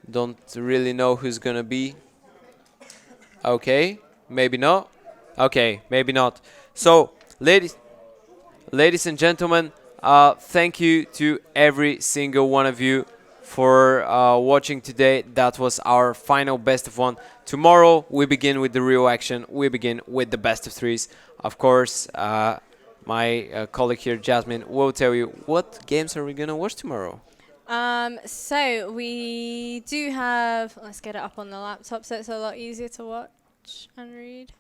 Don't really know who's going to be. Okay, maybe not. Okay, maybe not. So, ladies and gentlemen, thank you to every single one of you for watching today. That was our final best of 1. Tomorrow we begin with the real action. We begin with the best of 3s. Of course, my colleague here, Jasmine, will tell you what games are we gonna watch tomorrow. So we do have. Let's get it up on the laptop so it's a lot easier to watch and read.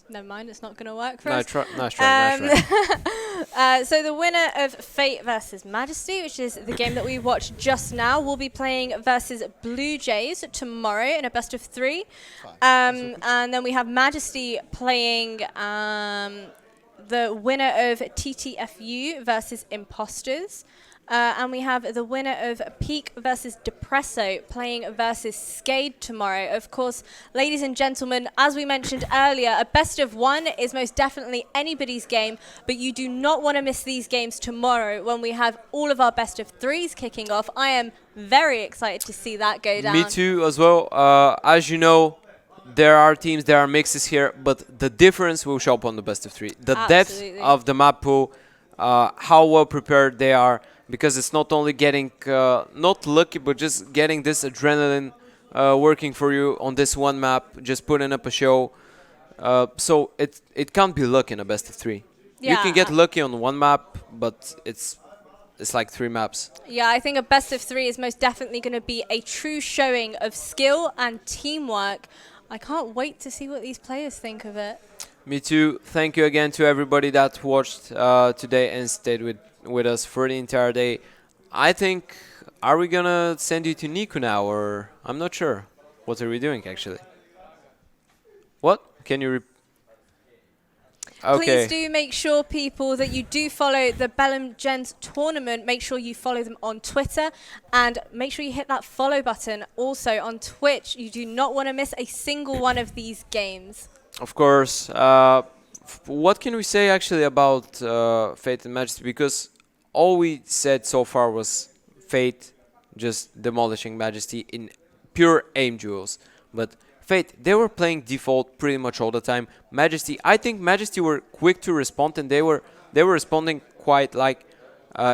Never mind, it's not going to work for us. Nice try. So the winner of Fate versus Majesty, which is the game that we watched just now, will be playing versus Bluejays tomorrow in a best of 3. And then we have Majesty playing the winner of TTFU versus Impostors. And we have the winner of Peak versus Depreso playing versus Skade tomorrow. Of course, ladies and gentlemen, as we mentioned earlier, a best of 1 is most definitely anybody's game, but you do not want to miss these games tomorrow when we have all of our best of 3s kicking off. I am very excited to see that go down. Me too, as well. As you know, there are teams, there are mixes here, but the difference will show up on the best of 3. The depth of the map pool, how well prepared they are. Because it's not only getting, not lucky, but just getting this adrenaline working for you on this one map, just putting up a show. So it can't be luck in a best of 3. Yeah. You can get lucky on one map, but it's like 3 maps. Yeah, I think a best of 3 is most definitely going to be a true showing of skill and teamwork. I can't wait to see what these players think of it. Me too. Thank you again to everybody that watched today and stayed with us for the entire day. I think, are we gonna send you to Niku now, or I'm not sure. What are we doing actually? What? Can you Okay. Please do make sure, people, that you do follow the Bellum Gens tournament. Make sure you follow them on Twitter and make sure you hit that follow button also on Twitch. You do not want to miss a single one of these games. Of course. What can we say actually about Fate and Majesty? Because all we said so far was Fate just demolishing Majesty in pure aim duels. But Fate, they were playing default pretty much all the time. Majesty, I think Majesty were quick to respond, and they were responding quite like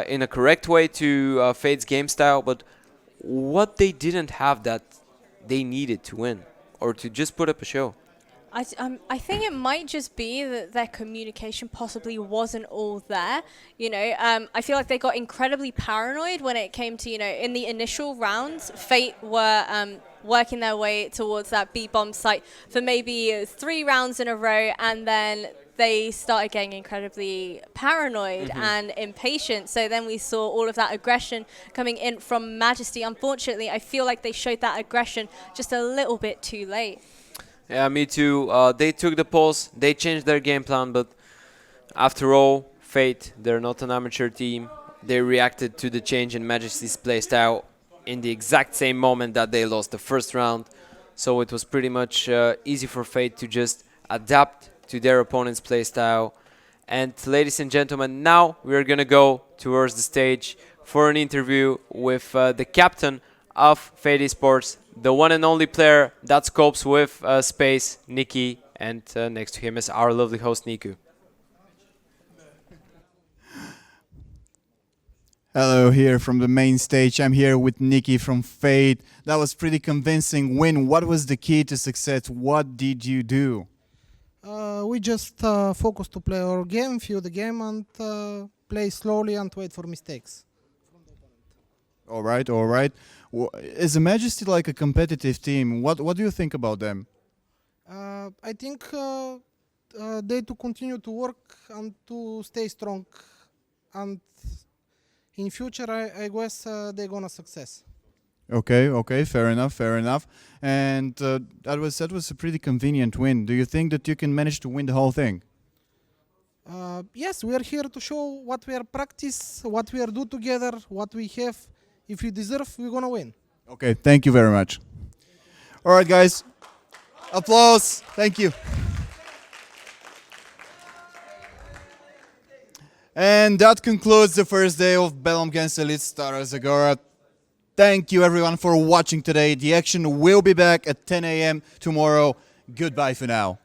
in a correct way to Fate's game style. But what they didn't have that they needed to win or to just put up a show. I think it might just be that their communication possibly wasn't all there. You know, I feel like they got incredibly paranoid when it came to, you know, in the initial rounds, Fate were working their way towards that B-bomb site for maybe 3 rounds in a row, and then they started getting incredibly paranoid and impatient. So then we saw all of that aggression coming in from Majesty. Unfortunately, I feel like they showed that aggression just a little bit too late. Yeah, me too. They took the pulse, they changed their game plan, but after all, Fate, they're not an amateur team. They reacted to the change in Majesty's playstyle in the exact same moment that they lost the first round. So it was pretty much easy for Fate to just adapt to their opponent's playstyle. And ladies and gentlemen, now we're going to go towards the stage for an interview with the captain of Fate Esports, the one and only player that scopes with space, Nikki, and next to him is our lovely host, Niku. Hello, here from the main stage. I'm here with Nikki from Fate. That was pretty convincing win. What was the key to success? What did you do? We just focus to play our game, feel the game, and play slowly and wait for mistakes. All right, all right. Is the Majesty like a competitive team? What do you think about them? I think they to continue to work and to stay strong, and in future I guess they're gonna success. Okay, okay, fair enough, fair enough. And that was a pretty convenient win. Do you think that you can manage to win the whole thing? Yes, we are here to show what we are practice, what we are do together, what we have. If we deserve, we're gonna win. Okay, thank you very much. All right, guys. Applause. Thank you. And that concludes the first day of Bellum against Elite Stara Zagora. Thank you everyone for watching today. The action will be back at 10 a.m. tomorrow. Goodbye for now.